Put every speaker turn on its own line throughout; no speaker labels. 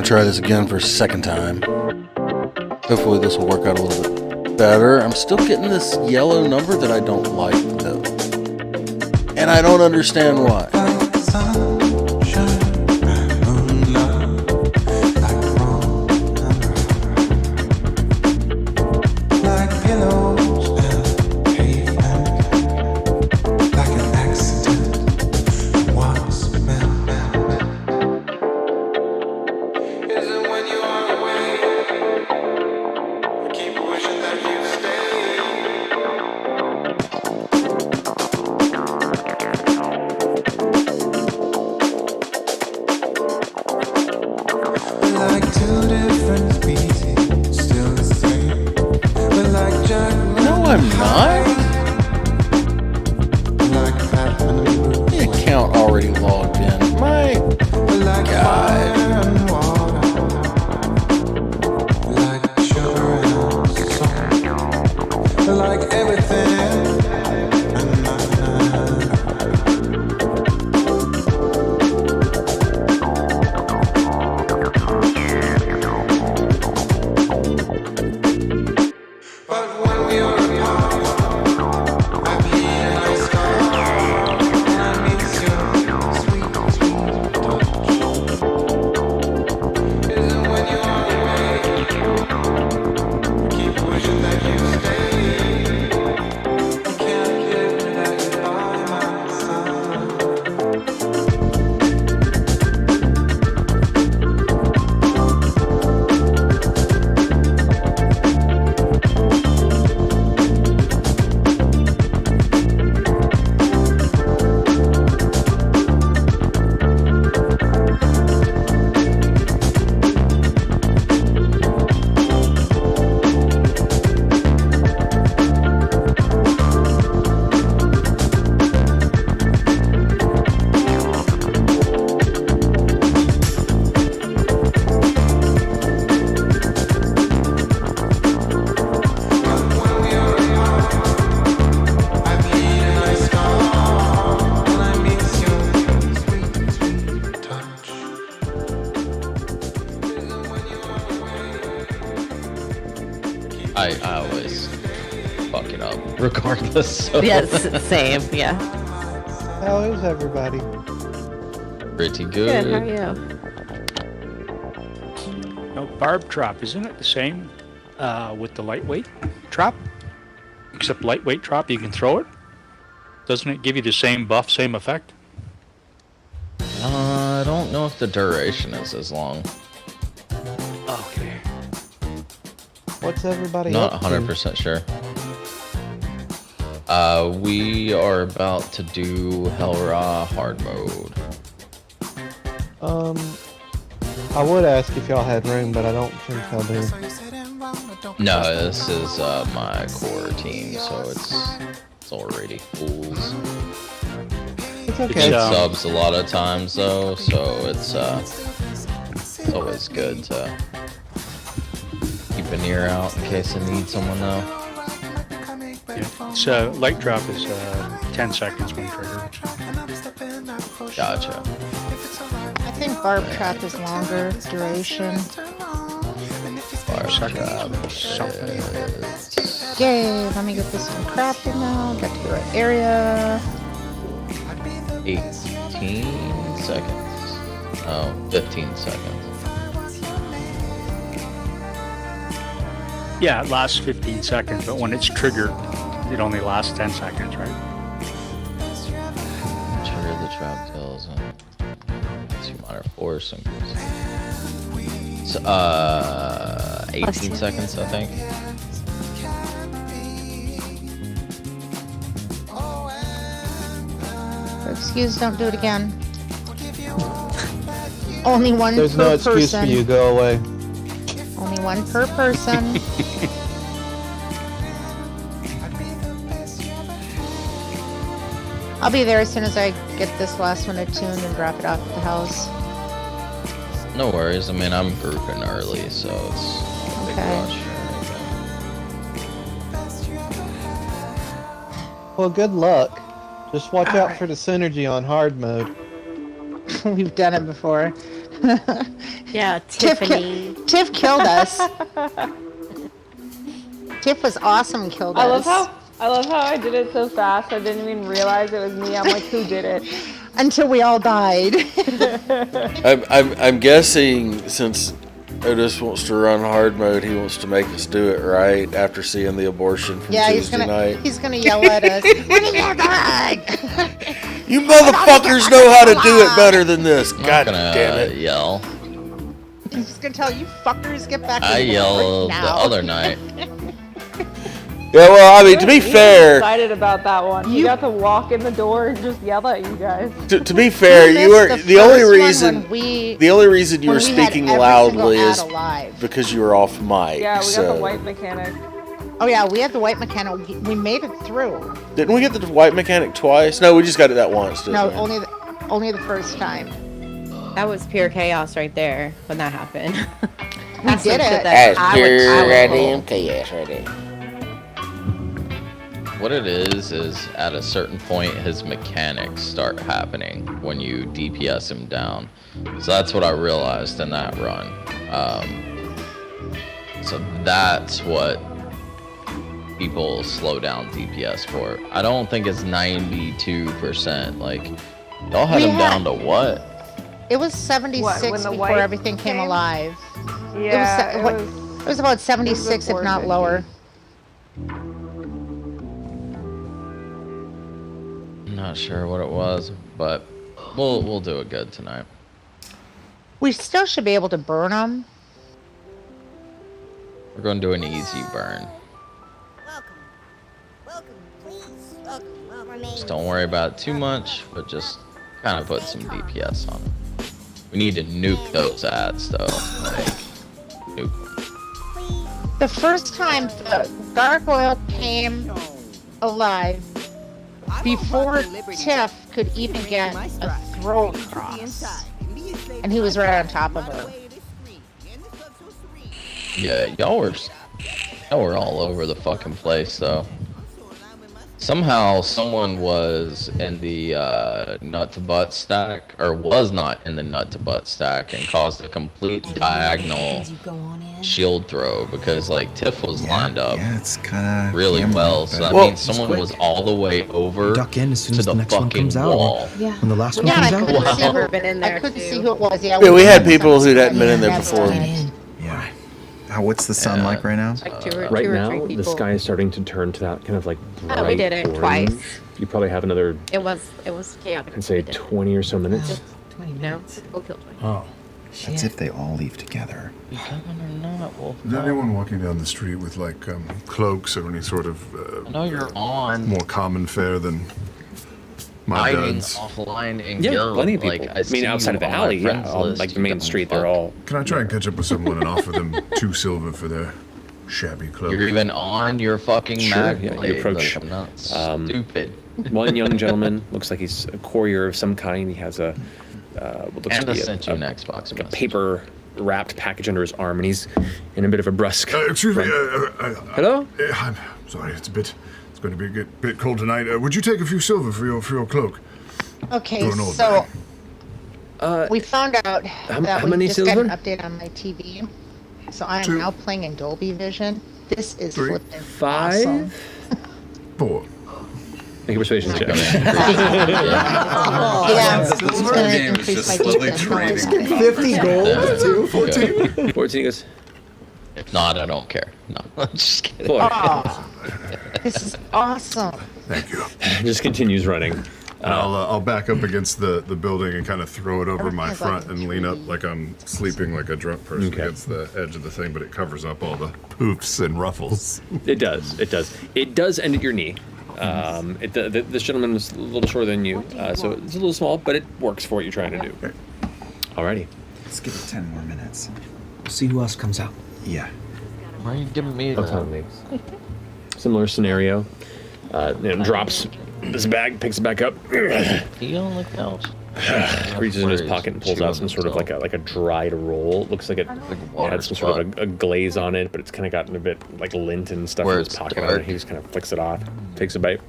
try this again for a second time. Hopefully this will work out a little bit better. I'm still getting this yellow number that I don't like, though. And I don't understand why.
I always fuck it up, regardless. So.
Yes, same, yeah.
How is everybody?
Pretty good.
Good, how are you?
No, barb trap, isn't it the same with the lightweight trap? Except lightweight trap, you can throw it. Doesn't it give you the same buff, same effect?
I don't know if the duration is as long.
Okay.
What's everybody
Not
up to?
100% sure. We are about to do Hellra hard mode.
I would ask if y'all had room, but I don't think y'all do.
No, this is my core team, so it's already fools.
It's okay.
It subs a lot of times though, so it's always good to keep an ear out in case I need someone though.
Yeah. So light trap is 10 seconds when triggered.
Gotcha.
I think barb trap is longer duration.
Barb trap
Something.
is...
Yay, let me get this one crafted now. Get to the right area.
18 seconds. Oh, 15 seconds.
Yeah, it lasts 15 seconds, but when it's triggered, it only lasts 10 seconds, right?
Trigger the trap kills and 2 minor force and it's 18 seconds, I think.
Excuse, don't do it again. Only one
There's
per
no excuse
person.
for you. Go away.
Only one per person. I'll be there as soon as I get this last one attuned and drop it off at the house.
No worries. I mean, I'm grouping early, so it's no big
Okay.
rush or anything.
Well, good luck. Just watch out for the synergy on hard mode.
We've done it before.
Yeah, Tiffany.
Tiff killed us. Tiff was awesome and killed us.
I love how I did it so fast. I didn't even realize it was me. I'm like, who did it?
Until we all died.
I'm guessing since Otis wants to run hard mode, he wants to make us do it right after seeing the abortion from Tuesday night.
He's gonna yell at us. Bring your dog!
You motherfuckers know how to do it better than this.
I'm
God
not gonna
damn it.
yell.
He's just gonna tell you fuckers get back.
I
in
yelled
now.
the other night.
Yeah, well, I mean, to be
I'm
fair,
excited about that one. You got to walk in the door and just yell at you guys.
to be fair, you were the only reason you were
when we had
speaking
every
loudly
single
is
ad alive.
because you were off mic.
Yeah, we
so.
got the white mechanic.
Oh yeah, we had the white mechanic. We made it through.
Didn't we get the white mechanic twice? No, we just got it that once. Didn't
No,
we?
only the first time.
That was pure chaos right there when that happened.
We
That's some
did
shit
it.
that I would pull.
chaos right there.
What it is at a certain point, his mechanics start happening when you DPS him down. So that's what I realized in that run. So that's what people slow down DPS for. I don't think it's 92%. Like, y'all had him down to what?
It was 76
What, when the
before
white
everything came alive.
Yeah,
It was about 76, if not
450.
lower.
I'm not sure what it was, but we'll do it good tonight.
We still should be able to burn them.
We're going to do an easy burn. Just don't worry about it too much, but just kind of put some DPS on it. We need to nuke those ads though. Like, nuke them.
The first time the gargoyle came alive, before Tiff could even get a throw across, and he was right on top of her.
Yeah, y'all were all over the fucking place though. Somehow someone was in the nut to butt stack, or was not in the nut to butt stack, and caused a complete diagonal shield throw because like Tiff was lined up
it's kind of
really well. So that means someone was all the way over
duck in as soon
to
as the
the
next one
fucking
comes out.
wall.
Yeah.
When the last one
Yeah, I
comes out.
couldn't see
Never
who,
been in
I
there,
couldn't
too.
see who it was.
Yeah, we had people who hadn't been in there before.
Yeah. What's the sun like right now?
Like two or
Right
three
now,
people.
the sky is starting to turn to that kind of like bright
Oh, we did it
orange.
twice.
You probably have another,
It was chaotic.
I'd say, 20 or so minutes.
No, we'll kill 20.
Oh. That's if they all leave together.
You coming or not, Wolf?
Is anyone walking down the street with like cloaks or any sort of
I know you're on.
more common fare than my
Hiding
dad's?
offline and
Yeah,
guild.
plenty of people.
Like,
I mean,
see
outside
you
of the
on my
alley, yeah,
friends
on
list,
like the
you
main
can
street, they're
fuck.
all.
Can I try and catch up with someone and offer them 2 silver for their shabby cloak?
You're even on your fucking
Sure,
Mag
yeah, you
Blade,
approach,
like, I'm not stupid.
One young gentleman looks like he's a courier of some kind. He has a what looks
And
to
I
be
sent you an Xbox
like a
message.
paper wrapped package under his arm, and he's in a bit of a brusque.
Excuse me.
Hello?
I'm sorry. It's going to be a bit cold tonight. Would you take a few silver for your cloak?
Okay,
Don't know
so
that.
we found out that
how
we
many
just got an
silver?
update on my TV. So I am
2.
now playing in Dolby Vision. This is
3.
flipping
5?
awesome.
4.
Make a persuasion check.
Yeah, it's gonna increase my defense.
50 gold, too.
14.
14 goes.
If not, I don't care. No, I'm just kidding.
4.
Oh, this is awesome.
Thank you.
Just continues running.
And I'll back up against the building and kind of throw it over my
Everything's like
front and lean up like I'm sleeping like a drunk person
Okay.
against the edge of the thing, but it covers up all the poofs and ruffles.
It does. It does. It does end at your knee. This gentleman is a little shorter than you, so it's a little small, but it works for what you're trying to do.
Okay.
Alrighty.
Let's give it 10 more minutes.
We'll see who else comes out.
Yeah.
Why are you giving me
Autonomy. Similar scenario. Drops this bag, picks it back up,
You on the couch?
reaches in his pocket and pulls out some sort of like a dried roll. Looks like it had some sort of a glaze on it, but it's kind of gotten a bit like lint and stuff
Where
in his
it's
pocket.
dark.
He just kind of flicks it off, takes a bite,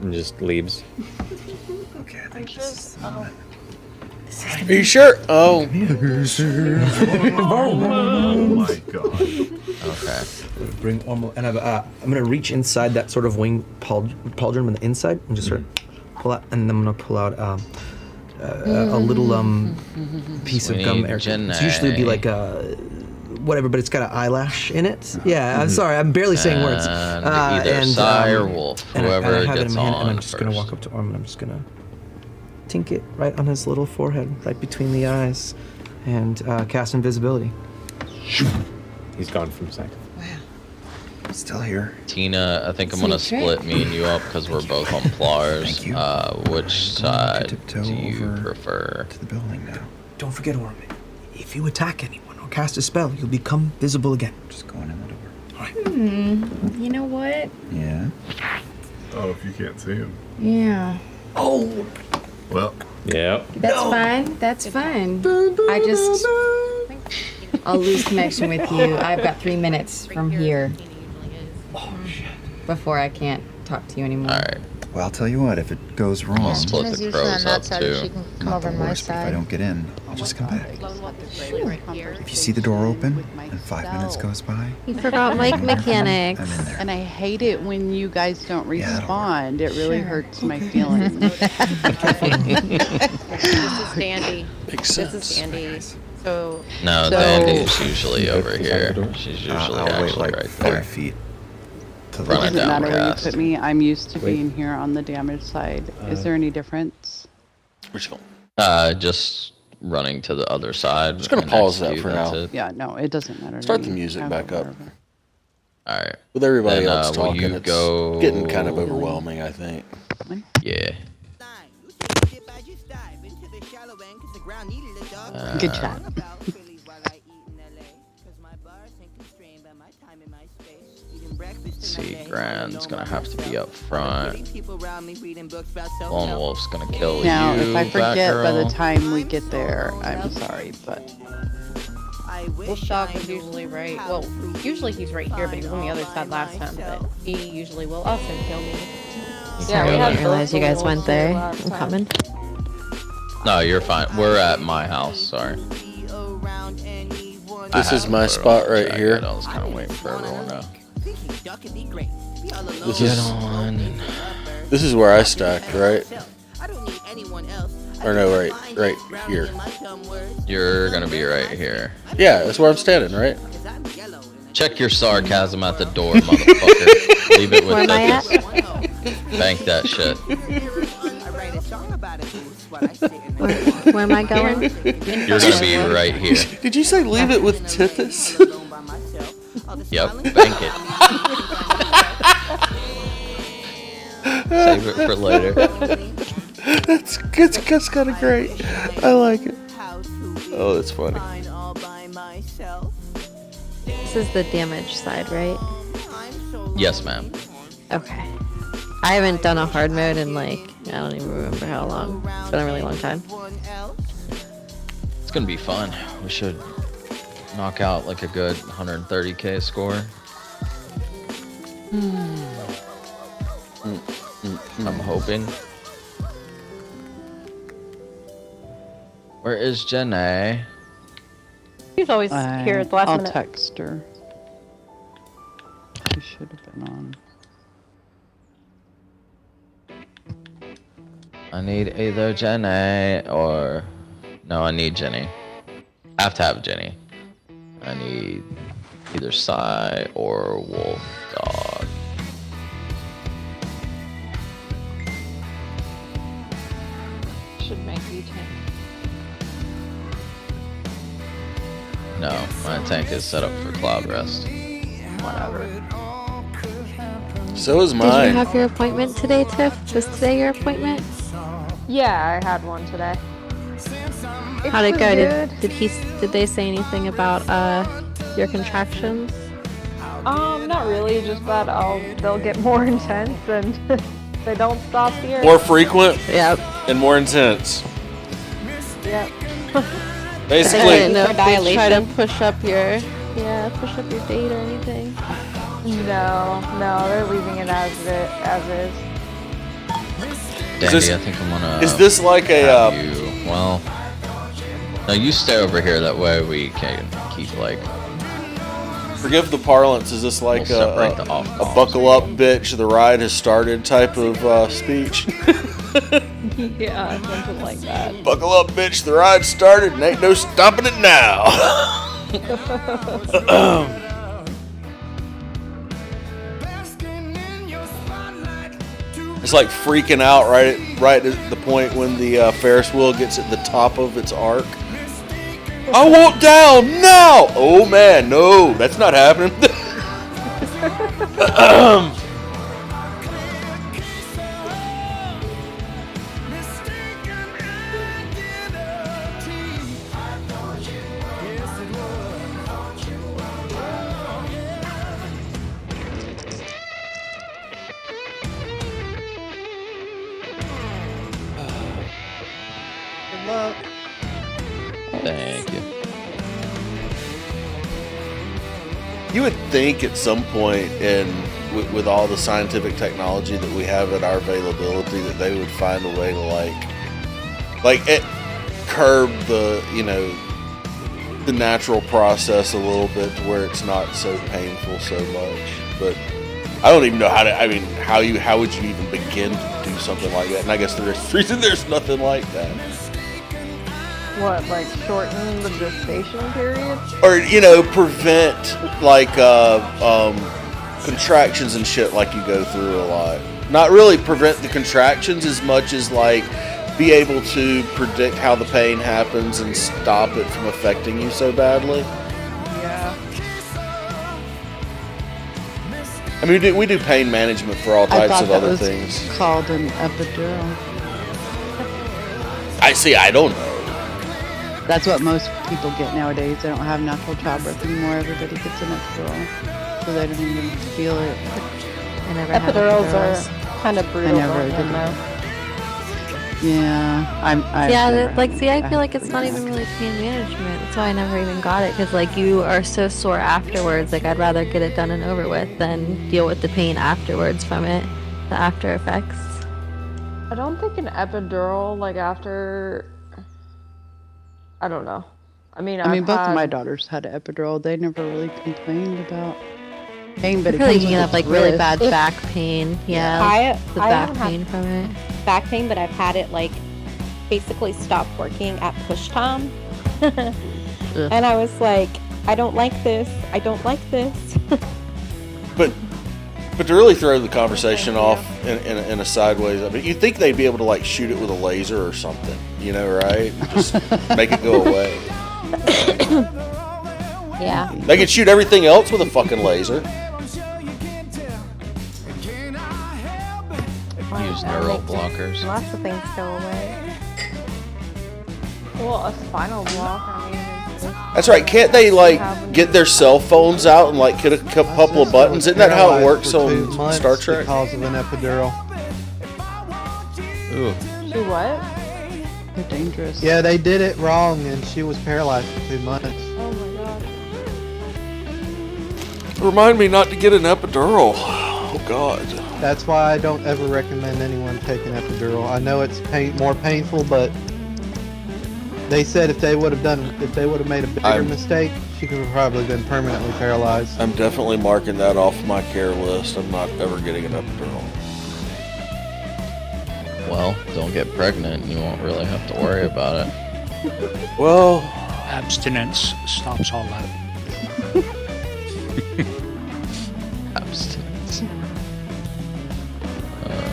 and just leaves.
Okay, I think this is the moment.
Are you sure? Oh.
Oh my god.
Okay.
Bring Ormo, and I'm gonna reach inside that sort of wing pauldron on the inside and just sort of pull out, and then I'm gonna pull out a little piece of gum. It's usually be like a whatever, but it's got an eyelash in it. Yeah, I'm sorry, I'm barely saying words.
Either Sai or Wolf, whoever
and I have it in
gets
my hand,
on
and I'm just gonna walk up to Orm and I'm just gonna tink it right on his little forehead, right between the eyes, and cast invisibility.
He's gone from sight.
Still here.
Tina, I think I'm gonna split me and you up because we're both on plars. Which side do you prefer?
To the building now.
Don't forget, Orm. If you attack anyone or cast a spell, you'll become visible again.
Just going in the door.
All right.
You know what?
Yeah.
Oh, if you can't see him.
Yeah.
Oh.
Well.
Yep.
That's fine. That's fine. I just... I'll lose connection with you. I've got 3 minutes from here. Before I can't talk to you anymore.
Alright.
Well, I'll tell you what, if it goes wrong,
split the crows up too.
She can come
not
over
the
on my
worst, but if I
side.
don't get in, I'll just come back. If you see the door open and 5 minutes goes by,
You forgot mic mechanics.
I'm in there.
And I hate it when you guys don't
Yeah, that'll
respond. It really hurts my feelings.
This is Dandy.
Makes
This is Dandy. So
No, Dandy's usually over here. She's usually
I'll wait
actually
like
right
5
there.
feet. To the
It
Running
doesn't
down
matter where you
past.
put me. I'm used to being here on the damage side. Is there any difference?
Where's you going?
Just running to the other side.
Just gonna
and
pause
next to
that
you,
for
that's
now.
it.
Yeah, no, it doesn't matter. to
Start the
me.
music
I'm
back up.
whatever.
Alright.
With everybody
Then,
else
will
talking,
you
it's
go-
getting kind of overwhelming, I think.
Yeah.
Good chat.
See, Grand's gonna have to be up front. Lone Wolf's gonna kill
Now,
you.
if I forget by the
Batgirl.
time we get there, I'm sorry, but
Wolfdog is usually right. Well, usually he's right here, but he was on the other side last time. But he usually will also kill me.
Yeah, we
I
had
didn't realize you guys
both
went
wolves
there.
last
I'm
time.
coming.
No, you're fine. We're at my house. Sorry.
This is my spot right here.
I was kind of waiting for everyone to
This
get
is
on.
this is where I stacked, right? Or no, right here.
You're gonna be right here.
Yeah, that's where I'm standing, right?
Check your sarcasm at the door, motherfucker. Leave it with
Where am I at?
Titus. Bank that shit.
Where am I going?
You're gonna be right here.
Did you say leave it with Tithis?
Yep, bank it. Save it for later.
That's kind of great. I like it. Oh, that's funny.
This is the damage side, right?
Yes, ma'am.
Okay. I haven't done a hard mode in like, I don't even remember how long. It's been a really long time.
It's gonna be fun. We should knock out like a good 130k score. I'm hoping. Where is Jenna?
He's always here at the last
I'll
minute.
text her. She should have been on.
I need either Jenny or... No, I need Jenny. I have to have Jenny. I need either Sai or Wolf Dog.
Should make you tank.
No, my tank is set up for Cloud Rest.
Whatever.
So is
Did
mine.
you have your appointment today, Tiff? Was today your appointment?
Yeah, I had one today.
How'd it
was
go?
good.
Did they say anything about your contractions?
Not really, just that they'll get more intense and they don't stop here.
More frequent
Yep.
and more intense.
Yep.
I
Basically,
didn't know if they try to push up your date or anything.
No, they're leaving it as is.
Dandy,
this-
I think I'm gonna...
is this like a
have you. Well, No, you stay over here. That way we can keep like.
Forgive the parlance. Is this like
We'll
a
separate the off-comms.
buckle up, bitch? The ride has started type of speech.
Yeah, something like that.
Buckle up, bitch. The ride started, and ain't no stopping it now. It's like freaking out right at the point when the Ferris wheel gets at the top of its arc. I want down now! Oh man, no, that's not happening.
Good luck.
Thank you.
You would think at some point, with all the scientific technology that we have at our availability, that they would find a way to curb the the natural process a little bit to where it's not so painful so much. But I don't even know how to. I mean, how would you even begin to do something like that? And I guess there's nothing like that.
What, like shorten the gestation period?
Or, prevent, contractions and shit like you go through a lot. Not really prevent the contractions as much as, be able to predict how the pain happens and stop it from affecting you so badly.
Yeah.
I mean, we do pain management for all types of other things.
I thought that was called an epidural.
I don't know.
That's what most people get nowadays. They don't have natural childbirth anymore. Everybody gets an epidural, so they don't even feel it.
I never had
Epidurals
epidurals.
are kind of brutal.
I never
on them,
did.
though.
Yeah,
I feel like it's not even really pain management. That's why I never even got it, because you are so sore afterwards. I'd rather get it done and over with than deal with the pain afterwards from it, the after effects.
I don't think an epidural, after... I don't know. I mean,
both of my daughters had an epidural. They never really complained about pain, but
I feel like you can have really bad back pain. Yeah,
I
back
don't
pain from it.
Back pain, but I've had it basically stop working at push time. And I was like, I don't like this. I don't like this.
But to really throw the conversation off in a sideways, I mean, you'd think they'd be able to shoot it with a laser or something, right? Just make it go away.
Yeah.
They can shoot everything else with a fucking laser.
Use neural blockers.
Lots of things go away.
Well, a spinal block, I mean...
That's right. Can't they get their cell phones out and hit a couple of buttons? Isn't that how it works on Star Trek?
Because of an epidural.
Ooh.
She what?
They're dangerous.
Yeah, they did it wrong, and she was paralyzed for 2 months.
Oh my god.
Remind me not to get an epidural. Oh God.
That's why I don't ever recommend anyone take an epidural. I know it's more painful, but they said if they would have made a bigger mistake, she could have probably been permanently paralyzed.
I'm definitely marking that off my care list. I'm not ever getting an epidural.
Well, don't get pregnant and you won't really have to worry about it.
Well,
abstinence stops all that.
Abstinence.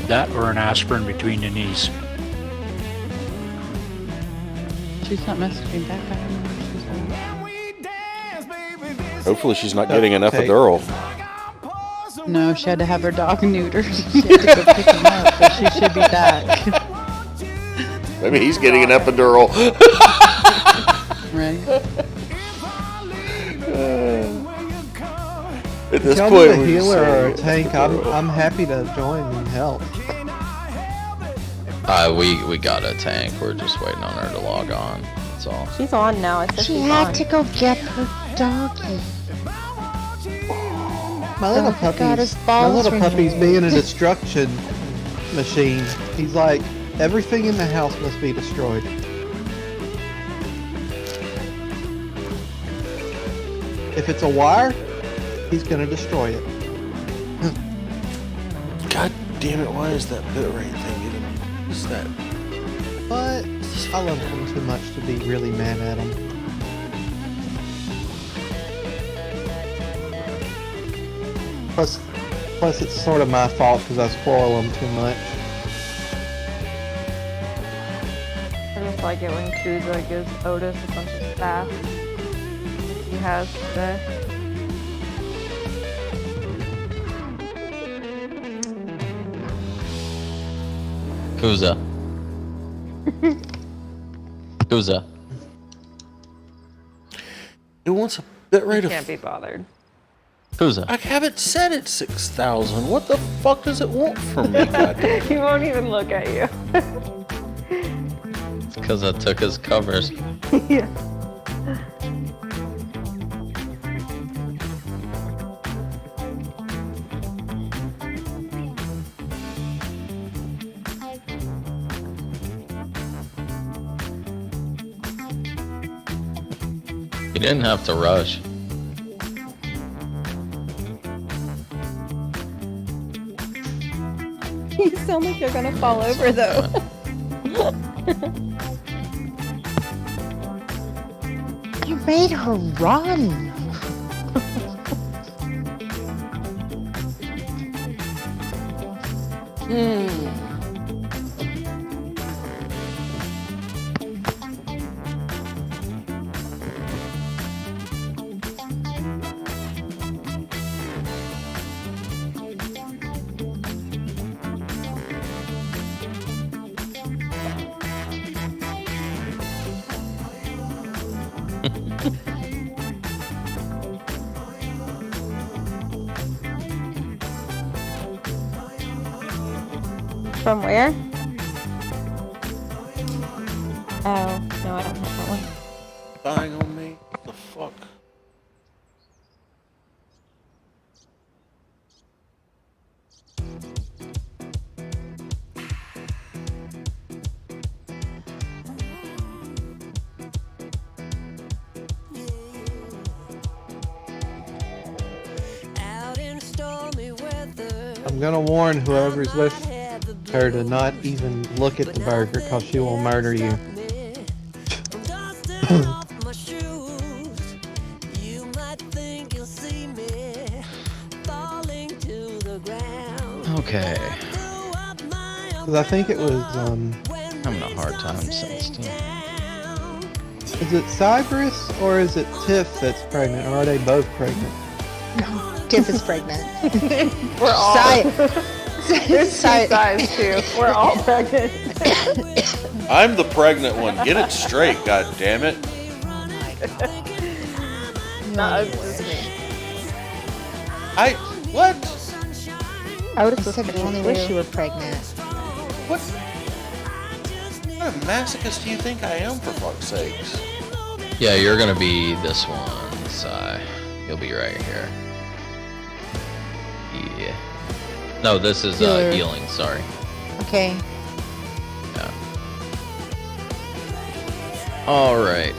That or an aspirin between the knees.
She's not messaging back. I don't know what she's
hopefully she's not getting an epidural.
doing. No, she had to have her dog neutered. She had to go pick him up, but she should be back.
Maybe he's getting an epidural.
Right.
At this
If y'all
point,
need a
we just
healer or a
say
tank,
epidural.
I'm happy to join and help.
We got a tank. We're just waiting on her to log on. That's all.
She's on now. It says
She
she's
had
on.
to go get her doggy.
My little
Oh, God, his balls
puppy's
removed.
being a destruction machine. He's like, everything in the house must be destroyed. If it's a wire, he's gonna destroy it.
God damn it! Why is that bitrate thing even? What's that?
But I love him too much to be really mad at him. Plus it's sort of my fault because I spoil him too much.
I just like it when Kuza gives Otis a bunch of staff he has today.
Kuza. Kuza.
It wants a bitrate
You
of.
can't be bothered.
Kuza.
I haven't set it 6,000. What the fuck does it want from me? Goddamn.
He won't even look at you.
It's because I took his covers.
Yeah.
You didn't have to rush.
You sound like you're gonna fall over though.
You made her run.
From where? Oh, no, I don't have that one.
Dying on me? What the fuck?
I'm gonna warn whoever's with her to not even look at the burger because she will murder you.
Okay.
Because I think it was,
I'm having a hard time sensing.
is it Cypress or is it Tiff that's pregnant, or are they both pregnant?
Tiff is pregnant.
We're all. There's two
Sai-
sides too. We're all pregnant.
I'm the pregnant one. Get it straight, god damn it.
No, it's just me.
What?
I would
I
have
said I only wish you were pregnant.
What? What a masochist do you think I am, for fuck's sakes?
Yeah, you're gonna be this one, Sai. You'll be right here. Yeah. No, this is
Healer.
healing, sorry.
Okay.
Yeah. Alright.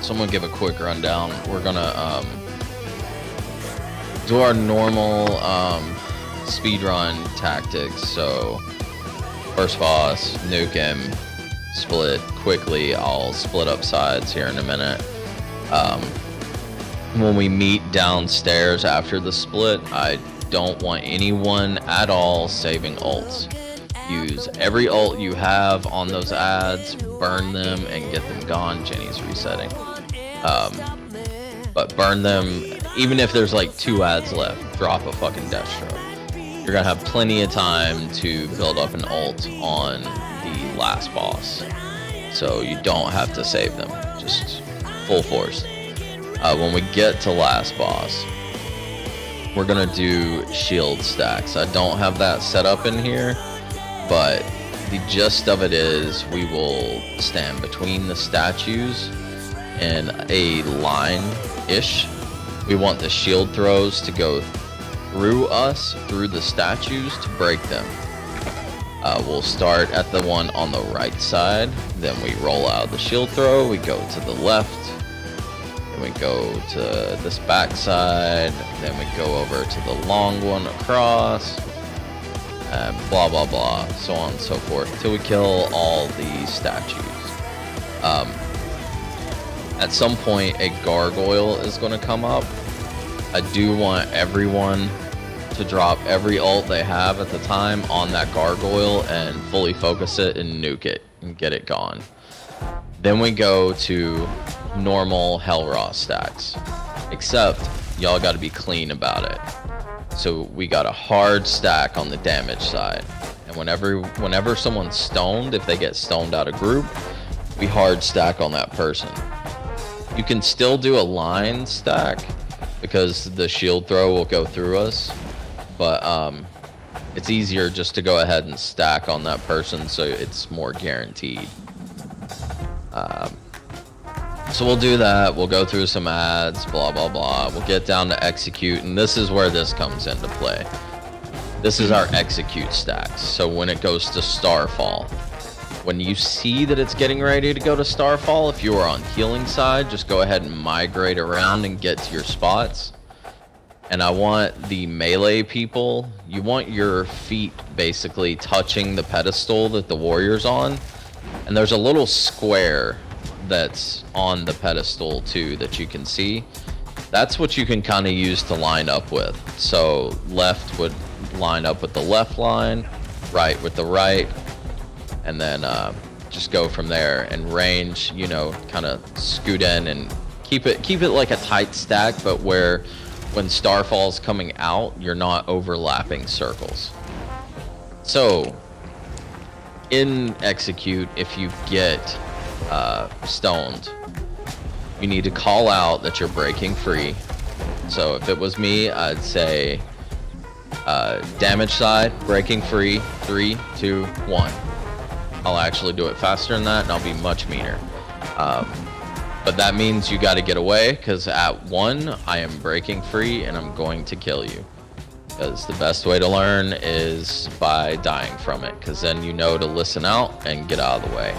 So I'm gonna give a quick rundown. We're gonna do our normal speedrun tactics. So first boss, nuke him, split quickly. I'll split up sides here in a minute. When we meet downstairs after the split, I don't want anyone at all saving ults. Use every ult you have on those ads, burn them, and get them gone. Jenny's resetting. But burn them, even if there's like 2 ads left, drop a fucking death stroke. You're gonna have plenty of time to build up an ult on the last boss. So you don't have to save them, just full force. When we get to last boss, we're gonna do shield stacks. I don't have that set up in here, but the gist of it is we will stand between the statues in a line-ish. We want the shield throws to go through us, through the statues, to break them. We'll start at the one on the right side, then we roll out the shield throw, we go to the left, and we go to this backside, then we go over to the long one across, and blah blah blah, so on and so forth, till we kill all the statues. At some point, a gargoyle is going to come up. I do want everyone to drop every ult they have at the time on that gargoyle and fully focus it and nuke it and get it gone. Then we go to normal Hellraw stacks, except y'all got to be clean about it. So we got a hard stack on the damage side, and whenever someone's stoned, if they get stoned out of group, we hard stack on that person. You can still do a line stack because the shield throw will go through us, but it's easier just to go ahead and stack on that person, so it's more guaranteed. So we'll do that, we'll go through some ads, blah blah blah, we'll get down to execute, and this is where this comes into play. This is our execute stacks. So when it goes to Starfall, when you see that it's getting ready to go to Starfall, if you are on healing side, just go ahead and migrate around and get to your spots. And I want the melee people, you want your feet basically touching the pedestal that the warrior's on. And there's a little square that's on the pedestal too that you can see. That's what you can kind of use to line up with. So left would line up with the left line, right with the right, and then just go from there. And range, you know, kind of scoot in and keep it like a tight stack, but where when Starfall's coming out, you're not overlapping circles. So in execute, if you get stoned, you need to call out that you're breaking free. So if it was me, I'd say damage side, breaking free, 3, 2, 1. I'll actually do it faster than that, and I'll be much meaner. But that means you got to get away, because at 1, I am breaking free, and I'm going to kill you. Because the best way to learn is by dying from it, because then you know to listen out and get out of the way.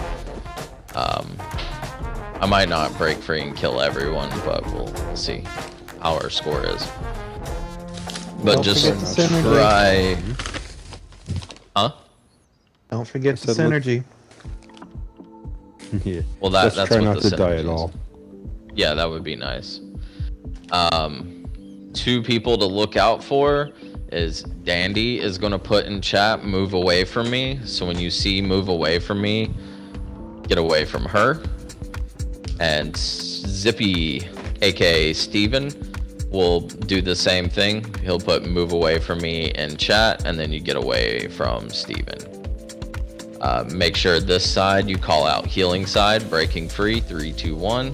I might not break free and kill everyone, but we'll see how our score is. But
Don't
just
forget the
try... Huh?
Don't forget the synergy.
Yeah.
Well, that's
try
what
not
the
to die
synergy
at all.
is. Yeah, that would be nice. 2 people to look out for is Dandy is going to put in chat, move away from me. So when you see move away from me, get away from her. And Zippy, aka Steven, will do the same thing. He'll put move away from me in chat, and then you get away from Steven. Make sure this side you call out healing side, breaking free, 3, 2, 1.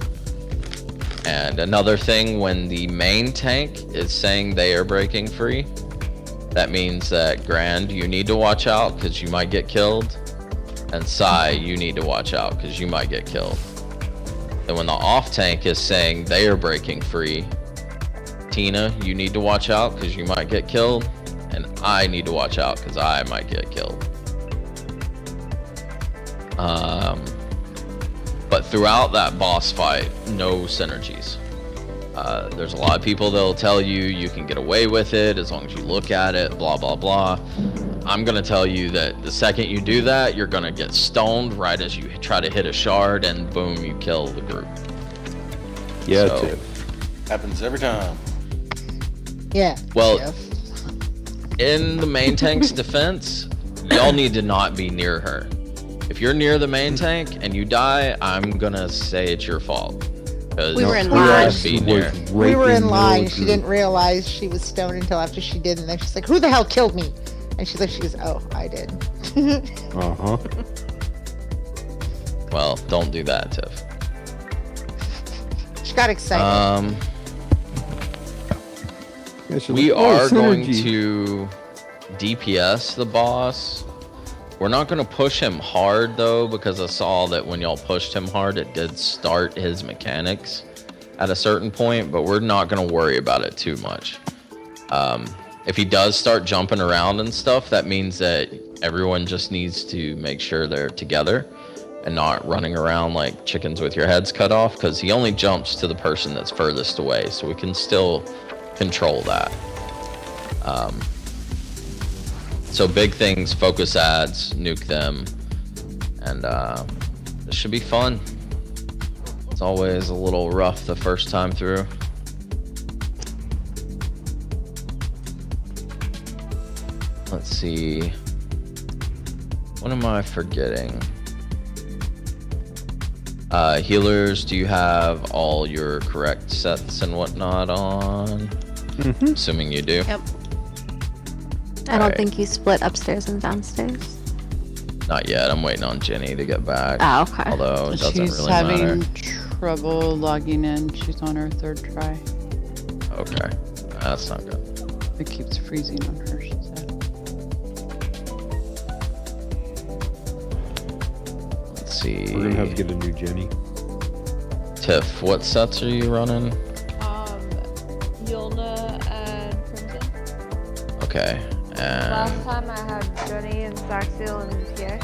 And another thing, when the main tank is saying they are breaking free, that means that Grand, you need to watch out because you might get killed. And Sai, you need to watch out because you might get killed. And when the off tank is saying they are breaking free, Tina, you need to watch out because you might get killed. And I need to watch out because I might get killed. But throughout that boss fight, no synergies. There's a lot of people that'll tell you you can get away with it as long as you look at it, blah, blah, blah. I'm going to tell you that the second you do that, you're going to get stoned right as you try to hit a shard, and boom, you kill the group.
Yeah,
So,
Tiff.
Happens every time.
Yeah.
Well,
Jeff.
in the main tank's defense, y'all need to not be near her. If you're near the main tank and you die, I'm going to say it's your fault.
We were in line. We were in line. She didn't realize she was stoned until after she did, and then she's like, "Who the hell killed me?" And she's like, "Oh, I did."
Uh-huh.
Well, don't do that, Tiff.
She got excited.
We are going to DPS the boss. We're not going to push him hard, though, because I saw that when y'all pushed him hard, it did start his mechanics at a certain point, but we're not going to worry about it too much. If he does start jumping around and stuff, that means that everyone just needs to make sure they're together. and not running around like chickens with your heads cut off, because he only jumps to the person that's furthest away, so we can still control that. So big things, focus ads, nuke them, and this should be fun. It's always a little rough the first time through. Let's see. What am I forgetting? Healers, do you have all your correct sets and whatnot on? Assuming you do.
Yep. I don't think you split upstairs and downstairs.
Not yet. I'm waiting on Jenny to get back.
Oh, okay.
Although it doesn't
She's
really
having
matter.
trouble logging in. She's on her 3rd try.
Okay. That's not good.
It keeps freezing on her, she said.
Let's see.
We're gonna have to get a new Jenny.
Tiff, what sets are you running?
Yulna and Crimson.
Okay. And
Last time I had Jenny and Saxiel and PA.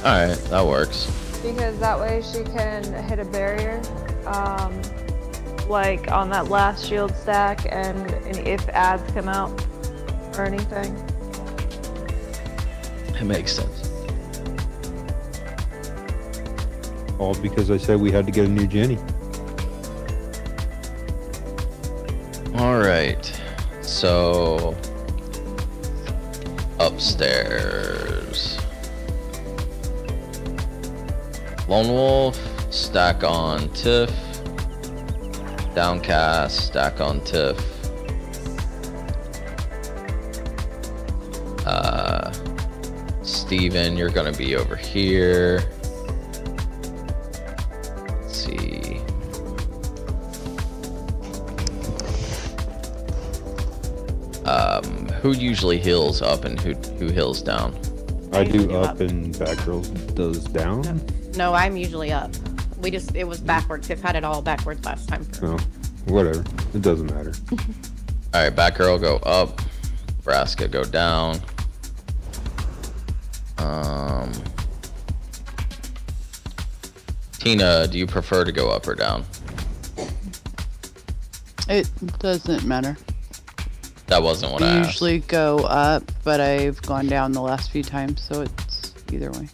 alright, that works.
Because that way she can hit a barrier, like on that last shield stack, and if ads come out or anything.
It makes sense.
All because I said we had to get a new Jenny.
Alright. So upstairs. Lone Wolf, stack on Tiff. Downcast, stack on Tiff. Steven, you're gonna be over here. Let's see. Who usually heals up and who heals down?
I do up and Batgirl does down.
No, I'm usually up. It was backwards. Tiff had it all backwards last time.
No, whatever. It doesn't matter.
Alright, Batgirl go up. Vraska go down. Tina, do you prefer to go up or down?
It doesn't matter.
That wasn't what I
I
asked.
usually go up, but I've gone down the last few times, so it's either way.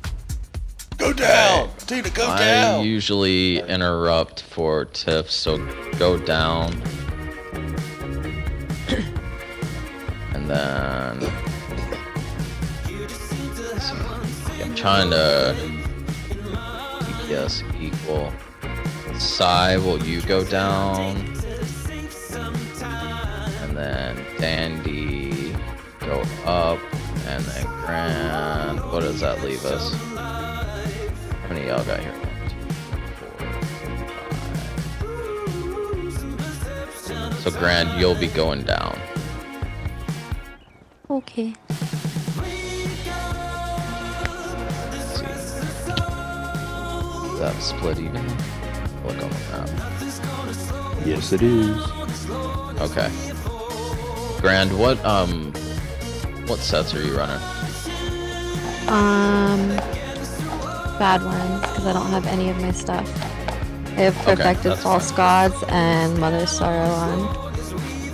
Go down! Tina, go
I
down!
usually interrupt for Tiff, so go down. And then let's see. I'm trying to DPS equal. Sai, will you go down? And then Dandy go up, and then Grand. What does that leave us? How many y'all got here? 1, 2, 3, 4, 5. So Grand, you'll be going down.
Okay.
Let's see. Is that split even? Look on the map.
Yes, it is.
Okay. Grand, what sets are you running?
Bad ones, because I don't have any of my stuff. I have
Okay,
Perfected
that's
False Gods and Mother's Sorrow on.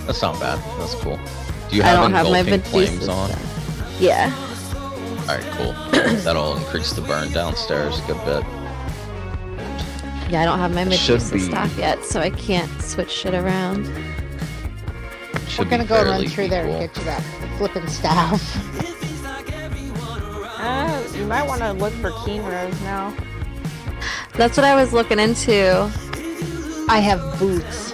That's not bad. That's cool. Do you
I
have
don't have my
Engulfing Flames
Medusa
on?
stuff. Yeah.
Alright, cool. That'll increase the burn downstairs a good bit.
Yeah, I don't have my
Should
Medusa
be-
staff yet, so I can't switch shit around.
Should
We're gonna
be
go run
fairly
through there and
equal.
get you that flippin' staff.
You might want to look for Keen Rose now.
That's what I was looking into.
I have boots.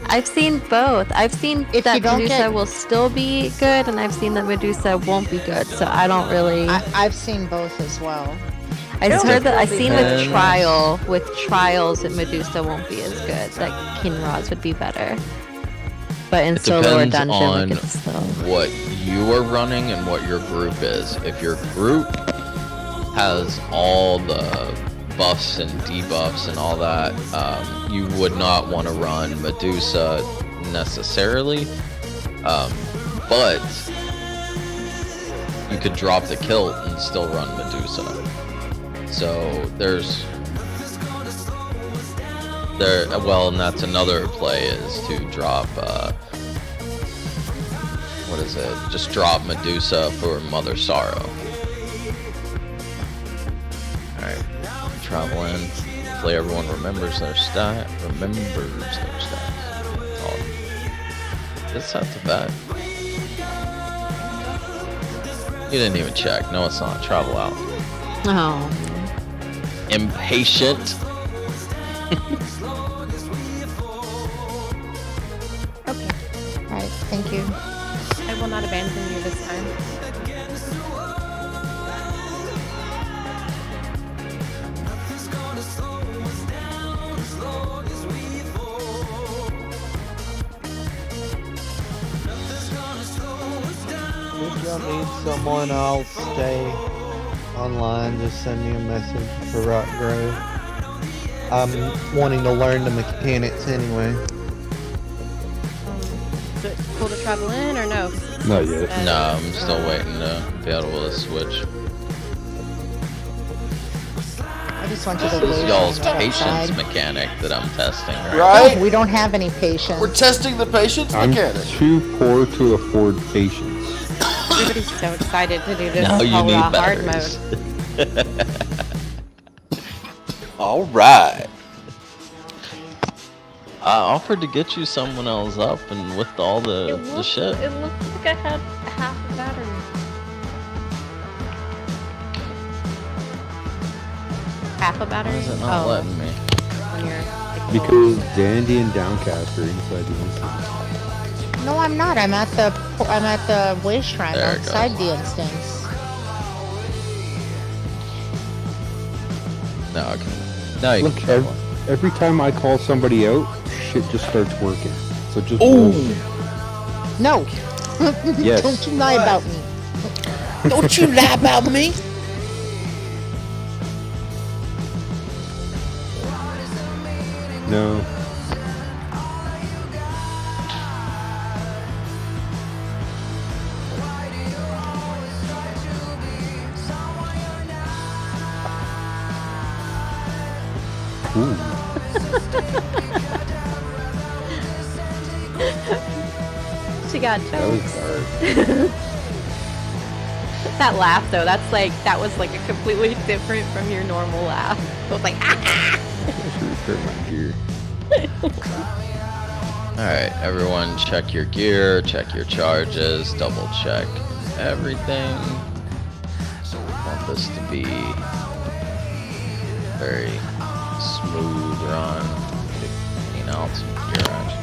I've seen both. I've seen
If
that
you don't
Medusa
get-
will still be good, and I've seen that Medusa won't be good, so I don't really...
I've seen both as well.
I just heard that I
Depends.
seen with trials that Medusa won't be as good. That Kinraz would be better. But in
It
solo or
depends
dungeon,
on
like it's still...
what you are running and what your group is. If your group has all the buffs and debuffs and all that, you would not want to run Medusa necessarily. But you could drop the kilt and still run Medusa. So well, and that's another play, is to drop, what is it? Just drop Medusa for Mother Sorrow. Alright, travel in. Hopefully everyone remembers their stat. Oh, this not too bad. You didn't even check. No, it's not. Travel out.
Oh.
Impatient.
Okay.
Alright, thank you.
I will not abandon you this time.
If y'all need someone, I'll stay online. Just send me a message for Rock Grove. I'm wanting to learn the mechanics anyway.
Is it cool to travel in or no?
Not yet.
No, I'm still waiting to be able to switch.
I just want you to
This is
wait
y'all's
outside.
patience mechanic that I'm testing right
Right?
We don't have any patience.
We're testing the patience
I'm
mechanic.
too poor to afford patience.
Everybody's so excited to do this
now. You
whole
need
hard
batteries.
mode.
All right.
I offered to get you someone else up, and with all the shit.
It looks like I had half a battery.
Half a battery?
Why is it not letting me?
When you're, like,
Because Dandy and Downcast are inside the instance.
No, I'm not. I'm at the waste shrine
There it
outside
goes.
the instance.
No, I can. Now you
Look,
can travel.
every time I call somebody out, shit just starts working. So just
Ooh.
roll.
No.
Yes.
Don't you lie about me.
Don't you lie about me.
No. Ooh.
She got
That was
jokes.
dark.
That laugh though, that was like a completely different from your normal laugh. It was like
I should repair my gear.
Alright, everyone check your gear, check your charges, double check everything. I want this to be very smooth run. Clean out some gear action.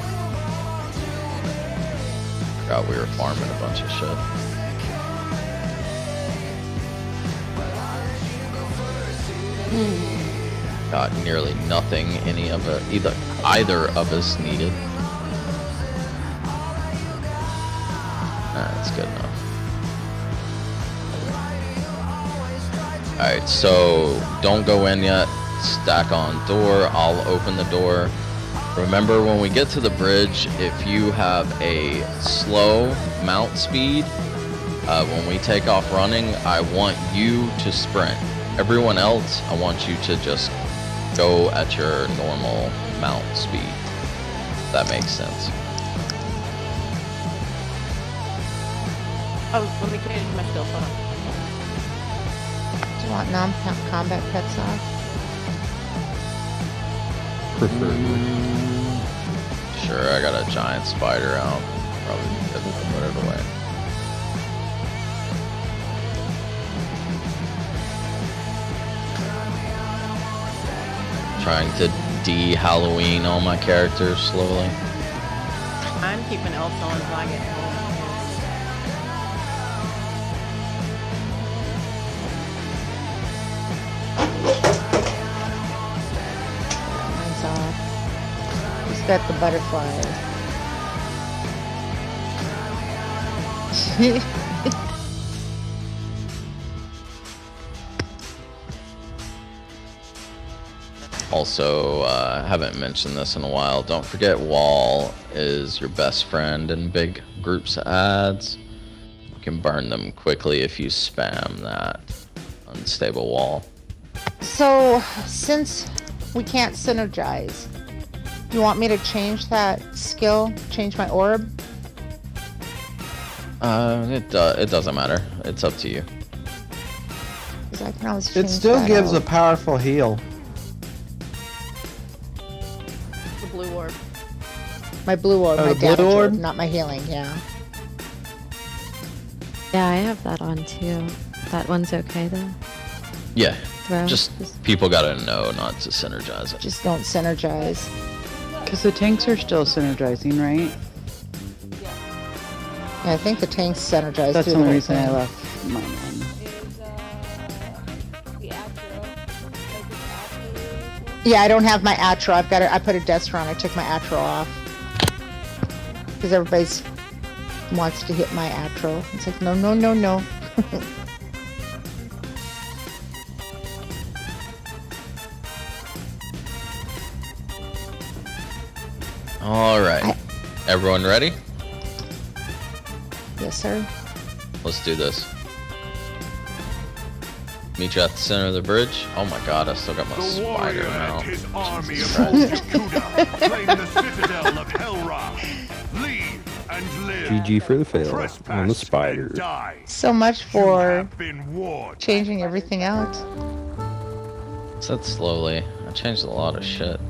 Forgot we were farming a bunch of shit. Got nearly nothing either of us needed. That's good enough. Alright, so don't go in yet. Stack on door. I'll open the door. Remember, when we get to the bridge, if you have a slow mount speed, when we take off running, I want you to sprint. Everyone else, I want you to just go at your normal mount speed. If that makes sense.
oh, let me change my skills. Hold on.
Do you want non-combat pets off?
Sure, I got a giant spider out. Probably good to put it away. Trying to de-Halloween all my characters slowly.
I'm keeping Elsa on until I get home.
Mine's off. Who's got the butterflies?
Also, haven't mentioned this in a while. Don't forget Wall is your best friend in big groups of ads. You can burn them quickly if you spam that unstable wall.
So, since we can't synergize, you want me to change that skill? Change my orb?
It doesn't matter. It's up to you.
'Cause I can always
It
change
still
that
gives a
out.
powerful heal.
The blue orb.
My blue orb,
Oh,
my
the blue
damage orb,
orb?
not my healing, yeah.
Yeah, I have that on too. That one's okay though.
Yeah.
Throw.
Just people gotta know not to synergize it.
Just don't synergize.
Because the tanks are still synergizing, right?
Yeah, I think the tank's synergized
That's
through
the only
whole
reason I
thing.
left mine on.
Yeah, I don't have my Atro. I've got it. I put a Destron. I took my Atro off. Because everybody's wants to hit my Atro. It's like, no, no, no, no.
All right. Everyone ready?
Yes, sir.
Let's do this. Meet you at the center of the bridge. Oh my god, I still got my spider now.
His army of Kuda claim the citadel of Helra. Leave and live.
GG for the fail on the spider.
So much for changing everything out.
Said slowly. I changed a lot of shit.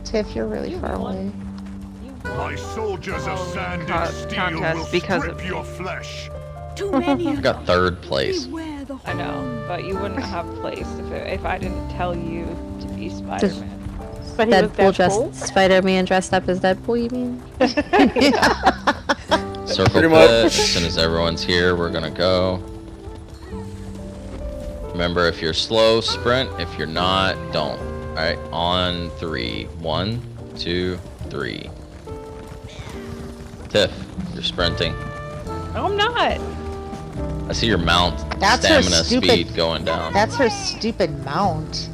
Tiff, you're really far away.
My soldiers of sanded steel
contest
will
because
strip
of-
your flesh.
I got third place.
I know, but you wouldn't have place if I didn't tell you to be Spider-Man. But he was
Deadpool
Deadpool?
dressed, Spider-Man dressed up as Deadpool, you mean?
Circle
Pretty
pit.
much.
As soon as everyone's here, we're gonna go. Remember, if you're slow, sprint. If you're not, don't. Alright, on 3. 1, 2, 3. Tiff, you're sprinting.
No, I'm not.
I see your mount
That's her
stamina
stupid-
speed going down.
That's her stupid mount.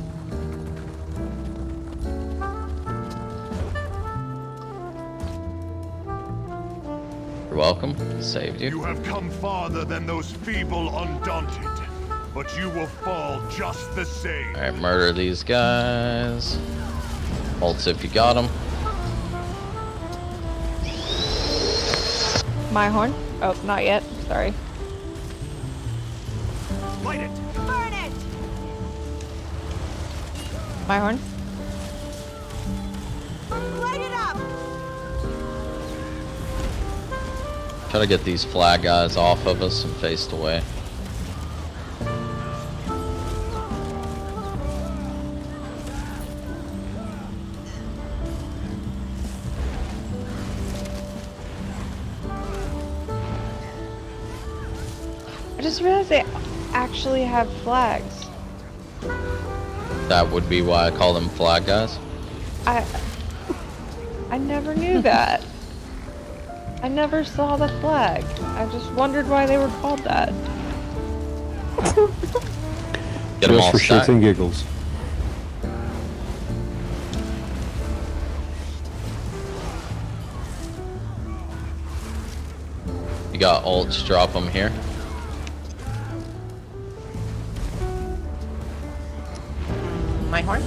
You're welcome. Saved you.
You have come farther than those feeble undaunted, but you will fall just the same.
Alright, murder these guys. Ults if you got them.
My horn? Oh, not yet. Sorry.
Light it.
Burn it!
My horn?
Light it up!
Try to get these flag guys off of us and faced away.
I just realized they actually have flags.
That would be why I call them flag guys.
I never knew that. I never saw the flag. I just wondered why they were called that.
Get them
Just
all
for shits
stacked.
and giggles.
You got ults, drop them here.
My horn?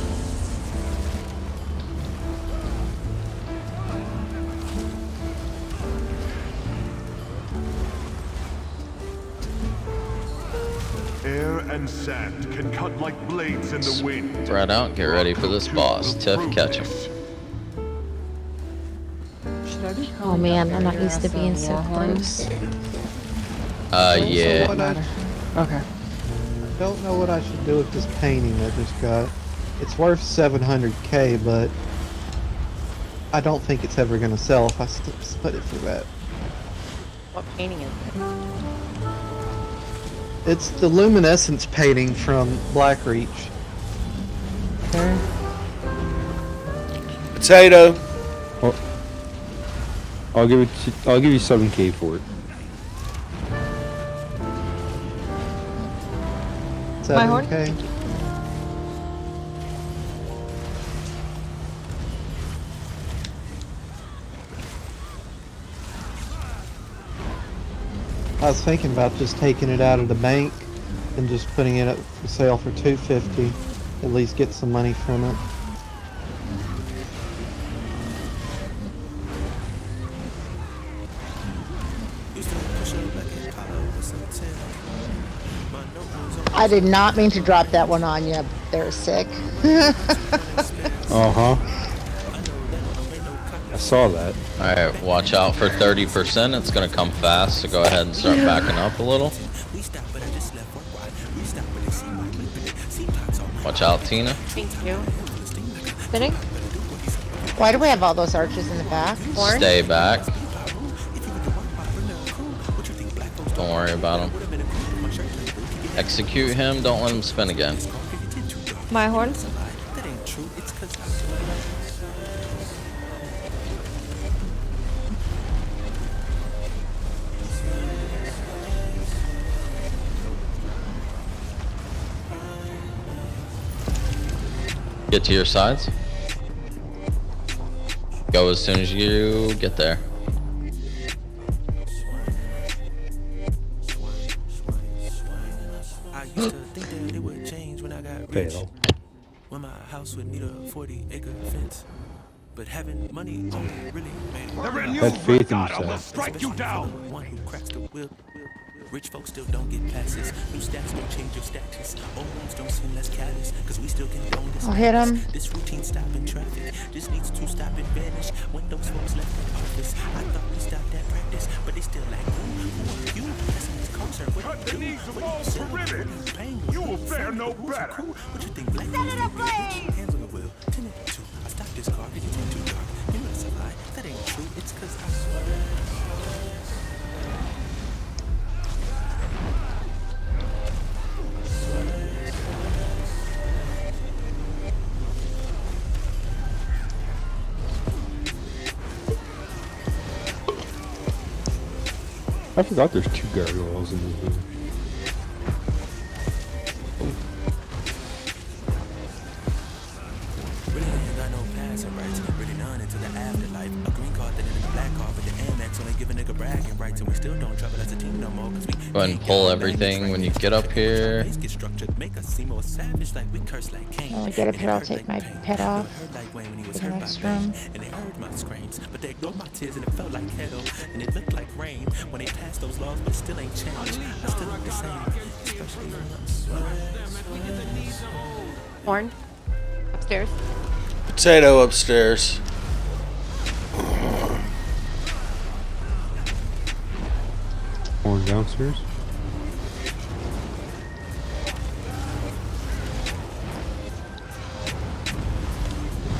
Air and sand can cut like blades in the wind.
Spread out, get ready for this boss. Tiff, catch him.
Oh man, I'm not used to being so close.
Yeah.
Okay.
I don't know what I should do with this painting I just got. It's worth 700k, but I don't think it's ever gonna sell if I split it for that.
What painting is it?
It's the luminescence painting from Blackreach.
Potato.
Oh, I'll give it. I'll give you 7k for it.
My horn?
7k. I was thinking about just taking it out of the bank and just putting it up for sale for $250. At least get some money from it.
I did not mean to drop that one on you. They're sick.
Uh-huh. I saw that.
Alright, watch out for 30%. It's gonna come fast, so go ahead and start backing up a little. Watch out, Tina.
Thank you.
Spinning?
Why do we have all those archers in the back?
Stay back. Don't worry about him. Execute him, don't let him spin again.
My horn?
Get to your sides. Go as soon as you get there.
Fatal.
When my house would need a 40-acre fence, but having money only really made it.
Have faith in yourself.
Strike you down. One who cracks the whip. Rich folks still don't get passes. New stats don't change your status. Old ones don't seem less callous, cause we still can own this.
I'll hit him.
This routine stopping traffic just needs to stop and vanish. When those folks left the office, I thought we stopped that practice, but they still like, who are you? That's in this concert. What
Cut the
do you
knees
do?
of
What
all
do you sell?
forbidden.
What are you paying?
You will fare no better.
What you think? Black folks think big? Hands on the wheel. 10 and 2. I stopped this car because you turned too dark. You know that's a lie. That ain't true. It's cause I swear.
I forgot there's 2 gargoyles in this movie.
Really ain't got no passing rights. Really none into the afterlife. A green card than in a black card, but the Amex only give a nigga bragging rights, and we still don't travel as a team no more. Cause we
Go ahead and pull everything when you get up here.
get structured, make us seem more savage, like we curse like Cain.
When we get up here, I'll take my pet off. The next room.
And they heard my screams, but they ignored my tears, and it felt like hell. And it looked like rain when they passed those laws, but it still ain't changed. I still look the same, especially when I'm sweating.
Horn. Upstairs.
Potato upstairs.
Horn downstairs.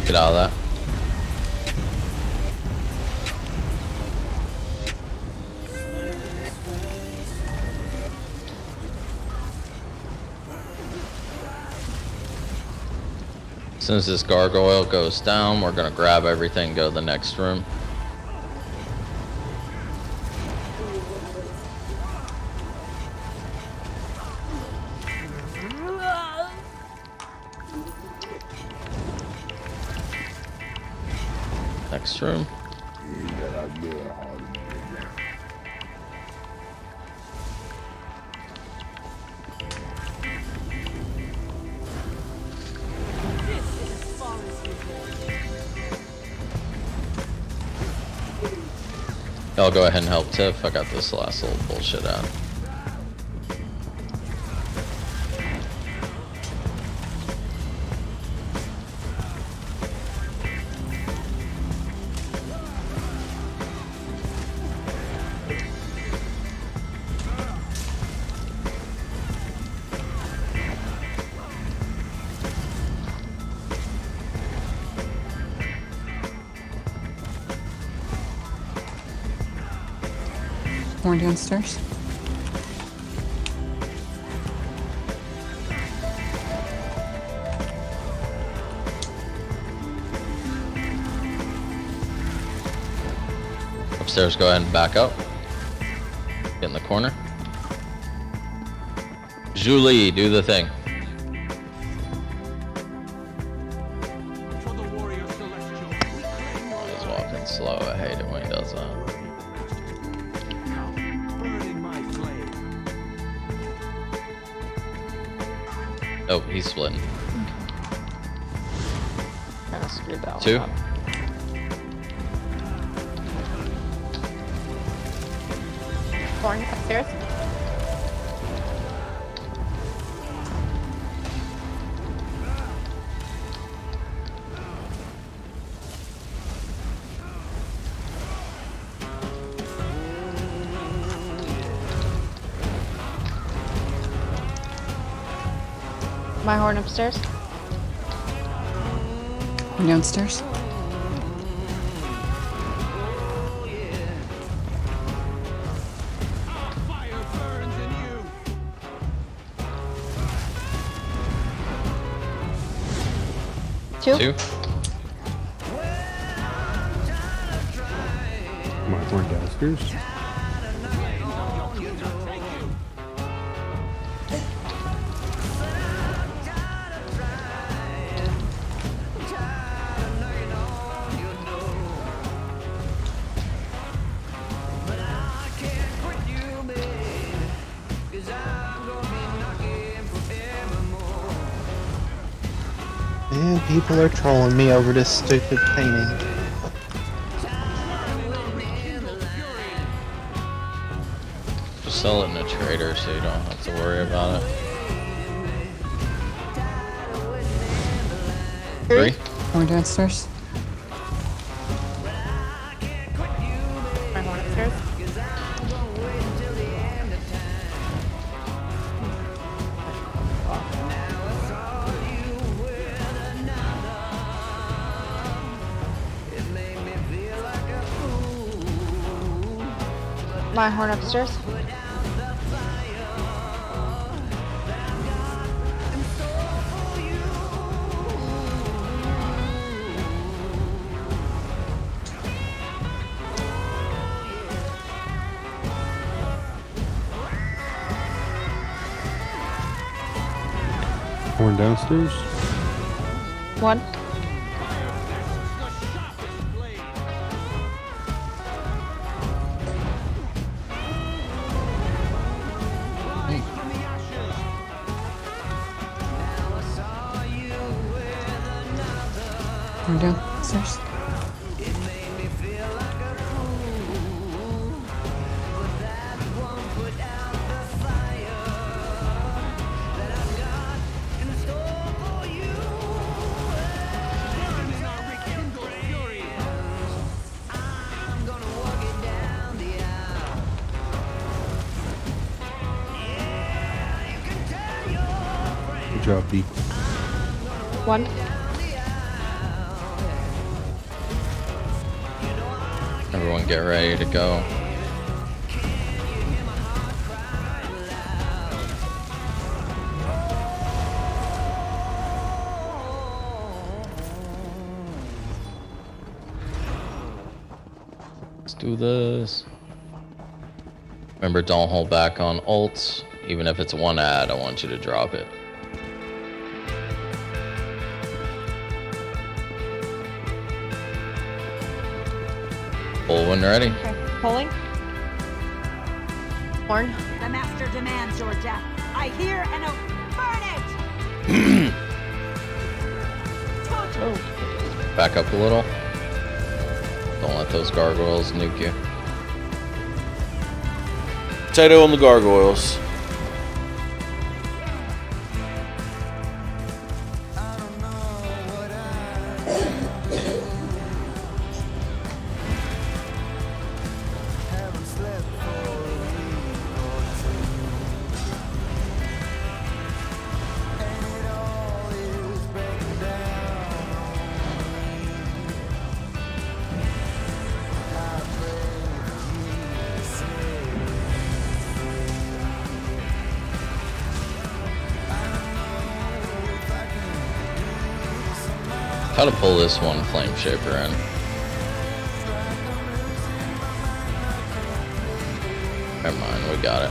Get out of that. As soon as this gargoyle goes down, we're gonna grab everything, go to the next room. Next room. I'll go ahead and help Tiff. I got this last little bullshit out.
Horn downstairs.
Upstairs, go ahead and back up. Get in the corner. Julie, do the thing. He's walking slow. I hate it when he does that. Oh, he's splitting.
Kind of screwed that
2.
one up.
Thorn upstairs. My horn upstairs.
I'm downstairs.
Two.
My horn downstairs.
Man, people are trolling me over this stupid painting.
Just sell it in a trader so you don't have to worry about it. 3.
We're downstairs.
My horn upstairs. My horn upstairs.
Horn downstairs.
1.
We're downstairs.
Good job, B.
1.
Everyone get ready to go. Let's do this. Remember, don't hold back on ults. Even if it's one ad, I want you to drop it. Pull when ready.
Okay. Pulling. Horn.
The master demands your death. I hear and burn it.
Oh.
Back up a little. Don't let those gargoyles nuke you.
Potato on the gargoyles.
How to pull this one flame shaper in. Never mind, we got it.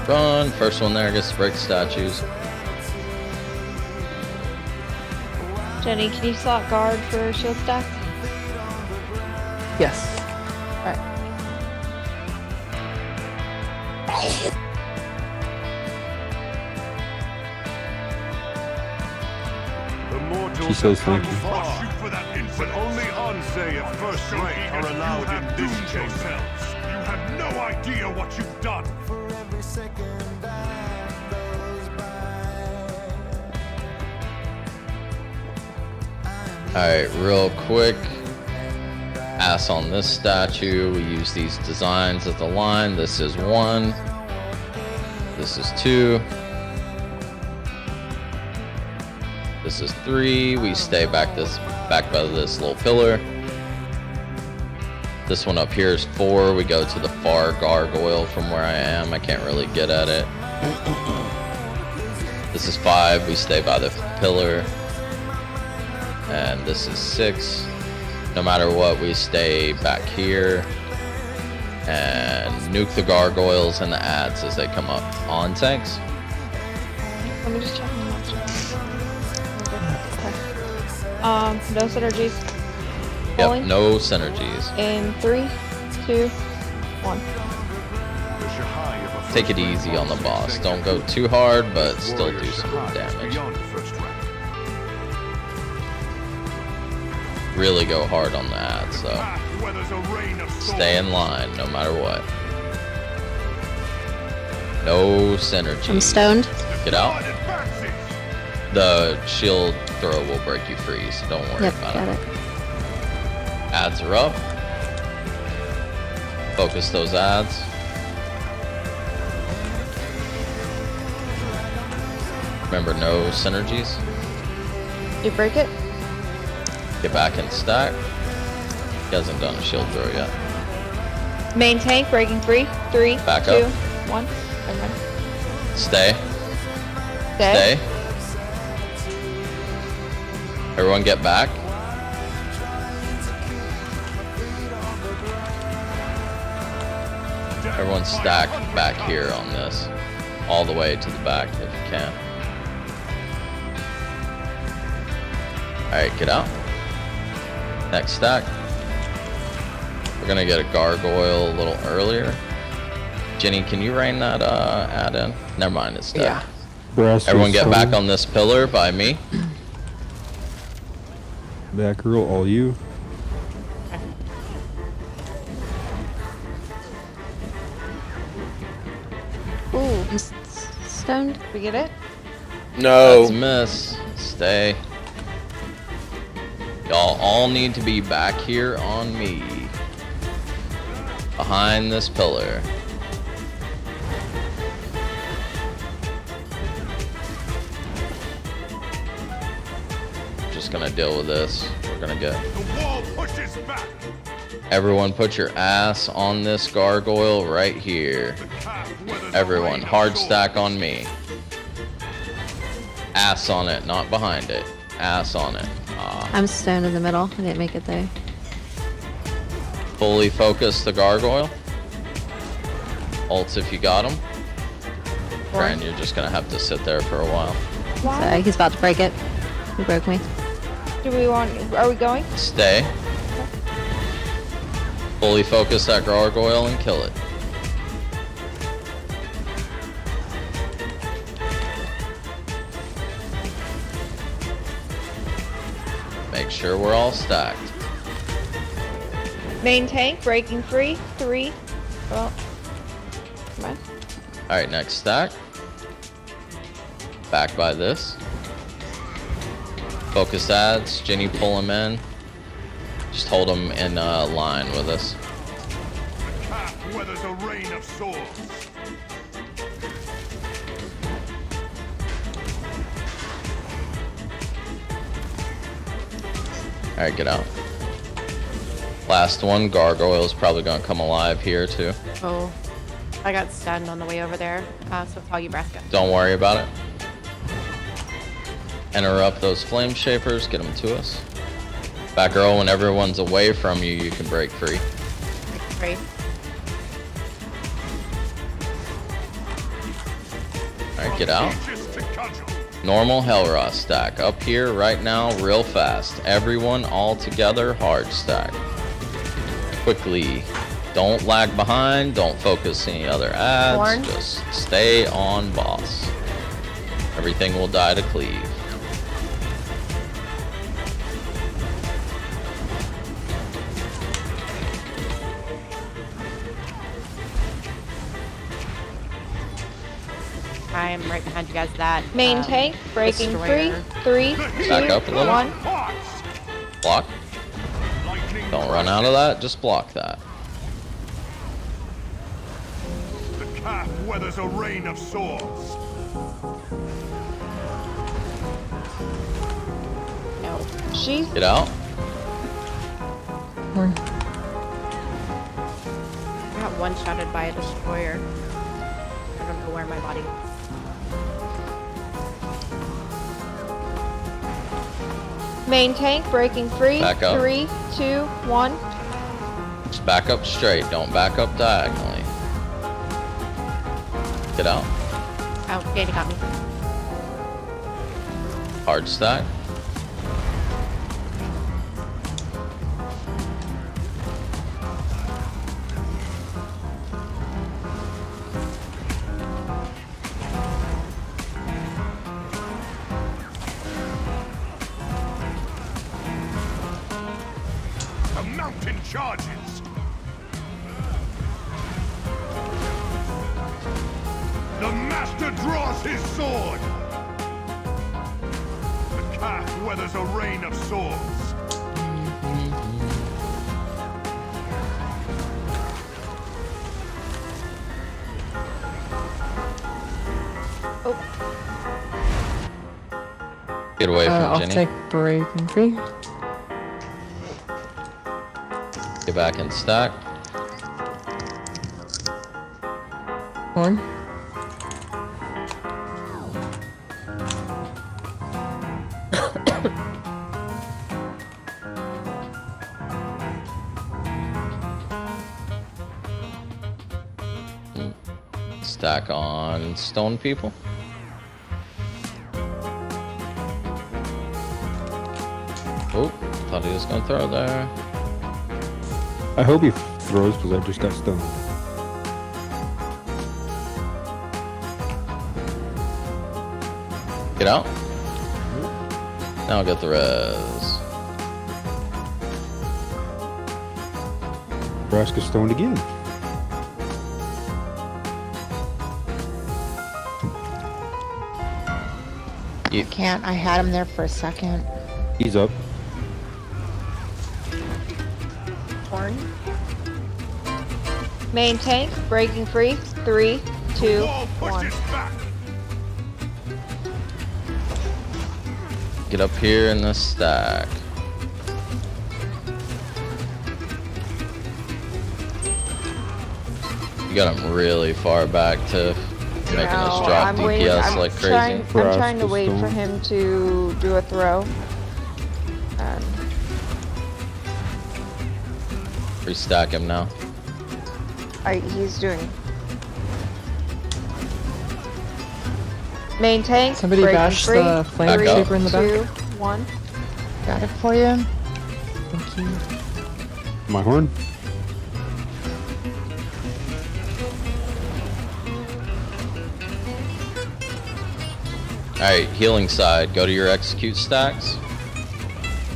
Run, first one there gets to break statues.
Jenny, can you slot guard for shield stack?
Yes.
The mortals
She says
have come
thank you.
far, but only Ansei of first rank are allowed in this chamber. You have no idea what you've done.
Alright, real quick. Ass on this statue. We use these designs as the line. This is 1. This is 2. This is 3. We stay back by this little pillar. This one up here is 4. We go to the far gargoyle from where I am. I can't really get at it. This is 5. We stay by the pillar. And this is 6. No matter what, we stay back here and nuke the gargoyles and the ads as they come up on tanks.
Let me just check my monster. No synergies.
Yep, no synergies.
In 3, 2, 1.
Take it easy on the boss. Don't go too hard, but still do some damage. Really go hard on the ads, though. Stay in line, no matter what. No synergy.
I'm stoned.
Get out. The shield throw will break you free, so don't worry about
got
it. Ads are up. Focus those ads. Remember, no synergies.
You break it?
Get back in stack. He hasn't done a shield throw yet.
Main tank breaking free. 3,
Back
2,
up.
1. Never mind.
Stay.
Stay.
Stay. Everyone get back. Everyone stack back here on this. All the way to the back if you can. Alright, get out. Next stack. We're gonna get a gargoyle a little earlier. Jenny, can you rain that ad in? Never mind, it's dead.
Yeah. Brass
Everyone
is
get back
coming.
on this pillar by me.
Back row, all you.
Ooh, I'm stoned.
We get it?
No.
That's a miss. Stay. Y'all all need to be back here on me. Behind this pillar. Just gonna deal with this. We're gonna get... Everyone put your ass on this gargoyle right here. Everyone, hard stack on me. Ass on it, not behind it. Ass on it.
I'm stoned in the middle. I didn't make it there.
Fully focus the gargoyle. Ults if you got him. Fran, you're just gonna have to sit there for a while.
Sorry, he's about to break it. He broke me.
Do we want... Are we going?
Stay. Fully focus that gargoyle and kill it. Make sure we're all stacked.
Main tank breaking free. 3. Well, come on.
Alright, next stack. Back by this. Focus ads. Jenny, pull him in. Just hold him in line with us.
Weathers a rain of swords.
Alright, get out. Last one, gargoyle's probably gonna come alive here too.
Oh, I got stunned on the way over there, so it's all you, Braska.
Don't worry about it. Interrupt those flame shapers, get them to us. Back row, when everyone's away from you, you can break free.
Free.
Alright, get out. Normal Hellraw stack. Up here right now, real fast. Everyone all together, hard stack. quickly. Don't lag behind. Don't focus any other ads.
Horn.
Just stay on boss. Everything will die to cleave.
I'm right behind you guys. That
Main tank, breaking free.
Destroyer.
3, 2,
Back up a little.
1.
Block. Don't run out of that. Just block that.
The calf weathers a rain of swords.
No. She.
Get out.
Horn.
I got one-shotted by a destroyer. I don't know where my body.
Main tank, breaking free.
Back up.
3, 2, 1.
Just back up straight. Don't back up diagonally. Get out.
Oh, Data got me.
Hard stack.
The mountain charges. The master draws his sword. The calf weathers a rain of swords.
Get away from
I'll
Jenny.
take breaking free.
Get back in stack.
Horn.
Stack on stone people. Oh, thought he was gonna throw there.
I hope he throws because I just got stoned.
Get out. Now I'll get the res.
Nebraska stoned again.
You can't. I had him there for a second.
He's up.
Horn. Main tank, breaking free. 3, 2, 1.
Get up here in the stack. You got him really far back to making us drop DPS like crazy.
I'm trying to wait for him to do a throw.
Restack him now.
He's doing.
Main tank,
Somebody
breaking
bash
free.
the flame
Back up.
saber in the
2,
back.
1.
Got it for you.
Thank you.
My horn.
Alright, healing side. Go to your execute stacks.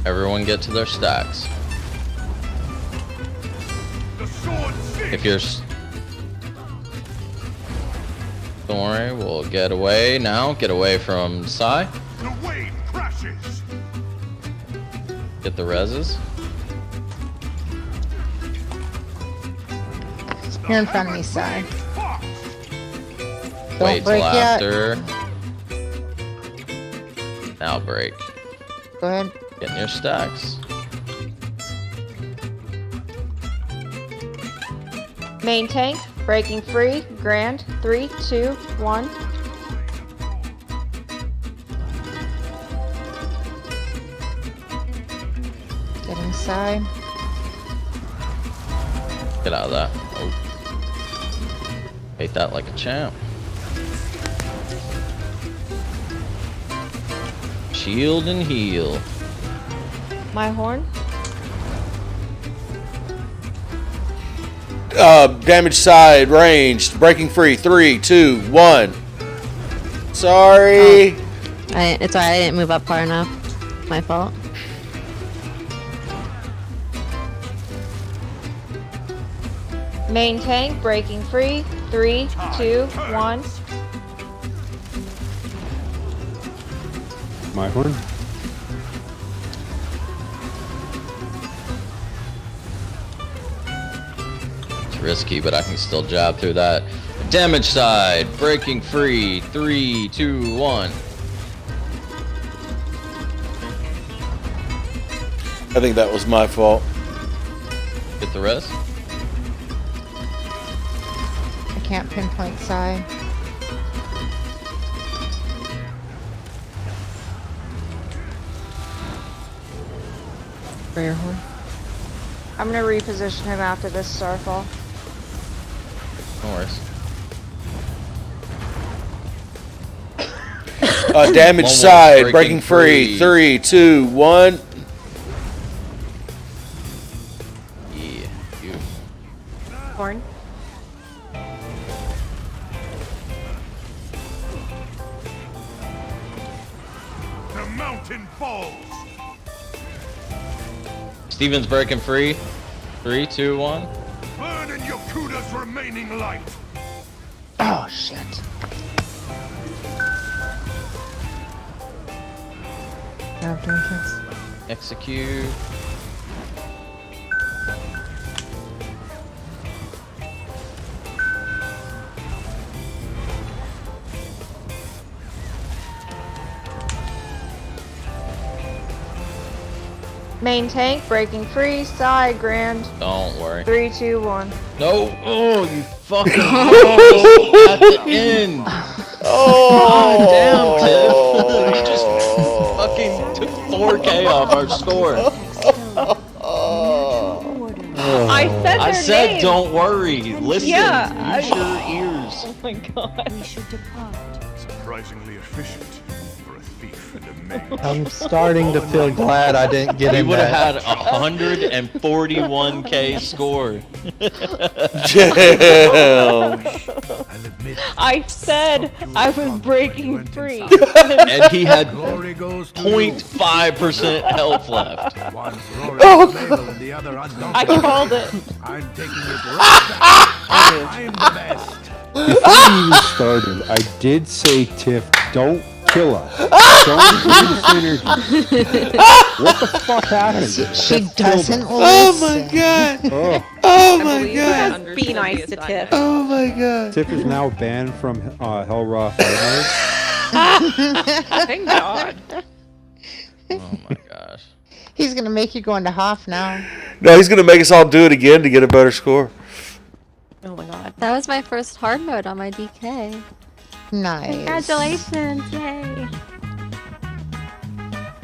Everyone get to their stacks. If you're... Don't worry, we'll get away now. Get away from Sai.
The wave crashes.
Get the reses.
Here in front of me, side. Don't
Wait till
break yet.
after. Now break.
Go ahead.
Get in your stacks.
Main tank, breaking free. Grand. 3, 2, 1.
Get inside.
Get out of that. Oh. Ate that like a champ. Shield and heal.
My horn.
Damage side, ranged, breaking free. 3, 2, 1. Sorry.
It's alright, I didn't move up far enough. My fault.
Main tank breaking free. 3, 2, 1.
My horn.
It's risky, but I can still jab through that. Damage side, breaking free. 3, 2, 1.
I think that was my fault.
Get the rest.
I can't pinpoint Sai.
Prayer horn.
I'm gonna reposition him after this starfall.
No worries.
Damage side, breaking free. 3, 2, 1.
Yeah, you.
Horn.
The mountain falls.
Steven's breaking free. 3, 2, 1.
Burn in Yakuda's remaining light.
Oh shit.
Execute.
Main tank breaking free. Side grand.
Don't worry.
3, 2, 1.
No. Oh, you fucking at the end. Oh, damn, Tiff. You just fucking took 4K off our score.
I said their
I said
name.
don't worry. Listen.
Yeah,
Use your ears.
Oh my god.
We should depart.
Surprisingly efficient for a thief and a mage.
I'm starting to feel glad I didn't get
He
in
would have had
that.
141K score.
Damn.
I said I was breaking free.
And he had 0.5% health left.
I called it.
I'm taking it right back. I'm the best.
Before we even started, I did say, Tiff, don't kill us. Don't use energy. What the fuck happened?
She doesn't
Oh
listen.
my god.
Oh.
Oh my god.
Be nice to Tiff.
Oh my god.
Tiff is now banned from Hellraw Firemage.
Thank God.
Oh my gosh.
He's gonna make you go into Hoff now.
No, he's gonna make us all do it again to get a better score.
Oh my god. That was my first hard mode on my DK.
Nice.
Congratulations, yay.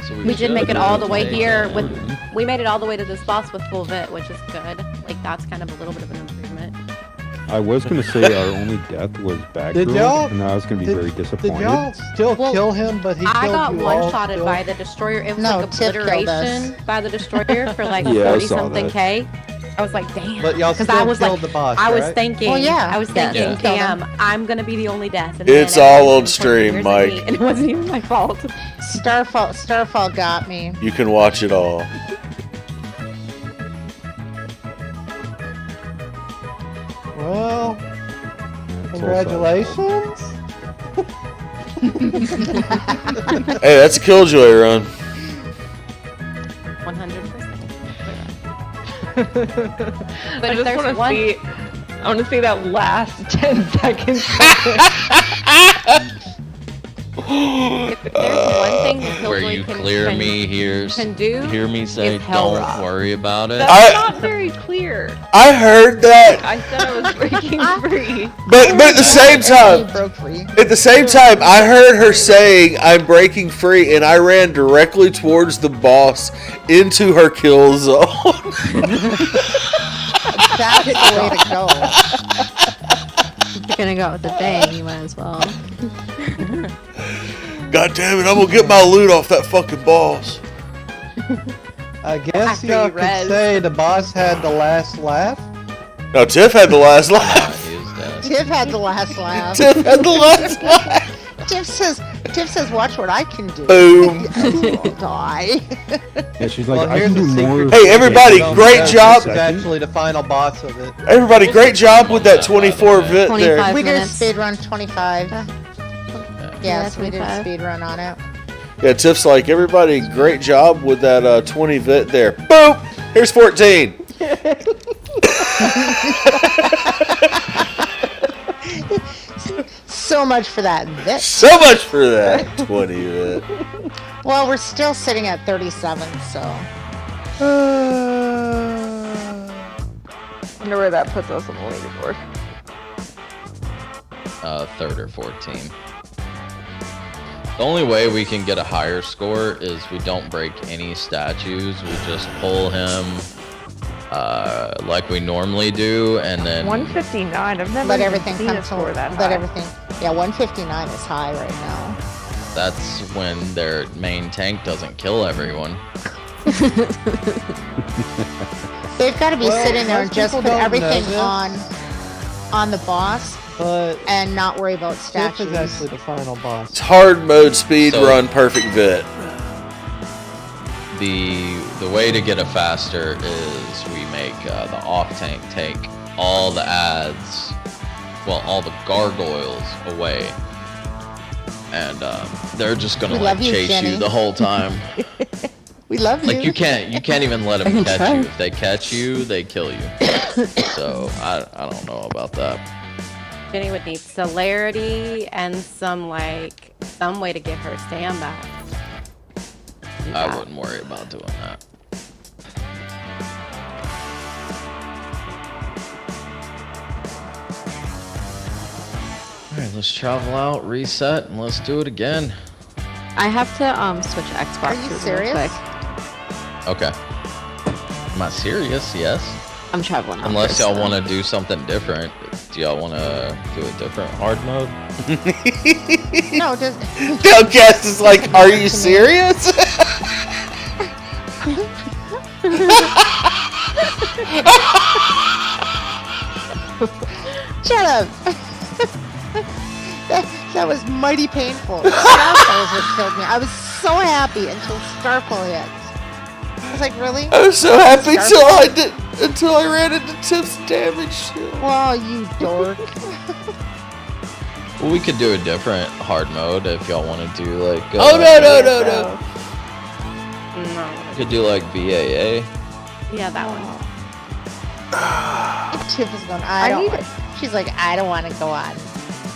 So
We did make it all the way here
with.
we made it all the way to this boss with full vit, which is good. Like that's kind of a little bit of an improvement.
I was going to say our only death was
Did y'all-
background, and I was going to be very
Did
disappointed.
y'all still kill him, but he
I
killed
got
you all
one-shotted
still?
by the destroyer. It was
No,
like
Tiff killed us.
obliteration by the destroyer for like
Yeah, I
40
saw
something
that.
K. I was like, damn.
But y'all
'Cause
still
I was
killed
like,
the boss,
I was
right?
thinking,
Well, yeah.
I was thinking,
Yeah.
damn, I'm gonna be the only death. And
It's
then
all
everyone
on
was
stream,
pointing fingers at me,
Mike.
And it wasn't even my fault.
Starfall got me.
You can watch it all.
Well, congratulations.
Hey, that's a Killjoy run.
100%.
But
if
I
there's
just want to
one-
see. I want to see that last 10 seconds.
If there's one thing that
Where
Killjoy
you
can,
clear
can,
me here,
can do,
hear me say,
is Hell
don't
Rock.
worry about it.
That's not very clear.
I heard that,
I said I was breaking free.
but at the same time,
Broke free.
at the same time, I heard her saying, "I'm breaking free," and I ran directly towards the boss into her kill zone.
That's the way to go.
If you're gonna go out with the bang, you might as well.
God damn it! I'm gonna get my loot off that fucking boss.
I guess
After
y'all
you
could
res.
say the boss had the last laugh.
No, Tiff had the last laugh.
Tiff had the last laugh.
Tiff had the last laugh.
Tiff says, watch what I can do.
Boom.
You won't die.
Yeah, she's like,
Well,
I
here's
can do
the
more.
secret.
Hey, everybody, great job.
This is actually the final boss of it.
Everybody, great job with that 24 vit there.
25
We did a
minutes.
speed run 25. Yes, we did a
25.
speed run on it.
Yeah, Tiff's like, everybody, great job with that 20 vit there. Boom! Here's 14.
So much for that vit.
So much for that 20 vit.
Well, we're still sitting at 37, so.
Wonder where that puts us on the leaderboard.
3rd or 14th. The only way we can get a higher score is we don't break any statues. We just pull him like we normally do, and then
159. I've never
Let
even
everything
seen
come
a score
to
that
let
high.
everything. Yeah, 159 is high right now.
that's when their main tank doesn't kill everyone.
They've got to be
Well,
sitting there and
most
just
people
put
don't
everything
know this.
on the boss
But
and not worry about
Tiff
statues.
is actually the final boss.
It's hard mode speed
So-
run perfect vit.
The way to get it faster is we make the off tank take all the ads, well, all the gargoyles away, and they're just gonna
We
like
love you,
chase
Jenny.
you the whole time.
We love you.
Like you can't even let them catch you. If they catch you, they kill you. So I don't know about that.
Jenny would need celerity and some way to get her stand back.
I wouldn't worry about doing that. Alright, let's travel out, reset, and let's do it again.
I have to switch Xbox.
Are you serious?
Quick.
Okay. Am I serious? Yes.
I'm traveling. out
Unless
first,
y'all
though.
want to do something different. Do y'all want to do a different hard mode?
No, just.
Downcast is like, are you serious?
Shut up. that was mighty painful. Starfall what killed me. I was so happy until Starfall hit. I was like, really?
I was so happy
Starfall?
until I ran into Tiff's damage.
Well, you dork.
Well, we could do a different hard mode if y'all want to do like.
Oh no.
No.
We could do like VAA.
Yeah, that one.
Tiff is going, I don't want. She's like, I don't want to go on.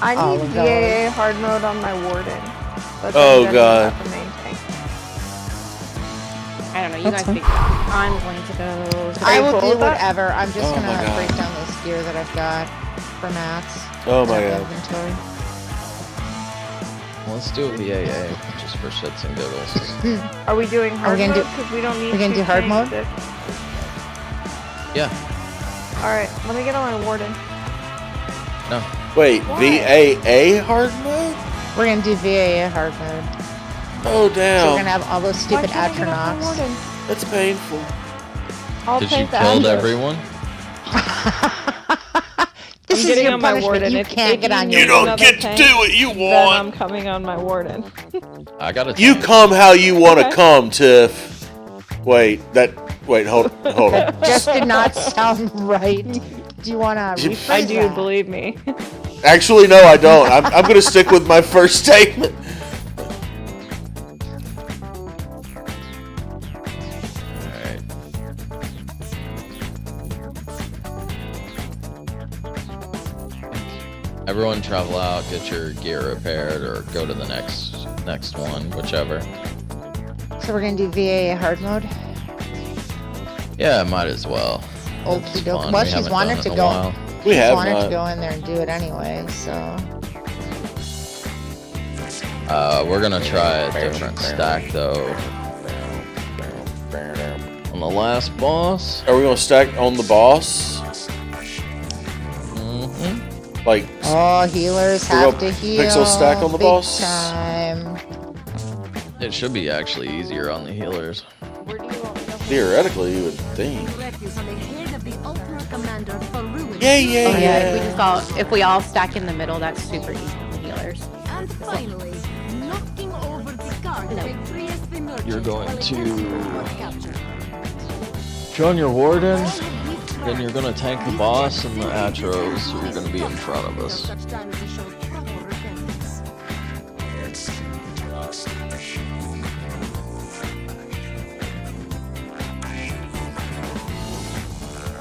I
all
need
of
VAA hard mode on my warden. But
Oh,
then
God.
not the main tank.
I don't know. You
That's
guys
fine.
figure it out. I'm going to go.
I will do
Hold that.
whatever. I'm just
Oh my
gonna
God.
break down this gear that I've got for mats.
Oh my God.
Inventory.
Let's do a VAA just for shits and giggles.
Are we doing
Are
hard
we gonna
mode?
do-
Because we don't need
we're gonna
two
do hard
tanks
mode?
if-
Yeah.
Alright, let me get on my warden.
No.
Wait,
Why?
VAA hard mode?
We're gonna do VAA hard mode.
Oh
So we're
damn.
gonna have all those
Why
stupid
can't I get off my
Atronachs.
warden?
That's painful.
I'll
Did you
take the
killed
Atronach.
everyone?
This
I'm
is
getting
your
on my
punishment.
warden.
You
If
can't get on
need
your
You don't
another
get to
tank,
do what you
Then
want.
I'm coming on my warden.
I got a
You
tank.
come how you want to
Okay.
come, Tiff. Wait, hold on.
Just did not sound right. Do you wanna
You-
rephrase
I do,
that?
believe me.
Actually, no, I don't. I'm gonna stick with my first statement.
Alright. Everyone travel out, get your gear repaired, or go to the next one, whichever.
So we're gonna do VAA hard mode.
Yeah, might as well.
Okie
It's
doke.
fun.
Well,
We
she's
haven't
wanted
done it
to
in a
go.
while.
We
She's
have
wanted
not.
to go in there and do it anyway. So
We're gonna try a different stack though. On the last boss.
Are we gonna stack on the boss?
Mm-hmm.
Like,
oh, healers
We're
have
gonna
to heal.
pixel stack on the
big
boss?
Time.
It should be actually easier on the healers.
theoretically, you would think.
Refuge on the head of the Ultimate Commander Farouk
Yeah, yeah,
Oh,
yeah.
If we all stack in the middle, that's super easy for healers.
And finally, knocking over the guard victorious emergence.
You're going to
Capture.
join your warden, then you're gonna tank the boss and the Atros, so you're gonna be in front of us.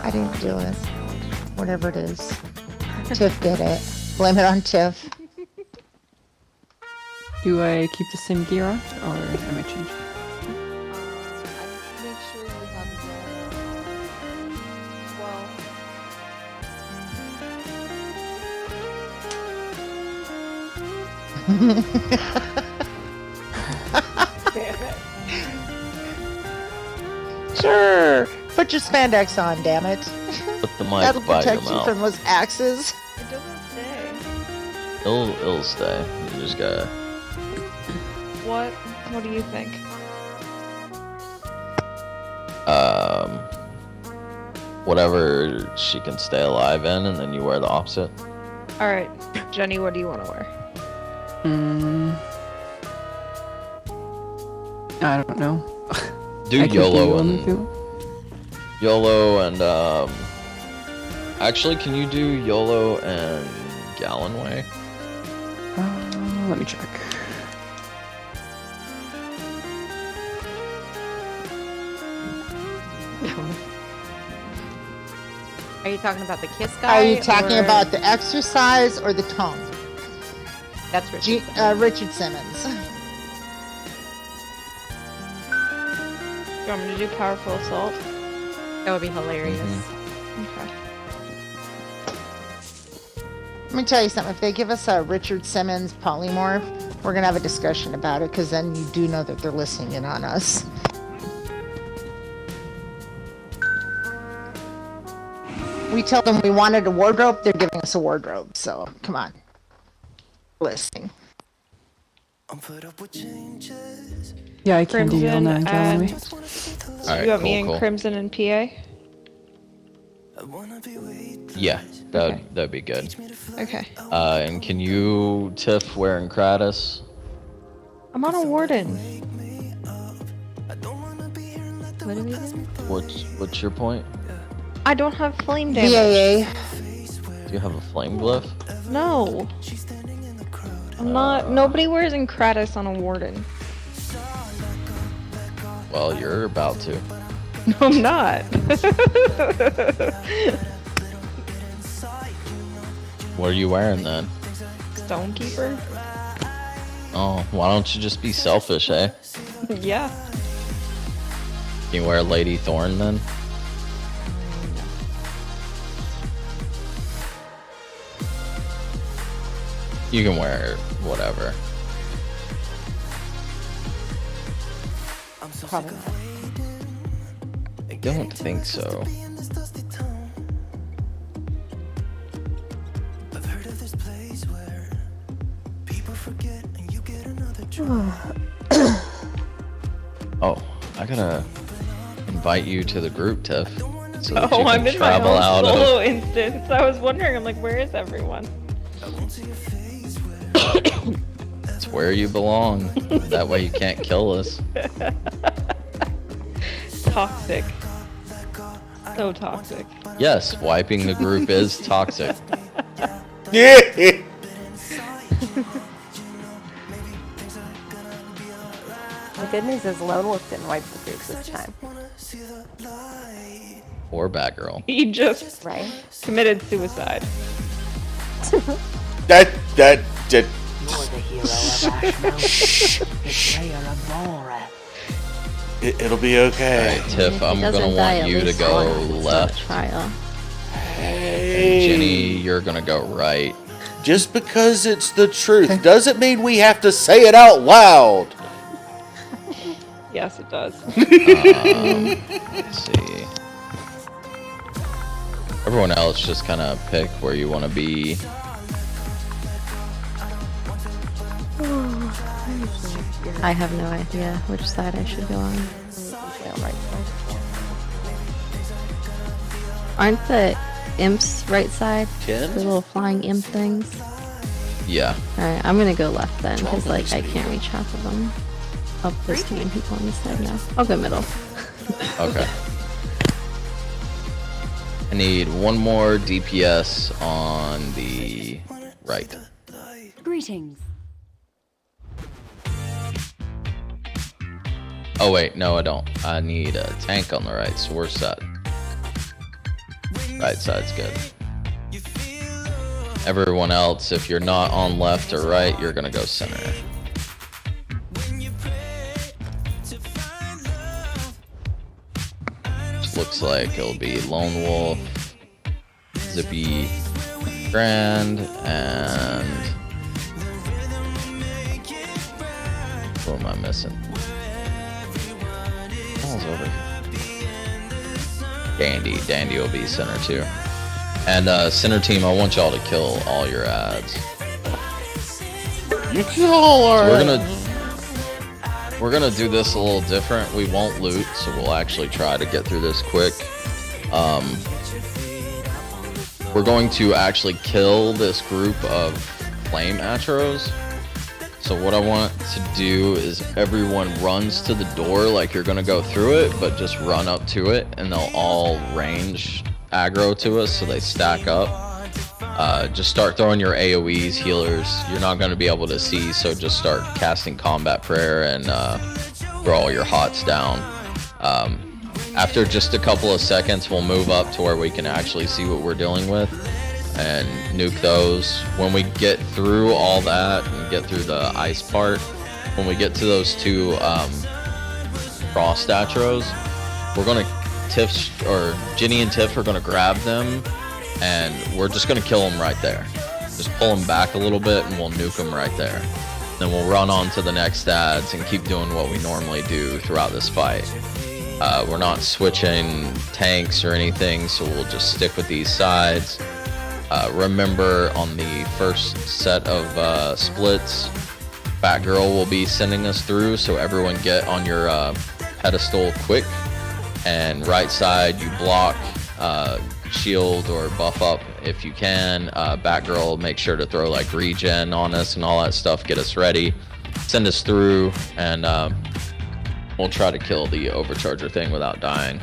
I didn't do it. Whatever it is. Tiff did it. Blame it on Tiff.
Do I keep the same gear on, or am I changing?
Make sure you have
Damn it. Sure. Put your spandex on, damn it.
Put the mic
That'll
by your
protect you
mouth.
from those axes.
It doesn't stay.
It'll stay. You just gotta.
What do you think?
Whatever she can stay alive in, and then you wear the opposite.
Alright, Jenny, what do you want to wear?
I don't know.
Do
I can
YOLO
on
and
the field.
YOLO and actually, can you do YOLO and Gallonway?
Let me check.
Are you talking about the kiss guy?
Are you talking
or-
about the exercise or the tongue?
That's Richard.
Richard Simmons.
Do you want me to do powerful assault?
That would be hilarious.
Okay.
Let me tell you something. If they give us a Richard Simmons polymorph, we're going to have a discussion about it, because then you do know that they're listening in on us. We tell them we wanted a wardrobe, they're giving us a wardrobe. So, come on. Listening.
Yeah, I can do
Crimson
Yelna and
and...
Galloway.
Alright,
you got me
cool,
in
cool.
Crimson and PA?
Yeah, that'd be good.
Okay.
And can you Tiff wearing Kratos?
I'm on a warden.
What are we doing?
What's your point?
I don't have flame damage.
VAA.
Do you have a flame glyph?
No. I'm not. Nobody wears in Kratos on a warden.
Well, you're about to.
No, I'm not.
What are you wearing then?
Stonekeeper?
Oh, why don't you just be selfish, eh?
Yeah.
Can you wear Lady Thorn then? You can wear whatever.
Probably not.
I don't think so. Oh, I gotta invite you to the group, Tiff. So that you
Oh,
can
I'm in my
travel
own
out
solo
of.
instance. I was wondering, I'm like, where is everyone?
It's where you belong. That way you can't kill us.
Toxic. So toxic.
Yes, wiping the group is toxic.
Yeah.
The good news is Lone Wolf didn't wipe the group this time.
Or Batgirl.
He just
Right?
committed suicide.
That.
You're the hero of Ashmore, betrayer of Voreth.
It'll be okay.
Alright, Tiff,
If
I'm
he
gonna
doesn't die,
want
at
you to
least
go
one of us is
left.
on trial.
And Jenny, you're gonna go right.
Just because it's the truth doesn't mean we have to say it out loud.
Yes, it does.
Let's see. Everyone else just kind of pick where you want to be.
I have no idea which side I should go on. Aren't the imps right side?
10?
The little flying imp things?
Yeah.
Alright, I'm gonna go left then, because like I can't reach half of them. Oh, there's too many people on this side now. I'll go middle.
Okay. I need one more DPS on the right.
Greetings.
Oh wait, no I don't. I need a tank on the right, so we're set. Right side's good. Everyone else, if you're not on left or right, you're gonna go center. Looks like it'll be Lone Wolf, Zippy, Grand, and what am I missing? What's over here? Dandy will be center too. And center team, I want y'all to kill all your ads.
You kill all our
We're gonna do this a little different. We won't loot, so we'll actually try to get through this quick. We're going to actually kill this group of flame atros. So what I want to do is everyone runs to the door like you're gonna go through it, but just run up to it, and they'll all range aggro to us, so they stack up. Just start throwing your AoEs, healers. You're not going to be able to see, so just start casting combat prayer and throw all your hots down. After just a couple of seconds, we'll move up to where we can actually see what we're dealing with and nuke those. When we get through all that and get through the ice part, when we get to those two frost atros, we're going to Ginny and Tiff are going to grab them, and we're just going to kill them right there. Just pull them back a little bit and we'll nuke them right there. Then we'll run on to the next ads and keep doing what we normally do throughout this fight. We're not switching tanks or anything, so we'll just stick with these sides. Remember, on the first set of splits, Batgirl will be sending us through, so everyone get on your pedestal quick. And right side, you block, shield, or buff up if you can. Batgirl, make sure to throw like regen on us and all that stuff, get us ready, send us through, and we'll try to kill the overcharger thing without dying.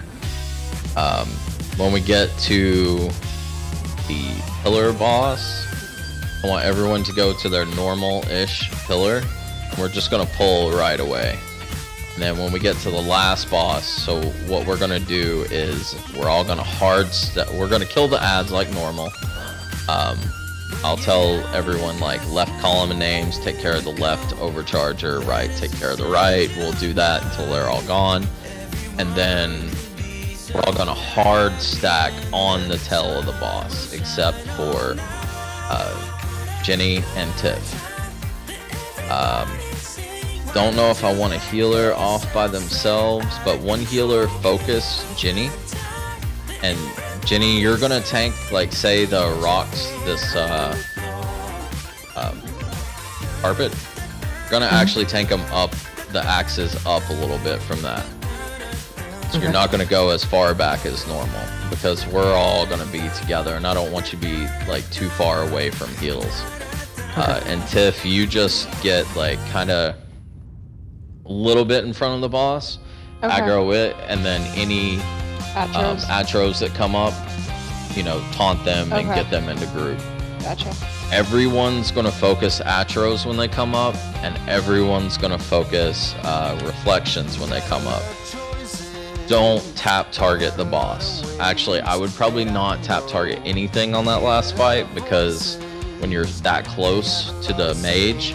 When we get to the pillar boss, I want everyone to go to their normal-ish pillar, and we're just gonna pull right away. And then when we get to the last boss, so what we're gonna do is we're all gonna we're gonna kill the ads like normal. I'll tell everyone like left column and names, take care of the left overcharger, right, take care of the right. We'll do that until they're all gone. And then we're all gonna hard stack on the tail of the boss, except for Jenny and Tiff. Don't know if I want a healer off by themselves, but one healer focus Jenny. And Jenny, you're gonna tank, like, say the rocks, this carpet. You're gonna actually tank them up, the axes up a little bit from that. So you're not gonna go as far back as normal, because we're all gonna be together, and I don't want you to be like too far away from heals. And Tiff, you just get like kind of a little bit in front of the boss, aggro it, and then any atros that come up, you know, taunt them and get them into group.
Gotcha.
Everyone's gonna focus atros when they come up, and everyone's gonna focus reflections when they come up. Don't tap target the boss. Actually, I would probably not tap target anything on that last fight, because when you're that close to the mage,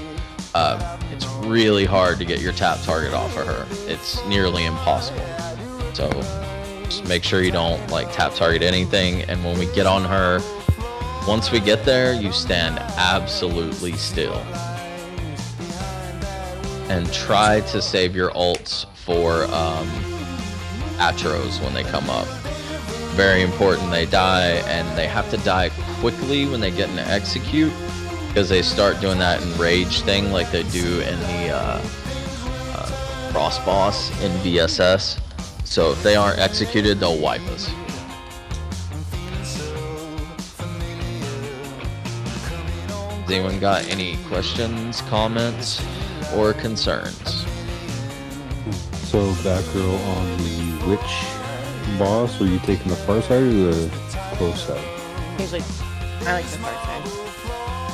it's really hard to get your tap target off of her. It's nearly impossible. So just make sure you don't like tap target anything, and when we get on her, once we get there, you stand absolutely still. And try to save your ults for atros when they come up. Very important they die, and they have to die quickly when they get into execute, because they start doing that enrage thing like they do in the Frost boss in VSS. So if they aren't executed, they'll wipe us. Has anyone got any questions, comments, or concerns?
So, Batgirl, on the witch boss, are you taking the far side or the close side?
Usually, I like the far side.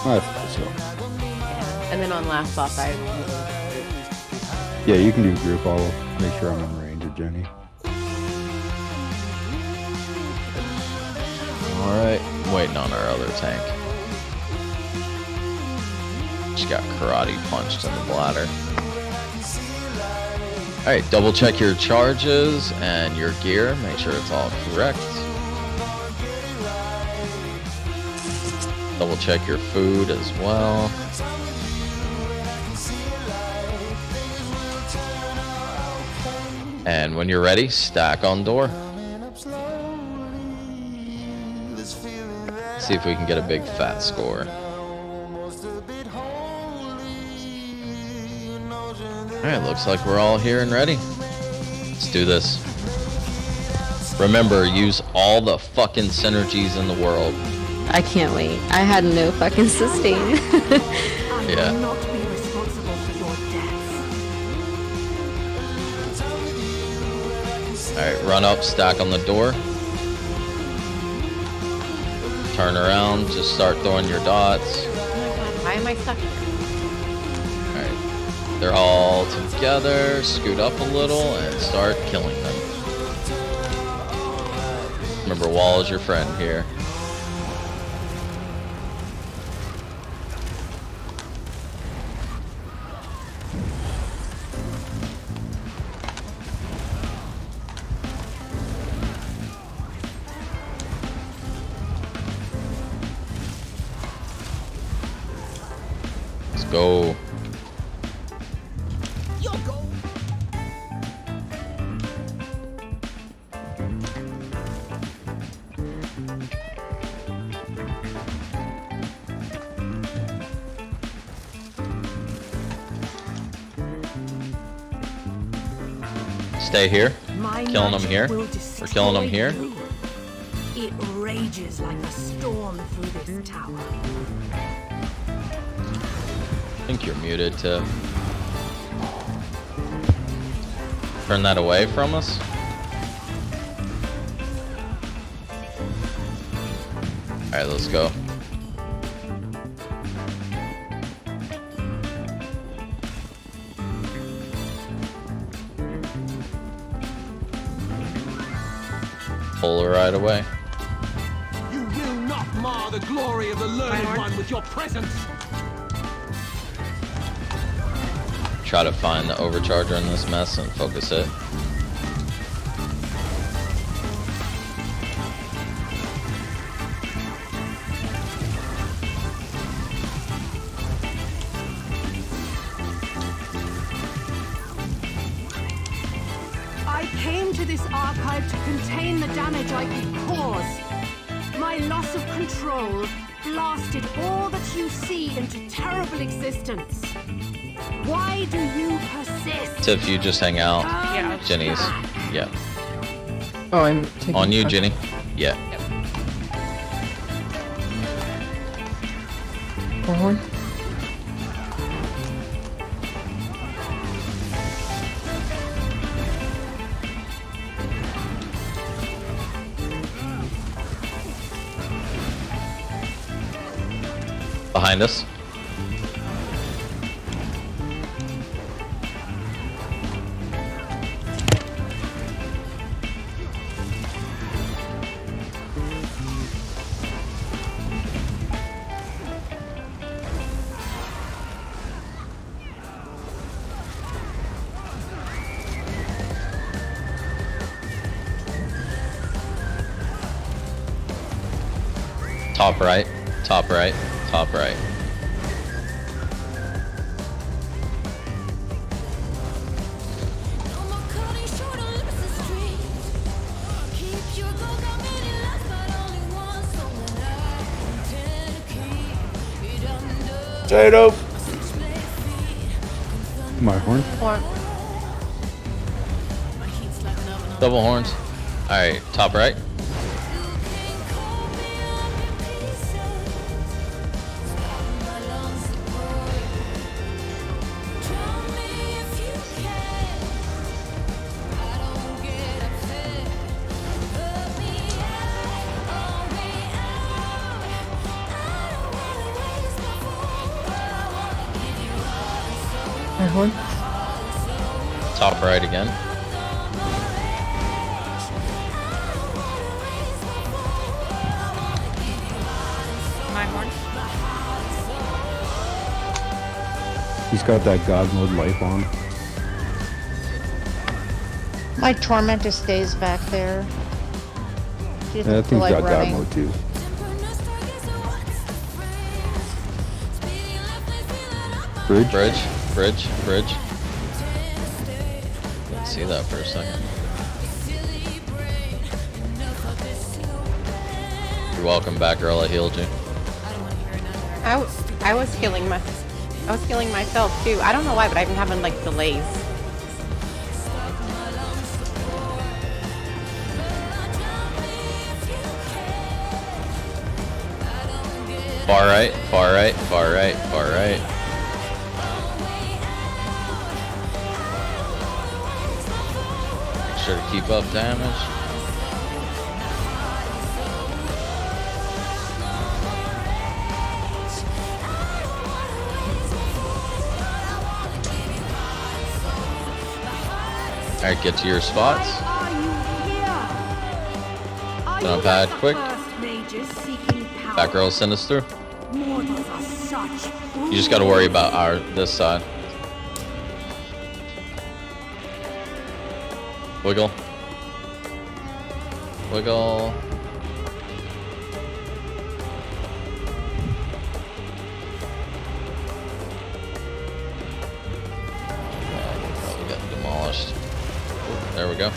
I thought so.
Yeah. And then on last boss, I
Yeah, you can do group. I'll make sure I'm in range of Jenny.
Alright, waiting on our other tank. Just got karate punched in the bladder. Alright, double check your charges and your gear. Make sure it's all correct. Double check your food as well. And when you're ready, stack on door. See if we can get a big fat score. Alright, looks like we're all here and ready. Let's do this. Remember, use all the fucking synergies in the world.
I can't wait. I had no fucking sustain.
Yeah. Alright, run up, stack on the door. Turn around, just start throwing your dots.
why am I stuck here?
Alright. They're all together. Scoot up a little and start killing them. Remember, wall is your friend here. Let's go. Stay here. Killing them here. We're killing them here.
It rages like a storm through this tower.
I think you're muted to turn that away from us. Alright, let's go. Pull her right away.
You will not mar the glory of the learned one with your presence.
Try to find the overcharger in this mess and focus it.
I came to this archive to contain the damage I could cause. My loss of control blasted all that you see into terrible existence. Why do you persist?
Tiff, you just hang out.
Yeah.
Jenny's. Yeah.
Oh, I'm taking
On you,
okay.
Jenny. Yeah.
Forward.
Behind us. Top right, top right, top right.
Potato.
My horn.
Double horns. Alright, top right.
horn.
Top right again.
My horn.
He's got that God mode life on.
My Tormentor stays back there. She
Yeah, I
doesn't
think
feel
he's
like
got God
running.
mode too. Bridge?
Bridge. Didn't see that for a second. You're welcome back, girl. I healed you.
I was healing myself too. I don't know why, but I've been having like delays.
Far right. Make sure to keep up damage. Alright, get to your spots. Get on pad quick. Back row will send us through. You just gotta worry about this side. Wiggle. Wiggle. Probably getting demolished. There we go.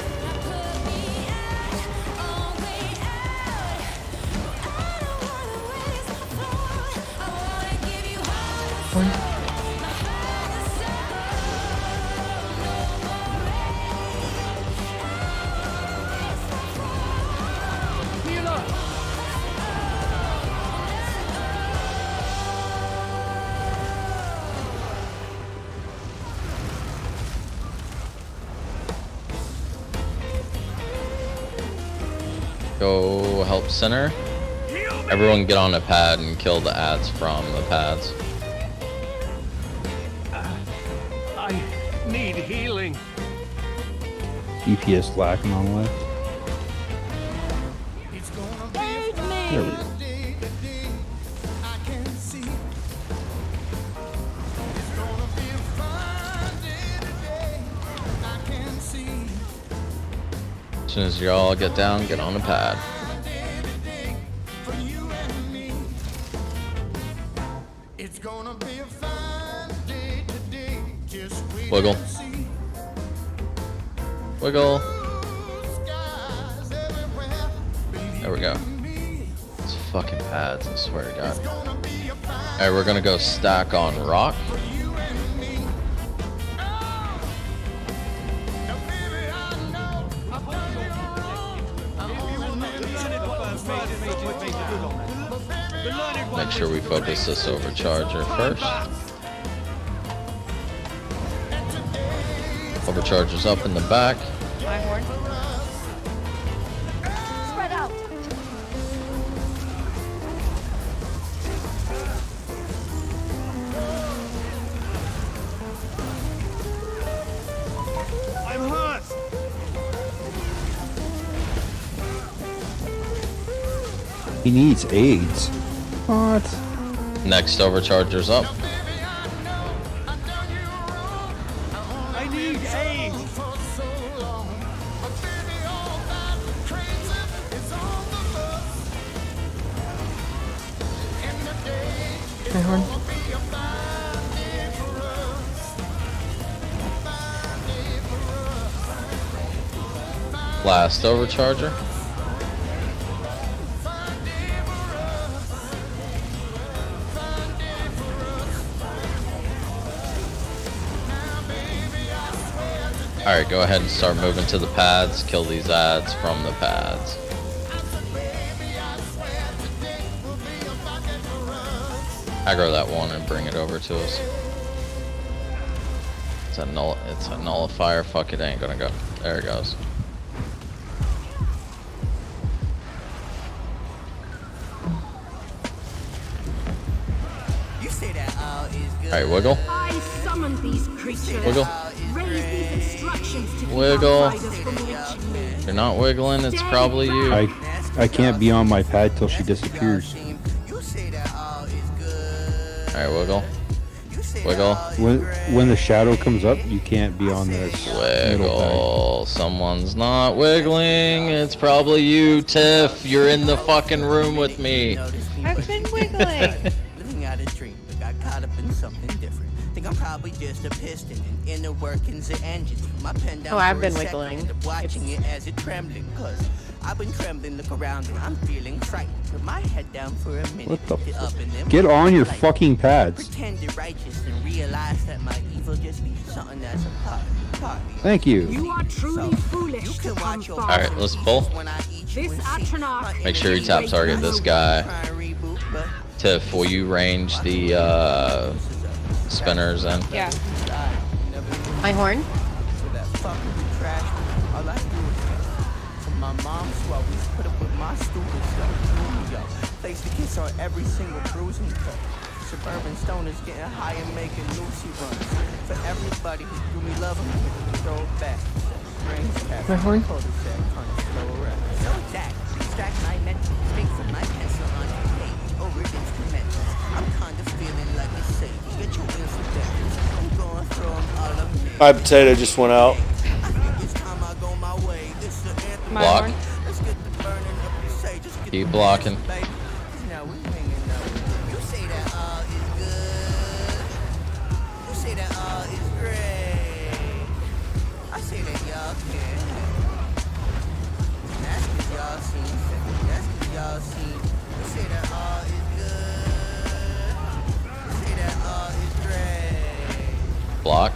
Go help center. Everyone get on a pad and kill the ads from the pads.
I need healing.
DPS lacking on the left. There we go.
As soon as you all get down, get on a pad. Wiggle. Wiggle. There we go. It's fucking pads, I swear to God. Alright, we're gonna go stack on rock. Make sure we focus this overcharger first. Overcharger's up in the back.
My horn. Spread out.
I'm hurt.
He needs AIDS. What?
Next overcharger's up.
I need aid.
My horn.
Last overcharger. Alright, go ahead and start moving to the pads. Kill these ads from the pads. Aggro that one and bring it over to us. It's a nullifier. Fuck it, ain't gonna go. There it goes. Alright, wiggle.
I summoned these creatures.
Wiggle.
Raise these instructions to keep
Wiggle.
outsiders from reaching me.
If you're not wiggling, it's probably you.
I can't be on my pad till she disappears.
Alright, wiggle. Wiggle.
When the shadow comes up, you can't be on this middle
Wiggle. Someone's not wiggling. It's probably you, Tiff. You're in the fucking room with me.
I've been wiggling.
Living out a dream, but got caught up in something different. Think I'm probably just a piston and inner workings of engines. My pen down
Oh, I've
for
been
a second,
wiggling.
end up watching it as it trembling, cause I've been trembling, look around and I'm feeling frightened. Put my head down for a minute.
What the
get up and then
Get on your
like,
fucking pads.
pretended righteous and realize that my evil just be something that's a part.
Thank you.
You are truly foolish to come far.
Alright, let's pull.
This Atronach
Make sure you tap target this guy. Tiff, will you range the spinners in?
Yeah. My horn?
My mom's always put up with my stupid stuff. Yo, place the kiss on every single bruising cut. Suburban stoners getting high and making Lucy runs. For everybody who threw me love, I'm throw it back.
My horn?
So Jack, distract my mental, speak from my pencil on the page over instrumentals. I'm kind of feeling like a sage. Get your incidentals. I'm going through them all of me.
My potato just went out.
Block. Keep blocking. Block.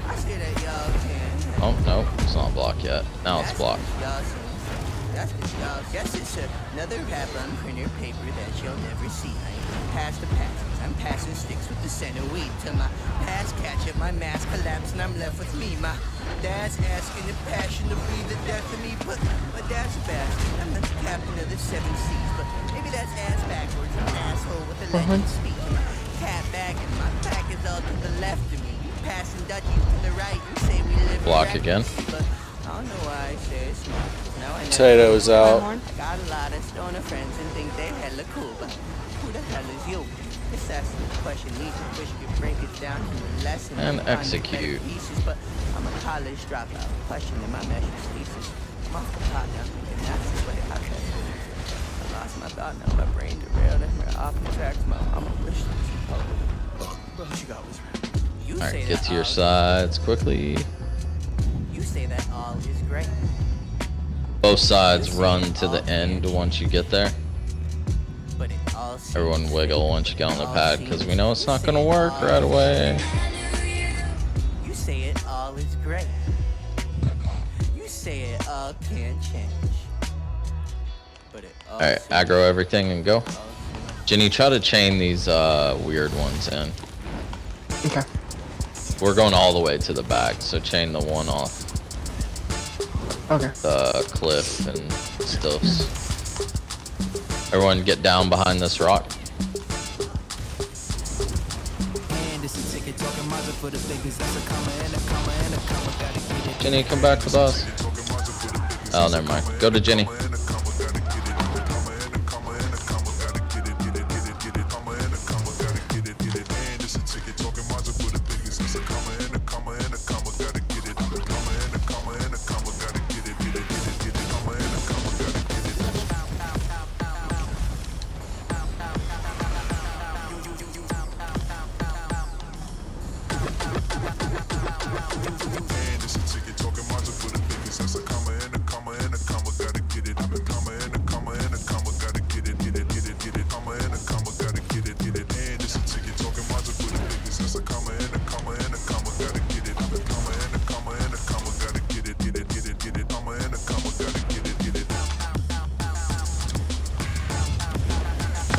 Oh, no, it's not blocked yet. Now it's blocked.
That's cause y'all guess it's another rapper on printer paper that you'll never see. I ain't past the past. I'm passing sticks with the center weed till my past catch up, my mask collapse, and I'm left with me. My dad's asking the passion to breathe the death of me, but my dad's a bastard. I'm the captain of the 7 seas, but maybe that's ass backwards. An asshole with a legend speaking. Cat back and my back is all to the left of me. Passing Dutchies to the right and say we live
Block again.
But I don't know why I say it's smart. Now I know
Potatoes out.
I got a lot of stoner friends and think they hella cool, but who the hell is you? This asking the question needs to push you break it down to a lesson.
And
find the
execute.
better pieces, but I'm a college dropout, questioning my measures thesis. I'm off the pot now, and that's the way I cut it. I lost my thought now, my brain derailed and we're off the tracks. My mama wished she what you got was right.
Alright, get to your sides quickly.
You say that all is great.
Both sides run to the end once you get there. Everyone wiggle once you get on the pad, because we know it's not going to work right away.
You say it all is great. You say it all can change. But it all
Alright, aggro everything and go. Jenny, try to chain these weird ones in.
Okay.
We're going all the way to the back, so chain the one off
Okay.
the cliff and stuffs. Everyone get down behind this rock. Jenny, come back with us. Oh, never mind. Go to Jenny.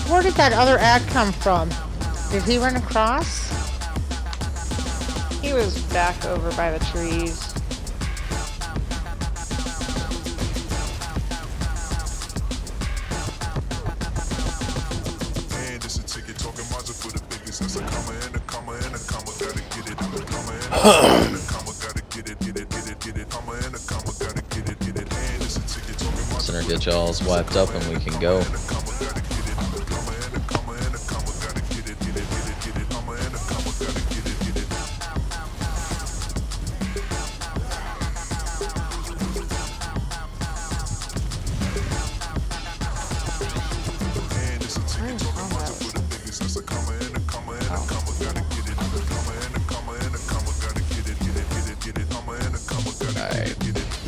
Where did that other ad come from? Did he run across?
He was back over by the trees.
Center, get y'all's wiped up and we can go.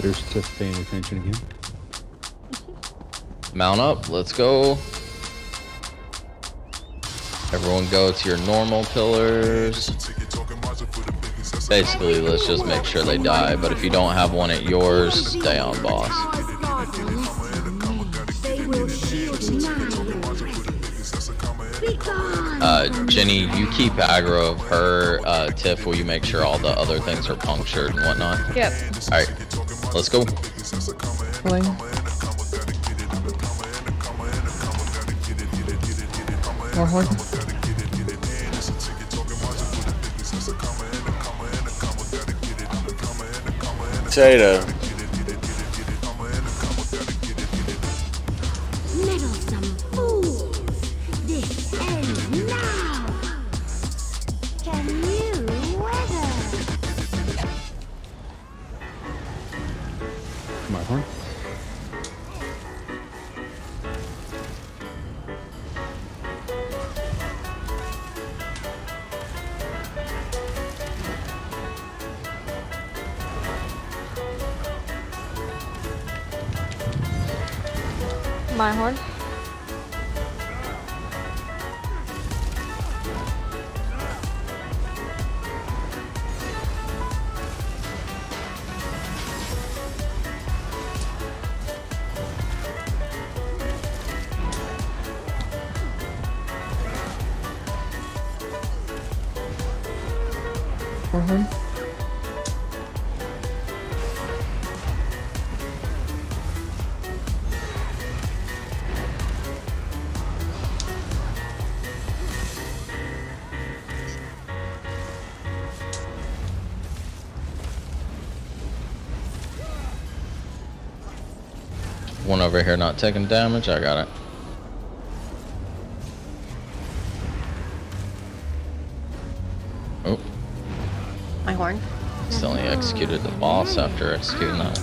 There's Tiff paying attention again.
Mount up, let's go. Everyone go to your normal pillars. Basically, let's just make sure they die, but if you don't have one at yours, stay on boss. Jenny, you keep aggro of her. Tiff, will you make sure all the other things are punctured and whatnot?
Yep.
Alright, let's go.
Going. More horn.
Potato.
Meddlesome fools! This ends now! Can you weather?
My horn.
My horn.
One over here not taking damage, I got it. Oh,
My horn.
still only executed the boss after executing that.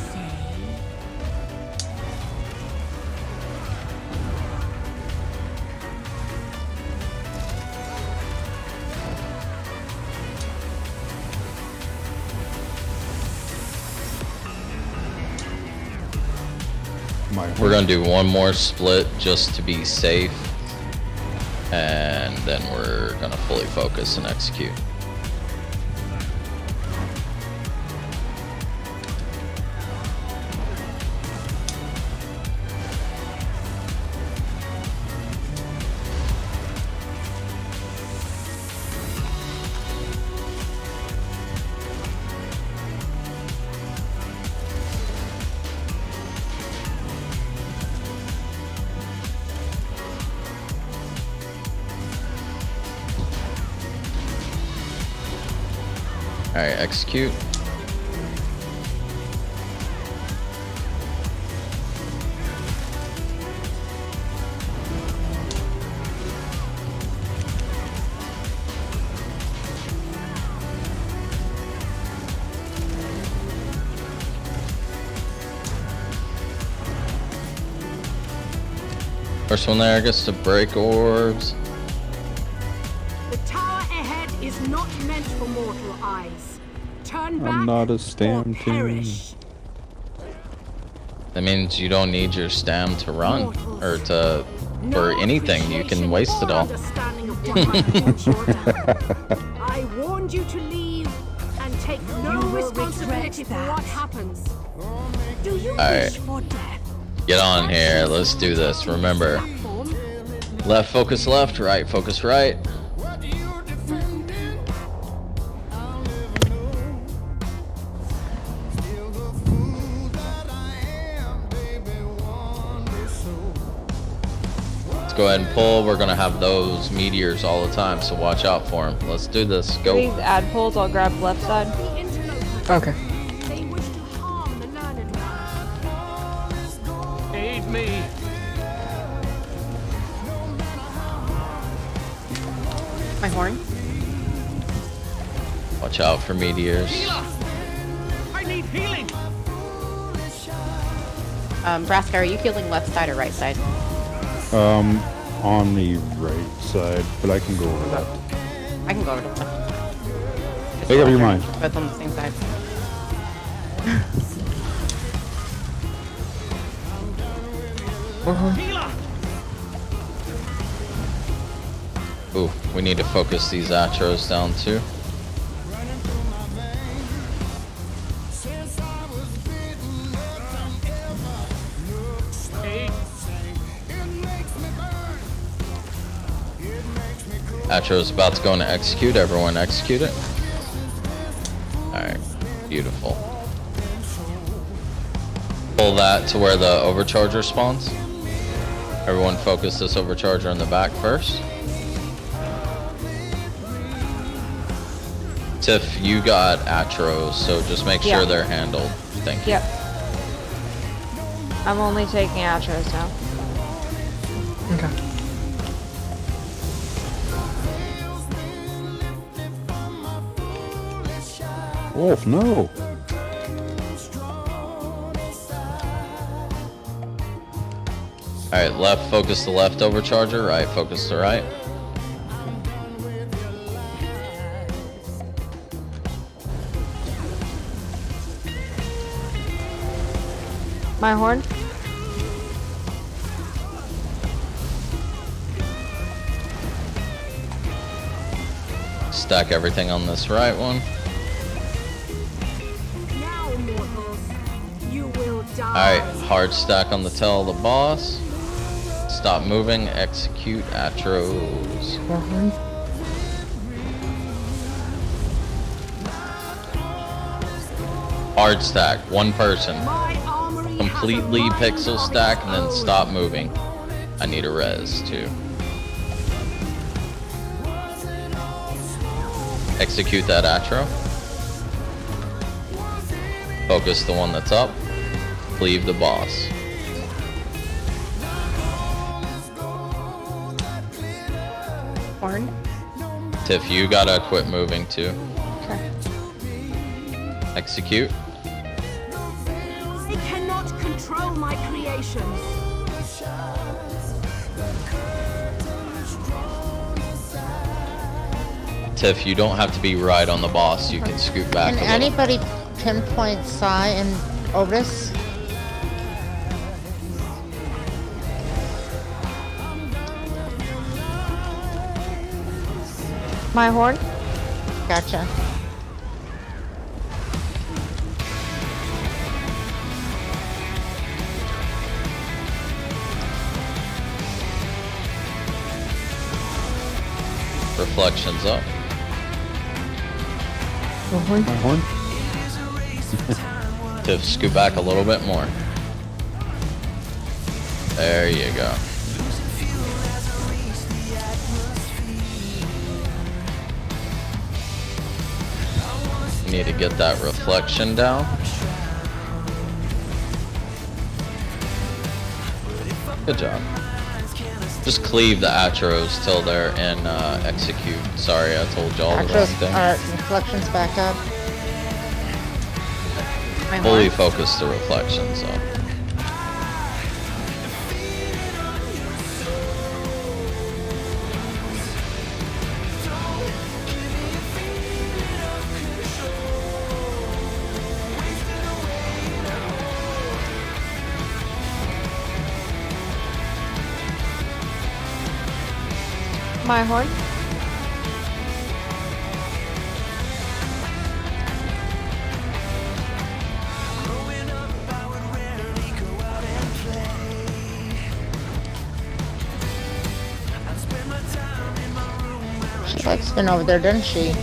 We're gonna do one more split just to be safe, and then we're gonna fully focus and execute. Alright, execute. First one there gets to break orbs.
The tower ahead is not meant for mortal eyes. Turn back
I'm not a
or
stam team.
perish.
That means you don't need your stam to run or to for anything. You can waste it all.
I warned you to leave and take no responsibility for what happens. Do you
Alright.
wish for death?
Get on here. Let's do this. Remember, left focus left, right focus right. go ahead and pull. We're gonna have those meteors all the time, so watch out for them. Let's do this. Go.
These ad pulls, I'll grab left side.
Okay.
Aid me.
My horn.
Watch out for meteors.
I need healing.
Braska, are you healing left side or right side?
On the right side, but I can go over left.
I can go over to left.
Make up your mind.
Both on the same side.
Ooh, we need to focus these Atros down too. Atro's about to go into execute. Everyone execute it. Alright, beautiful. Pull that to where the overcharger spawns. Everyone focus this overcharger in the back first. Tiff, you got Atros, so just make sure they're handled. Thank you.
Yep. I'm only taking Atros now.
Okay.
Wolf, no.
Alright, left, focus the left overcharger, right, focus the right.
My horn.
Stack everything on this right one.
Now, mortals, you will die.
Alright, hard stack on the tail of the boss. Stop moving, execute Atros. Hard stack, one person. Completely pixel stack and then stop moving. I need a res too. Execute that Atro. Focus the one that's up. Cleave the boss.
Horn.
Tiff, you gotta quit moving too.
Okay.
Execute.
I cannot control my creations.
Tiff, you don't have to be right on the boss. You can scoot back
Can
a little.
anybody pinpoint Sai and Otis?
My horn.
Gotcha.
Reflections up.
My horn.
Tiff, scoot back a little bit more. There you go. You need to get that reflection down. Good job. Just cleave the Atros till they're in execute. Sorry, I told y'all the wrong thing.
Alright, reflections back up.
Fully focus the reflections up.
My horn.
She likes been over there, doesn't she?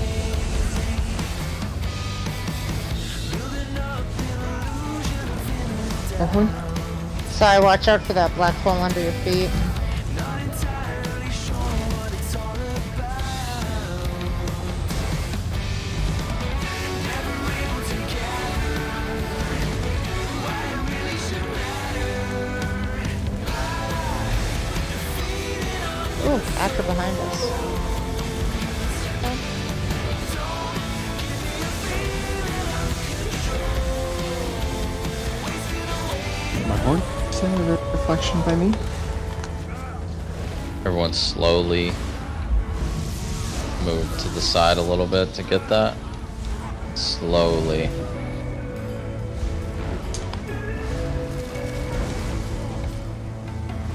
Sai, watch out for that black foam under your feet. Oh, actor behind us.
My horn? Send a reflection by me.
Everyone slowly move to the side a little bit to get that. Slowly.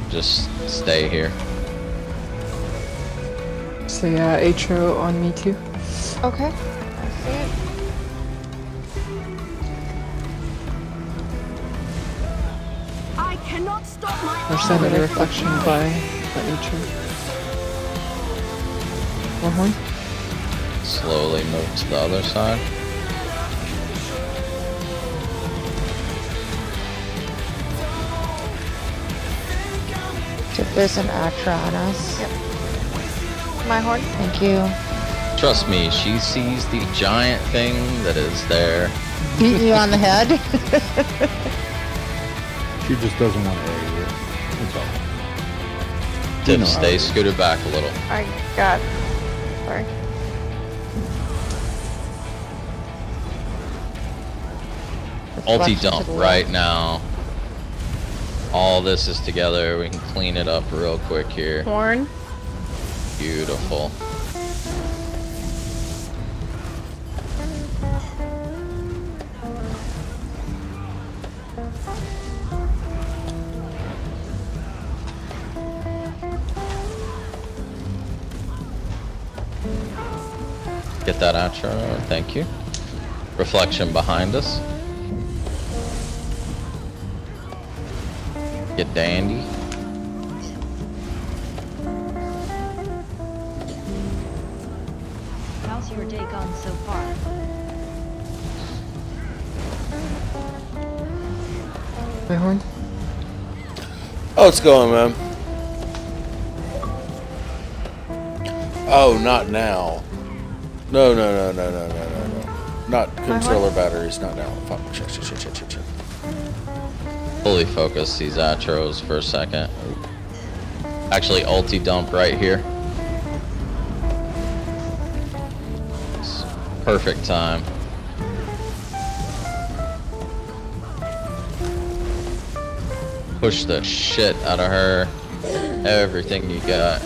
Just stay here.
Say Atro on me too.
Okay. I see it.
I cannot stop my
Or send a reflection by Atro. One horn.
Slowly move to the other side.
If there's an Atra on us. Yep.
My horn.
Thank you.
Trust me, she sees the giant thing that is there.
Beating you on the head.
She just doesn't want to area it. That's all.
Tiff, stay scooted back a little.
I got. Sorry.
Ulti dump right now. All this is together. We can clean it up real quick here.
Horn.
Beautiful. Get that outro. Thank you. Reflection behind us. Get dandy.
How's your day gone so far?
My horn.
Oh, it's going, man. Oh, not now. No. Not controller batteries, not now. Fuck. Shit.
Fully focus these Atros for a second. Actually, ulti dump right here. Perfect time. Push the shit out of her. Everything you got.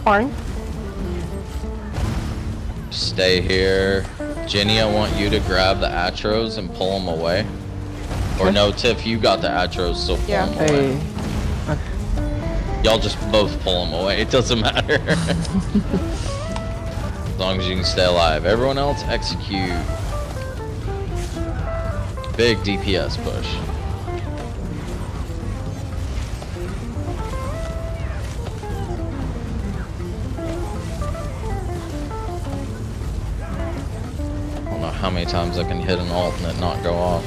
Horn.
Stay here. Jenny, I want you to grab the Atros and pull them away. Or no, Tiff, you got the Atros, so pull them away. Y'all just both pull them away. It doesn't matter. As long as you can stay alive. Everyone else, execute. Big DPS push. How many times I can hit an ult and it not go off.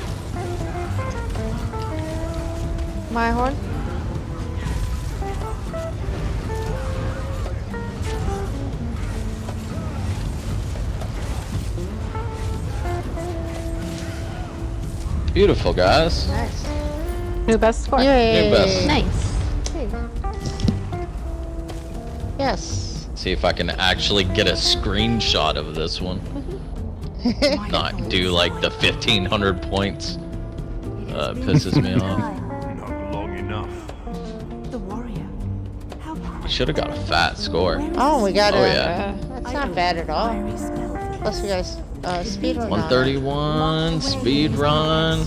My horn.
Beautiful, guys.
Nice. New best score.
Yay.
New best.
Nice.
Yes.
See if I can actually get a screenshot of this one. Not do like the 1500 points. Pisses me off.
Not long enough.
The warrior.
We should have got a fat score.
Oh, we got
yeah.
That's not bad at all. Plus we got a speed run.
131 speed run.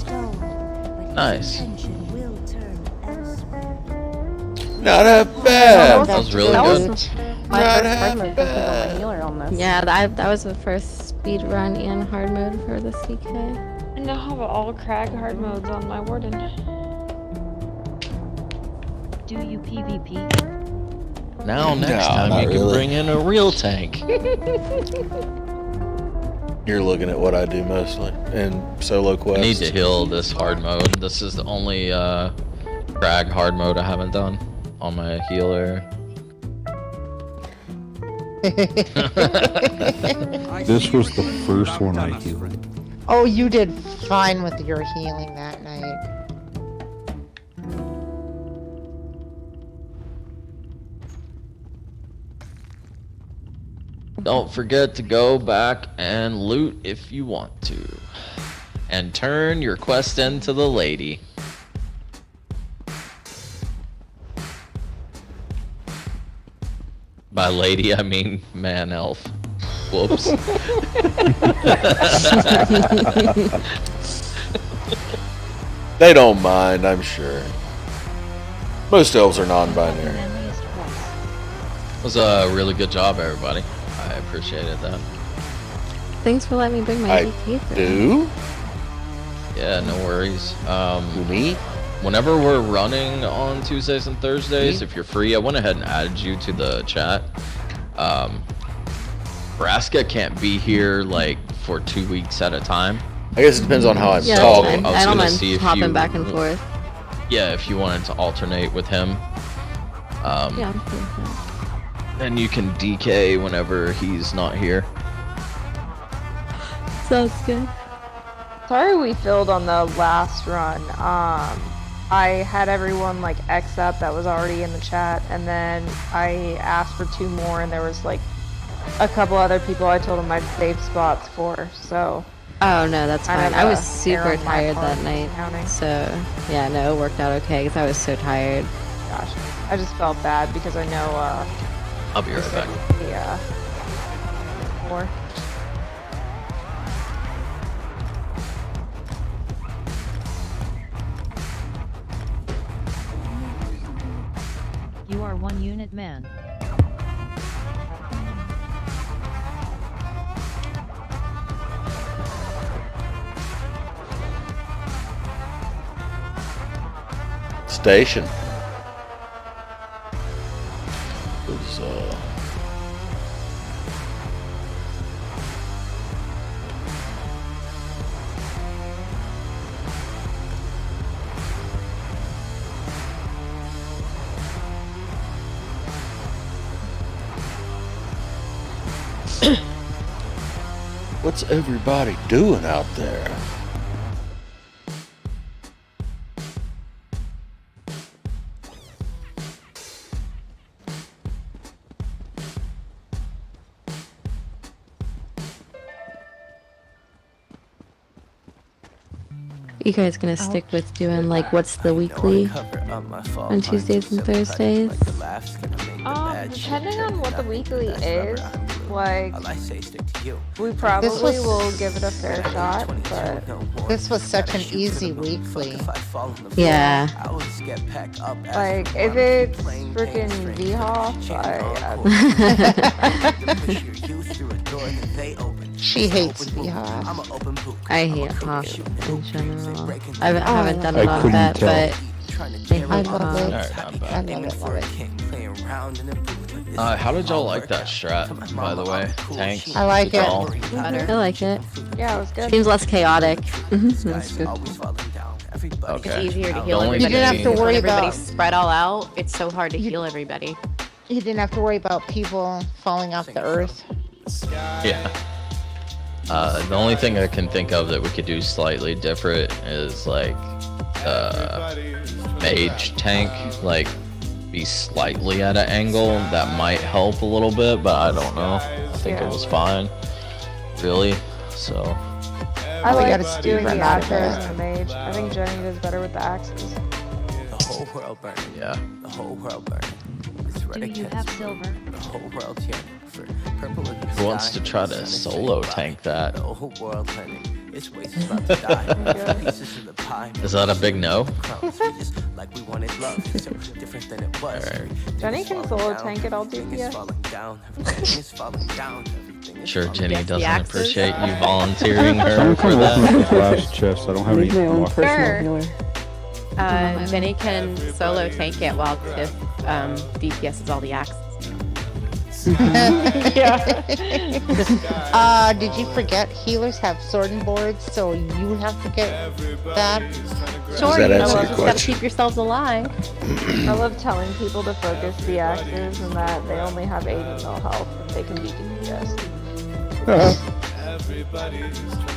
Nice.
Not half bad.
That was really good.
My first healer on this. Yeah, that was the first speed run and hard mode for the CK.
I now have all crag hard modes on my warden.
Do you PvP?
Now next time you can bring in a real tank.
You're looking at what I do mostly in solo quest.
I need to heal this hard mode. This is the only crag hard mode I haven't done on my healer.
This was the first one I healed.
Oh, you did fine with your healing that night.
Don't forget to go back and loot if you want to. And turn your quest into the lady. By lady, I mean man elf. Whoops.
They don't mind, I'm sure. Most elves are non-binary.
It was a really good job, everybody. I appreciated that.
Thanks for letting me bring my DK through.
Do?
Yeah, no worries.
Me?
Whenever we're running on Tuesdays and Thursdays, if you're free, I went ahead and added you to the chat. Braska can't be here like for 2 weeks at a time.
I guess it depends on how I'm talking.
I don't mind hopping back and forth.
Yeah, if you wanted to alternate with him.
Yeah, I'm cool with that.
Then you can DK whenever he's not here.
Sounds good.
Sorry we failed on the last run. I had everyone like X up that was already in the chat, and then I asked for 2 more, and there was like a couple other people I told them I'd save spots for, so...
Oh no, that's fine. I was
error
super
on my
tired
part
that night,
counting.
so yeah, no, it worked out okay because I was so tired.
Gosh, I just felt bad because I know,
I'll be right back.
Yeah. More.
You are 1 unit man.
Station. Was, What's everybody doing out there?
You guys gonna stick with doing like what's the weekly on Tuesdays and Thursdays?
Depending on what the weekly is, like, we probably will give it a fair shot, but...
This was such an easy weekly.
Yeah.
Like, if it's freaking VHOF,
She hates VHOF.
I hate HOF in general. I haven't done it on that, but I love it.
I love it.
How did y'all like that strat, by the way? Tanks?
I like it.
I like it.
Yeah, it was good.
Seems less chaotic. That's good.
Okay.
It's easier to
The
heal
only
everybody.
You didn't have to
When
worry
everybody's
about...
spread all out. It's so hard to heal everybody.
You didn't have to worry about people falling off the earth.
Yeah. The only thing I can think of that we could do slightly different is like mage tank, like be slightly at an angle. That might help a little bit, but I don't know. I think it was fine, really. So
I like
gotta
doing
run
the
out of
axes and the mage. I think Jenny does better with the axes.
The whole world burning.
yeah.
The whole world burning. It's red
Do you have silver?
The whole world yearning for purple in the
Who wants
sky.
to try to
The sun is
solo
shining
tank
bright.
that?
The whole world turning. Its waste is about to die. Pieces of the pie.
Is that a big no?
Crumbs. We just like we wanted love. So different than it was.
Alright.
Jenny can solo tank it, I'll do
Everything is
DPS.
falling down. Everything is falling down. Everything is
Sure,
falling
Jenny
down.
doesn't
axes?
appreciate you volunteering her
Someone
for
come open up this
that.
last chest. I don't have any more.
Sure.
Jenny can solo tank it while Tiff DPS's all the axes.
Did you forget healers have sorting boards, so you have to get that?
Sure,
that
you know,
answer your
just gotta
question?
keep yourselves alive.
I love telling people to focus the axes and that they only have 80 mil health and they can be DPS.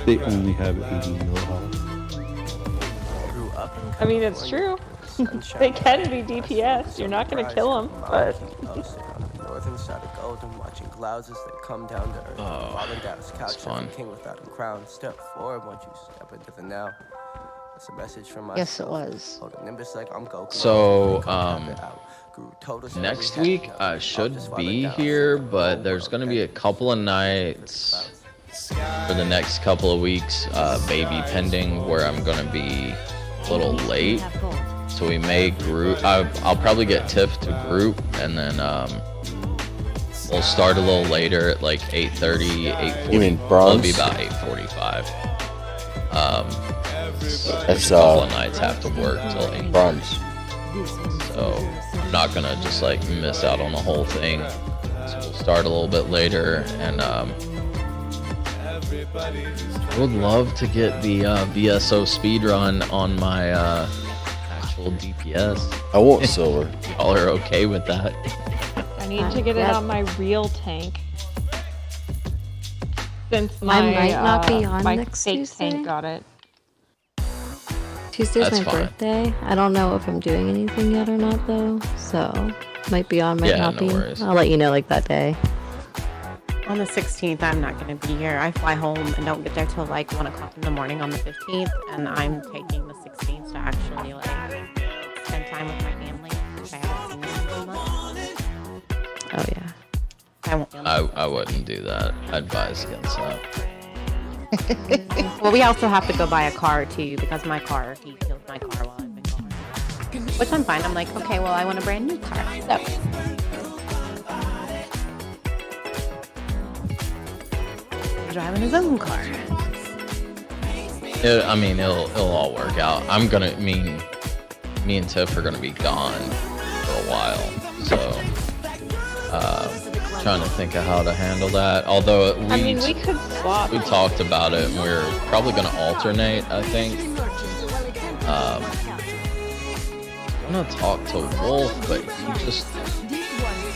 They only have 80 mil health.
I mean, it's true. They can be DPS. You're not gonna kill them, but.
Northern side of Golden, watching clouds as they come down to earth. Falling down his couch,
fun.
king without a crown. Step forward once you step into the now. It's a message from myself.
Yes, it was.
Hold a nimbus like I'm Goku.
So, next week I should be here, but there's gonna be a couple of nights for the next couple of weeks, baby pending, where I'm gonna be a little late. So we may group. I'll probably get Tiff to group, and then we'll start a little later at like 8:30, 8:40.
You mean bronze?
It'll be about 8:45.
That's
a couple of nights have to work till 8.
Bronze.
So I'm not gonna just like miss out on the whole thing. So we'll start a little bit later, and I would love to get the VSO speedrun on my actual DPS.
I want silver.
Y'all are okay with that?
I need to get it on my real tank. Since my
I might not be on
my
next
fake
Tuesday.
tank got it.
Tuesday's
That's
my
fine.
birthday. I don't know if I'm doing anything yet or not though, so might be on, might
Yeah,
not
no
be.
worries.
I'll let you know like that day.
On the 16th, I'm not going to be here. I fly home and don't get there till like 1 o'clock in the morning on the 15th, and I'm taking the 16th to actually like spend time with my family, which I haven't seen in a months.
Oh yeah.
I won't.
I wouldn't do that. I advise against that.
Well, we also have to go buy a car too because my car, he killed my car while I've been gone. Which I'm fine. I'm like, okay, well, I want a brand new car. So. Driving his own car.
I mean, it'll all work out. Me and Tiff are gonna be gone for a while, so trying to think of how to handle that. Although
we could swap.
We talked about it, and we're probably gonna alternate. I think. I'm gonna talk to Wolf, but he just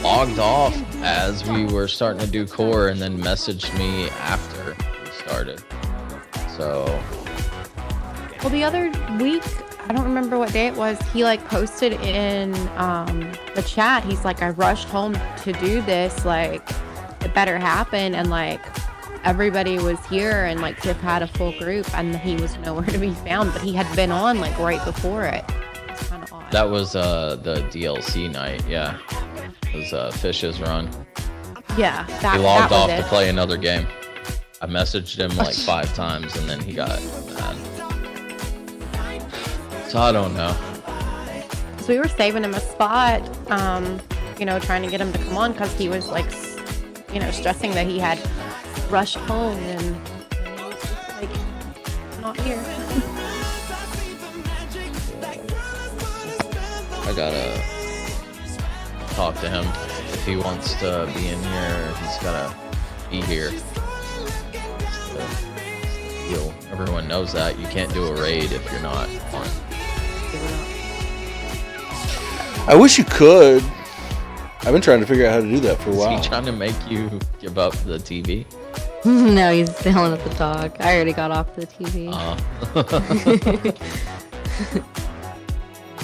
logged off as we were starting to do core, and then messaged me after we started. So.
Well, the other week, I don't remember what day it was, he like posted in the chat, he's like, I rushed home to do this, like, it better happen, and like, everybody was here, and like, Tiff had a full group, and he was nowhere to be found, but he had been on like right before it. It's kind of odd.
That was the DLC night, yeah. It was Fish's run.
Yeah,
He logged off to play another game. I messaged him like 5 times, and then he got mad. So I don't know.
So we were saving him a spot, you know, trying to get him to come on because he was like, you know, stressing that he had rushed home and like not here.
I gotta talk to him. If he wants to be in here, he's gotta be here. Everyone knows that. You can't do a raid if you're not on.
I wish you could. I've been trying to figure out how to do that for a while.
Is he trying to make you give up the TV?
No, he's yelling at the dog. I already got off the TV.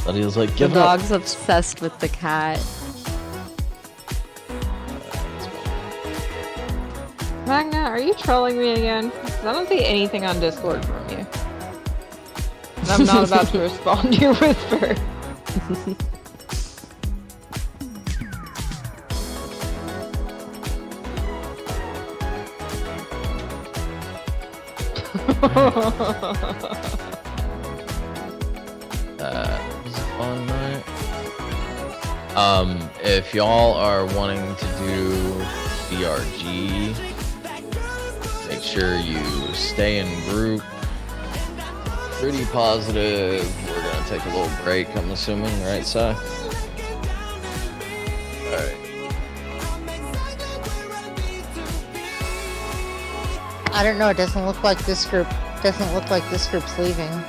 But he was like,
The
give up.
dog's obsessed with the cat.
Magna, are you trolling me again? 'Cause I don't see anything on Discord from you. And I'm not about to respond to your whisper.
That was a fun night. If y'all are wanting to do DRG, make sure you stay in group. Pretty positive. We're gonna take a little break, I'm assuming, right, Sai? Alright.
I don't know. It doesn't look like this group. Doesn't look like this group's leaving.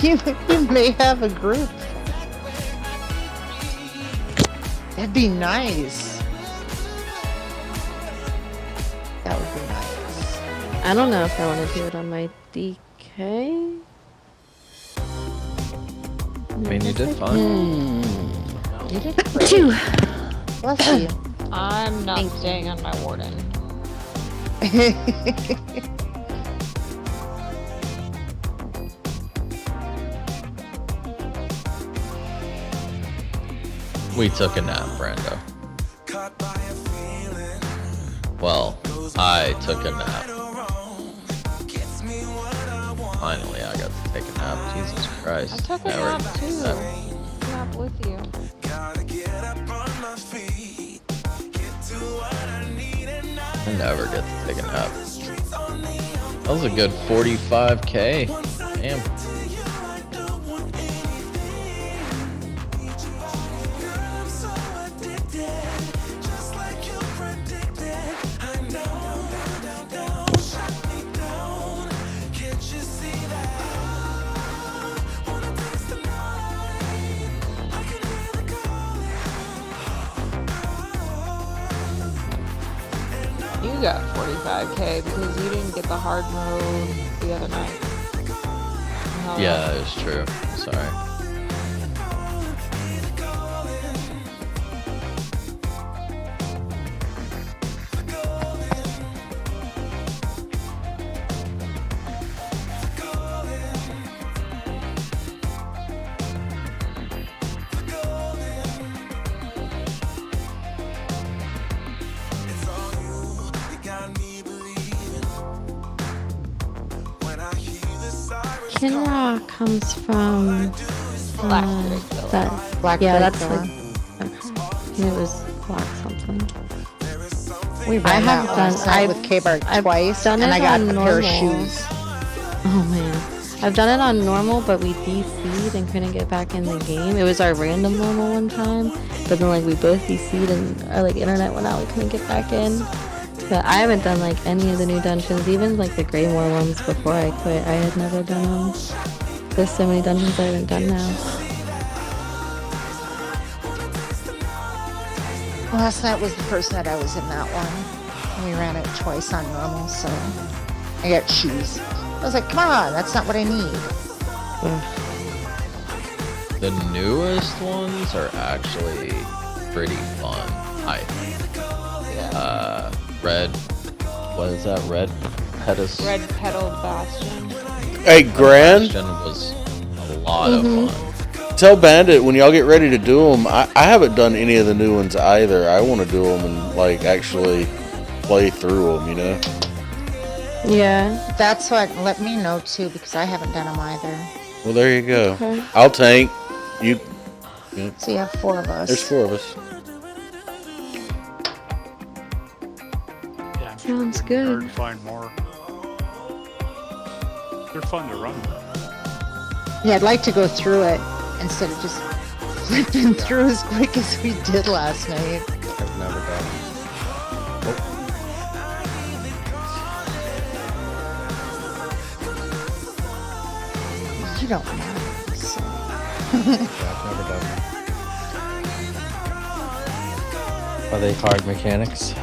you may have a group. That'd be nice. That would be nice.
I don't know if I want to do it on my DK.
I mean, you did fine.
You did great. Bless you.
I'm not staying on my warden.
We took a nap, Brando. Well, I took a nap. Finally, I got to take a nap. Jesus Christ.
I took a
Never
nap too. Nap with you.
I never get to take a nap. That was a good 45k. Damn.
You got 45k because you didn't get the hard mode the other night.
Yeah, it's true. Sorry.
Kinra comes from that.
Black
yeah,
Drake
that's
Killer.
like. It was black something.
We ran that last night with K-Bar twice,
done
and
it
I got
on
a pair of
normal.
shoes.
Oh man, I've done it on normal, but we DC'd and couldn't get back in the game. It was our random normal one time, but then like we both DC'd and our like internet went out. We couldn't get back in. But I haven't done like any of the new dungeons, even like the Greymore ones before I quit. I had never done them. There's so many dungeons I haven't done now.
Last night was the first night I was in that one. And we ran it twice on normal, so I got shoes. I was like, come on, that's not what I need.
The newest ones are actually pretty fun, I think. Red, what is that? Red Pedis?
Red Petal Bastion.
Hey, Gran.
Bastion was a lot of fun.
Tell Bandit when y'all get ready to do them. I haven't done any of the new ones either. I want to do them and like actually play through them, you know?
Yeah.
That's what, let me know too, because I haven't done them either.
Well, there you go.
Okay.
I'll tank. You. Yeah.
So you have 4 of us.
There's 4 of us.
Sounds good.
Hard to find more. They're fun to run.
Yeah, I'd like to go through it instead of just flipping through as quick as we did last night.
I've never done
You don't know. So.
I've never done Are they hard mechanics?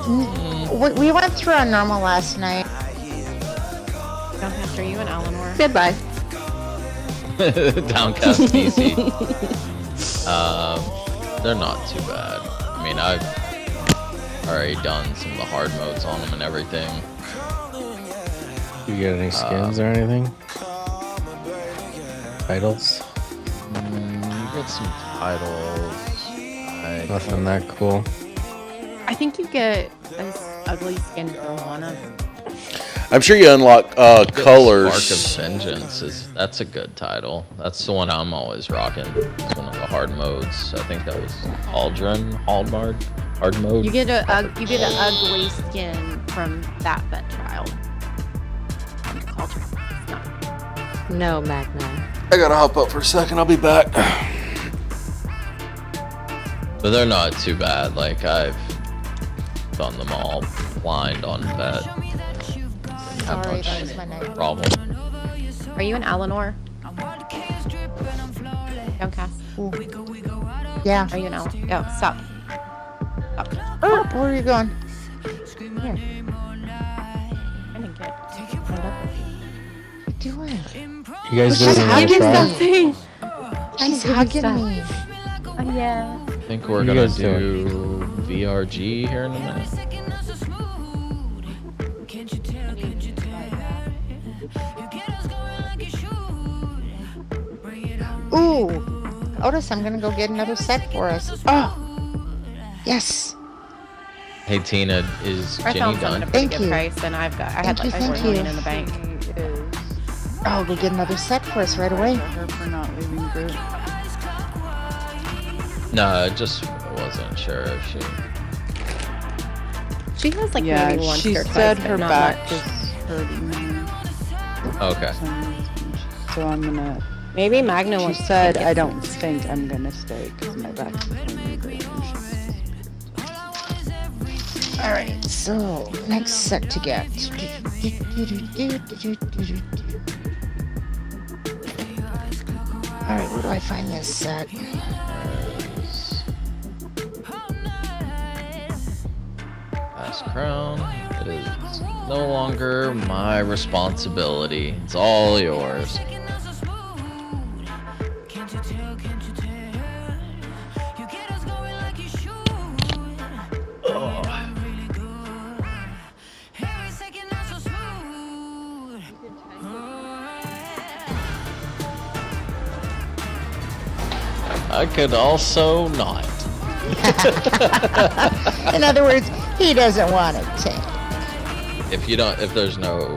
We went through on normal last night.
Downcast, are you and Eleanor?
Goodbye.
Downcast PC. They're not too bad. I mean, I've already done some of the hard modes on them and everything.
You get any skins or anything? Titles?
You get some titles.
Nothing that cool.
I think you get an ugly skin for one of them.
I'm sure you unlock colors.
Spark of Vengeance that's a good title. That's the one I'm always rocking. It's one of the hard modes. I think that was hard mode.
You get an ugly skin from that vet trial.
No, Magna.
I gotta hop up for a second. I'll be back.
But they're not too bad. Like, I've done them all blind on vet.
Sorry, that was my night.
Problem.
Are you and Eleanor? Downcast.
Yeah.
Are you and Eleanor? Oh, stop.
Oh, where are you going? here.
I'm gonna get right up with you.
What are you doing?
You guys
She's
doing
hugging
try?
something. She's hugging me.
Yeah.
I think we're
You
gonna
guys
do VRG here in a minute.
Ooh, Otis, I'm gonna go get another set for us. Oh, yes.
Hey Tina, is
I
Jenny
found some
done?
at a pretty
Thank
good
you.
price, and I had like
Thank
4
you.
million in the bank.
Oh, we'll get another set for us right away.
Her for not leaving group.
No, I just wasn't sure if she.
She has like
Yeah,
maybe one
she
skirt
said
size,
her
but not
back
much.
was hurting her
Okay.
for some reason. So I'm gonna.
Maybe Magna
She
wants
said,
to
I don't think I'm gonna stay because my back is hurting.
All right, so next set to get. All right, where do I find this set?
Last crown. It is no longer my responsibility. It's all yours. I could also not.
In other words, he doesn't want it to.
If there's no,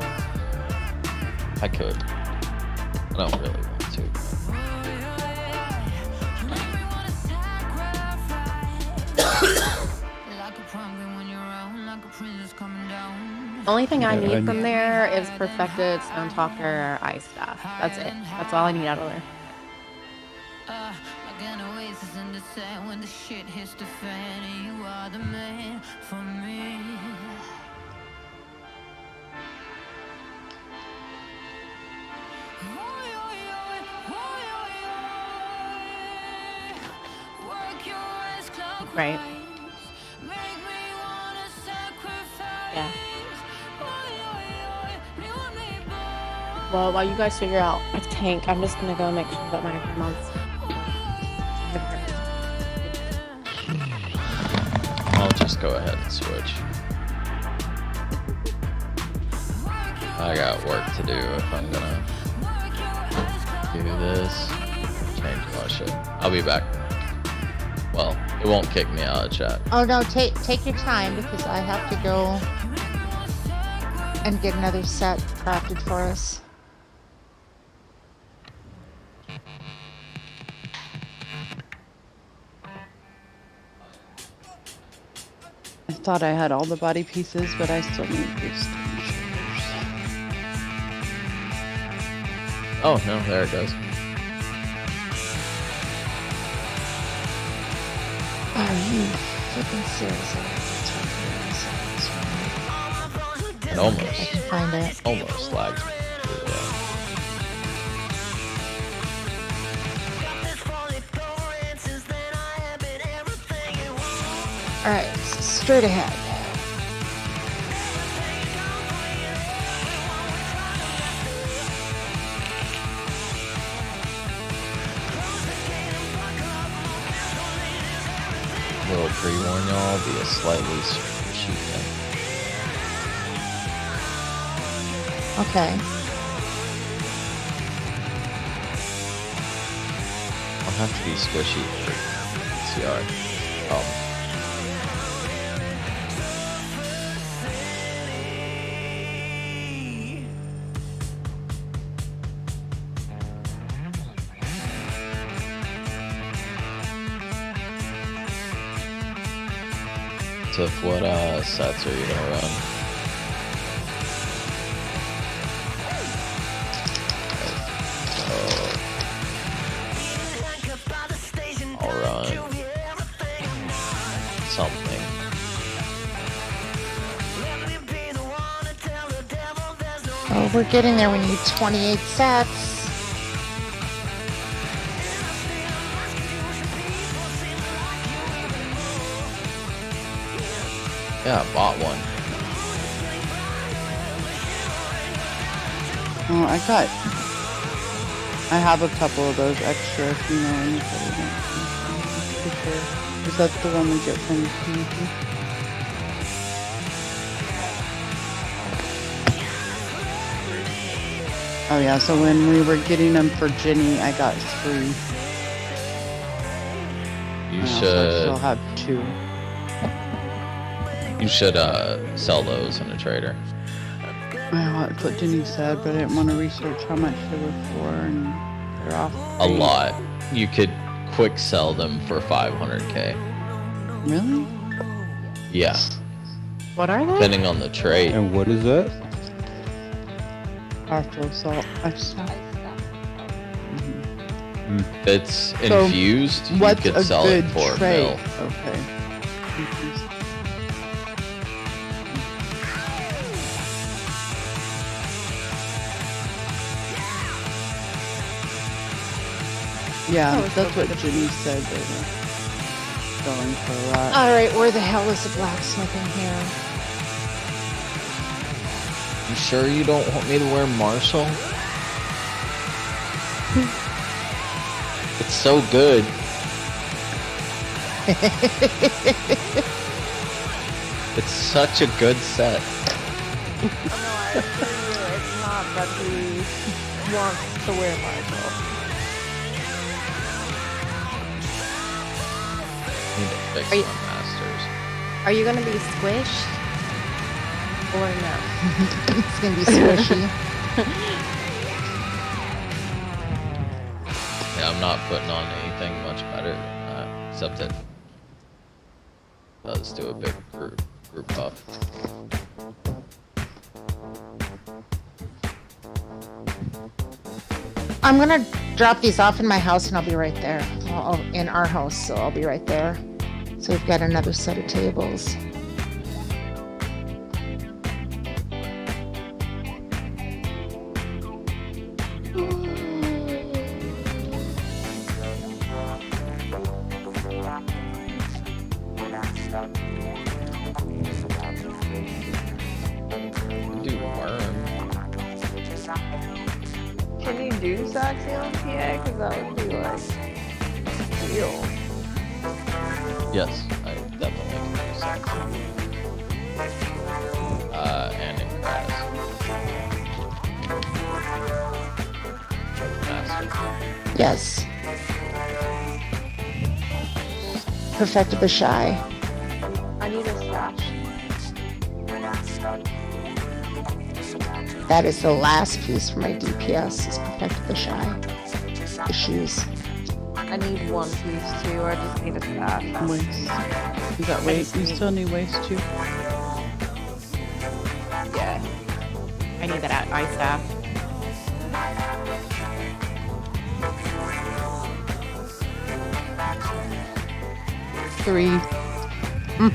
I could. I don't really want to.
The only thing I need from there is perfected Stone Talker Ice Staff. That's it. That's all I need out of there. Right. Yeah. Well, while you guys figure out a tank, I'm just gonna go make sure that my grandma's.
I'll just go ahead and switch. I got work to do if I'm gonna do this. Change my shit. I'll be back. Well, it won't kick me out of chat.
Oh no, take your time because I have to go and get another set crafted for us.
I thought I had all the body pieces, but I still need these.
Oh no, there it goes.
Are you flipping serious?
It almost.
I can find it.
Almost lagged.
Alright, straight ahead.
Little pre-warn y'all, be a slightly squishy thing.
Okay.
I'll have to be squishy for CR. Tiff, what sets are you gonna run? I'll run something.
Oh, we're getting there. We need 28 sets.
Yeah, I bought one.
Oh, I have a couple of those extra if you know anybody. Is that the one we get from community? Oh yeah, so when we were getting them for Jenny, I got 3.
You
I still have 2.
You should sell those in a trader.
That's what Jenny said, but I didn't want to research how much they were for, and they're off.
A lot. You could quick sell them for 500k.
Really?
Yeah.
What are they?
Depending on the trait.
And what is that?
Powerful assault.
If it's infused, you could sell it for a mil.
Okay. Yeah, that's what Jenny said. They were going for a lot.
Alright, where the hell is the blacksmith in here?
You sure you don't want me to wear Marshall? It's so good. It's such a good set.
It's not that he wants to wear Marshall.
Need to fix
Are you-
my masters.
Are you gonna be squished? Or no?
It's gonna be squishy.
Yeah, I'm not putting on anything much better than that, except it does do a big group buff.
I'm gonna drop these off in my house and I'll be right there. In our house, so I'll be right there. So we've got another set of tables.
Do worm.
Can you do Saxion PA? Because that would be like real.
Yes, I definitely can do something. And in grass. Master.
Yes. Perfected the shy.
I need a stash.
That is the last piece for my DPS, is Perfected the Shy. The shoes.
I need one piece too. I just need a stash.
Waist. You got waist? You still need waist too?
Yeah. I need that ice staff.
Three.
I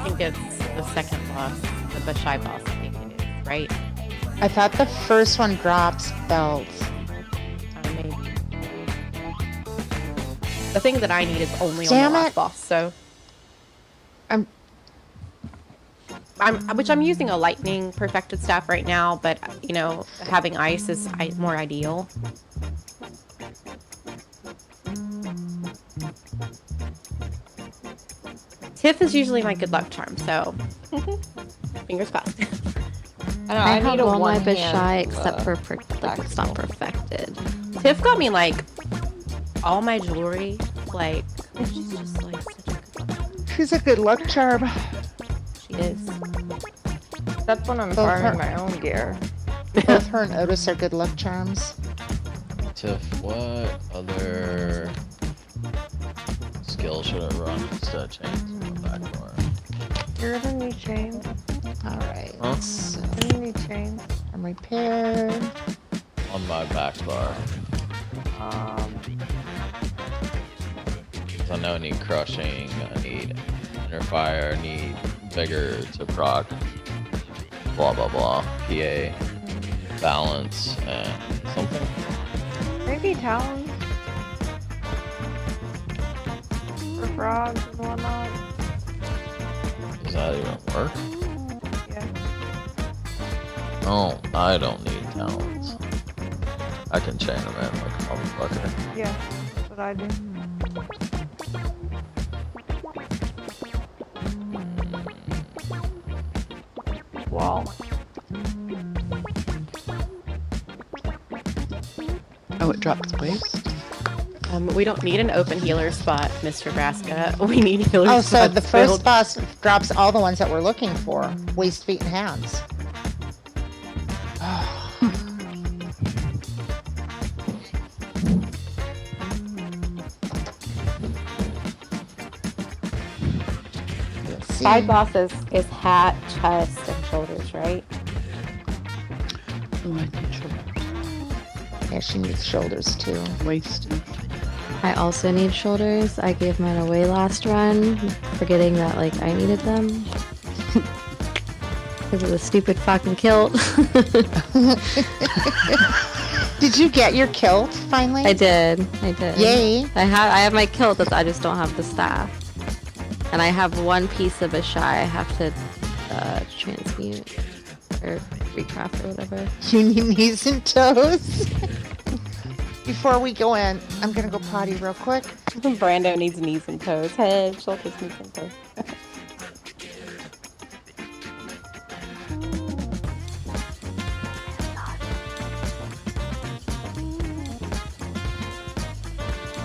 think it's the second boss, the shy boss, I think it is, right?
I thought the first one drops belts.
Maybe. The thing that I need is only on
Damn
the last
it.
boss, so which I'm using a lightning perfected staff right now, but you know, having ice is more ideal. Tiff is usually my good luck charm, so fingers crossed.
I
need
have
a
all my
one-hand,
shy except for like it's not perfected.
Tiff got me like all my jewelry, like she's just like such a
She's a good luck charm.
She is.
That's when I'm
Both
farming
her-
my own gear.
Both her and Otis are good luck charms.
Tiff, what other skill should I run instead of chains in the back door?
You're gonna need chains.
Alright.
Huh?
So
You're gonna need chains.
I'm repaired.
On my back bar. 'Cause I know I need crushing, I need inner fire, I need vigor to proc, blah blah blah, PA. balance and something.
Maybe talons for frogs and whatnot.
Does that even work?
Yeah.
Oh, I don't need talons. I can chain them in like a motherfucker.
Yeah, that's what I do. Wall.
Oh, it drops waste.
We don't need an open healer spot, Mr. Braska. We need healer
Oh,
spots.
so the first
filled.
boss drops all the ones that we're looking for. Waist, feet, and hands.
Side boss is hat, chest, and shoulders, right?
Oh, I need shoulders.
Yeah, she needs shoulders too.
Waist.
I also need shoulders. I gave mine away last run, forgetting that like I needed them. Because of the stupid fucking kilt.
Did you get your kilt finally?
I did.
Yay.
I have my kilt, I just don't have the staff. And I have one piece of a shy I have to transmute or recraft or whatever.
You need knees and toes. Before we go in, I'm gonna go potty real quick.
Brando needs knees and toes. Head, shoulders, knees and toes.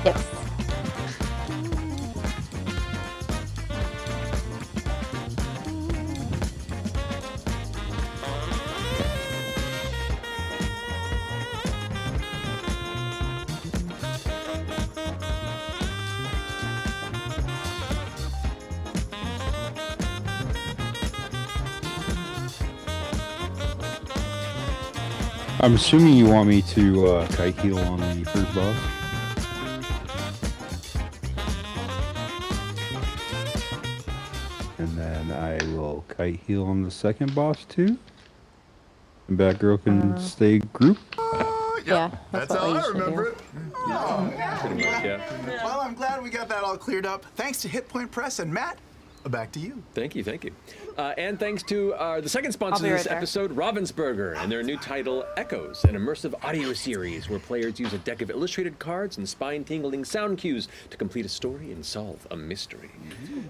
Yes.
I'm assuming you want me to kite heal on the first boss. And then I will kite heal on the second boss too. And Batgirl can stay group.
Yeah,
That's how I remember it.
Pretty much, yeah.
Well, I'm glad we got that all cleared up. Thanks to Hit Point Press and Matt. Back to you.
Thank you. And thanks to the second sponsor of this episode, Ravensburger, and their new title, Echoes, an immersive audio series where players use a deck of illustrated cards and spine-tingling sound cues to complete a story and solve a mystery.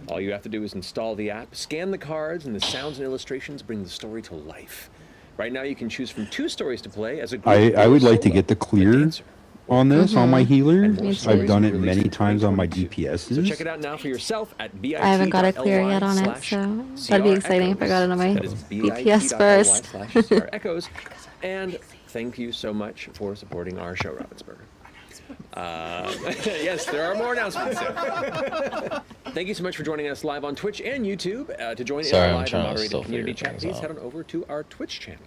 All you have to do is install the app, scan the cards, and the sounds and illustrations bring the story to life. Right now, you can choose from 2 stories to play as a group.
I would like to get the clear on this on my healers. I've done it many times on my DPSs.
So check it out now for yourself at bit.ly/CR
I haven't got a clear yet on it, so that'd be exciting if I got it on my DPS first.
Echoes. And thank you so much for supporting our show, Ravensburger. Yes, there are more announcements there. Thank you so much for joining us live on Twitch and YouTube. To join in our live and moderated community chat, please head on over to our Twitch channel.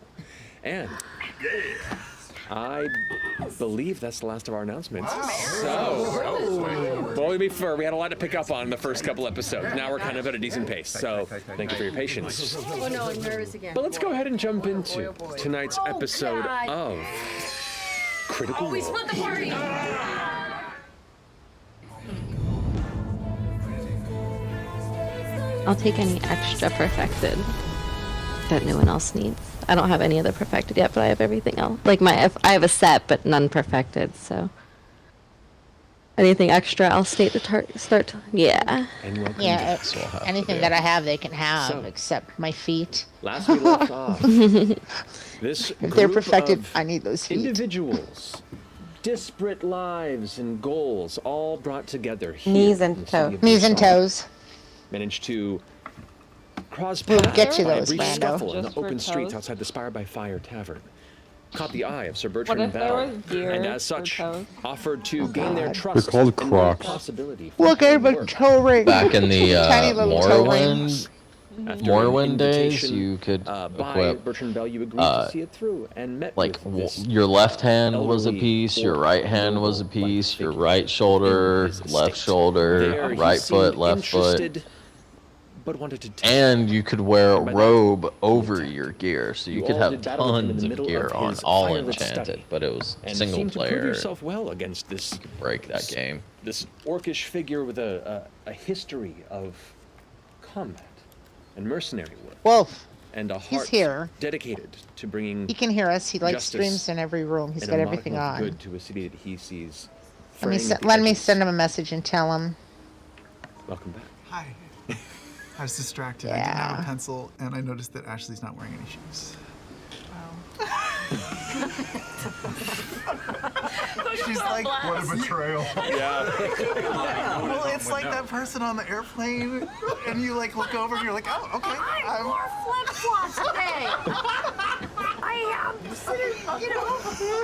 And I believe that's the last of our announcements. So, boy, before we had a lot to pick up on in the first couple episodes. Now we're kind of at a decent pace. So, thank you for your patience.
Oh no, I'm nervous again.
But let's go ahead and jump into tonight's episode of Critical
We
Role.
split the party!
I'll take any extra perfected that no one else needs. I don't have any other perfected yet, but I have everything else. Like I have a set, but none perfected. So anything extra, I'll state the start. Yeah.
Yeah, anything that I have, they can have, except my feet.
Last we left off, this
If they're
group
perfected,
of
I need those feet.
individuals, disparate lives and goals, all brought together here.
Knees and
in the city
toes.
of
Knees and
Usaell,
toes.
Managed to cross
We'll
paths
get you
by
those,
a brief
Brando.
scuffle in the
Just for
open streets
toes?
outside the Spire by Fire Tavern. Caught the eye of Sir
What
Bertrand
if there
Bell,
was deer
and as
for
such,
toes?
offered to gain their trust.
They're called
and more
Crocs.
possibility for
Look, I have a
work.
toe ring.
Back in the
Tiny little toe rings.
After
Morrowind
an
days,
invitation,
you could
by
equip
Bertrand Bell, you agreed to see it through and met
like
with this
your left hand was a
elderly
piece, your
orc
right hand was a piece, your right shoulder,
in his
left
estate.
shoulder,
There he
right foot,
seemed
left foot.
interested, but wanted to.
And you could wear a robe over your gear, so you could
all
have
did battle with him in
tons
the
of
middle
gear
of
on
his
all
firelit
enchanted,
study,
but it was
and
single
seemed to prove
player.
yourself well against this.
Break that game.
This orcish figure with a history of combat and mercenary work.
Wolf.
And a
He's
heart
here.
dedicated to bringing.
He can hear us. He like
justice
streams in every room. He's
and
got
a
everything
modicum of
on.
Good to a city that he sees.
Let me send him a message and tell him.
Welcome back.
Hi. I was distracted. I didn't have a pencil, and I noticed that Ashley's not wearing any shoes. She's like,
What a betrayal.
Yeah.
Well, it's like that person on the airplane, and you like look over and you're like, oh, okay.
I wore flip-flops today. I am sitting,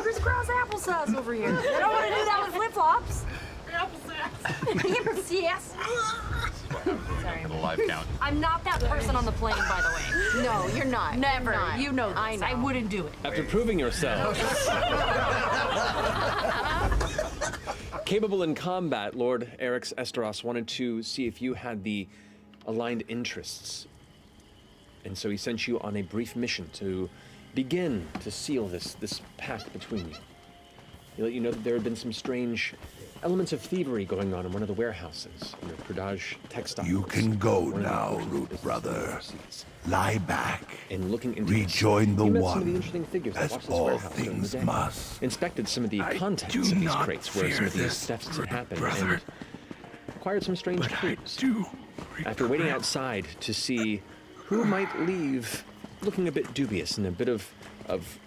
crisscross applesauce over here. I don't want to do that with flip-flops. Applesauce. Yes. Sorry.
For the live count.
I'm not that person on the plane, by the way. No, you're not. Never. You're not. You know this. I wouldn't do it.
After proving yourself capable in combat, Lord Eryx Esteros wanted to see if you had the aligned interests. And so he sent you on a brief mission to begin to seal this pact between you. He let you know that there had been some strange elements of thievery going on in one of the warehouses in the Prudage textiles.
You can go now, root brother. Lie back.
And looking into
rejoin the
you met some of the
one,
interesting figures that
as
watched this
all
warehouse during the
things
day.
must.
Inspected some of the contents of these crates where some of these thefts had happened and acquired some strange clues. After waiting outside to see who might leave looking a bit dubious and a bit of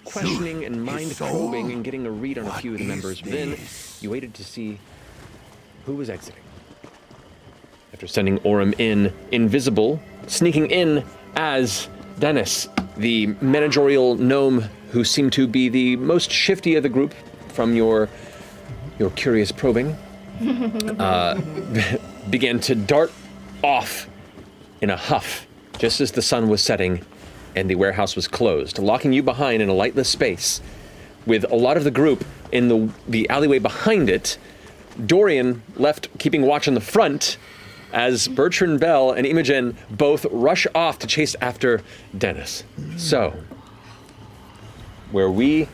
questioning and mind probing and getting a read on a few of the members. Then you waited to see who was exiting. After sending Orem in invisible, sneaking in as Dennis, the managerial gnome who seemed to be the most shifty of the group from your curious probing, began to dart off in a huff just as the sun was setting and the warehouse was closed, locking you behind in a lightless space with a lot of the group in the alleyway behind it. Dorian left keeping watch on the front as Bertrand Bell and Imogen both rush off to chase after Dennis. So, where we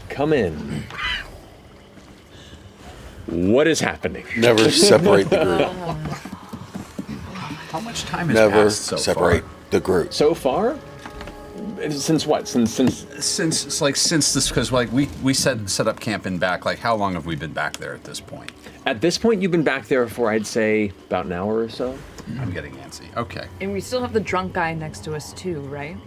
come in, what is happening?
Never separate the group.
How much time has
Never
passed so
separate
far?
the group.
So far? Since what? Since
this, because like we said set up camp and back. Like how long have we been back there at this point?
At this point, you've been back there for I'd say about an hour or so.
I'm getting antsy. Okay.
And we still have the drunk guy next to us too, right?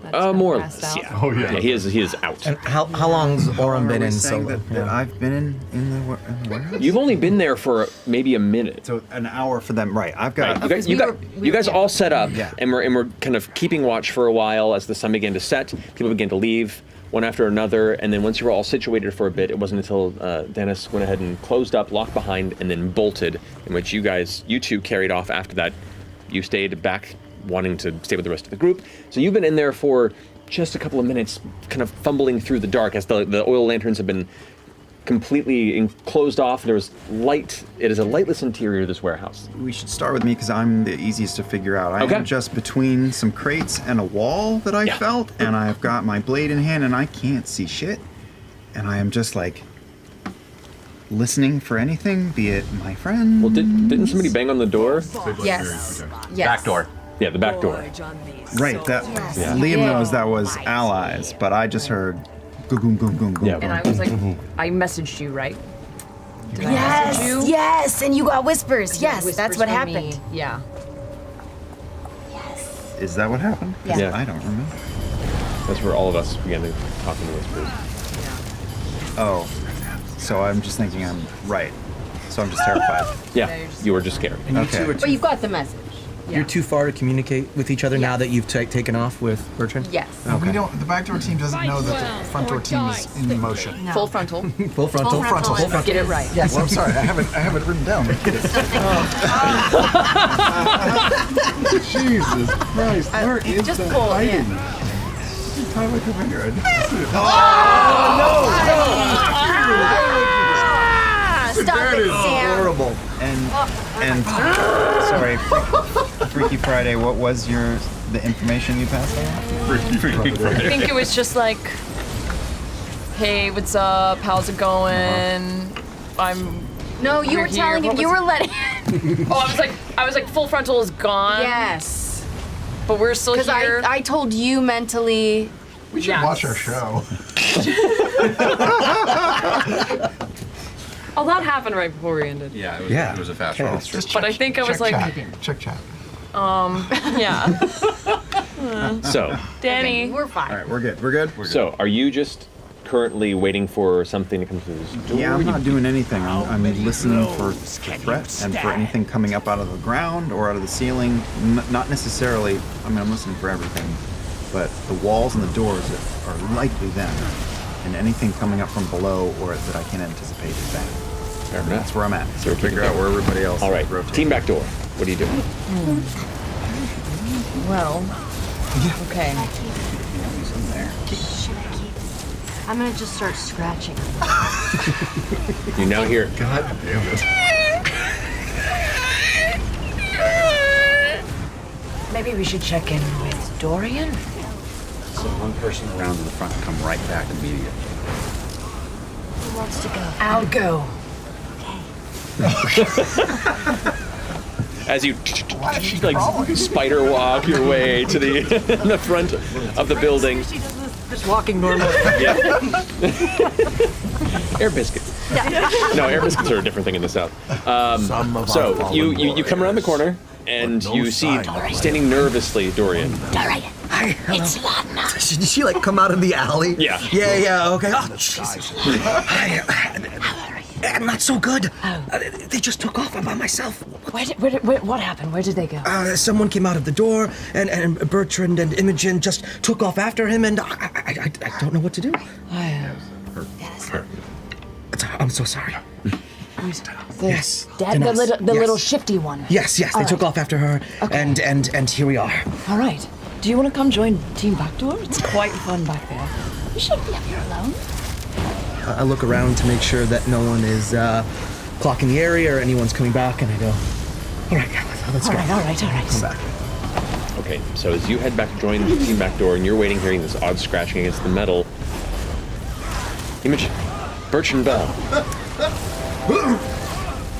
That's
More or
passed
less.
out.
Yeah. Oh yeah. He is out.
And how long's Orem been in
saying
solo?
that I've been in the warehouse?
You've only been there for maybe a minute.
So an hour for them, right? I've got.
Right. You guys all set up, and we're kind of keeping watch for a while as the sun began to set. People began to leave one after another, and then once you were all situated for a bit, it wasn't until Dennis went ahead and closed up, locked behind, and then bolted. In which you two carried off after that. You stayed back, wanting to stay with the rest of the group. So you've been in there for just a couple of minutes, kind of fumbling through the dark as the oil lanterns have been completely closed off. There's light. It is a lightless interior of this warehouse.
We should start with me because I'm the easiest to figure out. I am just between some crates and a wall that I felt, and I've got my blade in hand, and I can't see shit. And I am just like listening for anything, be it my friend.
Well, didn't somebody bang on the door?
Yes. Yes.
Back door.
Yeah, the back door.
Right. That Liam knows that was allies, but I just heard goom goom goom goom.
And I was like, I messaged you, right? Did I
Yes,
message you?
yes, and you got whispers. Yes,
Whispers
that's what
from
happened.
me. Yeah.
Is that what happened?
Yeah.
I don't remember.
That's where all of us began to talk in whispers.
Oh. So I'm just thinking I'm right. So I'm just terrified.
Yeah, you were just scared.
And you
Okay.
two are
But you've got the message.
You're too far to communicate with each other now that you've taken off with Bertrand?
Yes.
Okay.
We don't. The backdoor team doesn't know that the front door team is in motion.
Full frontal.
Full frontal.
Full frontal.
Full frontal.
Get it right.
Yes.
Well, I'm sorry. I have it written down. Jesus Christ! Where is
just
that
pull it
hiding?
in.
Tie my finger. I didn't see it.
Stop
That
it,
is
Sam.
Horrible. And sorry. Freaky Friday, what was the information you passed on? Freaky
I think it was just like, hey, what's up? How's it going?
No, you
we're
were telling
here.
him. You were letting.
I was like, full frontal is gone.
Yes.
But we're still
Because
here.
I told you mentally.
We should watch our show.
Oh, that happened right before we ended.
Yeah,
Yeah.
It was a fast
Okay.
roll.
But I think I was like,
Check chat.
yeah.
So,
Danny.
We're fine.
All right, we're good. We're good.
so are you just currently waiting for something to come through this door?
Yeah, I'm not doing anything. I'm listening for threats and for anything coming up out of the ground or out of the ceiling. Not necessarily. I mean, I'm listening for everything, but the walls and the doors are likely them, and anything coming up from below or that I can't anticipate is that.
Fair enough.
That's where I'm at.
So
So figure out where everybody else.
All right,
rotates.
team back door. What are you doing?
Well, okay.
I'm gonna just start scratching.
You now hear.
God damn it.
Maybe we should check in with Dorian?
So one person around in the front come right back immediately.
Who wants to go? I'll go.
As you like spider walk your way to the front of the building.
Just walking normally.
Yeah. Air biscuits. No, air biscuits are a different thing in the south. So you come around the corner and you see standing nervously Dorian.
Dorian.
Hi, hello.
It's Lana.
Did she like come out of the alley?
Yeah.
Yeah, okay. Oh, Jesus. Hi, I'm not so good. They just took off. I'm by myself.
What happened? Where did they go?
Someone came out of the door, and Bertrand and Imogen just took off after him, and I don't know what to do. I'm so sorry.
Yes.
Dennis,
The little shifty one.
Yes, they took off after her, and here we are.
All right. Do you want to come join Team Backdoor? It's quite fun back there. You shouldn't be up here alone.
I look around to make sure that no one is clocking the area or anyone's coming back, and I go, all right, let's go.
All right.
Come back.
Okay, so as you head back to join the team back door and you're waiting, hearing this odd scratching against the metal, Imogen, Bertrand Bell,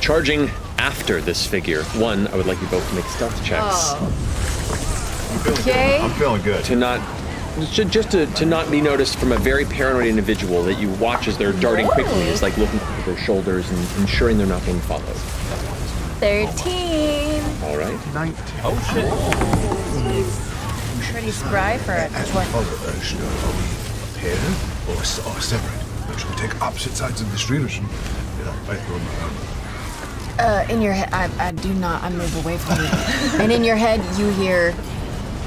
charging after this figure. One, I would like you both to make stealth checks.
Okay.
I'm feeling good.
To not, just to not be noticed from a very paranoid individual that you watch as they're darting quickly, is like looking over their shoulders and ensuring they're not being followed.
13.
All right.
19.
Oh shit.
Pretty spry for it.
As we follow, should are we paired or separate? Should we take opposite sides of the street or should we fight through them?
In your head, I do not. I move away from you. And in your head, you hear,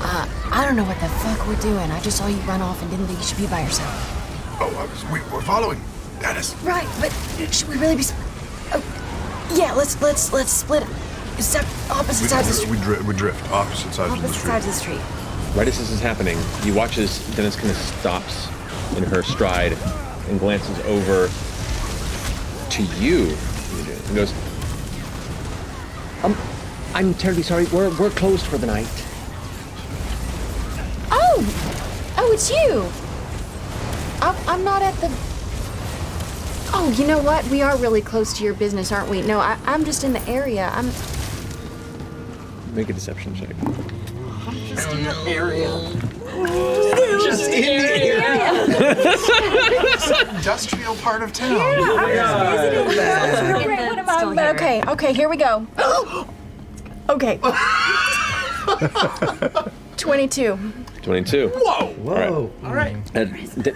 I don't know what the fuck we're doing. I just saw you run off and didn't think you should be by yourself.
Oh, we're following. That is.
Right, but should we really be? Yeah, let's split. Opposite sides of the street.
We drift opposite sides of the
Opposite
street.
sides of the street.
Right as this is happening, you watch as Dennis kind of stops in her stride and glances over to you and goes, I'm terribly sorry. We're closed for the night.
Oh, it's you. I'm not at the. Oh, you know what? We are really close to your business, aren't we? No, I'm just in the area.
Make a deception check.
Just in the area.
Just in the area. Industrial part of town.
Okay, here we go. Okay. 22.
22.
Whoa.
All right.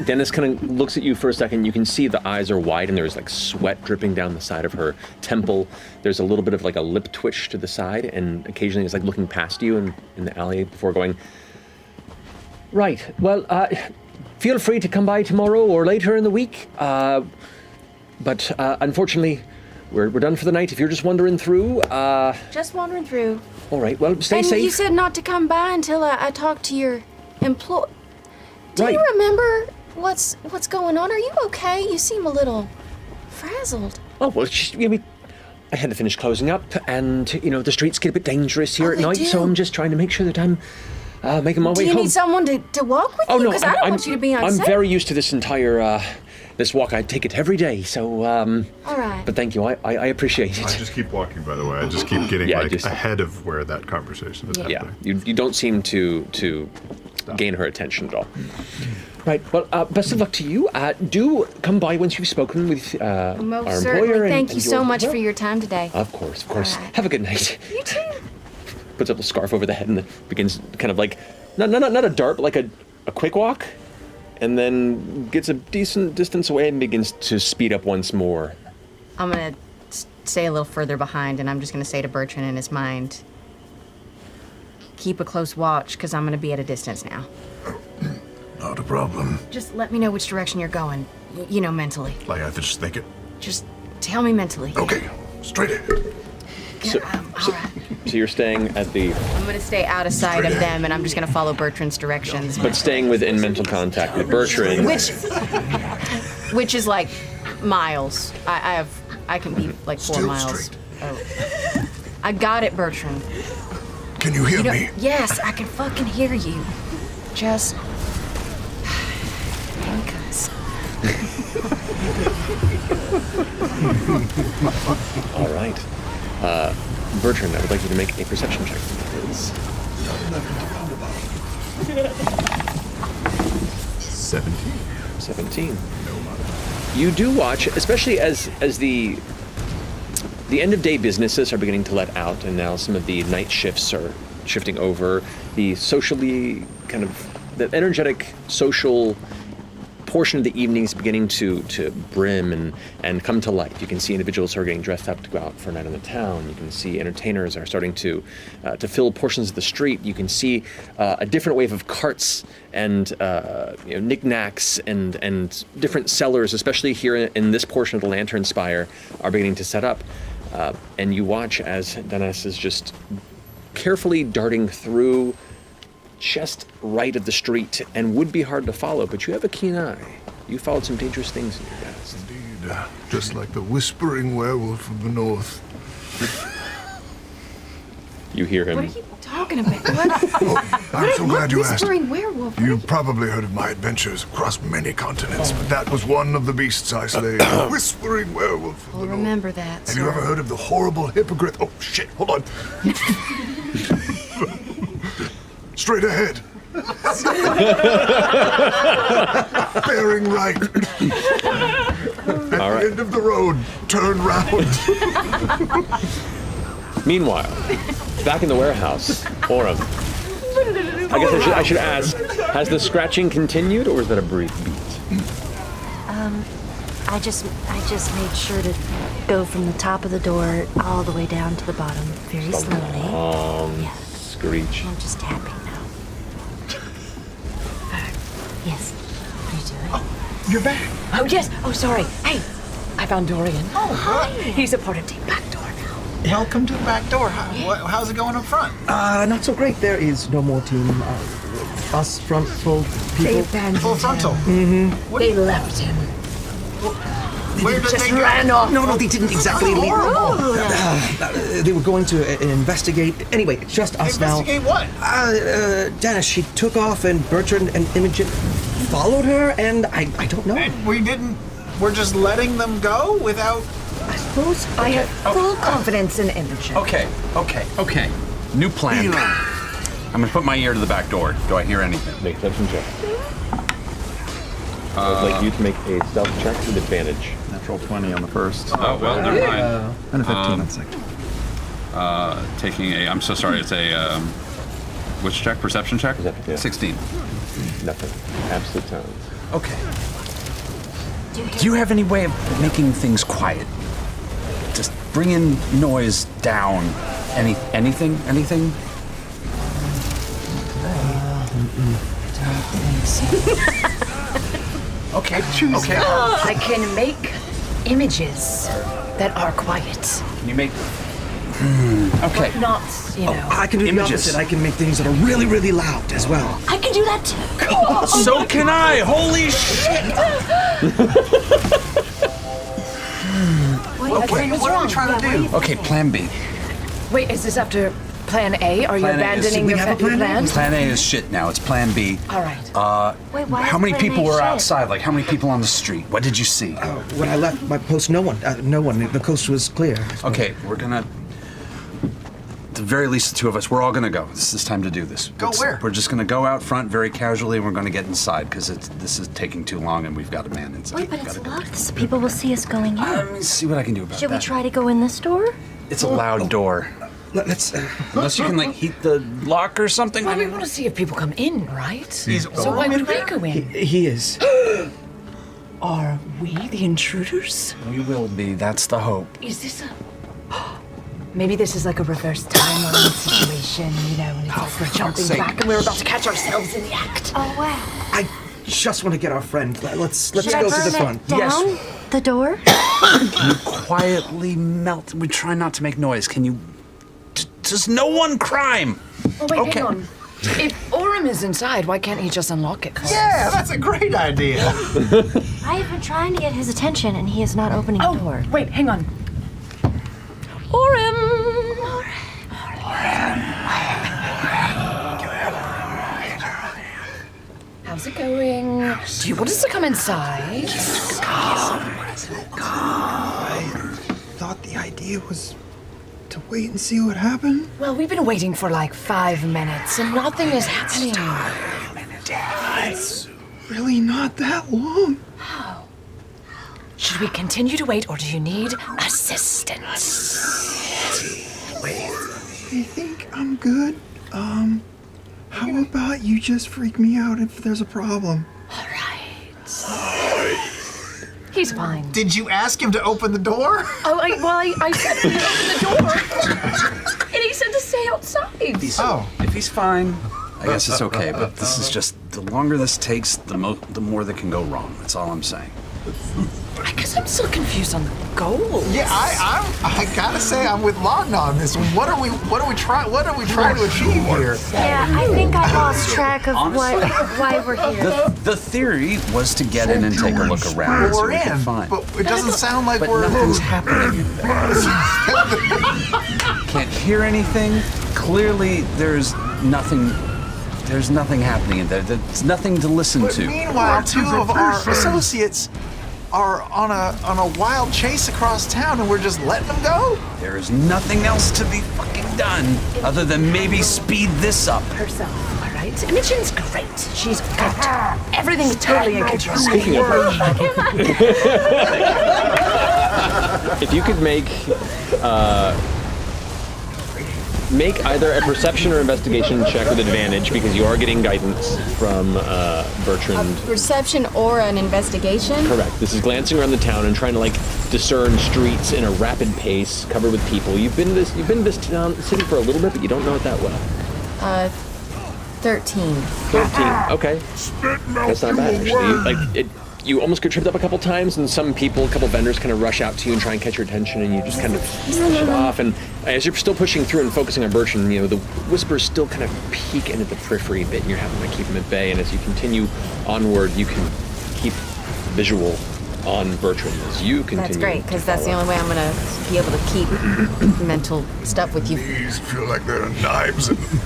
Dennis kind of looks at you for a second. You can see the eyes are wide and there's like sweat dripping down the side of her temple. There's a little bit of like a lip twitch to the side, and occasionally it's like looking past you in the alley before going, right, well, feel free to come by tomorrow or later in the week. But unfortunately, we're done for the night. If you're just wandering through.
Just wandering through.
All right, well, stay
and
safe.
you said not to come by until I talked to your employee. Do
Right.
you remember what's going on? Are you okay? You seem a little frazzled.
Oh, well, I had to finish closing up, and the streets get a bit dangerous here at
they
night,
do.
so I'm just trying to make sure that I'm making my
Do
way
you
home.
need someone to walk with
Oh
you?
no,
Because I don't want you to be on
I'm
set.
very used to this entire this walk. I take it every day, so
All right.
But thank you, I appreciate it.
I just keep walking, by the way. I just keep getting ahead of where that conversation is happening.
You don't seem to gain her attention at all. Right. Well, best of luck to you. Do come by once you've spoken with our
Most
employer.
certainly. Thank you
and
so
your-
much for your time today.
Of course, of course. Have a good night.
You too.
Puts up a scarf over the head and then begins kind of like not a dart, but like a quick walk, and then gets a decent distance away and begins to speed up once more.
I'm gonna stay a little further behind, and I'm just gonna say to Bertrand in his mind, keep a close watch, because I'm gonna be at a distance now.
Not a problem.
Just let me know which direction you're going, mentally.
Like I have to just think it.
Just tell me mentally.
Okay, straight ahead.
So you're staying at the,
I'm gonna stay out of sight of them, and I'm just gonna follow Bertrand's directions.
but staying within mental contact with Bertrand.
Which is like miles. I can be like 4 miles. Oh. I got it, Bertrand.
Can you hear me?
Yes, I can fucking hear you. Just handcuffs.
All right. Bertrand, I would like you to make a perception check, please. 17. You do watch, especially as the end of day businesses are beginning to let out, and now some of the night shifts are shifting over. The socially kind of the energetic social portion of the evening is beginning to brim and come to life. You can see individuals who are getting dressed up to go out for a night in the town. You can see entertainers are starting to fill portions of the street. You can see a different wave of carts and knickknacks and different sellers, especially here in this portion of the Lantern Spire, are beginning to set up. And you watch as Dennis is just carefully darting through just right of the street, and would be hard to follow, but you have a keen eye. You followed some dangerous things in your past.
Indeed, just like the whispering werewolf from the north.
You hear him.
What are you talking about? What?
I'm so glad you asked.
Whispering werewolf.
You've probably heard of my adventures across many continents, but that was one of the beasts I slayed. Whispering werewolf from
I'll
the north.
remember that.
Have you ever heard of the horrible hippogriff? Oh shit! Hold on. Straight ahead. Bearing right. At
All right.
the end of the road, turn round.
Meanwhile, back in the warehouse, Orem. I guess I should ask, has the scratching continued, or is that a brief beat?
I just made sure to go from the top of the door all the way down to the bottom very slowly.
Screech.
I'm just tapping now. Yes. What are you doing?
Oh, you're back. Oh, yes. Oh, sorry. Hey, I found Dorian.
Oh, hi.
He's a part of Team Back Door now.
Welcome to the back door. How's it going up front?
Not so great. There is no more team. Us frontal people.
They abandoned
Full frontal.
Mm-hmm.
They left him.
Where did
just
they go?
ran off.
No, they didn't exactly leave. They were going to investigate. Anyway, it's just us now.
Investigate what?
Dennis, she took off, and Bertrand and Imogen followed her, and I don't know.
And we're just letting them go without...
I suppose I have full confidence in Imogen.
Okay. New plan. I'm gonna put my ear to the back door. Do I hear anything?
Make a perception check. I would like you to make a stealth check with advantage.
Natural 20 on the first.
Oh, well, never mind.
And a 15 on the second.
I'm so sorry, it's a, which check? Perception check? 16.
Nothing. Absolute silence.
Okay. Do you have any way of making things quiet? Just bringing noise down. Anything?
Okay.
I can make images that are quiet.
Can you make... Okay.
But not,
I can do the
images.
opposite. I can make things that are really, really loud as well.
I can do that too.
So can I! Holy shit!
What are we trying to do?
Okay, plan B.
Wait, is this after plan A? Are you abandoning your plan?
Plan A is shit now. It's plan B.
All right.
Wait, why
How
is
many
plan
people
A
were
shit?
outside? Like, how many people on the street? What did you see?
When I left my post, no one. No one. The coast was clear.
Okay, we're gonna. At the very least, the two of us, we're all gonna go. This is time to do this.
Go where?
We're just gonna go out front very casually. And we're gonna get inside because this is taking too long, and we've got a man inside.
Wait, but it's locked, so people will see us going in.
Let me see what I can do about
Should
that.
we try to go in this door?
It's a loud door.
Let's.
Unless you can like heat the lock or something.
Well, we want to see if people come in, right?
He's
So why would we go in?
He is.
Are we the intruders?
We will be. That's the hope.
Is this a... Maybe this is like a reverse timeline situation, you know, and it's like we're jumping back and we're about to catch ourselves in the act.
Oh, wow.
I just want to get our friend. Let's
Should
go
I
to
burn
the
it
front.
down
Yes.
the door?
Can you quietly melt? We try not to make noise. Can you? Just no one crime.
Oh, wait,
Okay.
hang on. If Orem is inside, why can't he just unlock it?
Yeah, that's a great idea.
I have been trying to get his attention, and he is not opening the door.
Wait, hang on.
Orem!
How's it going? Do you want us to come inside?
I thought the idea was to wait and see what happened.
Well, we've been waiting for like 5 minutes and nothing is happening.
It's really not that long.
Should we continue to wait or do you need assistance?
I think I'm good. How about you just freak me out if there's a problem?
He's fine.
Did you ask him to open the door?
Oh, I said we open the door. And he said to stay outside.
If he's fine, I guess it's okay. But this is just the longer this takes, the more that can go wrong. That's all I'm saying.
I guess I'm still confused on the goal.
Yeah, I gotta say I'm with Logna on this one. What are we trying to achieve here?
Yeah, I think I lost track of why we're here.
The theory was to get in and take a look around.
We're
so we can
in,
find.
but it doesn't sound like
But
we're.
nothing's happening. Can't hear anything. Clearly, there's nothing. There's nothing happening in there. There's nothing to listen
But
to.
meanwhile, two of our associates are on a wild chase across town, and we're just letting them go.
There is nothing else to be fucking done other than maybe speed this up.
Herself, all right? Imogen's great. She's got everything's totally in control.
Speaking of if you could make either a perception or investigation check with advantage because you are getting guidance from Bertrand.
Perception or an investigation?
Correct. This is glancing around the town and trying to like discern streets in a rapid pace, covered with people. You've been in this town city for a little bit, but you don't know it that well.
13.
13. Okay. That's not bad actually. You almost get tripped up a couple times, and a couple vendors kind of rush out to you and try and catch your attention, and you just kind of brush it off. And as you're still pushing through and focusing on Bertrand, you know, the whispers still kind of peek into the periphery a bit, and you're having to keep them at bay. And as you continue onward, you can keep visual on Bertrand as you continue.
That's great, because that's the only way I'm going to be able to keep mental stuff with you.
These feel like there are knives in them.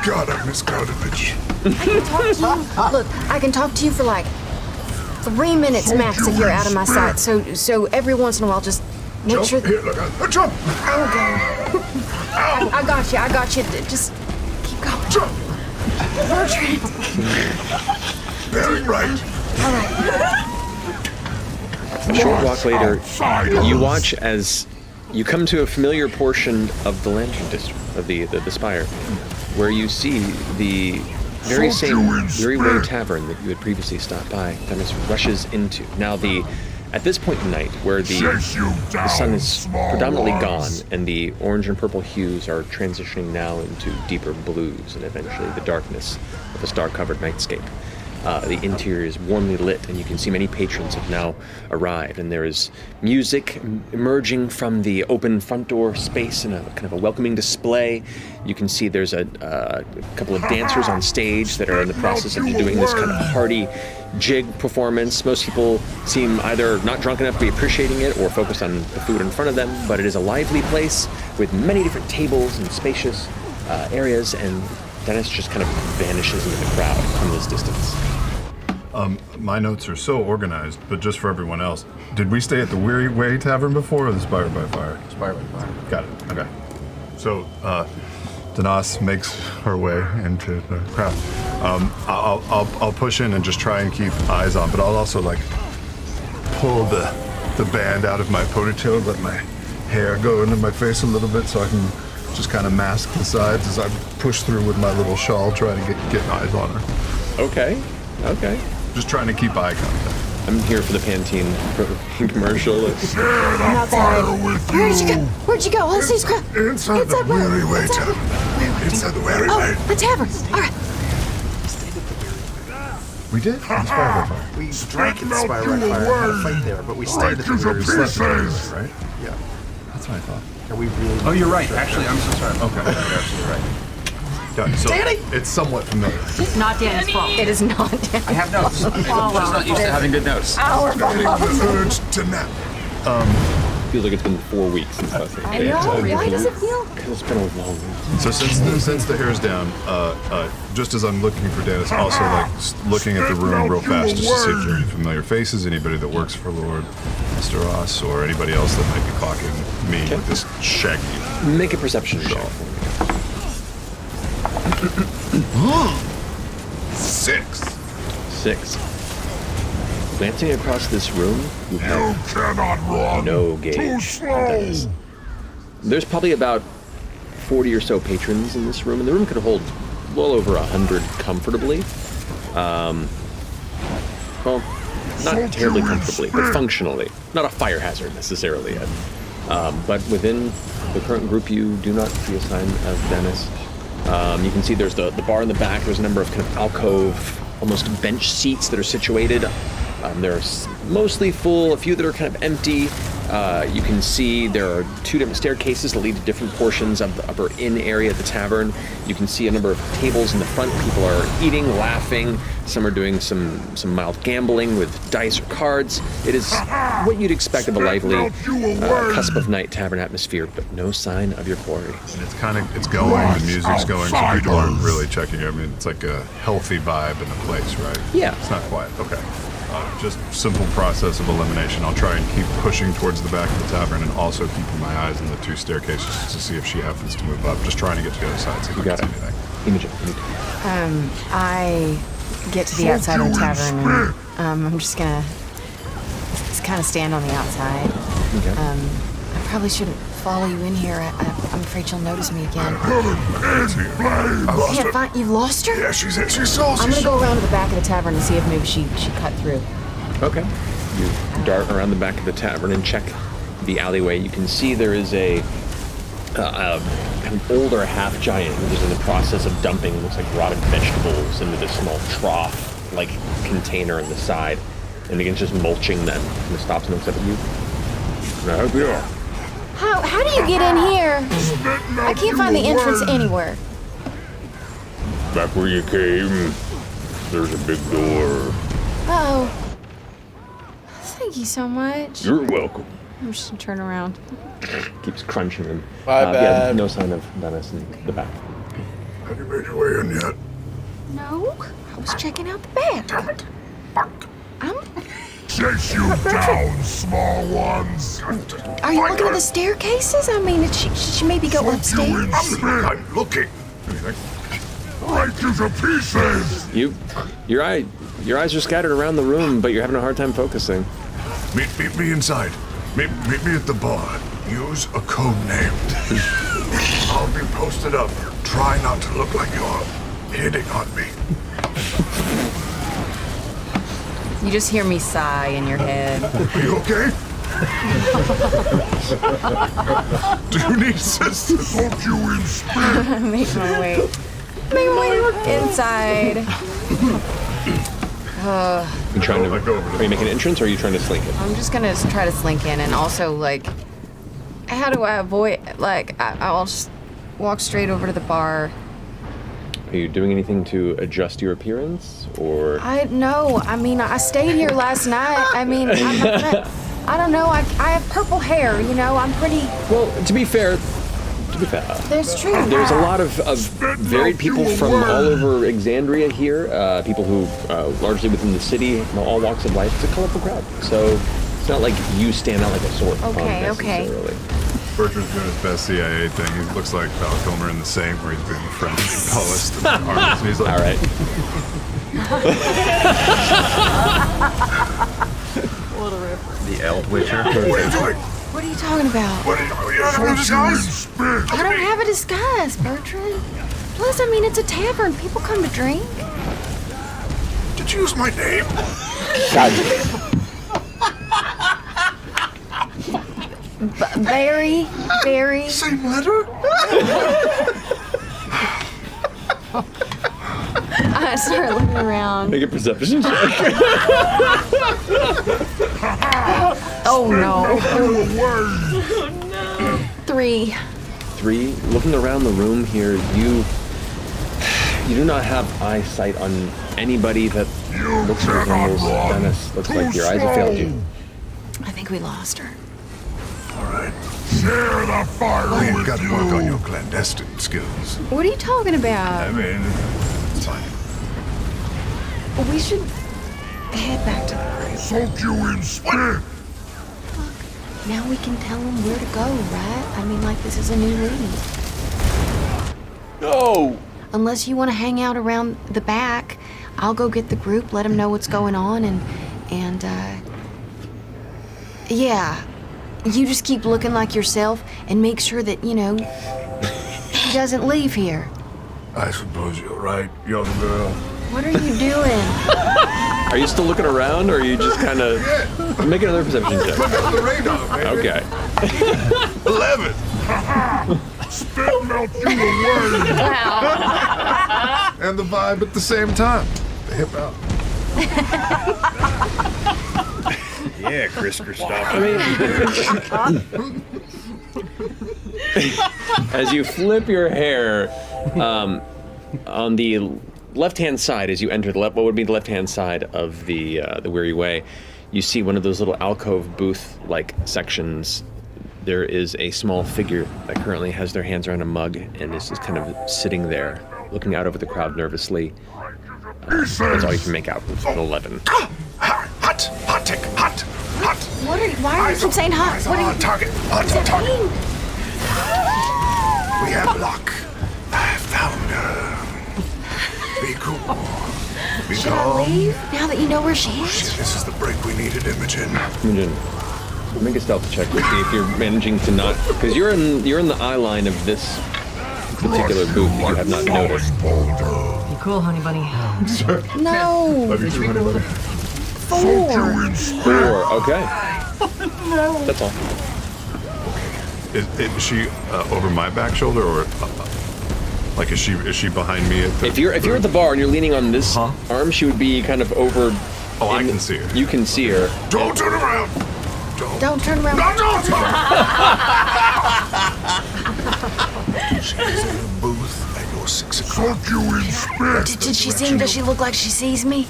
God, I miss crowded bitch.
I can talk to you. Look, I can talk to you for like 3 minutes max if you're out of my sight. So every once in a while, just make sure.
Here, look out. Jump!
Okay. I got you. Just keep going.
Jump!
Bertrand.
Very right.
All right.
A short walk later, you watch as you come to a familiar portion of the Lantern District, of the Spire, where you see the very same Weary Way Tavern that you had previously stopped by. Demis rushes into. Now at this point in night, where the sun is predominantly gone and the orange and purple hues are transitioning now into deeper blues and eventually the darkness of a star-covered nightscape, The interior is warmly lit, and you can see many patrons have now arrived. And there is music emerging from the open front door space in a kind of a welcoming display. You can see there's a couple of dancers on stage that are in the process of doing this kind of hearty jig performance. Most people seem either not drunk enough to be appreciating it or focused on the food in front of them, but it is a lively place with many different tables and spacious areas, and Dennis just kind of vanishes into the crowd from this distance.
My notes are so organized, but just for everyone else, did we stay at the Weary Way Tavern before or the Spire by Fire?
Spire by Fire.
Got it, okay. So, Danas makes her way into the crowd. I'll push in and just try and keep eyes on, but I'll also like pull the band out of my ponytail, let my hair go into my face a little bit so I can just kind of mask the sides as I push through with my little shawl, trying to get eyes on her.
Okay.
Just trying to keep eye contact.
I'm here for the Pantene commercial.
I'm outside. Where'd you go? All these crap.
Inside the Weary Way Tavern. Inside the Weary Way.
The tavern. All right.
We did?
Spire by Fire. We drank at the Spire by Fire, had a fight there, but we stayed at the Weary Way,
right?
Yeah.
That's what I thought.
Are we really?
Oh, you're right. Actually, I'm so sorry. Okay, you're absolutely right. Got it. So
Danny!
it's somewhat familiar.
It's not Danny's fault.
It is not Danny.
I have notes. I'm just not used to having good notes.
Our
Getting the urge to nap.
Feels like it's been 4 weeks since last week.
I know. Why does it feel?
Because it's been a long week.
So since the hair's down, just as I'm looking for Dennis, also like looking at the room real fast just to see if there are any familiar faces, anybody that works for Lord Mr. Ross, or anybody else that might be clocking me with this shaggy.
Make a perception check for me. 6. Glancing across this room, you have no gauge. There's probably about 40 or so patrons in this room, and the room could hold well over 100 comfortably. Well, not terribly comfortably, but functionally. Not a fire hazard necessarily yet. But within the current group, you do not see a sign of Dennis. You can see there's the bar in the back. There's a number of kind of alcove, almost bench seats that are situated. They're mostly full, a few that are kind of empty. You can see there are 2 different staircases that lead to different portions of the upper inn area at the tavern. You can see a number of tables in the front. People are eating, laughing. Some are doing some mild gambling with dice or cards. It is what you'd expect of a lively cusp of night tavern atmosphere, but no sign of your quarry.
And it's going, the music's going, so people aren't really checking. I mean, it's like a healthy vibe in the place, right?
Yeah.
It's not quiet. Okay. Just simple process of elimination. I'll try and keep pushing towards the back of the tavern and also keeping my eyes on the 2 staircases to see if she happens to move up. Just trying to get to the other side, see if I can see anything.
Imogen.
I get to the outside of the tavern, and I'm just gonna kind of stand on the outside.
Okay.
I probably shouldn't follow you in here. I'm afraid she'll notice me again.
I
Fine. You lost her?
Yeah, she's so.
I'm gonna go around to the back of the tavern and see if maybe she cut through.
Okay. You dart around the back of the tavern and check the alleyway. You can see there is a kind of older half-giant who's in the process of dumping, looks like rotted vegetables into this small trough-like container on the side, and begins just mulching them. And stops and looks up at you. Can I help you?
How do you get in here? I can't find the entrance anywhere.
Back where you came, there's a big door.
Oh. Thank you so much.
You're welcome.
I'm just gonna turn around.
Keeps crunching them.
My bad.
Yeah, no sign of Dennis in the back.
Have you made your way in yet?
No, I was checking out the back.
Chase you down, small ones.
Are you looking at the staircases? I mean, should she maybe go upstairs?
I'm looking. Right to pieces.
Your eyes are scattered around the room, but you're having a hard time focusing.
Meet me inside. Meet me at the bar. Use a code name. I'll be posted up. Try not to look like you're hitting on me.
You just hear me sigh in your head.
Are you okay? Do you need assistance? Hope you in spirit.
Make my way inside.
You trying to? Are you making an entrance, or are you trying to slink it?
I'm just gonna try to slink in, and also like, how do I avoid? Like, I'll just walk straight over to the bar.
Are you doing anything to adjust your appearance, or?
I mean, I stayed here last night. I mean, I don't know. I have purple hair. You know, I'm pretty.
Well, to be fair.
That's true.
There's a lot of varied people from all over Exandria here, people who largely within the city, all walks of life. It's a colorful crowd, so it's not like you stand out like a sore thumb necessarily.
Bertrand's doing his best CIA thing. He looks like Val Kilmer in The Saint, where he's being the French colorist and artist, and he's like,
all right.
What a rip. The Elf Witcher.
What are you doing?
What are you talking about?
What are you have a disguise?
I don't have a disguise, Bertrand. Plus, I mean, it's a tavern. People come to drink.
Did you use my name?
Very.
Same letter?
I start looking around.
Make a perception check.
Oh no. 3.
3. Looking around the room here, you do not have eyesight on anybody that looks like Dennis. Looks like your eyes have failed you.
I think we lost her.
Alright. Share the fire. You've got to work on your clandestine skills.
What are you talking about?
I mean, it's fine.
We should head back to the group.
Soak you in spit.
Now we can tell them where to go, right? I mean, like, this is a new lead.
No!
Unless you want to hang out around the back, I'll go get the group, let them know what's going on, and yeah. You just keep looking like yourself and make sure that, you know, he doesn't leave here.
I suppose you're right, young girl.
What are you doing?
Are you still looking around, or are you just kind of make another perception check?
Look at the radar, baby.
Okay.
11. Spit melt you away.
Wow.
And the vibe at the same time. The hip out.
Yeah, Chris Christopher.
As you flip your hair, on the left-hand side, as you enter what would be the left-hand side of the Weary Way, you see one of those little alcove booth-like sections. There is a small figure that currently has their hands around a mug and is just kind of sitting there, looking out over the crowd nervously. That's all you can make out with an 11.
Hot tick, hot.
Why are you keep saying hot?
Eyes
What are
on
you
target. Eyes on target. We have luck. I found her. Be cool. Be
Should
calm.
I leave now that you know where she is?
Shit, this is the break we needed, Imogen.
Imogen, make a stealth check to see if you're managing to not, because you're in the eye line of this particular booth that you have not noticed.
You cool, honey bunny?
No.
Love you too, honey bunny.
4.
4, okay. That's all.
Is she over my back shoulder, or like is she behind me?
If you're at the bar and you're leaning on this arm, she would be kind of over.
Oh, I can see her.
You can see her.
Don't turn around.
Don't turn around.
No, don't turn. She's in the booth at your 6 o'clock. Soak you in spit.
Does she look like she sees me?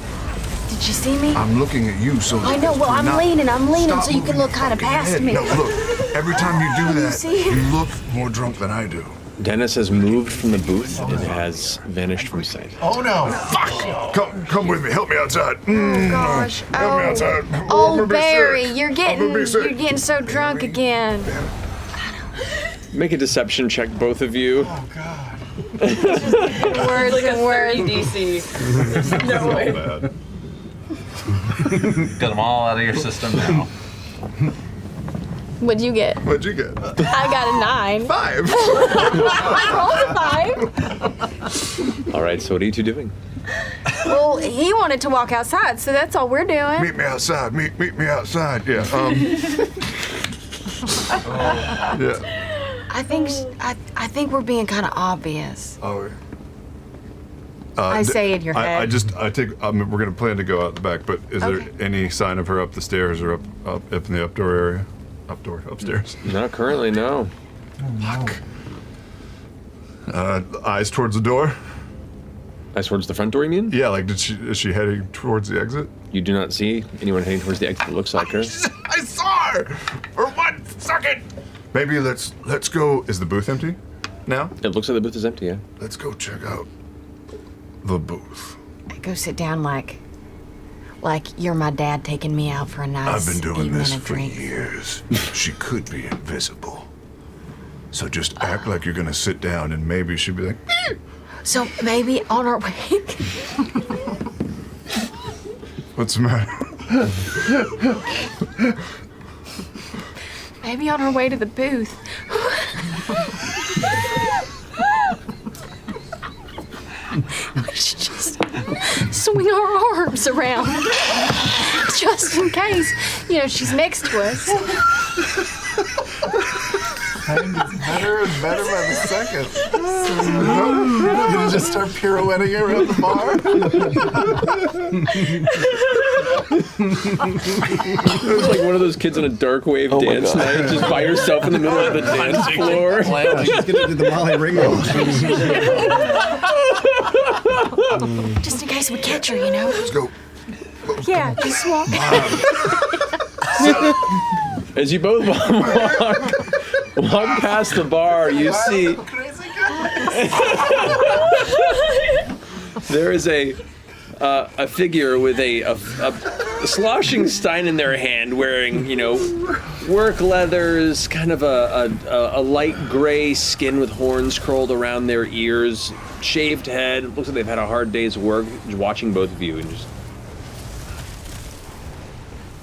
Did you see me?
I'm looking at you, so
I know. Well, I'm leaning
Stop
so you can look kind of past
head.
me.
No, look. Every time you do that,
see?
you look more drunk than I do.
Dennis has moved from the booth and has vanished from sight.
Oh no! Fuck! Come with me. Help me outside.
Oh gosh.
Help me outside.
Oh,
I'm gonna be
Barry,
sick.
you're
I'm gonna be sick.
getting so drunk again.
Make a deception check, both of you.
Oh God.
Words like a word DC. No way.
Got them all out of your system now.
What'd you get?
What'd you get?
I got a 9.
5.
I rolled a 5.
All right, so what are you two doing?
Well, he wanted to walk outside, so that's all we're doing.
Meet me outside. Meet me outside. Yeah. Yeah.
I think we're being kind of obvious.
Oh.
I say in your head.
We're gonna plan to go out the back, but is there any sign of her up the stairs or up in the updoor area? Upstairs?
Not currently, no.
Fuck. Eyes towards the door?
Eyes towards the front door, you mean?
Yeah, like, is she heading towards the exit?
You do not see anyone heading towards the exit that looks like her.
I saw her! For 1 second! Maybe let's go. Is the booth empty now?
It looks like the booth is empty, yeah.
Let's go check out the booth.
I go sit down like you're my dad taking me out for a nice
I've been doing
evening
this
of
for
drinks.
years. She could be invisible. So just act like you're gonna sit down and maybe she'll be like,
So maybe on our way.
what's the matter?
Maybe on our way to the booth. We should just swing our arms around. Just in case, she's next to us.
Time gets better and better by the second. You're gonna just start pirouetting around the bar?
It was like one of those kids on a dark wave dance night, just by yourself in the middle of the dance floor.
She's gonna do the Molly Ringo.
Just in case we catch her,
Let's go.
Yeah, just walk.
As you both walk past the bar, you see there is a figure with a sloshing stein in their hand, wearing work leathers, kind of a light gray skin with horns curled around their ears, shaved head. It looks like they've had a hard day's work. Just watching both of you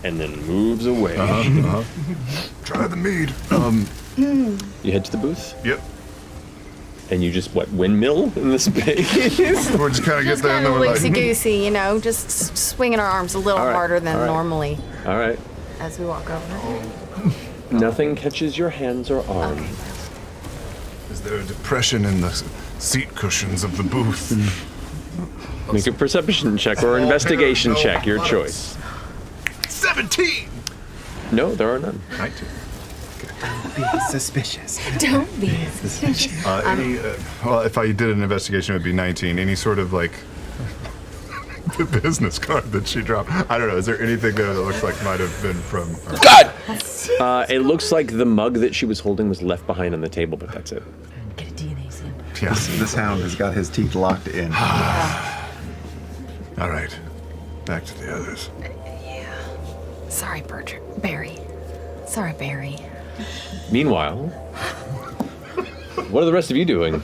and then moves away.
Try the mead.
You head to the booth?
Yep.
And you just, windmill in the space?
We're just kind of get there and then we're like...
Loosey-goosey, just swinging our arms a little harder than normally.
All right.
As we walk over.
Nothing catches your hands or arms.
Okay.
Is there a depression in the seat cushions of the booth?
Make a perception check or an investigation check, your choice.
17!
No, there are none.
19.
Don't be suspicious.
Don't be suspicious.
Well, if I did an investigation, it would be 19. Any sort of, the business card that she dropped. I don't know. Is there anything there that looks like might have been from her?
God! It looks like the mug that she was holding was left behind on the table, but that's it.
Get a DNA sample.
Yeah.
This hound has got his teeth locked in.
All right. Back to the others.
Sorry, Barry. Sorry, Barry.
Meanwhile, what are the rest of you doing?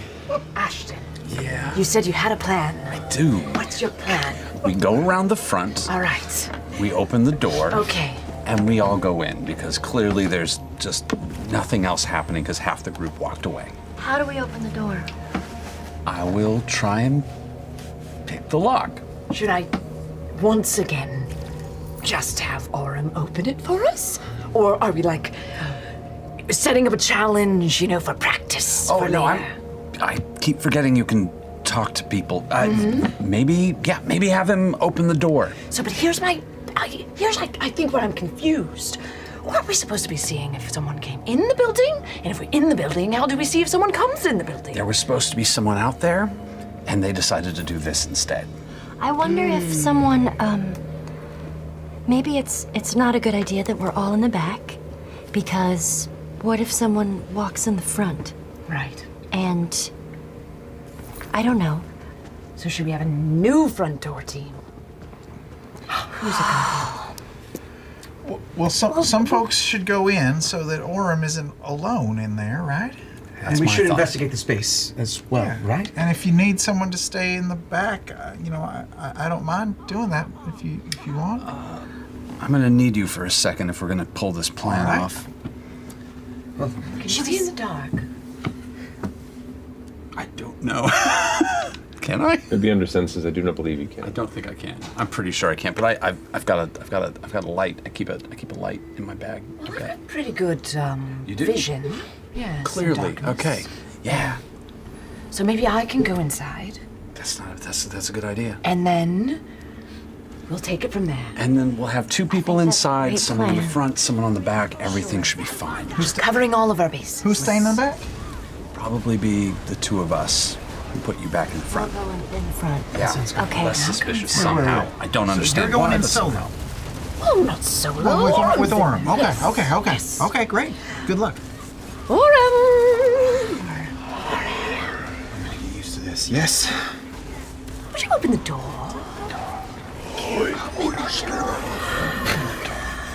Ashton.
Yeah.
You said you had a plan.
I do.
What's your plan?
We go around the front.
All right.
We open the door.
Okay.
And we all go in because clearly there's just nothing else happening because half the group walked away.
How do we open the door?
I will try and pick the lock.
Should I, once again, just have Orem open it for us? Or are we setting up a challenge, for practice?
Oh,
for
no,
later?
I keep forgetting you can talk to people. Maybe have him open the door.
So, but here's I think where I'm confused. What are we supposed to be seeing if someone came in the building? And if we're in the building, how do we see if someone comes in the building?
There was supposed to be someone out there, and they decided to do this instead.
I wonder if someone, maybe it's not a good idea that we're all in the back, because what if someone walks in the front?
Right.
And I don't know.
So should we have a new front door team? Who's it gonna
Well, some folks should go in so that Orem isn't alone in there, right?
And we should investigate the space as well, right?
And if you need someone to stay in the back, I don't mind doing that if you want.
I'm gonna need you for a second if we're gonna pull this plan off.
Well, can you see in the dark?
I don't know. Can I?
It'd be under senses. I do not believe you can.
I don't think I can. I'm pretty sure I can't. But I've got a light. I keep a light in my bag. Okay.
Pretty good
You do?
vision. Yes.
Clearly.
darkness.
Okay. Yeah.
So maybe I can go inside.
That's That's a good idea.
And then we'll take it from there.
And then we'll have 2 people inside,
great
someone in the
plan.
front, someone on the back. Everything should be fine.
Who's covering all of our bases?
Who's staying in the back?
Probably be the 2 of us who put you back in the front.
I'll go in the front.
Yeah,
Okay.
less suspicious
Wait,
somehow.
wait.
I don't
So
understand
you're going
why,
in
but
solo.
somehow.
Oh, not solo.
Oh, with Orm. Okay,
Yes.
okay.
Yes.
Okay, great. Good luck.
Orem!
Get used to this. Yes.
Would you open the door?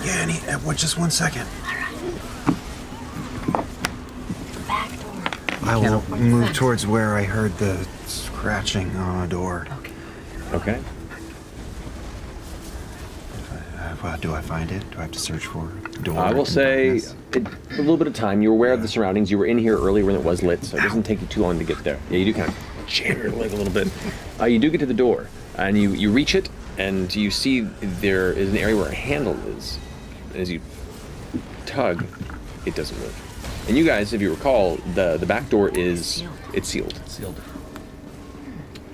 Yeah, just 1 second. I will move towards where I heard the scratching on a door.
Okay.
Do I find it? Do I have to search for a door?
I will
in
say
darkness?
a little bit of time. You're aware of the surroundings. You were in here earlier when it was lit, so it doesn't take you too long to get there. Yeah, you do kind of jam your leg a little bit. You do get to the door, and you reach it, and you see there is an area where a handle is. And as you tug, it doesn't move. And you guys, if you recall, the back door is sealed.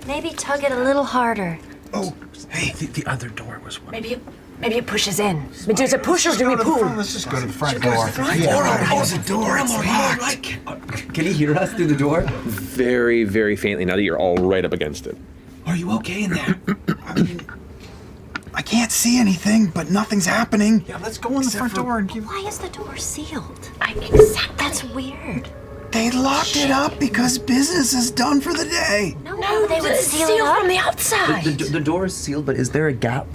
Maybe tug it a little harder.
Oh, hey, the other door was one.
Maybe it pushes in. But does it push or do we pull?
Let's just go to the front
Should we go
door.
to the front?
Yeah.
Close the door. It's locked.
Can he hear us through the door?
Very, very faintly now that you're all right up against it.
Are you okay in there? I can't see anything, but nothing's happening.
Yeah, let's go in the front door and keep.
Why is the door sealed?
Exactly.
That's weird.
They locked it up because business is done for the day.
No, they would seal it
sealed
up
from the outside.
The door is sealed, but is there a gap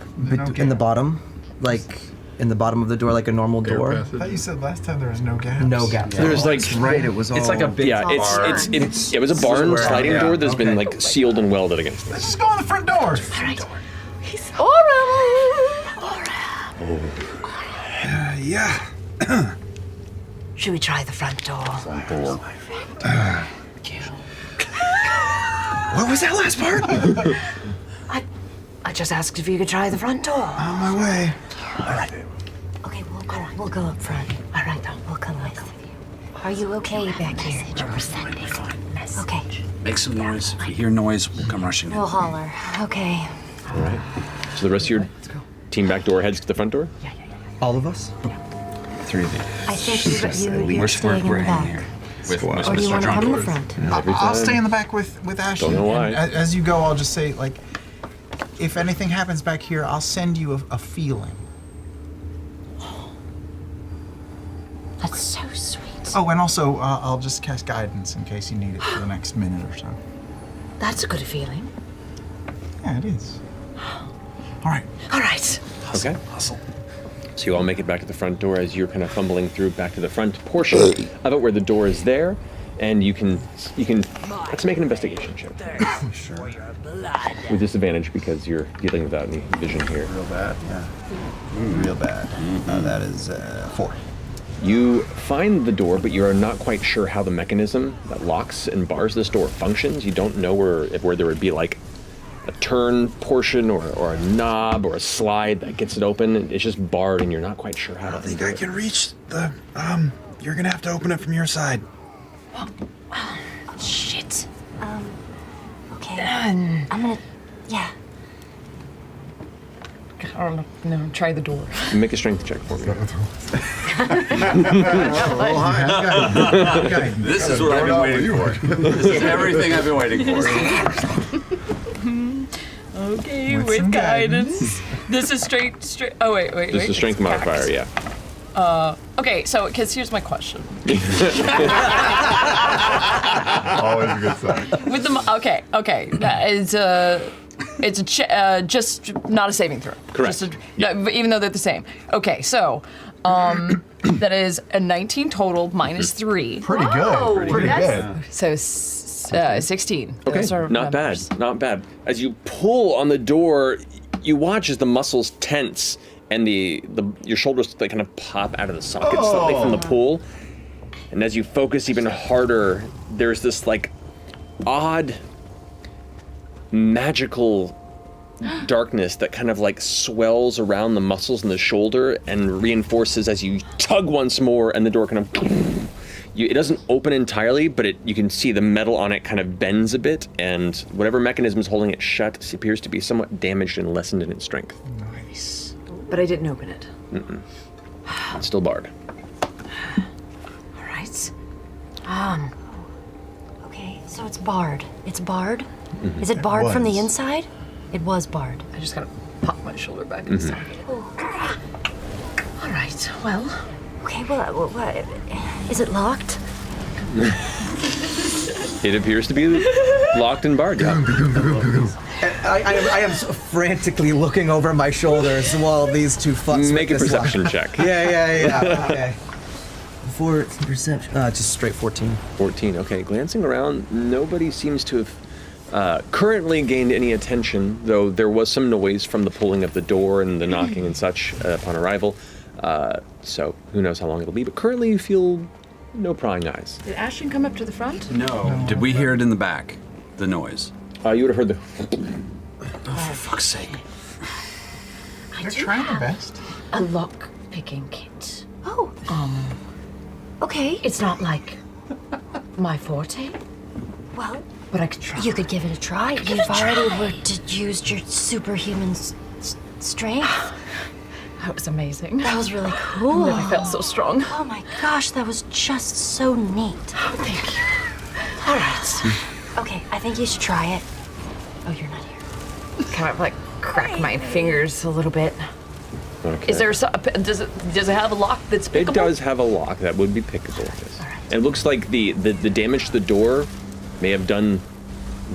in the bottom? Like, in the bottom of the door, like a normal door?
I thought you said last time there was no gap.
No gap.
There's like
right. It was all.
It's like a big
it was a barn sliding door that's been like sealed and welded against it.
Let's just go in the front door.
Yeah.
Should we try the front door?
What was that last part?
I just asked if you could try the front door.
On my way.
All right.
Okay, we'll go up front.
All right, then.
We'll come with you. Are you okay back here? Okay,
Make some noise. If you hear noise, we'll come rushing in.
we'll holler. Okay.
All right. So the rest of your team back door heads to the front door?
All of us?
3 of you.
I think you're staying in the back.
With
Or do you want to come in the front?
I'll stay in the back with Ashley.
Don't know why.
And as you go, I'll just say, like, if anything happens back here, I'll send you a feeling.
That's so sweet.
Oh, and also, I'll just cast guidance in case you need it for the next minute or so.
That's a good feeling.
Yeah, it is. All right.
All right.
Okay.
Hustle.
So you all make it back to the front door as you're kind of fumbling through back to the front portion of it where the door is there, and you can let's make an investigation check.
Sure.
With disadvantage because you're dealing without any vision here.
Real bad, yeah. Real bad. That is 4.
You find the door, but you are not quite sure how the mechanism that locks and bars this door functions. You don't know where there would be like a turn portion or a knob or a slide that gets it open. It's just barred, and you're not quite sure how to.
I think I can reach the. You're gonna have to open it from your side.
Shit.
Okay. I'm gonna. Yeah.
I don't know. No, try the door.
Make a strength check for me.
This is what I've been waiting for. This is everything I've been waiting for.
Okay, with guidance. This is straight. Oh wait.
This is a strength modifier, yeah.
Okay, so because here's my question.
Always a good sign.
With the okay, that is it's just not a saving throw.
Correct.
Even though they're the same. Okay, so that is a 19 total minus 3.
Pretty good. Pretty good.
So 16.
Okay,
Those are
not
numbers.
bad, not bad. As you pull on the door, you watch as the muscles tense and your shoulders they kind of pop out of the socket slightly from the pull. And as you focus even harder, there's this like odd magical darkness that kind of like swells around the muscles in the shoulder and reinforces as you tug once more and the door kind of it doesn't open entirely, but you can see the metal on it kind of bends a bit, and whatever mechanism is holding it shut appears to be somewhat damaged and lessened in its strength.
Nice. But I didn't open it.
Mm-mm. It's still barred.
All right.
Okay, so it's barred. It's barred?
Mhm.
Is it barred from the inside? It was barred.
I just gotta pop my shoulder back
Mhm.
inside. All right, well.
Okay, well, what? Is it locked?
It appears to be locked and barred, yeah.
I am so frantically looking over my shoulders while these two fucks
Make a
with this
perception
lock.
check.
Yeah. Okay. For perception, just straight 14.
14, okay. Glancing around, nobody seems to have currently gained any attention, though there was some noise from the pulling of the door and the knocking and such upon arrival. So who knows how long it'll be, but currently you feel no prying eyes.
Did Ashton come up to the front?
No. Did we hear it in the back? The noise?
You would have heard the...
Oh, for fuck's sake.
They're trying their best. A lock picking kit.
Oh. Okay.
It's not like my forte,
Well,
but I could try.
you could give it a try. You've already used your superhuman strength.
That was amazing.
That was really cool.
I never felt so strong.
Oh my gosh, that was just so neat.
Oh, thank you. All right.
Okay, I think you should try it. Oh, you're not here.
Kind of like crack my fingers a little bit.
Okay.
Is there does it have a lock that's pickable?
It does have a lock that would be pickable. Yes. It looks like the damage to the door may have done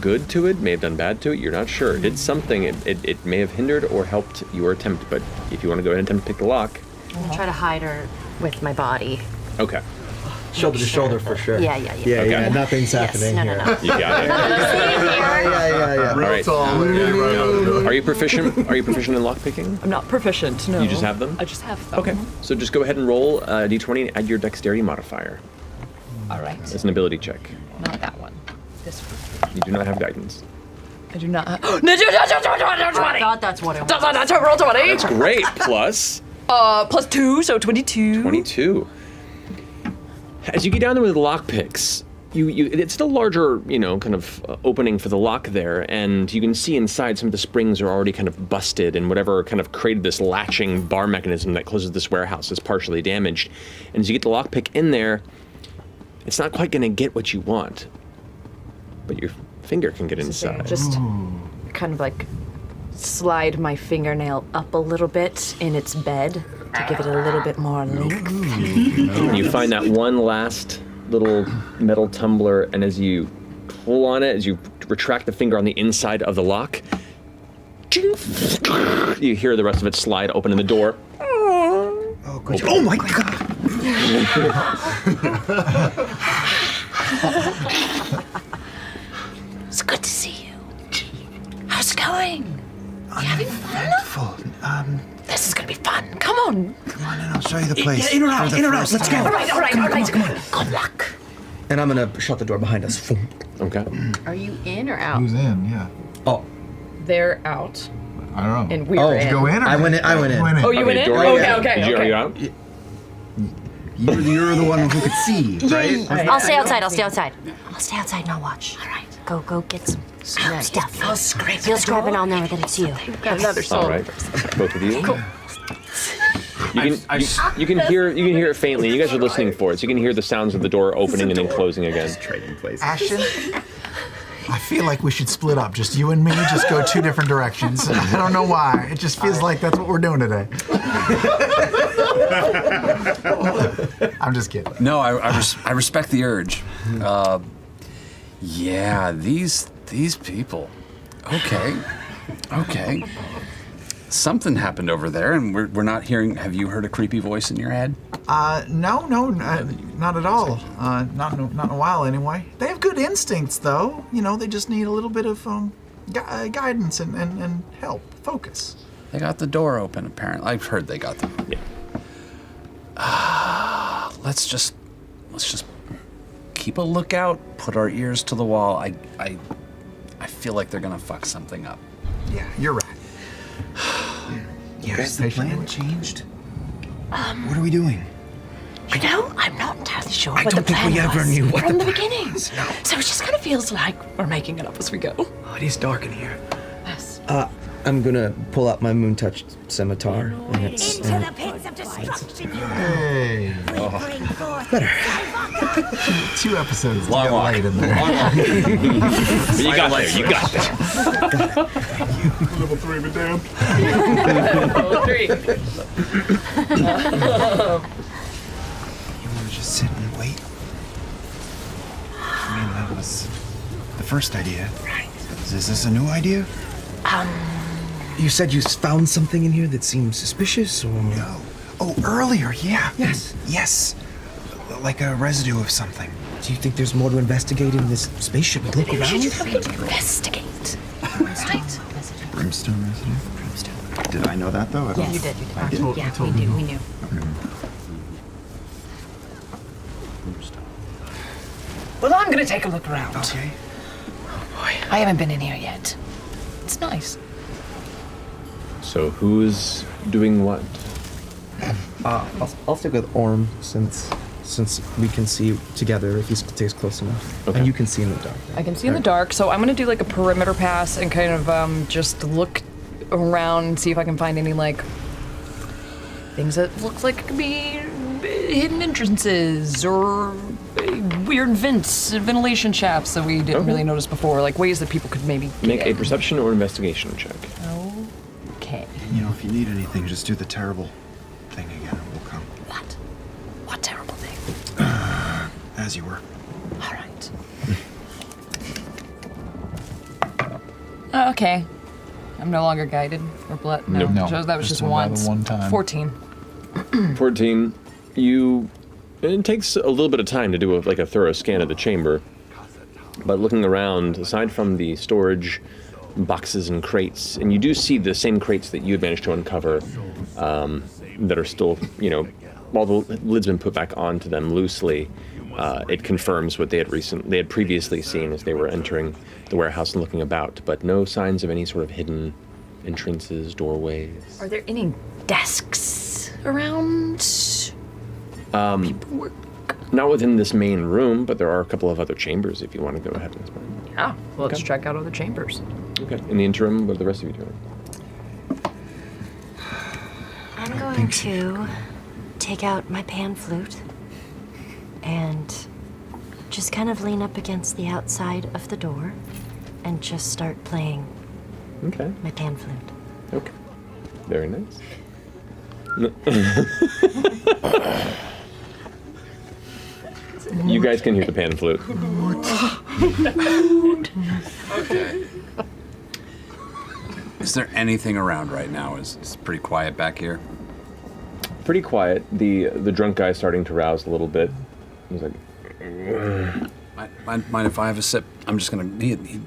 good to it, may have done bad to it. You're not sure. It did something. It may have hindered or helped your attempt. But if you want to go ahead and attempt to pick the lock,
I'm gonna try to hide her with my body.
okay.
Shoulder to shoulder for sure.
Yeah.
Okay.
Nothing's
Yes,
happening
no.
here.
You got it.
Yeah.
All right. Are you proficient? Are you proficient in lockpicking?
I'm not proficient. No.
You just have them?
I just have them.
Okay. So just go ahead and roll a d20 and add your dexterity modifier.
All right.
It's an ability check.
Not that one. This one.
You do not have guidance.
I do not.
I thought that's what it was.
Roll 20.
That's great. Plus
Plus 2, so 22.
22. As you get down there with the lockpicks, it's still larger, kind of opening for the lock there, and you can see inside some of the springs are already kind of busted, and whatever kind of created this latching bar mechanism that closes this warehouse is partially damaged. And as you get the lockpick in there, it's not quite going to get what you want, but your finger can get inside.
Just kind of like slide my fingernail up a little bit in its bed to give it a little bit more length.
And you find that one last little metal tumbler, and as you pull on it, as you retract the finger on the inside of the lock, you hear the rest of it slide open in the door.
Oh, good. Oh my god!
It's good to see you. How's it going? You having fun? This is gonna be fun. Come on.
Come on in, I'll show you the place.
In or out,
for the
in or out,
first
let's go.
time.
All right.
Come on.
Good luck.
And I'm gonna shut the door behind us.
Okay.
Are you in or out?
Who's in? Yeah.
Oh.
They're out.
I don't know.
And we're in.
Go in or
I went in.
Oh, you went in?
door-
Okay.
Are you out?
You're the one who could see, right?
I'll stay outside. I'll stay outside and I'll watch. All right. Go get some stuff.
I'll scrape
You'll scrap and I'll know that it's you.
Another
All
soul.
right, both of you. Cool. You can hear it faintly. You guys are listening for it, so you can hear the sounds of the door opening and then closing again.
Trading places.
Ashton, I feel like we should split up. Just you and me, just go two different directions. I don't know why. It just feels like that's what we're doing today. I'm just kidding.
No, I respect the urge. Yeah, these people. Okay. Something happened over there, and we're not hearing. Have you heard a creepy voice in your head?
No, not at all. Not in a while, anyway. They have good instincts, though. They just need a little bit of guidance and help, focus.
They got the door open, apparently. I've heard they got the. Yeah. Let's just keep a lookout. Put our ears to the wall. I feel like they're gonna fuck something up.
Yeah, you're right.
Has the plan changed? What are we doing?
You know, I'm not entirely sure
I
what the
don't think
plan
we ever
was
knew what
from
the
the
plan
beginning.
was, no.
So it just kind of feels like we're making it up as we go.
Oh, it is dark in here.
Yes.
I'm gonna pull out my moon-touched scimitar. And it's,
Into the pits of destruction.
Hey.
better.
2 episodes.
Long walk.
Late in there.
But you got there. You got there.
Level 3 of a damn.
Level 3.
You want to just sit and wait? I mean, that was the first idea.
Right.
Is this a new idea?
You said you found something in here that seemed suspicious, or?
No. Oh, earlier, yeah.
Yes.
Yes. Like a residue of something.
Do you think there's more to investigate in this space? Should we look
Maybe we
around?
should just investigate. Right?
Brimstone residue? Brimstone. Did I know that, though?
Yes. You did.
I did?
Yeah, we knew. Well, I'm gonna take a look around.
Okay.
Oh boy, I haven't been in here yet. It's nice.
So who's doing what?
I'll stick with Orm since we can see together if he stays close enough,
Okay.
and you can see in the dark.
I can see in the dark, so I'm gonna do like a perimeter pass and kind of just look around and see if I can find any like things that look like it could be hidden entrances or weird vents, ventilation shafts that we didn't really notice before, like ways that people could maybe
Make
get
a
in.
perception or investigation check.
Okay.
You know, if you need anything, just do the terrible thing again and we'll come.
What? What terrible thing?
As you were.
All right.
Okay. I'm no longer guided or blood. No,
Nope. No,
that was just
by the
once.
one time.
14.
14. It takes a little bit of time to do a thorough scan of the chamber, but looking around, aside from the storage boxes and crates, and you do see the same crates that you had managed to uncover that are still, while the lid's been put back onto them loosely, it confirms what they had previously seen as they were entering the warehouse and looking about, but no signs of any sort of hidden entrances, doorways.
Are there any desks around?
Not within this main room, but there are a couple of other chambers if you want to go ahead and explore.
Yeah, well, let's check out other chambers.
Okay. In the interim, what are the rest of you doing?
I'm going to take out my pan flute and just kind of lean up against the outside of the door and just start playing my pan flute.
Okay. Very nice. You guys can hear the pan flute.
Okay. Is there anything around right now? It's pretty quiet back here.
Pretty quiet. The drunk guy's starting to rouse a little bit. He's like,
Mind if I have a sip? I'm just gonna.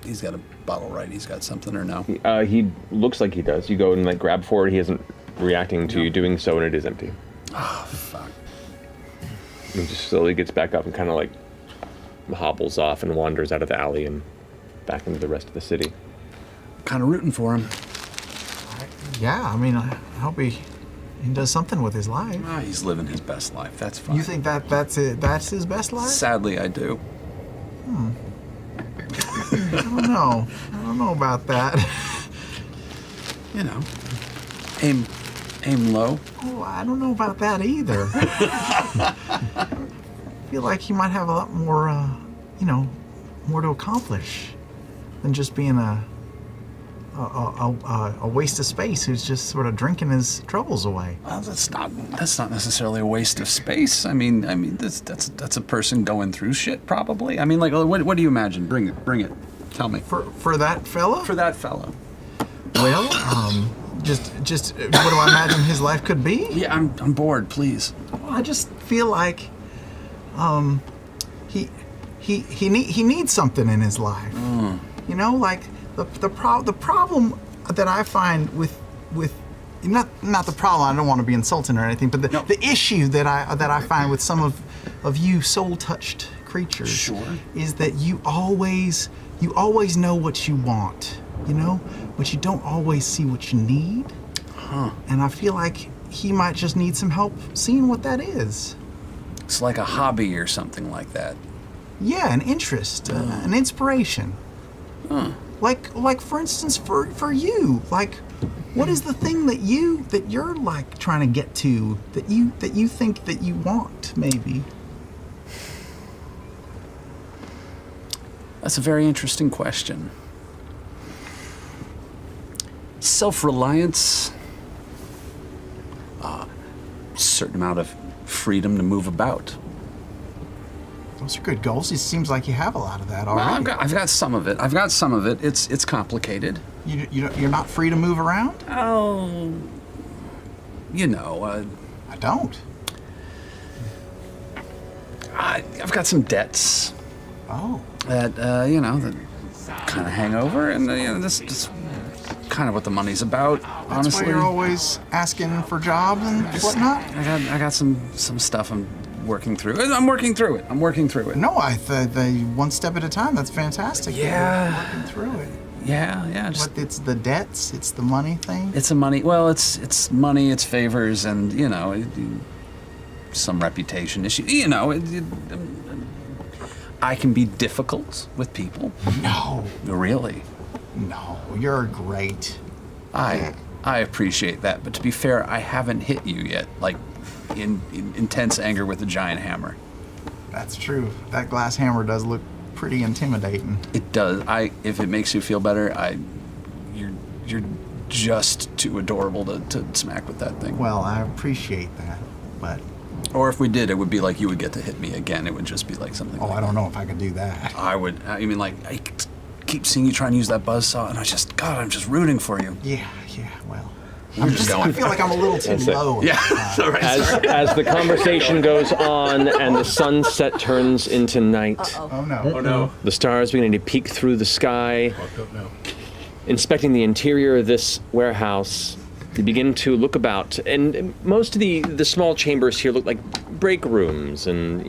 He's got a bottle, right? He's got something or no?
he looks like he does. You go and grab for it. He isn't reacting to you doing so, and it is empty.
Oh fuck.
He just slowly gets back up and kind of hobbles off and wanders out of the alley and back into the rest of the city.
Kind of rooting for him.
Yeah, I mean, I hope he does something with his life.
He's living his best life. That's fine.
You think that's it? That's his best life?
Sadly, I do.
I don't know. I don't know about that.
Aim low.
Oh, I don't know about that either. I feel like he might have a lot more, more to accomplish than just being a waste of space who's just sort of drinking his troubles away.
Well, that's not necessarily a waste of space. I mean that's a person going through shit probably. I mean, what do you imagine? Bring it. Tell me.
For that fella?
For that fella.
Well, just what do I imagine his life could be?
Yeah, I'm bored. Please.
Well, I just feel like, he needs something in his life. You know, like the problem that I find with not the problem. I don't want to be insulting or anything, but the issue that I find with some of you soul-touched creatures is that you always know what you want, but you don't always see what you need. And I feel like he might just need some help seeing what that is.
It's like a hobby or something like that.
Yeah, an interest, an inspiration. Like for instance, for you, like, what is the thing that you're like trying to get to that you think that you want maybe?
That's a very interesting question. Self-reliance, certain amount of freedom to move about.
Those are good goals. It seems like you have a lot of that already.
Well, I've got some of it. It's complicated.
You're not free to move around?
Oh, you know.
I don't.
I've got some debts.
Oh.
That that kind of hang over, and this kind of what the money's about.
That's
honestly,
why you're always asking for jobs and whatnot.
I got some stuff I'm working through. I'm working through it.
No, one step at a time. That's fantastic.
Yeah.
You're working through it.
Yeah.
But it's the debts. It's the money thing.
It's a money. Well, it's money. It's favors, and some reputation issue. I can be difficult with people.
No.
Really?
No, you're great.
I appreciate that, but to be fair, I haven't hit you yet, like in intense anger with a giant hammer.
That's true. That glass hammer does look pretty intimidating.
It does. If it makes you feel better, you're just too adorable to smack with that thing.
Well, I appreciate that, but...
Or if we did, it would be like you would get to hit me again. It would just be like something.
Oh, I don't know if I could do that.
I would. I mean, like, I keep seeing you try and use that buzzsaw, and I'm just rooting for you.
Yeah, well.
I'm just going.
I feel like I'm a little too low.
Yeah.
As the conversation goes on and the sunset turns into night.
Oh no.
Oh no. The stars beginning to peek through the sky. Inspecting the interior of this warehouse, you begin to look about, and most of the small chambers here look like break rooms and,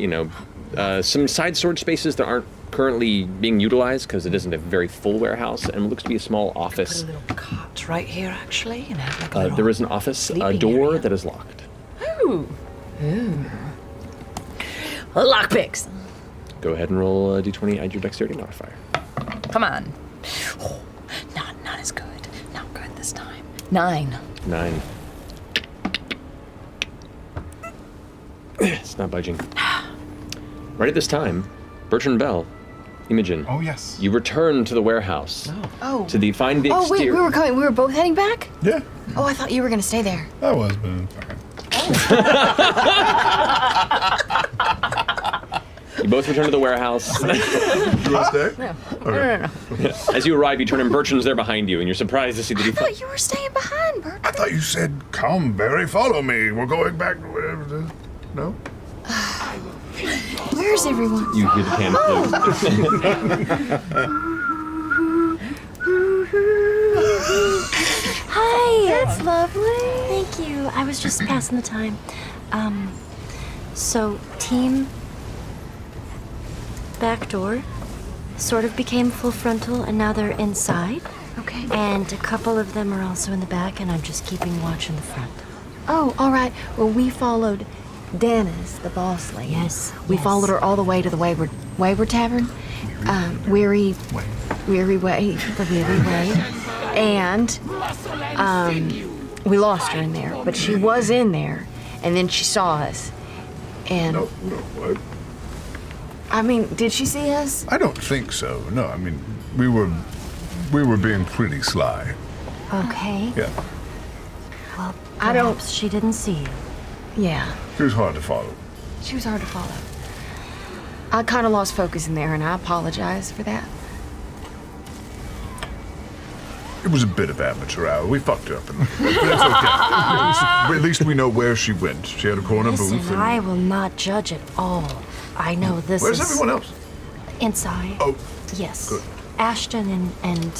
some side storage spaces that aren't currently being utilized because it isn't a very full warehouse, and it looks to be a small office.
Put a little cot right here, actually, and have like a little
there is an office, a door that is locked.
Ooh. Lockpicks.
Go ahead and roll a d20, add your dexterity modifier.
Come on. Oh, not as good. Not good this time. 9.
9. It's not budging. Right at this time, Bertrand Bell, Imogen.
Oh, yes.
You return to the warehouse.
Oh.
To the find the
Oh, wait,
exterior.
we were coming. We were both heading back?
Yeah.
Oh, I thought you were going to stay there.
I was, but it's all right.
You both return to the warehouse.
You want to stay?
No.
Okay.
No.
As you arrive, you turn and Bertrand's there behind you, and you're surprised to see that
I thought you were staying behind, Bert.
I thought you said, "Come, Barry, follow me. We're going back to whatever." No.
Where's everyone?
You hear the pan
Hi.
That's lovely.
Thank you. I was just passing the time. So team back door sort of became full frontal, and now they're inside.
Okay.
And a couple of them are also in the back, and I'm just keeping watch in the front.
Oh, all right. Well, we followed Dennis, the boss lady.
Yes.
We followed her all the way to the Wayward Tavern. Weary Way. The Weary Way. And we lost her in there, but she was in there, and then she saw us. And
No.
I mean, did she see us?
I don't think so. No, I mean, we were being pretty sly.
Okay.
Yeah.
Well,
I don't-
perhaps she didn't see you.
Yeah,
She was hard to follow.
she was hard to follow. I kind of lost focus in there, and I apologize for that.
It was a bit of amateur hour. We fucked up, but that's okay. At least we know where she went. She had a corner
Listen,
booth. And
I will not judge at all. I know this
Where's
is...
everyone else?
Inside.
Oh.
Yes.
Good.
Ashton and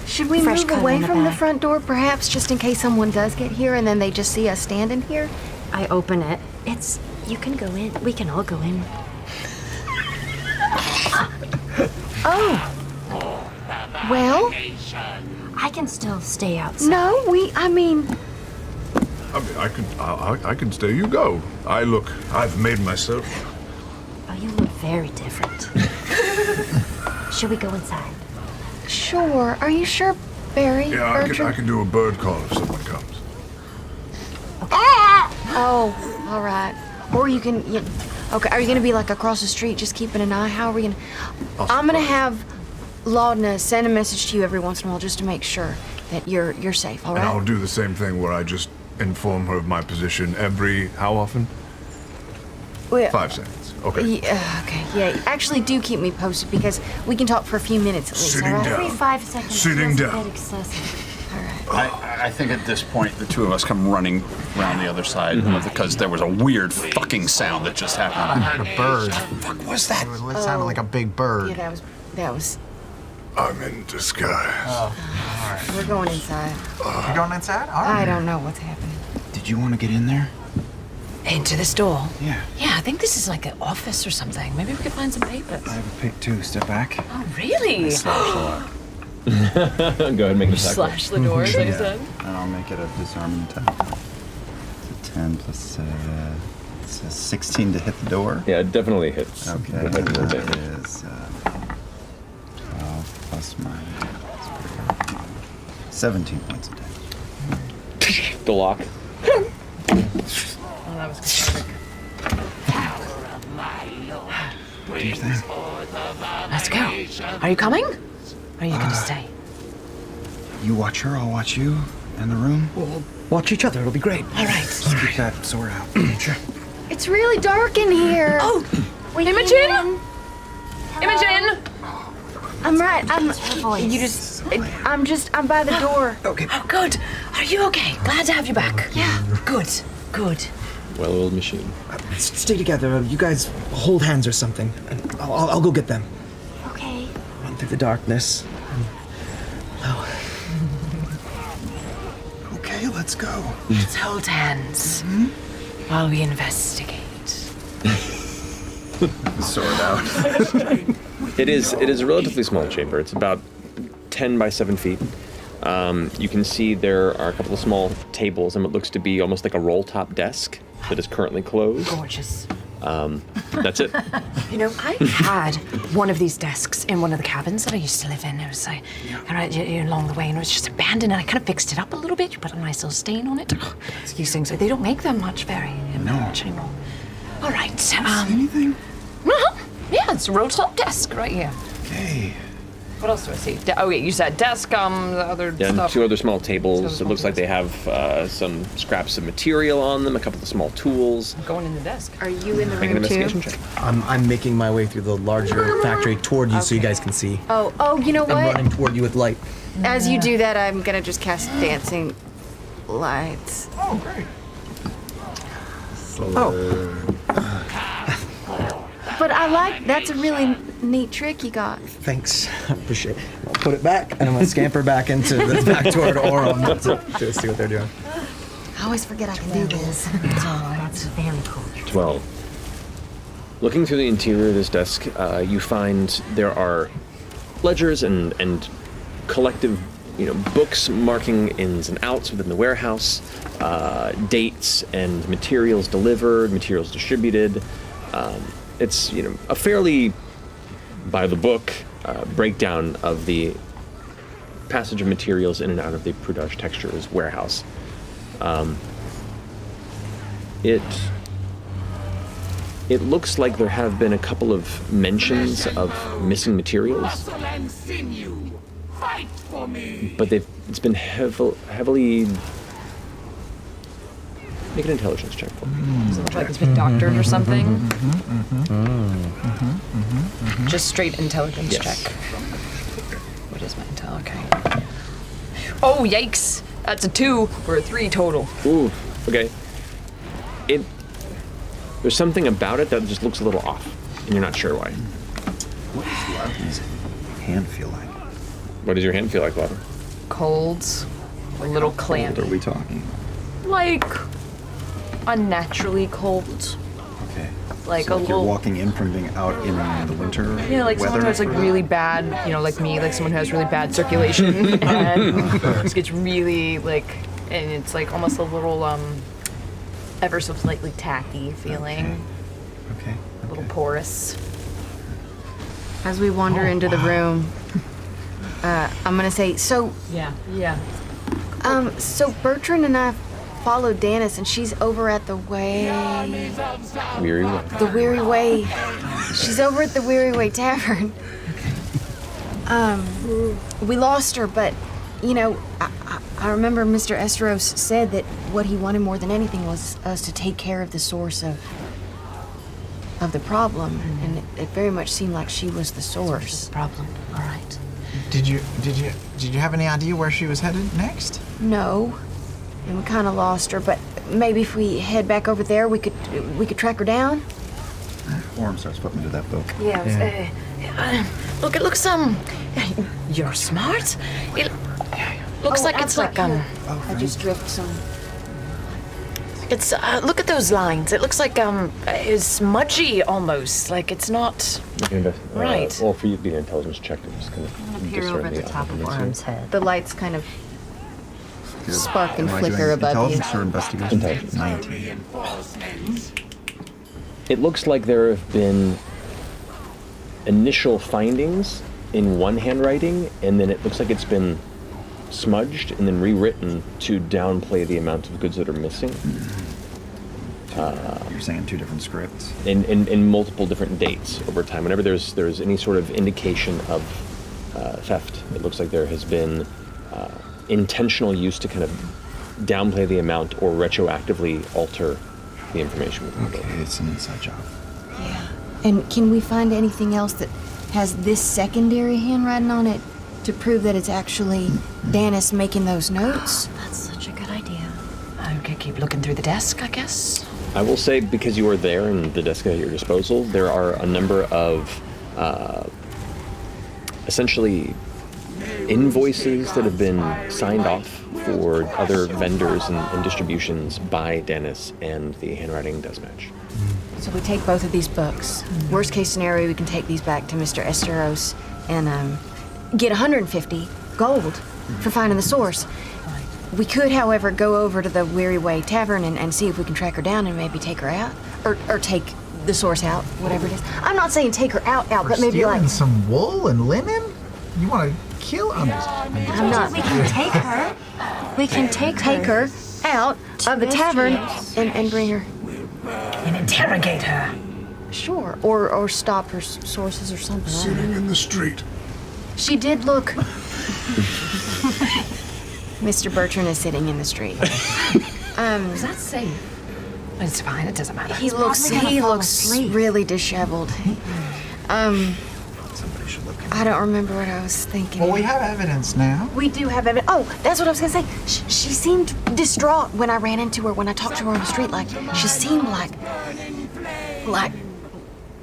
Should we
Fresh
move
cut
away
in the
from the
back.
front door, perhaps, just in case someone does get here and then they just see us standing here?
I open it. You can go in. We can all go in.
Oh. Well,
I can still stay outside.
no,
I mean, I can stay. You go. I've made myself.
Oh, you look very different. Should we go inside?
Sure. Are you sure, Barry?
Yeah, I can do a bird call if someone comes.
Oh, all right. Or you can. Okay. Are you gonna be like across the street, just keeping an eye? How are we gonna? I'm gonna have Laudna send a message to you every once in a while, just to make sure that you're safe. All right.
And I'll do the same thing where I just inform her of my position every how often?
Well,
5 seconds. Okay.
Yeah, okay. Yeah. Actually, do keep me posted because we can talk for a few minutes at least.
Sitting
all right?
down.
Every 5 seconds.
Sitting
feels a
down.
bit excessive.
I think at this point the two of us come running around the other side because there was a weird fucking sound that just happened.
I heard a bird.
What the fuck was that?
It sounded like a big bird.
Yeah, that was.
I'm in disguise.
Oh, all right.
We're going inside.
You're going inside? All right.
I don't know what's happening.
Did you want to get in there?
Into this door?
Yeah.
Yeah, I think this is like an office or something. Maybe we could find some papers.
I have a pick too. Step back.
Oh, really?
Go ahead and make an attack.
Slash the door, as I said.
And I'll make it a disarming attack. It's a 10 plus it's a 16 to hit the door.
Yeah, it definitely hits.
Okay,
Go ahead and roll
that
damage.
is 12 plus my 17 points of damage.
The lock.
Oh, that was catastrophic.
What do you think?
Let's go. Are you coming? Or are you gonna stay?
You watch her, I'll watch you in the room.
We'll watch each other. It'll be great.
All right.
Just keep that sword out.
Sure.
It's really dark in here.
Oh, Imogen! Imogen!
I'm right. I'm by the door.
Okay.
Oh, good. Are you okay? Glad to have you back.
Yeah.
Good. Good.
Well-oiled machine.
Stay together. You guys hold hands or something. And I'll go get them.
Okay.
Run through the darkness.
Okay, let's go.
Let's hold hands while we investigate.
Sword out.
It is a relatively small chamber. It's about 10 by 7 feet. You can see there are a couple of small tables and what looks to be almost like a roll-top desk that is currently closed.
Gorgeous.
That's it.
You know, I had one of these desks in one of the cabins that I used to live in. It was like, along the way, and it was just abandoned, and I kind of fixed it up a little bit. You put a nice little stain on it. These things, they don't make them much much anymore. All right.
Anything?
Yeah, it's a roll-top desk right here.
Okay.
What else do I see? You said desk, the other
Yeah, and
stuff.
2 other small tables. It looks like they have some scraps of material on them, a couple of small tools.
I'm going in the desk.
Are you in the
Make an
room too?
investigation check.
I'm making my way through the larger factory toward you so you guys can see.
Oh, you know
I'm
what?
running toward you with light.
As you do that, I'm gonna just cast dancing lights.
Oh, great.
But I like that's a really neat trick you got.
Thanks. I appreciate it. I'll put it back, and I'm going to scamper back into the back toward Aurum to see what they're doing.
I always forget I can do this.
That's very cool.
12. Looking through the interior of this desk, you find there are ledgers and collective, books marking ins and outs within the warehouse, dates and materials delivered, materials distributed. It's a fairly by the book breakdown of the passage of materials in and out of the Prudage Textures warehouse. It looks like there have been a couple of mentions of missing materials, but it's been heavily. Make an intelligence check for me.
Does it look like it's been doctored or something? Just straight intelligence check. What is my intel? Okay. Oh, yikes! That's a 2 for a 3 total.
Ooh, okay. There's something about it that just looks a little off, and you're not sure why.
What does Loudon's hand feel like?
What does your hand feel like, Loudon?
Cold, a little clamp.
What are we talking?
Like unnaturally cold.
Okay.
Like
So
a
you're
little.
walking in from being out in the winter
Yeah, like someone who
weather?
has like really bad, like me, like someone who has really bad circulation and just gets really like and it's like almost a little ever so slightly tacky feeling.
Okay.
A little porous.
As we wander into the room, I'm gonna say, so.
Yeah.
So Bertrand and I followed Danis, and she's over at the Weary
Way.
The Weary Way. She's over at the Weary Way Tavern. We lost her, but, you know, I remember Mr. Esteros said that what he wanted more than anything was us to take care of the source of the problem, and it very much seemed like she was the source.
Problem, all right.
Did you have any idea where she was headed next?
No, and we kind of lost her, but maybe if we head back over there, we could track her down.
Orm starts flipping to that book.
Yeah. Look, it looks you're smart. It looks like it's like
I just drift some.
It's look at those lines. It looks like it's smudgy almost. Like it's not right.
Well, for you to be an intelligence check, to just kind of
Peer over at the top of Orm's head.
The lights kind of spark and
Am I
flicker
doing
above you.
intelligence or investigation?
Intelligence.
19.
It looks like there have been initial findings in one handwriting, and then it looks like it's been smudged and then rewritten to downplay the amount of goods that are missing.
You're saying 2 different scripts?
In multiple different dates over time. Whenever there's any sort of indication of theft, it looks like there has been intentional use to kind of downplay the amount or retroactively alter the information within the book.
Okay, it's an inside job.
Yeah. And can we find anything else that has this secondary handwriting on it to prove that it's actually Danis making those notes?
That's such a good idea.
Okay, keep looking through the desk, I guess.
I will say, because you are there and the desk at your disposal, there are a number of essentially invoices that have been signed off for other vendors and distributions by Danis, and the handwriting does match.
So we take both of these books. Worst case scenario, we can take these back to Mr. Esteros and get 150 gold for finding the source. We could, however, go over to the Weary Way Tavern and see if we can track her down and maybe take her out. Or take the source out, whatever it is. I'm not saying take her out, but maybe
stealing
like...
some wool and linen? You want to kill? I'm not.
We can take her. We can take
her out of the tavern and bring her...
And interrogate her.
Sure, or stop her sources or something.
Sitting in the street.
She did look... Mr. Bertrand is sitting in the street.
Is that safe? It's fine, it doesn't matter.
He looks really disheveled.
Somebody should look.
I don't remember what I was thinking.
Well, we have evidence now.
We do have evidence. Oh, that's what I was gonna say. She seemed distraught when I ran into her, when I talked to her on the street. Like, she seemed like,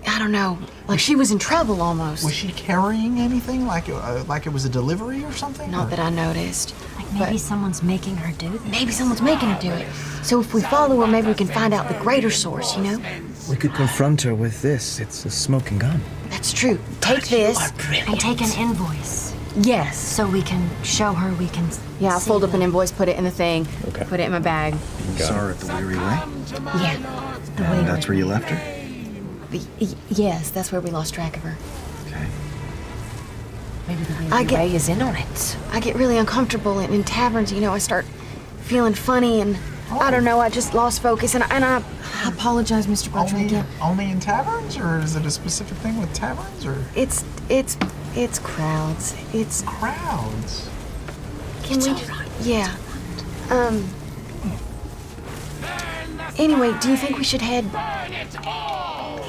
I don't know, like she was in trouble almost.
Was she carrying anything, like it was a delivery or something?
Not that I noticed.
Like maybe someone's making her do this.
Maybe someone's making her do it. So if we follow her, maybe we can find out the greater source, you know?
We could confront her with this. It's a smoking gun.
That's true. Take this.
And take an invoice.
Yes.
So we can show her we can.
Yeah, I'll fold up an invoice, put it in the thing, put it in my bag.
Saw her at the Weary Way?
Yeah.
And that's where you left her?
Yes, that's where we lost track of her.
Okay.
Maybe the Weary Way is in on it.
I get really uncomfortable in taverns, you know, I start feeling funny and I don't know, I just lost focus and I apologize, Mr. Bertrand, again.
Only in taverns, or is it a specific thing with taverns, or?
It's crowds. It's
crowds.
Can we? Yeah. Anyway, do you think we should head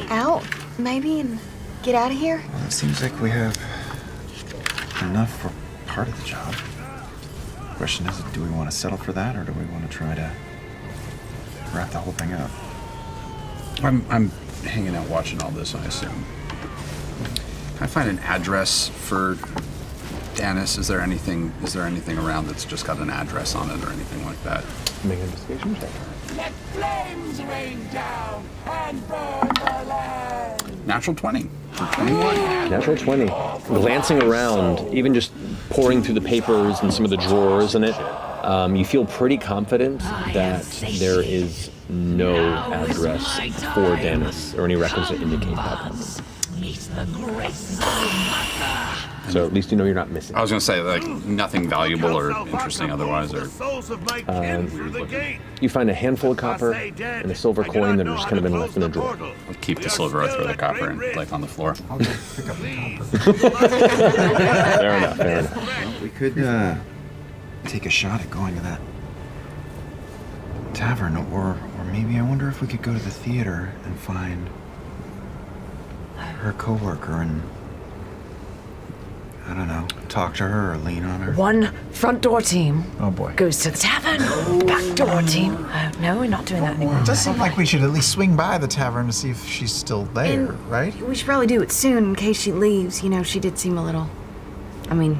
out, maybe, and get out of here?
Well, it seems like we have enough for part of the job. Question is, do we want to settle for that, or do we want to try to wrap the whole thing up?
I'm hanging out watching all this, I assume. Can I find an address for Danis? Is there anything around that's just got an address on it or anything like that?
Make an investigation check.
Let flames rain down and burn the land.
Natural 20.
Natural 20. Glancing around, even just poring through the papers and some of the drawers in it, You feel pretty confident that there is no address for Dennis or any records that indicate that happened. So at least you know you're not missing.
I was going to say, like, nothing valuable or interesting otherwise, or...
You find a handful of copper and a silver coin that have just kind of been left in a drawer.
I'll keep the silver, I throw the copper and like on the floor.
I'll go pick up the copper.
Fair enough, fair enough.
Well, we could take a shot at going to that tavern, or maybe I wonder if we could go to the theater and find her coworker and, I don't know, talk to her or lean on her.
One front door team goes to the tavern. Back door team. No, we're not doing that anymore.
It does seem like we should at least swing by the tavern to see if she's still there, right?
We should probably do it soon in case she leaves. You know, she did seem a little. I mean.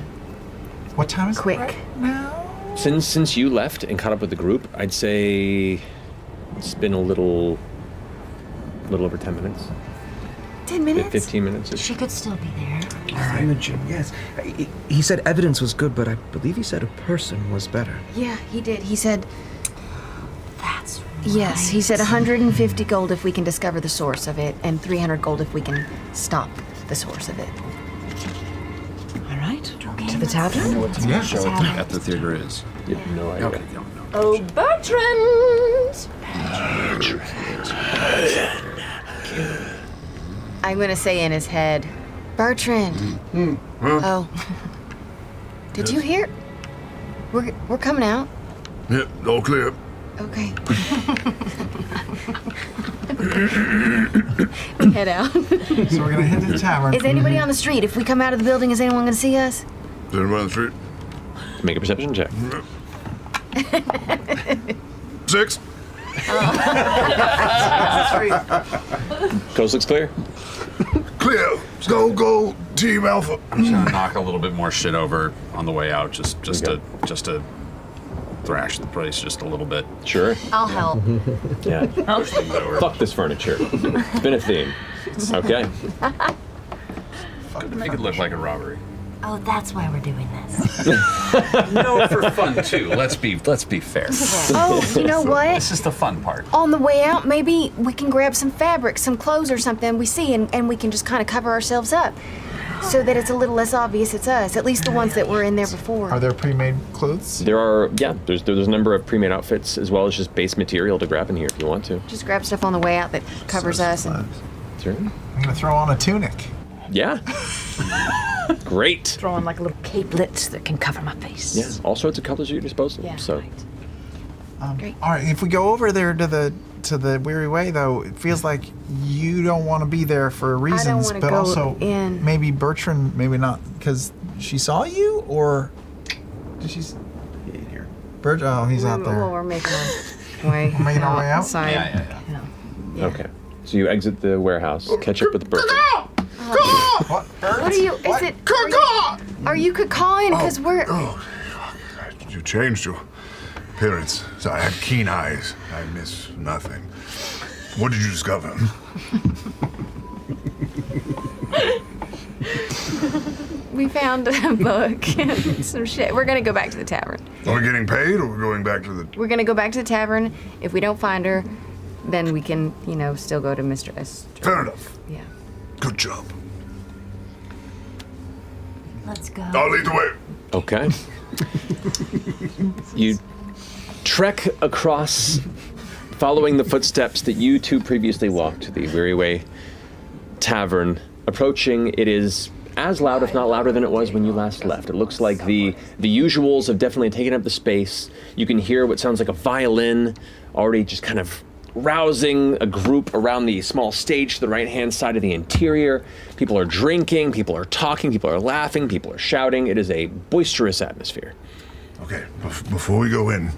What time is
quick.
it right now?
Since you left and caught up with the group, I'd say it's been a little over 10 minutes.
10 minutes?
15 minutes.
She could still be there.
Imogen, yes. He said evidence was good, but I believe he said a person was better.
Yeah, he did. He said.
That's right.
Yes, he said 150 gold if we can discover the source of it, and 300 gold if we can stop the source of it.
All right. To the tavern?
Yeah, at the theater is.
You have no idea.
Okay, you don't know.
Oh, Bertrand!
I'm gonna say in his head, Bertrand. Oh. Did you hear? We're coming out.
Yep, all clear.
Okay. Head out.
So we're gonna head to the tavern.
Is anybody on the street? If we come out of the building, is anyone gonna see us?
Is anyone on the street?
Make a perception check.
6.
Coast looks clear.
Clear. Let's go, Team Alpha.
I'm just gonna knock a little bit more shit over on the way out, just to thrash the place just a little bit.
Sure.
I'll help.
Yeah.
Push things over.
Fuck this furniture. It's been a theme. Okay.
Good to make it look like a robbery.
Oh, that's why we're doing this.
No, for fun too. Let's be fair.
Oh, you know what?
This is the fun part.
On the way out, maybe we can grab some fabric, some clothes or something we see, and we can just kind of cover ourselves up so that it's a little less obvious it's us, at least the ones that were in there before.
Are there pre-made clothes?
There are, yeah, there's a number of pre-made outfits as well as just base material to grab in here if you want to.
Just grab stuff on the way out that covers us. And
Sure.
I'm gonna throw on a tunic.
Yeah. Great.
Throw on like a little capelet that can cover my face.
Yeah, all sorts of colors at your disposal.
Yeah,
so.
Great.
All right, if we go over there to the Weary Way, though, it feels like you don't want to be there for reasons,
wanna
but
go
also
in.
maybe Bertrand, maybe not, because she saw you, or did she? Here. Oh, he's out there.
Well, we're making our way.
We're making our way out.
Outside.
Yeah.
Okay. So you exit the warehouse, catch up with Bertrand.
What?
What are you? Is it? Are you cacawing? Because we're.
Oh, you changed your appearance. So I have keen eyes. I miss nothing. What did you discover?
We found a book and some shit. We're gonna go back to the tavern.
Are we getting paid, or we're going back to the?
We're gonna go back to the tavern. If we don't find her, then we can, still go to Mistress.
Fair enough.
Yeah.
Good job.
Let's go.
I'll lead the way.
Okay. You trek across, following the footsteps that you two previously walked to the Weary Way Tavern. Approaching, it is as loud, if not louder, than it was when you last left. It looks like the usuals have definitely taken up the space. You can hear what sounds like a violin already just kind of rousing a group around the small stage to the right-hand side of the interior. People are drinking, people are talking, people are laughing, people are shouting. It is a boisterous atmosphere.
Okay, before we go in,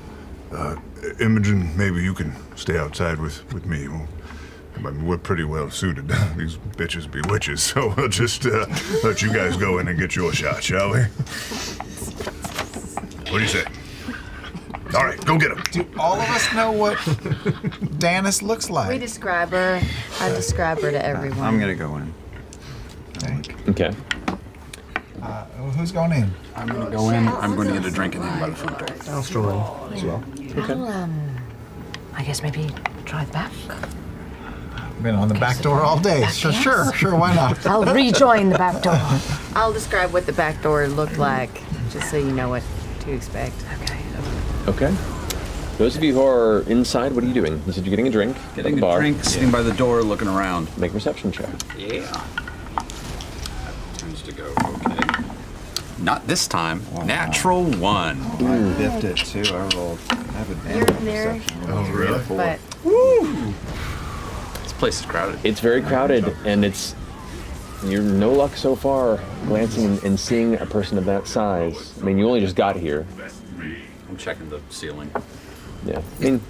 Imogen, maybe you can stay outside with me. We're pretty well suited. These bitches be witches, so we'll just let you guys go in and get your shot, shall we? What do you say? All right, go get him.
Do all of us know what Danis looks like?
We describe her. I describe her to everyone.
I'm gonna go in.
Okay.
Who's going in?
I'm going to go in. I'm going to get a drink and hang by the front door.
I'll stroll in as well.
I'll, I guess maybe try the back.
Been on the back door all day. So sure, why not?
I'll rejoin the back door.
I'll describe what the back door looked like, just so you know what to expect.
Okay. Those of you who are inside, what are you doing? You said you're getting a drink.
Getting
at the
a
bar.
drink, sitting by the door, looking around.
Make a perception check.
Yeah. That tends to go okay. Not this time. Natural 1.
I biffed it too. I rolled. I have advantage.
There.
Oh, really?
But
This place is crowded.
It's very crowded, and you're no luck so far glancing and seeing a person of that size. I mean, you only just got here.
I'm checking the ceiling.
Yeah. I mean,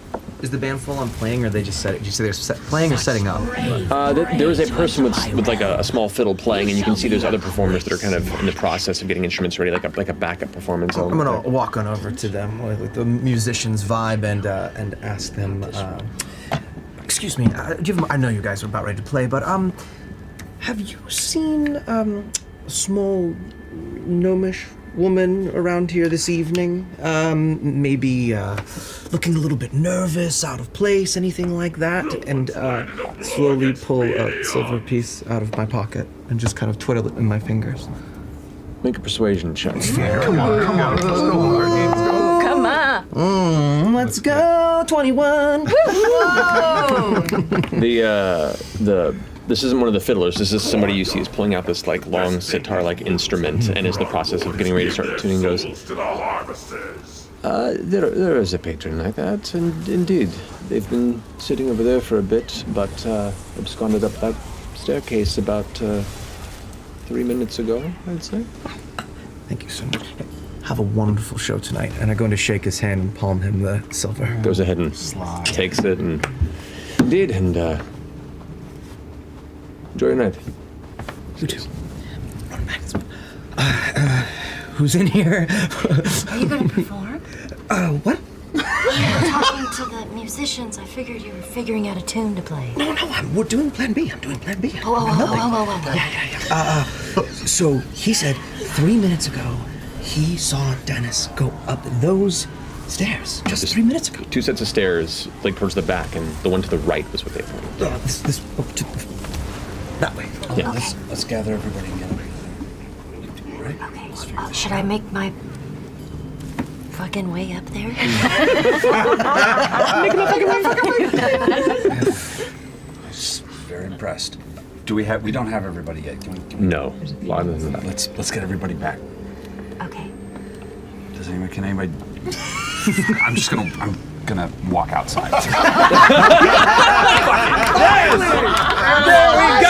is the band full on playing, or are they just set? Did you say they're playing or setting up?
There is a person with like a small fiddle playing, and you can see there's other performers that are kind of in the process of getting instruments ready, like a backup performance.
I'm gonna walk on over to them with the musicians vibe and ask them. Excuse me, I know you guys are about ready to play, but have you seen a small gnomish woman around here this evening? Maybe looking a little bit nervous, out of place, anything like that? And slowly pull a silver piece out of my pocket and just kind of twiddle it in my fingers.
Make a persuasion check.
Come on.
come on.
Let's go, 21.
This isn't one of the fiddlers. This is somebody you see is pulling out this like long sitar-like instrument and is in the process of getting ready to start tuning. Goes. There is a patron like that, and indeed, they've been sitting over there for a bit, but absconded up that staircase about 3 minutes ago, I'd say.
Thank you so much. Have a wonderful show tonight. And I'm going to shake his hand and palm him the silver.
Goes ahead and takes it, and indeed, and enjoy your night.
You too. Who's in here?
Are you going to perform?
What?
You were talking to the musicians. I figured you were figuring out a tune to play.
No, we're doing Plan B. I'm doing Plan B.
Oh.
So he said 3 minutes ago he saw Dennis go up those stairs just 3 minutes ago.
2 sets of stairs, like towards the back, and the one to the right was what they pointed.
That way.
Yeah.
Let's gather everybody together. Right?
Okay. Should I make my fucking way up there?
I'm very impressed. We don't have everybody yet. Can we
No.
Let's get everybody back.
Okay.
Can anybody? I'm gonna walk outside.
There we go.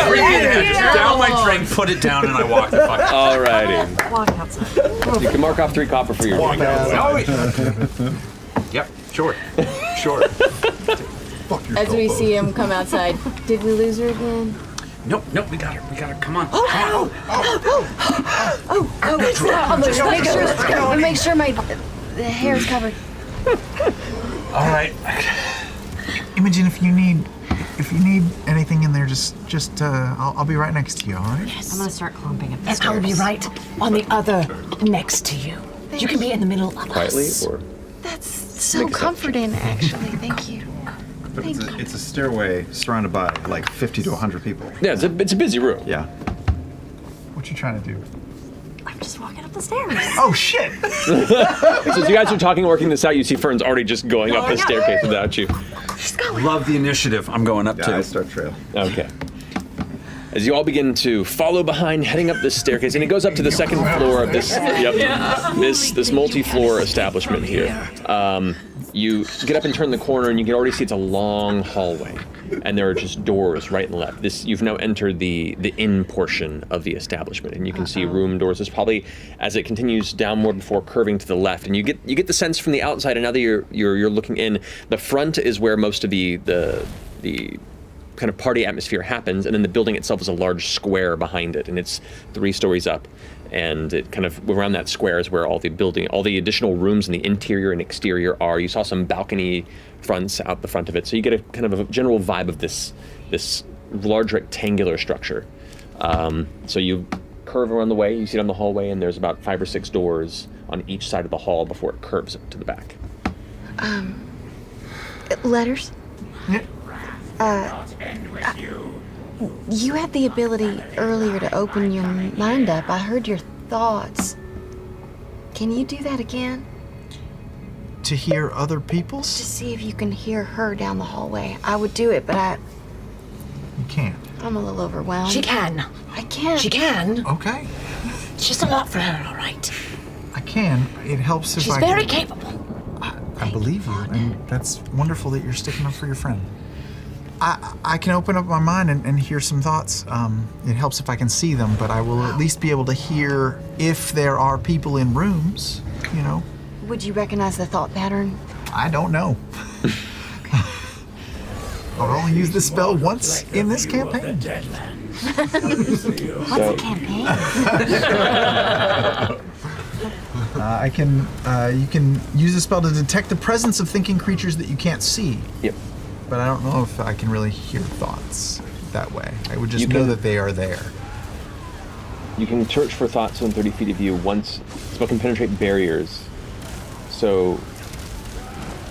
Down my drink, put it down, and I walk the fuck out.
Alrighty.
Walk outside.
You can mark off 3 copper for your drink.
Yep, sure.
As we see him come outside, did we lose her again?
Nope, we got her. Come on.
Make sure the hair is covered.
All right.
Imogen, if you need anything in there, just I'll be right next to you. All right?
Yes. I'm gonna start clumping up the
And
stairs.
I'll be right on the other next to you. You can be in the middle of
Quietly,
us.
or
That's so comforting, actually. Thank you.
But it's a stairway surrounded by like 50 to 100 people.
yeah, it's a busy room.
Yeah.
What you trying to do?
I'm just walking up the stairs.
Oh shit!
So as you guys are talking, working this out, you see Fern's already just going up the staircase without you.
Love the initiative. I'm going up too.
I start trail.
Okay. As you all begin to follow behind, heading up this staircase, and it goes up to the second floor of this this multi-floor establishment here. You get up and turn the corner, and you can already see it's a long hallway, and there are just doors right and left. You've now entered the in portion of the establishment, and you can see room doors. There's probably, as it continues downward before curving to the left, and you get the sense from the outside. And now that you're looking in, the front is where most of the kind of party atmosphere happens, and then the building itself is a large square behind it, and it's 3 stories up. And it kind of around that square is where all the additional rooms in the interior and exterior are. You saw some balcony fronts out the front of it, so you get a kind of a general vibe of this large rectangular structure. So you curve around the way. You see it on the hallway, and there's about 5 or 6 doors on each side of the hall before it curves to the back.
Letters? You had the ability earlier to open your mind up. I heard your thoughts. Can you do that again?
To hear other people's?
To see if you can hear her down the hallway. I would do it, but
You can't.
I'm a little overwhelmed.
She can.
I can.
She can.
Okay.
It's just a lot for her, all right?
I can. It helps if
She's
I
very
can.
capable.
I believe you, and that's wonderful that you're sticking up for your friend. I can open up my mind and hear some thoughts. It helps if I can see them, but I will at least be able to hear if there are people in rooms, you know.
Would you recognize the thought pattern?
I don't know. I've only used this spell once in this campaign.
What's a campaign?
I can. You can use the spell to detect the presence of thinking creatures that you can't see.
Yep.
But I don't know if I can really hear thoughts that way. I would just know that they are there.
You can search for thoughts within 30 feet of you once. Spell can penetrate barriers. So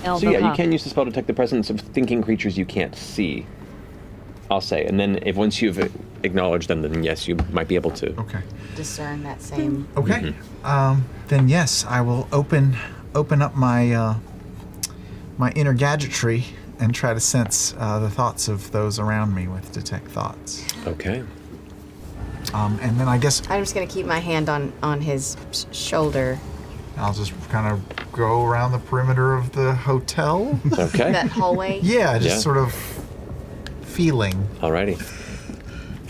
yeah, you can use the spell to detect the presence of thinking creatures you can't see, I'll say. And then if once you've acknowledged them, then yes, you might be able to.
Okay.
Discern that same.
Okay. Then yes, I will open up my my inner gadgetry and try to sense the thoughts of those around me with detect thoughts.
Okay.
And then I guess
I'm just gonna keep my hand on his shoulder.
I'll just kind of go around the perimeter of the hotel.
Okay.
That hallway?
Yeah, just
Yeah.
sort of feeling.
Alrighty.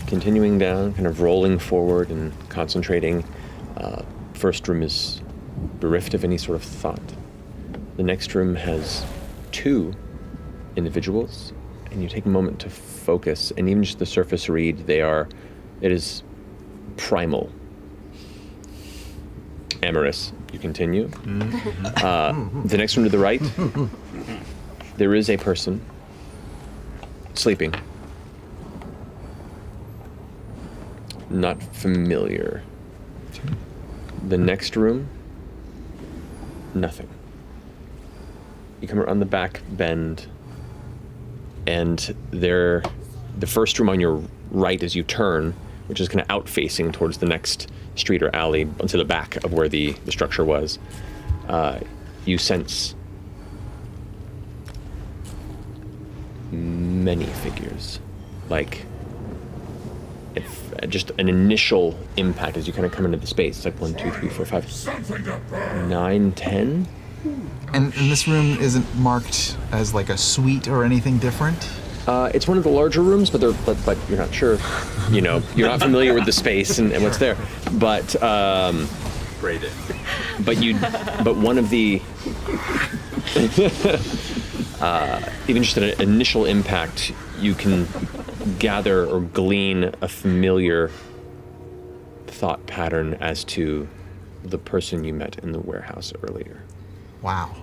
Continuing down, kind of rolling forward and concentrating. First room is bereft of any sort of thought. The next room has 2 individuals, and you take a moment to focus, and even just the surface read, it is primal. Amorous. You continue. The next room to the right, there is a person sleeping. Not familiar. The next room, nothing. You come around the back bend, and the first room on your right as you turn, which is kind of out-facing towards the next street or alley to the back of where the structure was, you sense many figures. Like, if just an initial impact as you kind of come into the space. It's like 1, 2, 3, 4, 5, 9, 10.
And this room isn't marked as like a suite or anything different?
It's one of the larger rooms, but you're not sure. You know, you're not familiar with the space and what's there. But
Braided.
But one of the even just an initial impact, you can gather or glean a familiar thought pattern as to the person you met in the warehouse earlier.
Wow.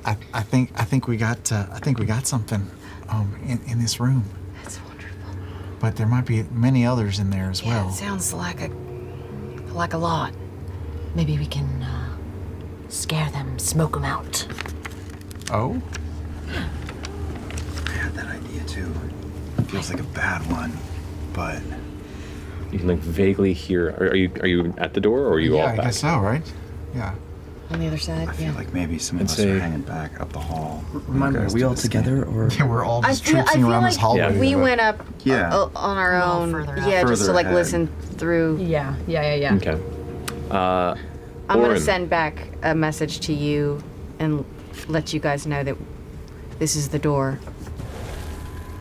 I think we got something in this room.
That's wonderful.
But there might be many others in there as well.
It sounds like a lot. Maybe we can scare them, smoke them out.
Oh?
I had that idea too. It feels like a bad one, but
You can like vaguely hear. Are you at the door, or are you all back?
I guess so, right? Yeah.
On the other side,
I feel like maybe some of us are hanging back up the hall.
Remind me, are we all together, or?
Yeah, we're all just
I feel
around this hallway.
like we went up
Yeah.
on our own.
further out.
Yeah, just
Further
to like
ahead.
listen through.
Yeah.
Okay.
I'm gonna
Orin.
send back a message to you and let you guys know that this is the door.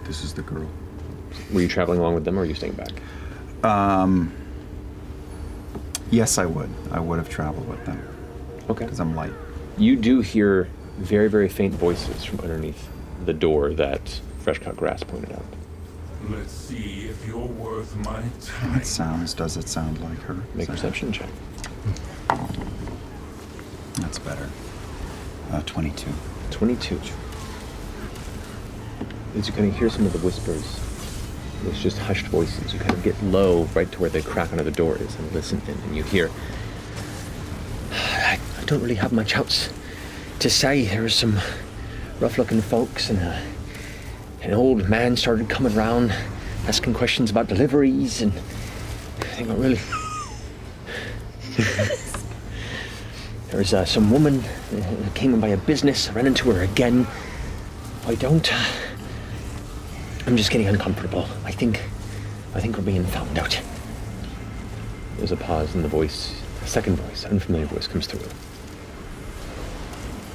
This is the girl.
Were you traveling along with them, or are you staying back?
Yes, I would. I would have traveled with them.
Okay.
Because I'm light.
You do hear very, very faint voices from underneath the door that Fresh Cut Grass pointed out.
Let's see if you're worth my time.
Does it sound like her?
Make a perception check.
That's better. 22.
22. As you kind of hear some of the whispers, It's just hushed voices. You kind of get low right to where the crack under the door is and listen in, and you hear, I don't really have much else to say. There were some rough-looking folks, and an old man started coming around asking questions about deliveries, and I think really... There was some woman that came in by a business. I ran into her again. I'm just getting uncomfortable. I think we're being found out. There's a pause, and a second voice, an unfamiliar voice comes through.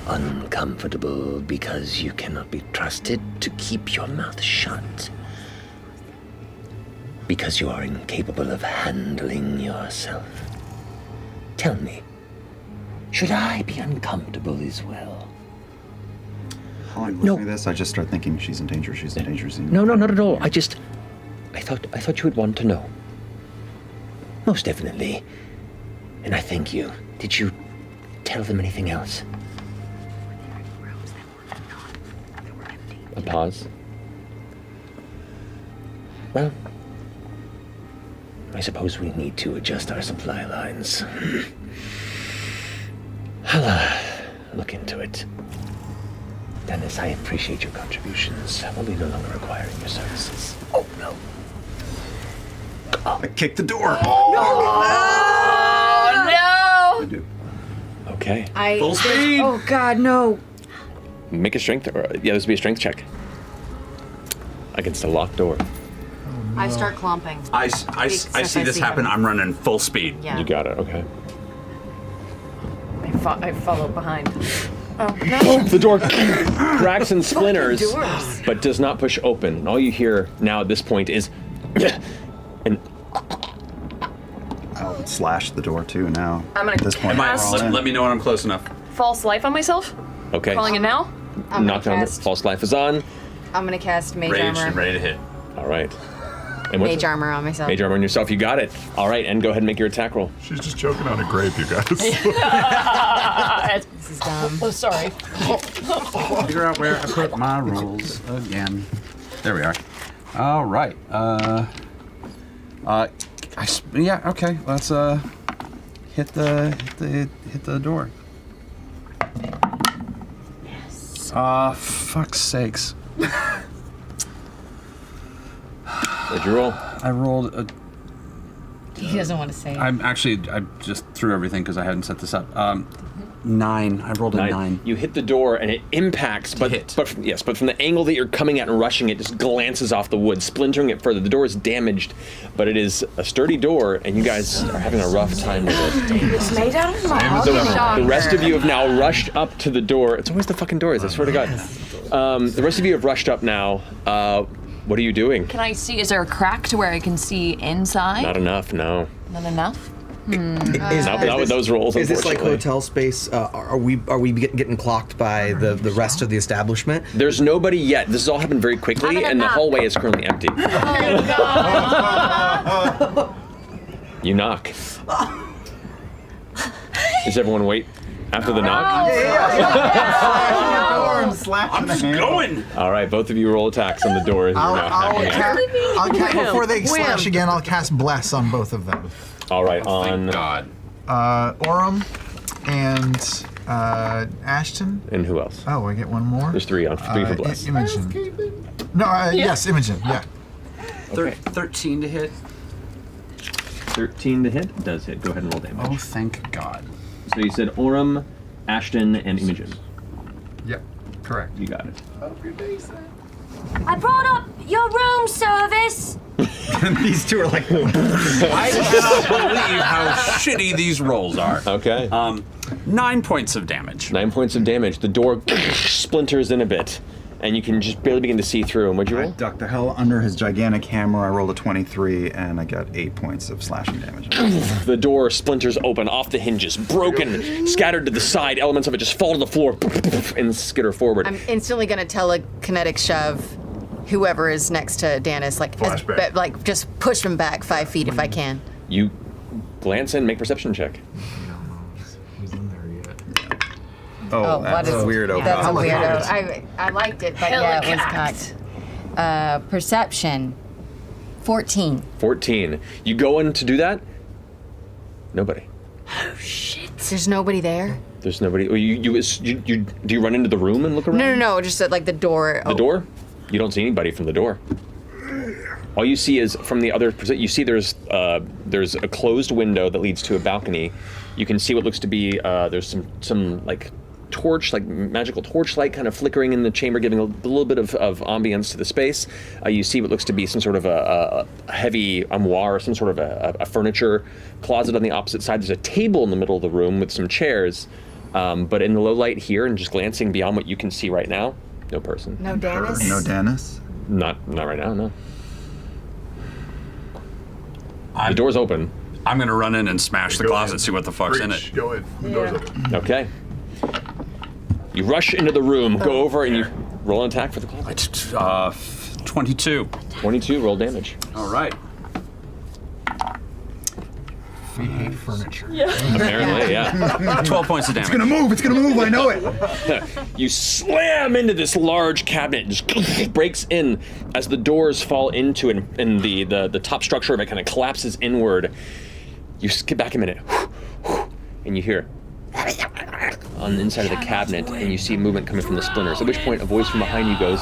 Uncomfortable because you cannot be trusted to keep your mouth shut. Because you are incapable of handling yourself. Tell me, should I be uncomfortable as well?
While I'm listening to this, I just start thinking she's in danger, she's in danger.
No, not at all. I thought you would want to know. Most definitely. And I thank you. Did you tell them anything else?
A pause.
Well, I suppose we need to adjust our supply lines. I'll look into it. Dennis, I appreciate your contributions. I will be no longer requiring your services. Oh, no.
I kicked the door.
Oh, no!
I do.
Okay.
Full speed! Oh, God, no.
Make a strength, this would be a strength check. Against a locked door.
I start clomping.
I see this happen. I'm running full speed.
Yeah.
You got it, okay.
I follow behind. Oh,
Boom! The door cracks and splinters, but does not push open. And all you hear now at this point is, and
I'll slash the door too now.
I'm gonna
At this point,
cast-
Let me know when I'm close enough.
False life on myself?
okay.
Calling it now?
I'm
Knock
gonna
down.
cast-
False life is on.
I'm gonna cast Mage
Raged
Armor.
and ready to hit.
All right. And what's
Mage Armor on myself.
Mage armor on yourself. You got it. All right, and go ahead and make your attack roll.
She's just choking on a grape, you guys.
This is dumb.
Oh, sorry.
Figure out where I put my rolls again. There we are. All right. Yeah. Okay. Let's hit the door. Yes. Fuck's sakes.
What'd you roll?
I rolled a.
He doesn't want to say it.
I just threw everything because I hadn't set this up. 9. I rolled a 9.
You hit the door and it impacts, but from the angle that you're coming at and rushing, it just glances off the wood, splintering it further. The door is damaged, but it is a sturdy door, and you guys are having a rough time with it.
It's made out of mahogany.
The rest of you have now rushed up to the door. It's always the fucking doors, I swear to God. The rest of you have rushed up now. What are you doing?
Can I see, is there a crack to where I can see inside?
Not enough, no.
Not enough?
Not with those rolls,
Is this like
unfortunately.
hotel space? Are we getting clocked by the rest of the establishment?
There's nobody yet. This has all happened very quickly, and the hallway is currently empty. You knock. Does everyone wait after the knock?
I'm
just going.
All right, both of you roll attacks on the door. as you're now hacking at it.
Before they slash again, I'll cast Bless on both of them.
All right, on
God.
Orem and Ashton.
And who else?
Oh, I get one more.
There's 3 for Bless.
Imogen. No, yes, Imogen. Yeah.
13 to hit.
13 to hit does hit. Go ahead and roll damage.
Oh, thank God.
So you said Orem, Ashton, and Imogen.
Yep, correct.
You got it.
I brought up your room service.
These two are like.
I cannot believe how shitty these rolls are.
Okay.
9 points of damage.
9 points of damage. The door splinters in a bit, and you can just barely begin to see through. And what'd you roll?
I ducked the hell under his gigantic hammer. I rolled a 23, and I got 8 points of slashing damage.
The door splinters open off the hinges, broken, scattered to the side. Elements of it just fall to the floor and skitter forward.
I'm instantly gonna telekinetic shove whoever is next to Danis, like just push him back 5 feet if I can.
You glance in, make perception check.
Oh, that's a weirdo.
That's a weirdo. I liked it, but yeah, it was cocked. Perception.
14.
14. You go in to do that? Nobody.
Oh shit! There's nobody there.
There's nobody. Do you run into the room and look around?
No. Just at like the door.
The door? You don't see anybody from the door. All you see is from the other. You see there's a closed window that leads to a balcony. You can see what looks to be there's some like torch, like magical torchlight kind of flickering in the chamber, giving a little bit of ambience to the space. You see what looks to be some sort of a heavy armoire, some sort of a furniture closet on the opposite side. There's a table in the middle of the room with some chairs, but in the low light here and just glancing beyond what you can see right now, no person.
No Danis?
No Danis?
Not right now, no. The door's open.
I'm gonna run in and smash the closet, see what the fuck's in it.
Go in. The door's open.
Okay. You rush into the room, go over, and you roll an attack for the closet.
22.
22, roll damage.
All right.
We hate furniture.
Apparently, yeah.
12 points of damage.
It's gonna move, I know it.
You slam into this large cabinet, just breaks in as the doors fall into it, and the top structure of it kind of collapses inward. You skip back a minute, and you hear on the inside of the cabinet, and you see movement coming from the splinters, at which point a voice from behind you goes,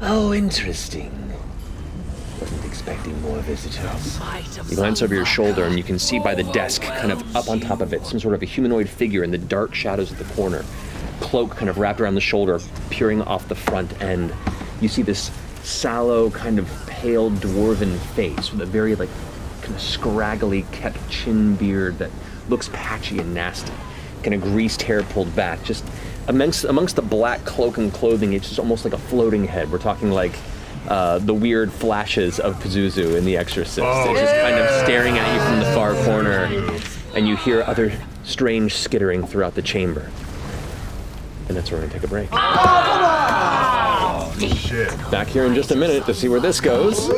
"Oh, interesting. Wasn't expecting more visitors." You glance over your shoulder, and you can see by the desk, kind of up on top of it, some sort of a humanoid figure in the dark shadows of the corner. Cloak kind of wrapped around the shoulder, peering off the front end. You see this sallow, kind of pale dwarven face with a very, like, kind of scraggly kept chin beard that looks patchy and nasty. Kind of greased hair pulled back. Just amongst the black cloak and clothing, it's just almost like a floating head. We're talking like the weird flashes of Pazuzu in The Exorcist. It's just kind of staring at you from the far corner, and you hear other strange skittering throughout the chamber. And that's where we're gonna take a break.
Oh, shit.
Back here in just a minute to see where this goes.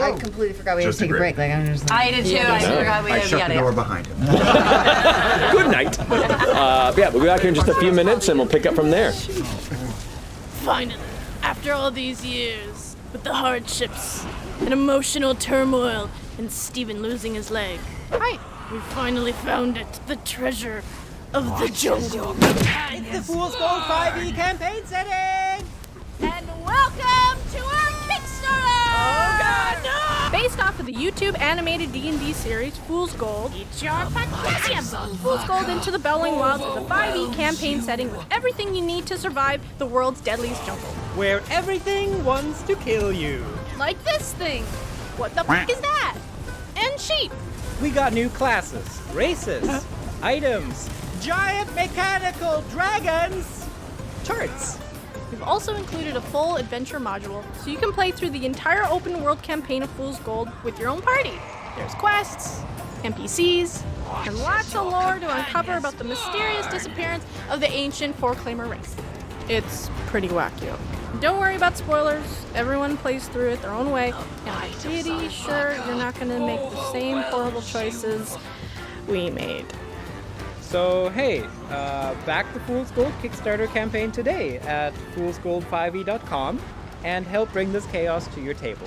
I completely forgot we had to take a break. Like I'm just.
I did too. I forgot we had to
shut the door behind him.
Good night. Yeah, we'll be back here in just a few minutes, and we'll pick up from there.
Finally, after all these years, with the hardships and emotional turmoil and Steven losing his leg, we finally found it, the treasure of the jungle.
It's the Fool's Gold 5e campaign setting!
And welcome to our Kickstarter!
Oh god, no!
Based off of the YouTube animated D&D series, Fool's Gold, it's your potassium! Fool's Gold Into the Bellowing Wilds is a 5e campaign setting with everything you need to survive the world's deadliest jungle.
Where everything wants to kill you.
Like this thing. What the fuck is that? And sheep.
We got new classes, races, items, giant mechanical dragons, charts.
We've also included a full adventure module, so you can play through the entire open world campaign of Fool's Gold with your own party. There's quests, NPCs, and lots of lore to uncover about the mysterious disappearance of the ancient Four-Claimer race. It's pretty wacky. Don't worry about spoilers. Everyone plays through it their own way, and I'm pretty sure you're not going to make the same horrible choices we made.
So hey, back the Fool's Gold Kickstarter campaign today at foolsgold5e.com and help bring this chaos to your table.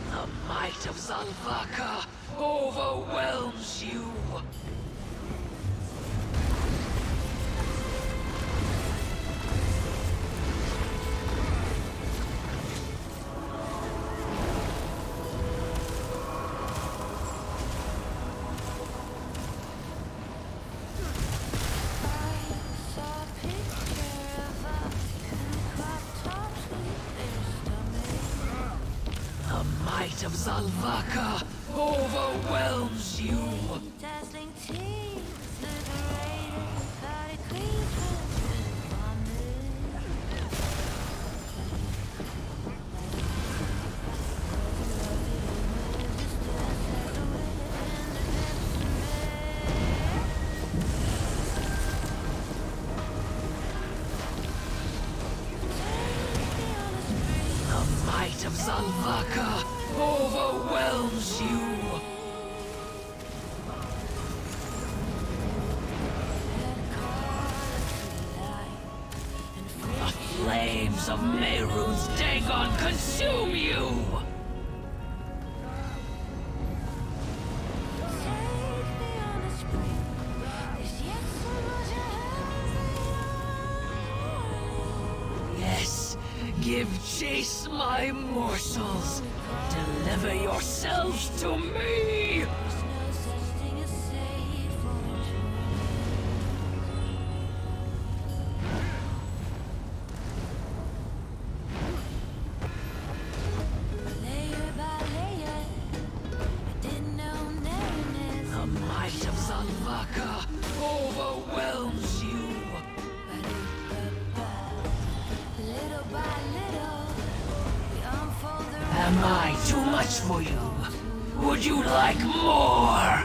The might of Zalvaka overwhelms you. The might of Zalvaka overwhelms you. The might of Zalvaka Zalvaka overwhelms you. The flames of Mehru's Dagon consume you! Yes, give chase my morsels. Deliver yourselves to me! Overwhelms you. Am I too much for you? Would you like more?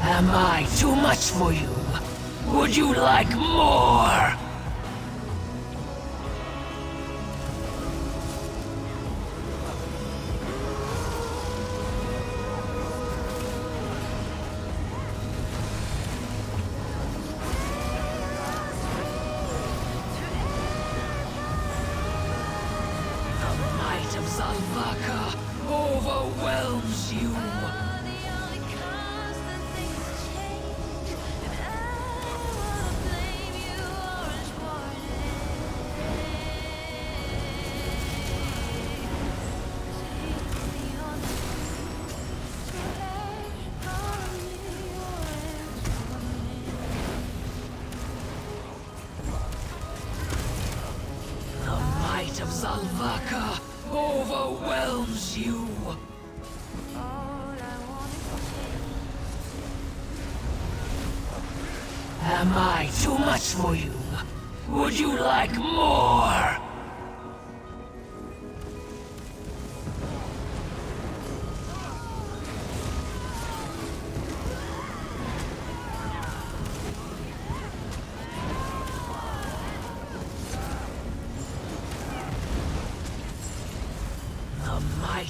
Am I too much for you? Would you like more? The might of Zalvaka overwhelms you. Of Zalvaka overwhelms you. Am I too much for you? Would you like more?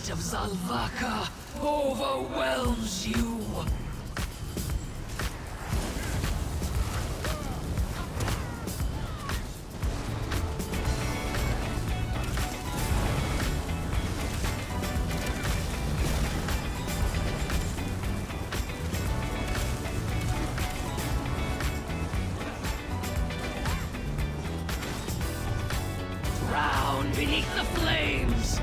Of Zalvaka overwhelms you. Drown beneath the flames.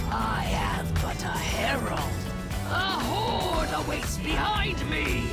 I am but a herald. A horde awaits behind me.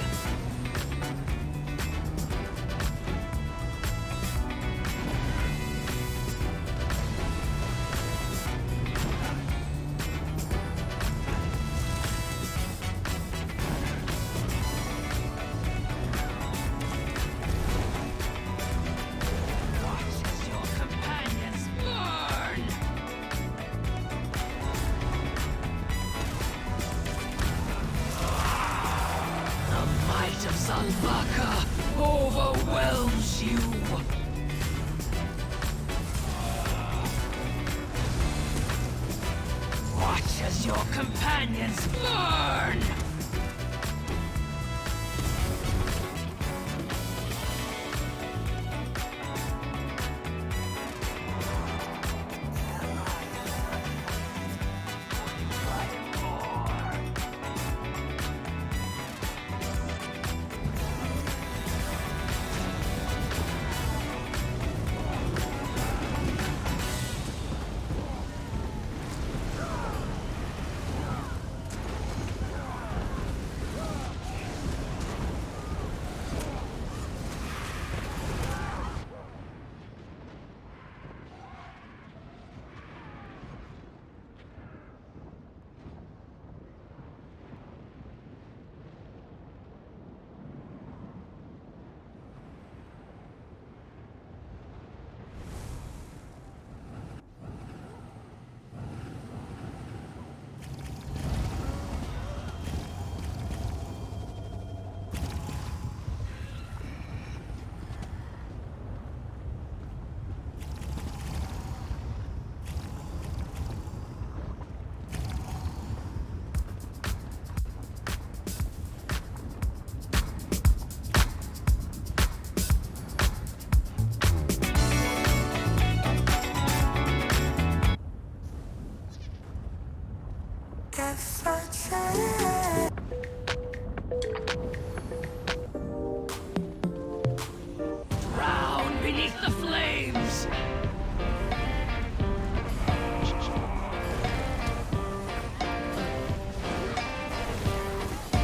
as your companions burn! Drown beneath the flames!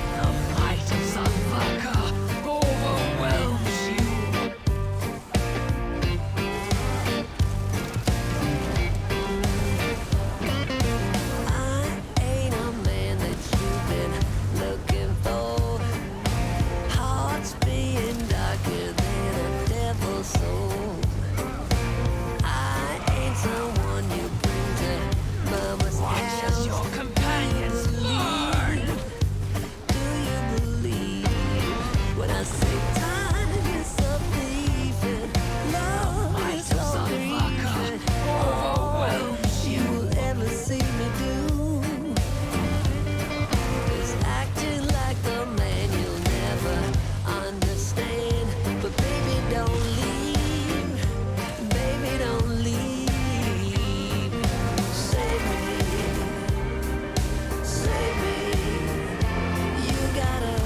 The might of Vargr overwhelms you.
I ain't a man that you've been looking for. Hearts being darker than a devil's soul. I ain't someone you bring to mama's
Watch
house.
as your companions burn!
Do you believe when I say time is a thief and love is so grieving? All you will ever see me do is acting like the man you'll never understand. But baby, don't leave. Baby, don't leave. Save me. Save me. You gotta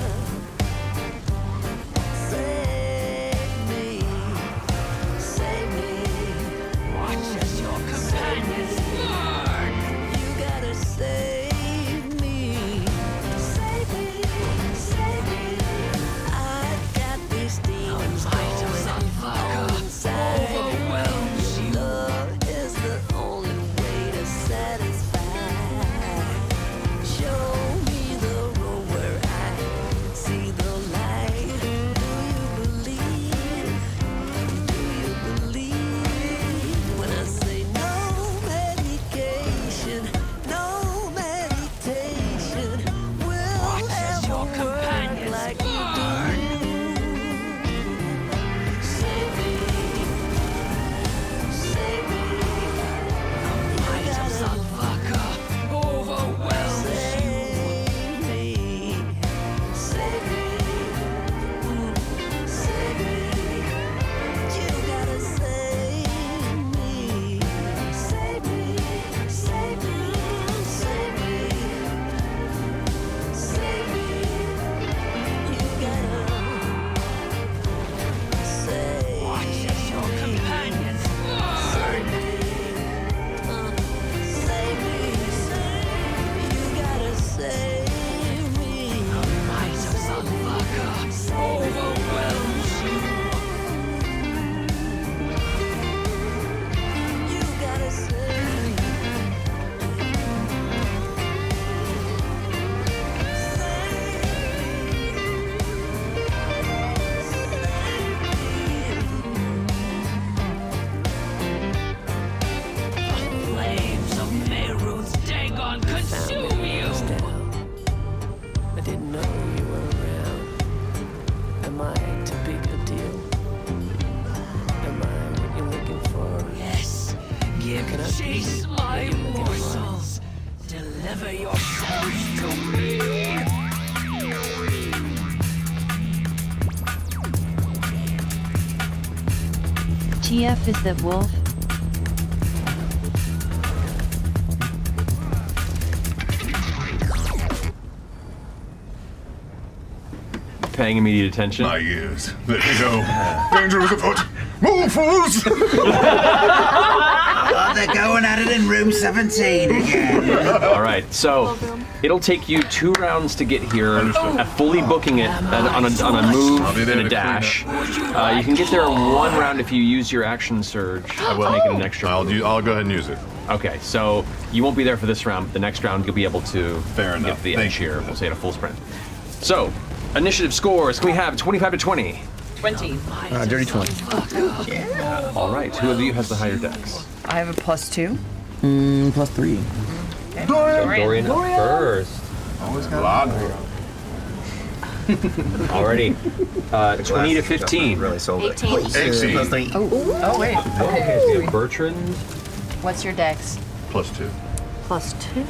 save me. Save me.
Watch as your companions burn!
You gotta save me. Save me. Save me. I've got these demons going inside.
Overwhelms you.
Love is the only way to satisfy. Show me the road where I see the light. Do you believe? Do you believe when I say no medication, no meditation will
Watch as your
ever work
companions
like you
burn!
do? Save me. Save me.
Might of Vargr overwhelms you.
Save me. Save me. Save me. You gotta save me. Save me. Save me. Save me. Save me. You gotta save me.
Watch as your companions burn!
Save me. You gotta save me.
The might of Vargr overwhelms you.
You gotta save me.
Flames of Mehrunes Dagon consume you!
I didn't know you were around. Am I too big a deal? Am I what you're looking for?
Yes, give
Can I
chase
be
my
what you're looking for?
morsels. deliver your souls to me.
TF is that wolf?
Paying immediate attention.
My ears. There you go. Danger is afoot. Move, fools!
They're going at it in room 17 again.
All right, so it'll take you 2 rounds to get here, fully booking it on a move and a dash. You can get there in 1 round if you use your action surge. I will make it an extra.
I'll go ahead and use it.
Okay, so you won't be there for this round. But the next round you'll be able to get the edge here. We'll say at a full sprint. So, initiative scores. Can we have 25 to 20?
20.
Dirty 20.
Yeah. All right. Who of you has the higher dex?
I have a +2.
+3.
Okay.
Dorian up first.
Always got a lot.
Alrighty. 20 to 15.
Really sold it.
18.
Oh wait.
Okay, so you have Bertrand.
What's your dex?
+2.
+2.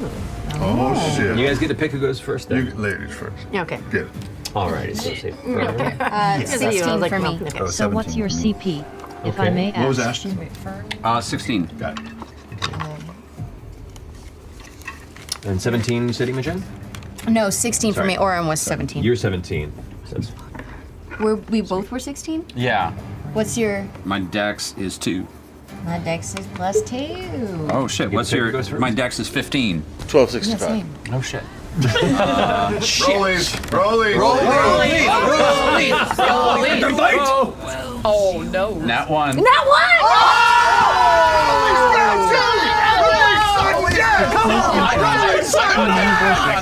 Oh, shit.
You guys get to pick who goes first then?
You ladies first.
Okay.
Get it.
Alrighty, so say
Okay. 16 for me.
So what's your CP, if I may ask?
What was Ashton?
16.
Got it.
And 17 City Imogen?
No, 16 for
Sorry.
me. Oren was 17.
You're 17. So that's-
We both were 16?
Yeah.
What's your...
My dex is 2.
My dex is +2.
Oh shit, what's your... My dex is 15.
1265.
Yeah, same.
Oh shit.
Rollies! Rollies!
Oh no.
Nat 1.
Not one!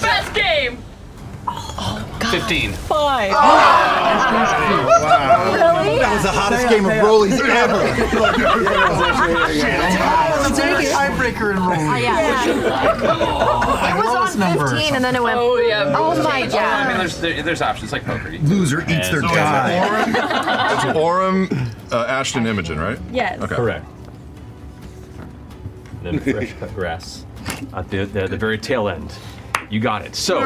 Best game.
15.
5.
Really?
That was the hottest game of rollies ever. Tiebreaker in rollies.
Oh, yeah. It was on 15 and then it went...
Oh, yeah.
Oh, my God.
I mean, there's options like poker.
Loser eats their guy.
It's Orem, Ashton, Imogen, right?
Yes.
Okay.
Correct. And then fresh cut grass at the very tail end. You got it. So,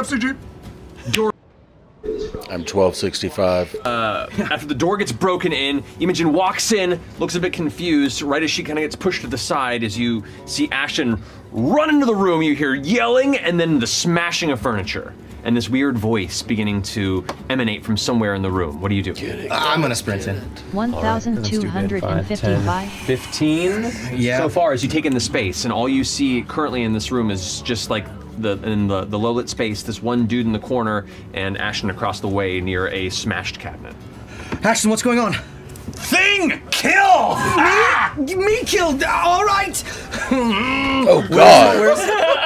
I'm 1265.
after the door gets broken in, Imogen walks in, looks a bit confused. Right as she kind of gets pushed to the side, as you see Ashton run into the room, you hear yelling and then the smashing of furniture. And this weird voice beginning to emanate from somewhere in the room. What do you do?
I'm gonna sprint in.
1,255.
15
Yeah.
so far as you take in the space, and all you see currently in this room is just like in the low lit space, this one dude in the corner and Ashton across the way near a smashed cabinet.
Ashton, what's going on?
Thing! Kill!
Me killed! Alright!
Oh God!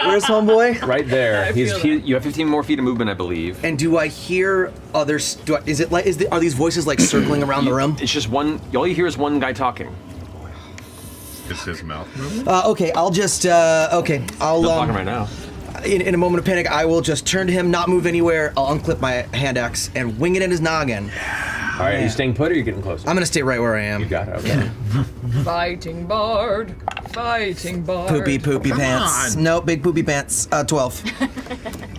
Where's homeboy?
Right there. You have 15 more feet of movement, I believe.
And do I hear others? Are these voices like circling around the room?
It's just one. All you hear is one guy talking.
Is his mouth moving?
Okay, I'll just. Okay, I'll.
Not talking right now.
In a moment of panic, I will just turn to him, not move anywhere. I'll unclip my hand axe and wing it in his noggin.
All right, are you staying put or are you getting closer?
I'm gonna stay right where I am.
You got it. Okay.
Fighting bard. Fighting bard.
Poopy pants. Nope, big poopy pants. 12.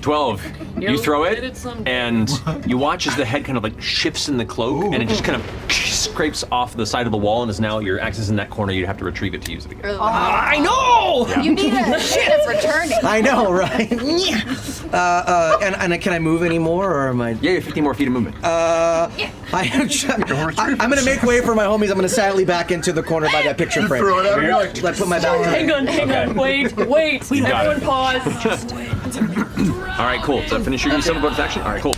12. You throw
get it
it,
someday.
and you watch as the head kind of like shifts in the cloak, and it just kind of scrapes off the side of the wall, and is now your axe is in that corner. You'd have to retrieve it to use it again.
I know!
Yeah.
You need a shit of returning.
I know, right? And can I move anymore, or am I?
Yeah, you have 15 more feet of movement.
I'm gonna make way for my homies. I'm gonna silently back into the corner by that picture frame.
Throw it out, you're like,
Like put my back.
Hang on, wait.
You got
Everyone
it.
pause.
All right, cool. So finish your use of a bonus action. All right, cool.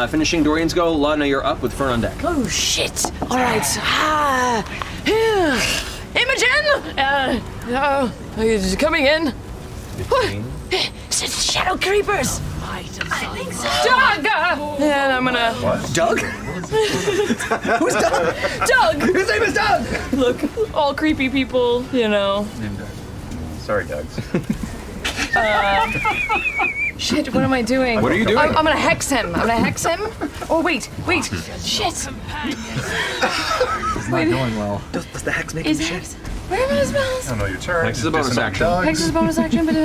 Finishing Dorian's go. Lana, you're up with Fern on deck.
Oh shit! All right,
Imogen, coming in.
15.
Shadow creepers.
Doug. And I'm gonna.
What? Doug? Who's Doug?
Doug.
His name is Doug.
Look, all creepy people, you know.
Sorry, Doug.
Shit, what am I doing?
What are you doing?
I'm gonna hex him. Oh, wait. Shit.
It's not going well.
Does the hex make
Is
him
hex?
shit?
Where are my spells?
I don't know your turn.
Hex is a bonus action.
Hex is a bonus action, but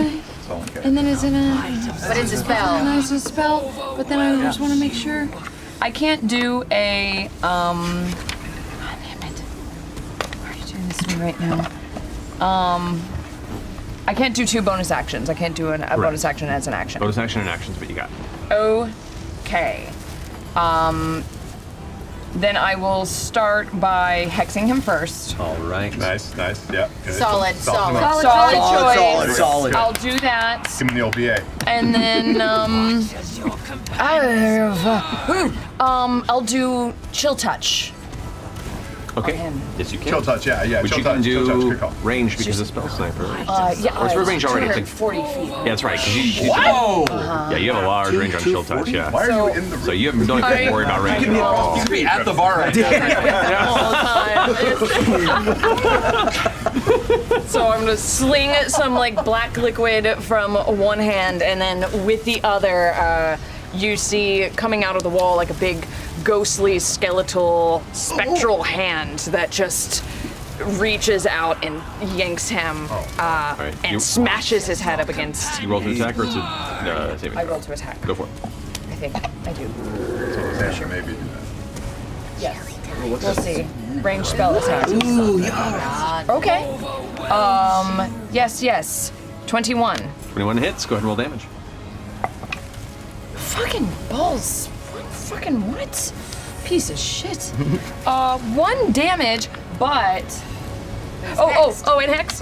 And then is it a...
But it's a spell.
And it's a spell, but then I just want to make sure.
I can't do a, God damn it. Why are you doing this to me right now? I can't do 2 bonus actions. I can't do a bonus action as an action.
Bonus action and actions, what you got?
Okay. Then I will start by hexing him first.
All right.
Nice. Yeah.
Solid
choice.
Solid.
I'll do that.
Give him the old BA.
And then, I'll do chill touch.
Okay. Yes, you can.
Chill touch, yeah.
Which
Chill
you can
touch, chill touch,
do
good call.
range because of spell sniper.
Yeah.
Or it's for range already. It's like
40 feet.
Yeah, that's right. 'cause you
Whoa!
Yeah, you have a large range on chill touch. Yeah.
Why are you in the?
So you don't have to worry about range.
You could be at the bar right now.
So I'm gonna sling some like black liquid from one hand, and then with the other, you see coming out of the wall like a big, ghostly, skeletal, spectral hand that just reaches out and yanks him
Right.
and smashes his head up against.
You roll to attack or it's a saving?
I roll to attack.
Go for it.
I think I do.
So maybe do that.
Yes. We'll see. Range spell attack.
Ooh,
Okay. Yes. 21.
21 hits. Go ahead and roll damage.
Fucking balls. Fucking what? Piece of shit. 1 damage, but... Oh, and hex.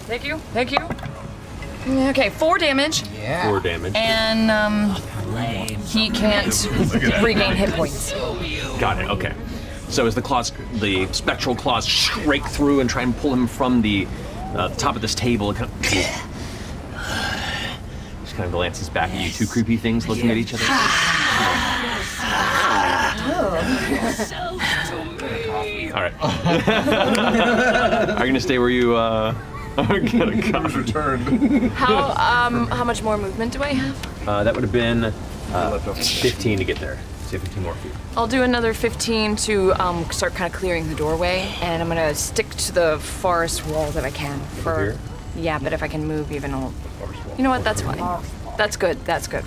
Thank you. Okay, 4 damage.
Yeah.
4 damage.
And, he can't regain hit points.
Got it, okay. So as the spectral claws rake through and try and pull him from the top of this table, it kind of just kind of glances back at you. 2 creepy things looking at each other. All right. Are you gonna stay where you are gonna come?
Returned.
How much more movement do I have?
That would have been 15 to get there. So 15 more feet.
I'll do another 15 to start kind of clearing the doorway, and I'm gonna stick to the farthest wall that I can. Yeah, but if I can move even a... You know what? That's fine. That's good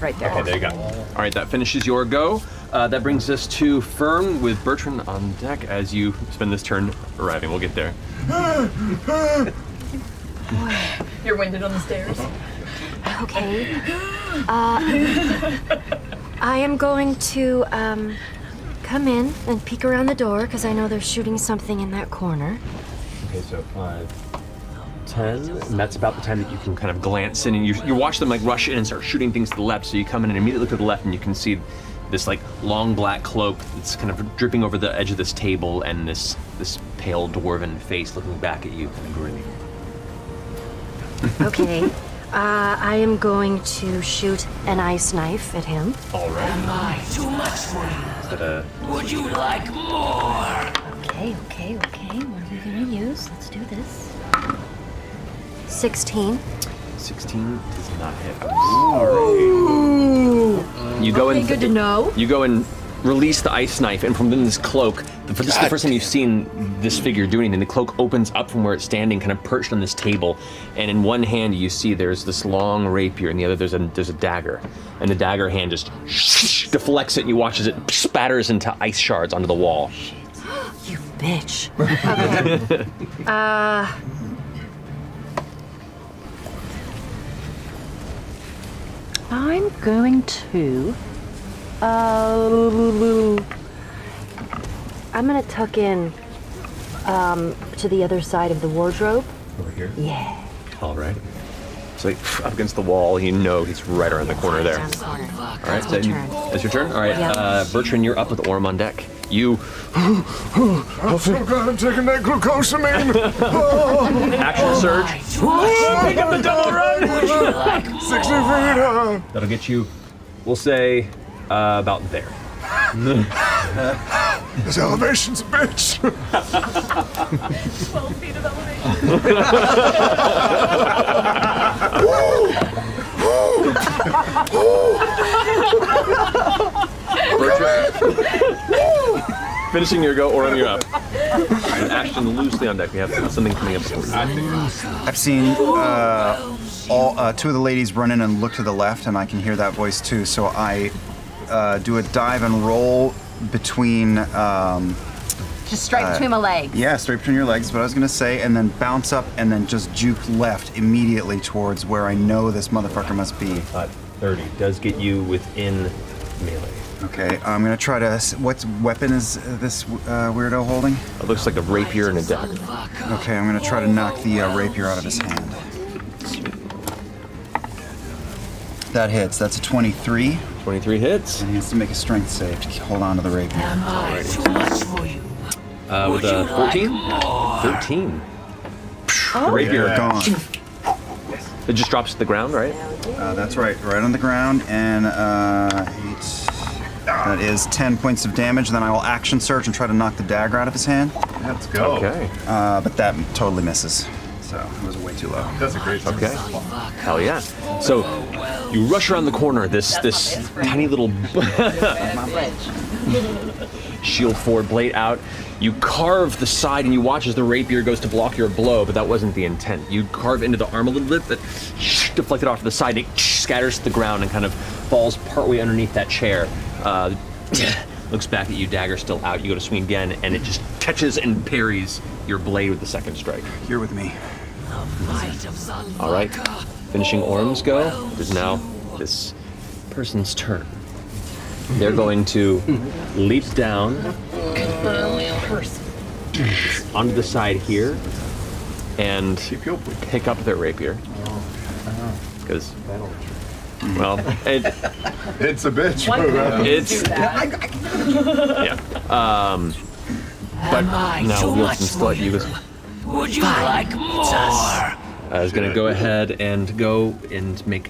right there.
Okay, there you go. All right, that finishes your go. That brings us to Fern with Bertrand on deck as you spend this turn arriving. We'll get there.
You're winded on the stairs.
Okay. I am going to come in and peek around the door because I know they're shooting something in that corner.
Okay, so 5, 10, and that's about the time that you can kind of glance in, and you watch them like rush in and start shooting things to the left. So you come in and immediately look to the left, and you can see this like long black cloak that's kind of dripping over the edge of this table, and this pale dwarven face looking back at you, kind of grinning.
Okay. I am going to shoot an ice knife at him.
All right.
Am I too much for you?
Is that a...
Would you like more?
Okay. What are we gonna use? Let's do this. 16.
16 does not hit. I'm sorry. You go
Okay,
in.
good to know.
You go and release the ice knife, and from within this cloak, this is the first time you've seen this figure do anything. The cloak opens up from where it's standing, kind of perched on this table, and in one hand you see there's this long rapier, and the other there's a dagger, and the dagger hand just deflects it, and you watch as it spatters into ice shards onto the wall.
You bitch. Okay. I'm going to. I'm gonna tuck in to the other side of the wardrobe.
Over here?
Yeah.
All right. So like, up against the wall, you know he's right around the corner there.
Around the corner.
All right,
That's my turn.
That's your turn? All right,
Yeah.
Bertrand, you're up with Orm on deck. You...
I'm so glad I'm taking that glucosamine.
Action surge.
Pick up the double run. 60 feet.
That'll get you, we'll say, about there.
This elevation's a bitch.
12 feet of
Bertrand. Finishing your go, Orm, you're up. And action loosely on deck. We have something coming up soon.
I've seen all two of the ladies run in and look to the left, and I can hear that voice too. So I do a dive and roll between.
Just straight between my legs.
Yeah, straight between your legs. What I was gonna say, and then bounce up, and then just juke left immediately towards where I know this motherfucker must be.
30 does get you within melee.
Okay, I'm gonna try to. What weapon is this weirdo holding?
It looks like a rapier and a dagger.
Okay, I'm gonna try to knock the rapier out of his hand. That hits. That's a 23.
23 hits.
And he has to make a strength save to hold on to the rapier.
Too much for you.
With a 14? 13. The rapier
gone.
It just drops to the ground, right?
That's right on the ground, and 8. That is 10 points of damage. Then I will action surge and try to knock the dagger out of his hand.
Let's go.
Okay.
But that totally misses. So it was way too low.
That's a great
Okay. Hell yeah. So you rush around the corner, this tiny little shield forward blade out. You carve the side and you watch as the rapier goes to block your blow, but that wasn't the intent. You carve into the arm a little bit, that deflected off to the side, it scatters to the ground and kind of falls partway underneath that chair. Looks back at you, dagger still out. You go to swing again, and it just catches and parries your blade with the second strike.
You're with me.
All right, finishing Orm's go. It is now this person's turn. They're going to leap down onto the side here and pick up their rapier. Because, well,
it's a bitch.
It's yeah. But now Wilson still at you.
Would you like more?
I was gonna go ahead and go and make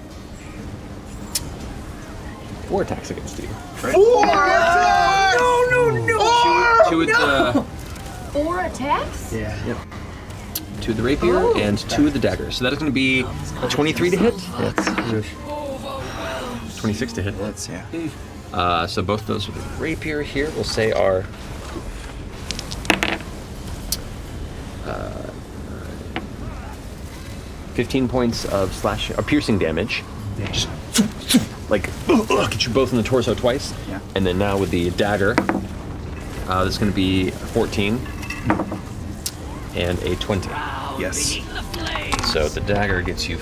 4 attacks against you.
4 attacks! No!
Two with the
4 attacks?
Yep. 2 with the rapier and 2 with the dagger. So that is going to be 23 to hit. Yes. 26 to hit.
Hits, yeah.
So both those with the rapier here, we'll say are 15 points of piercing damage. Just like get you both in the torso twice.
Yeah.
And then now with the dagger, that's going to be 14 and a 20.
Yes.
So the dagger gets you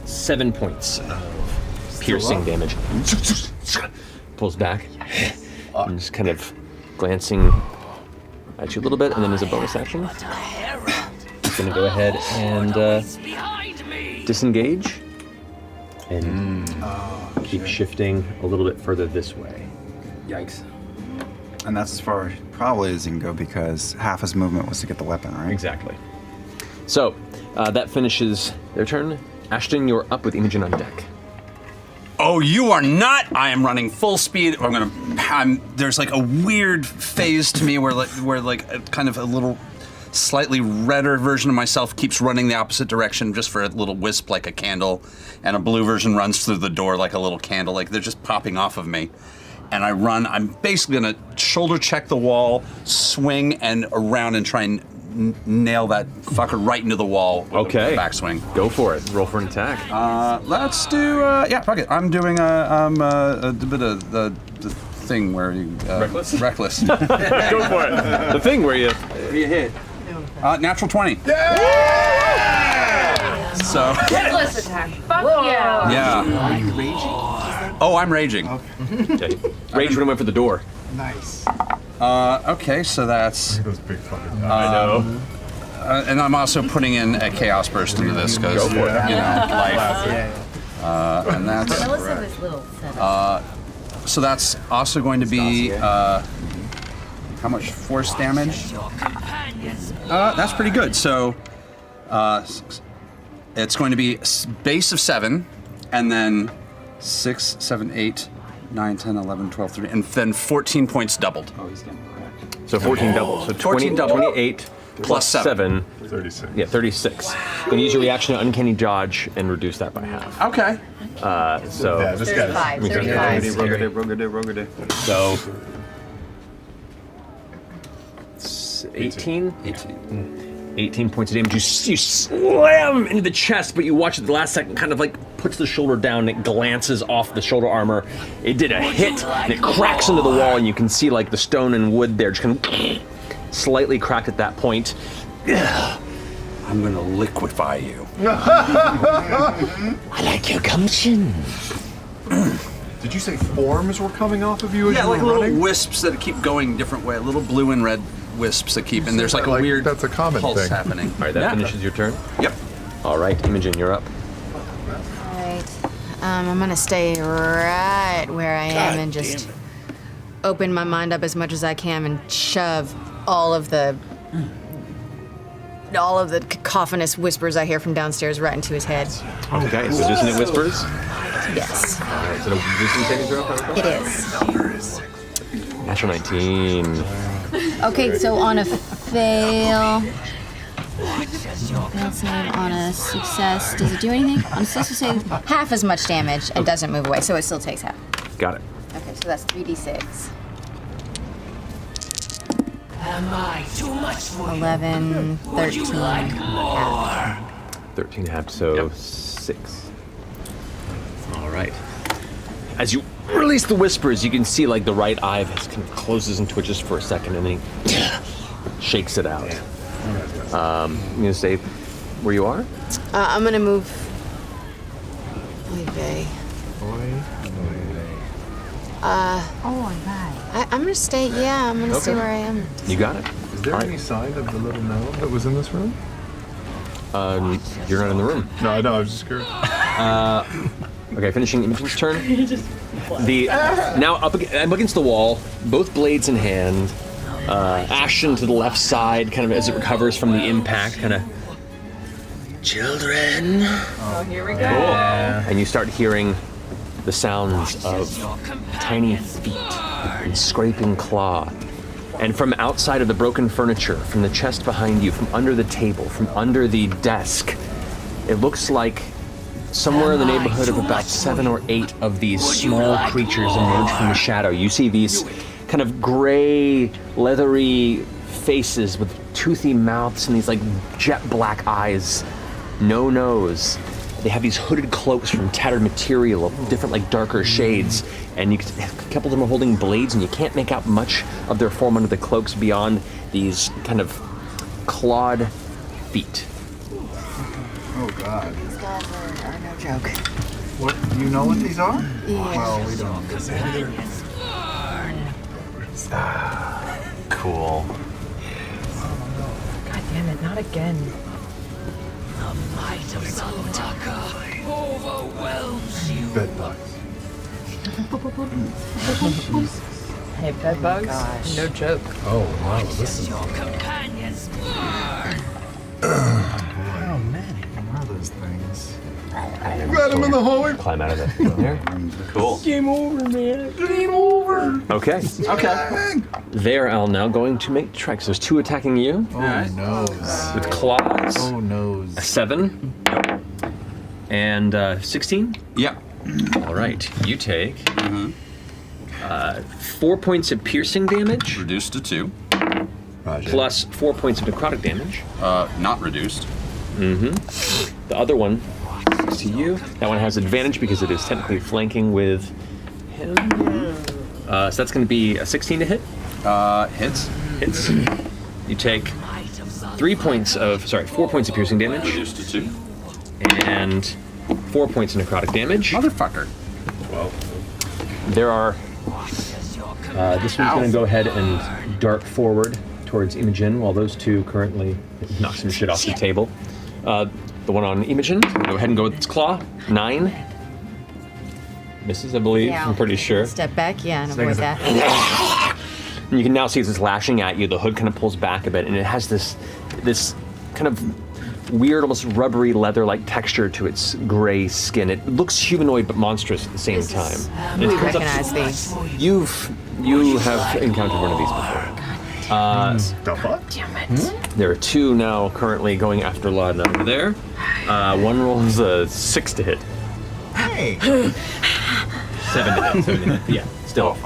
7 points of piercing damage. Pulls back and just kind of glancing at you a little bit, and then as a bonus action, he's going to go ahead and disengage and keep shifting a little bit further this way.
Yikes. And that's as far probably as he can go because half his movement was to get the weapon, right?
Exactly. So that finishes their turn. Ashton, you're up with Imogen on deck.
Oh, you are not! I am running full speed. There's like a weird phase to me where kind of a little slightly redder version of myself keeps running the opposite direction just for a little wisp like a candle, and a blue version runs through the door like a little candle. Like they're just popping off of me. And I run. I'm basically gonna shoulder check the wall, swing and around and try and nail that fucker right into the wall with
Okay.
a backswing.
Go for it. Roll for an attack.
Let's do, fuck it. I'm doing a bit of the thing where you...
Reckless?
Reckless.
Go for it. The thing where you
hit. Natural 20. So...
Reckless attack. Fuck yeah.
Yeah. Oh, I'm raging.
Okay. Rage when I went for the door.
Nice.
Okay, so that's...
Those big fucking
I know.
And I'm also putting in a Chaos Burst into this because,
Go for it.
you know, life. And that's... so that's also going to be... how much force damage? That's pretty good. So it's going to be base of 7, and then 6, 7, 8, 9, 10, 11, 12, 13, and then 14 points doubled.
Oh, he's getting correct.
So 14 doubled. So
14 double.
28 plus 7.
36.
Yeah, 36. You can use your reaction to Uncanny Dodge and reduce that by half.
Okay.
So...
Yeah, this guy's...
35.
Rogade.
So... 18? 18 points of damage. You slam into the chest, but you watch it the last second, kind of like puts the shoulder down, and it glances off the shoulder armor. It did a hit, and it cracks into the wall, and you can see like the stone and wood there just kind of slightly cracked at that point.
I'm gonna liquefy you.
I like your gumption.
Did you say forms were coming off of you as
Yeah,
you
like
were
little
running?
wisps that keep going different way. Little blue and red wisps that keep, and there's like a weird
that's a common
pulse
thing.
happening.
All right, that finishes your turn?
Yep.
All right, Imogen, you're up.
Alright. I'm gonna stay right where I am and just open my mind up as much as I can and shove all of the cacophonous whispers I hear from downstairs right into his head.
Okay, so dissonant whispers?
Yes.
All right, is it a wisdom saving throw?
It is.
Natural 19.
Okay, so on a fail save, on a success, does it do anything? On a successful save, half as much damage and doesn't move away, so it still takes half.
Got it.
Okay, so that's 3d6.
Am I too much for
11, 13.
13 half, so 6. All right. As you release the whispers, you can see like the right eye kind of closes and twitches for a second, and then he shakes it out. I'm gonna stay where you are.
I'm gonna move. Oy vey. I'm gonna stay. Yeah, I'm gonna stay where I am.
You got it.
Is there any sign of the little gnome that was in this room?
You're not in the room.
No, I know. I was just curious.
Okay, finishing Imogen's turn. Now up against the wall, both blades in hand. Ashton to the left side, kind of as it recovers from the impact, kind of. Children.
Oh, here we go.
Cool. And you start hearing the sounds of tiny feet and scraping claw. And from outside of the broken furniture, from the chest behind you, from under the table, from under the desk, it looks like somewhere in the neighborhood of about 7 or 8 of these small creatures emerge from the shadow. You see these kind of gray, leathery faces with toothy mouths and these like jet black eyes, no nose. They have these hooded cloaks from tattered material of different like darker shades, and a couple of them are holding blades, and you can't make out much of their form under the cloaks beyond these kind of clawed feet.
Oh God.
These guys are no joke.
What? Do you know what these are?
Yeah.
Well, we don't.
Cool.
God damn it, not again.
the might of Zalutaka overwhelms you?
Bed bugs.
Hey, bed bugs? No joke.
Oh, wow. Listen.
Your companions burn.
How many? What are those things?
Got him in the hallway.
Climb out of it. There. Cool.
Game over, man. Game over.
Okay.
Okay.
They're all now going to make tracks. There's 2 attacking you.
Oh, noes.
With claws.
Oh, noes.
A 7. And 16?
Yeah.
All right. You take 4 points of piercing damage.
Reduced to 2.
Plus 4 points of necrotic damage.
Not reduced.
Mm-hmm. The other one is to you. That one has advantage because it is technically flanking with him. So that's going to be a 16 to hit.
Hits.
Hits. You take 4 points of piercing damage.
Reduced to 2.
And 4 points of necrotic damage.
Motherfucker.
Well, there are. This one's going to go ahead and dart forward towards Imogen, while those 2 currently knock some shit off the table. The one on Imogen, go ahead and go with its claw. 9. Misses, I believe.
Yeah,
I'm pretty sure.
Step back, yeah, and avoid that.
And you can now see as it's lashing at you, the hood kind of pulls back a bit, and it has this kind of weird, almost rubbery leather-like texture to its gray skin. It looks humanoid but monstrous at the same time.
We
It comes up-
recognize these.
You have encountered one of these before.
The fuck?
Damn it.
There are 2 now currently going after Laden over there. One rolls a 6 to hit.
Hey.
7 to hit. Yeah, still.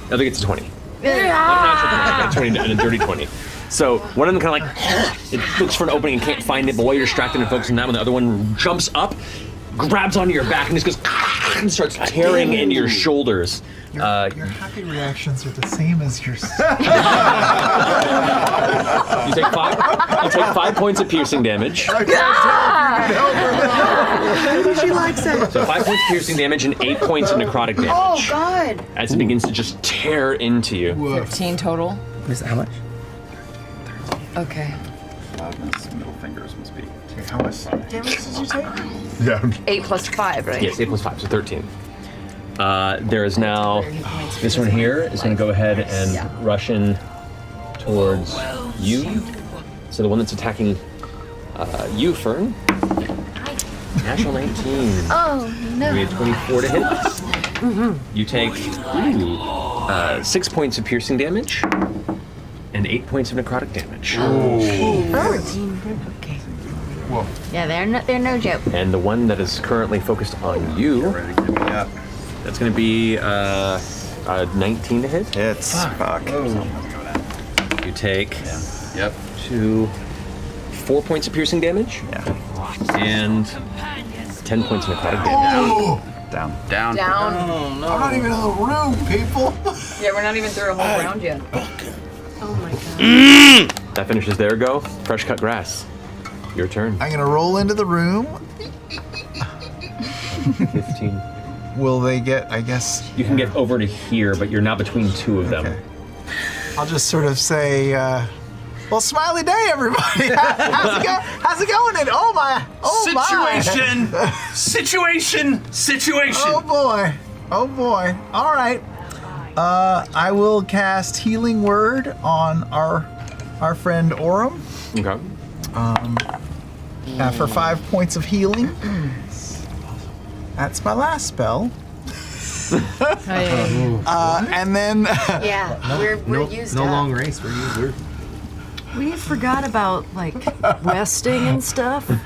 I think it's a 20. Not 20 and a dirty 20. So one of them kind of like, it looks for an opening and can't find it, but while you're distracted and focusing on that one, the other one jumps up, grabs onto your back, and just goes and starts tearing into your shoulders.
Your happy reactions are the same as yours.
You take 5 points of piercing damage.
She likes it.
So 5 points of piercing damage and 8 points of necrotic damage.
Oh, God.
As it begins to just tear into you.
13 total.
How much?
Okay.
Middle fingers must be.
How much damage did you take?
Yeah.
8 plus 5, right?
Yes, 8 plus 5, so 13. There is now, this one here is going to go ahead and rush in towards you. So the one that's attacking you, Fern. Natural 19.
Oh, no.
We had 24 to hit. You take 6 points of piercing damage and 8 points of necrotic damage.
Okay. Whoa. Yeah, they're no joke.
And the one that is currently focused on you, that's going to be 19 to hit.
Hits. Fuck.
You take 4 points of piercing damage. And 10 points of necrotic damage.
Down.
I'm not even in the room, people.
Yeah, we're not even through a whole round yet.
Oh my god.
That finishes their go. Fresh cut grass. Your turn.
I'm gonna roll into the room.
15.
Will they get, I guess...
You can get over to here, but you're now between two of them.
I'll just sort of say, well, smiley day, everybody. How's it going? And oh my.
Situation.
Oh boy. All right. I will cast Healing Word on our friend Orem.
Okay.
For 5 points of healing. That's my last spell. And then
we're used up.
No long race.
We forgot about like resting and stuff. Got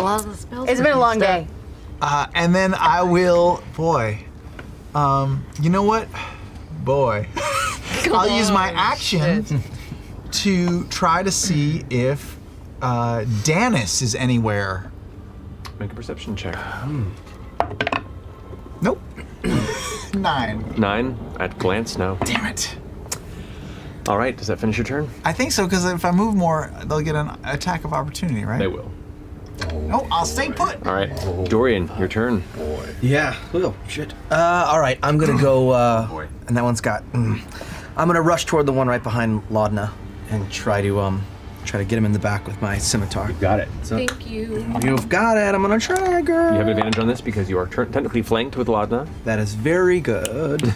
a lot of the spells.
It's been a long day.
And then I will, you know what? I'll use my action to try to see if Danis is anywhere.
Make a perception check.
Nope. 9.
9? At glance, no.
Damn it.
All right, does that finish your turn?
I think so, because if I move more, they'll get an attack of opportunity, right?
They will.
No, I'll stay put.
All right, Dorian, your turn.
Yeah. Oh shit. All right, I'm gonna go. And that one's got. I'm gonna rush toward the one right behind Laudna and try to get him in the back with my scimitar.
You've got it.
So,
Thank you.
You've got it. I'm gonna try, girl.
You have advantage on this because you are technically flanked with Laudna.
That is very good.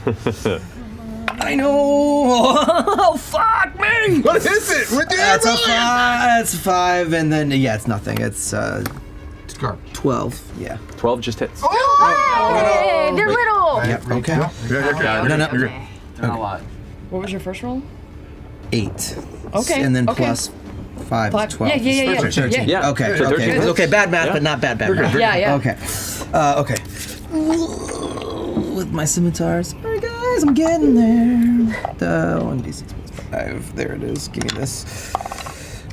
I know. Oh, fuck me!
What is it?
That's a 5. That's a 5, and then it's nothing. It's 12. Yeah.
12 just hits.
Hey, they're little.
Yep. Okay. No.
Not a lot. What was your first roll?
8.
Okay.
And then
okay.
plus 5 is 12.
Yeah.
13.
Yeah.
Okay.
So 13
Okay.
hits.
Okay. Bad math, but not bad math.
Yeah.
Okay. Okay. With my scimitars. Sorry, guys, I'm getting there. 1d6 plus 5. There it is. Give me this.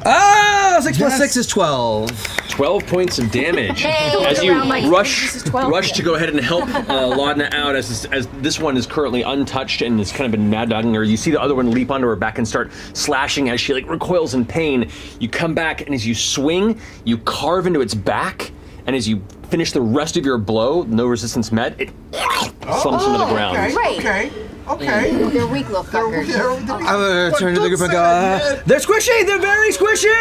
6 plus 6 is 12.
12 points of damage. As you rush to go ahead and help Laudna out as this one is currently untouched and has kind of been mad dogging her. You see the other one leap onto her back and start slashing as she recoils in pain. You come back and as you swing, you carve into its back, and as you finish the rest of your blow, no resistance met, it slumps into the ground.
Okay.
They're weak little fuckers.
I'm gonna turn to the group and go, they're squishy! They're very squishy!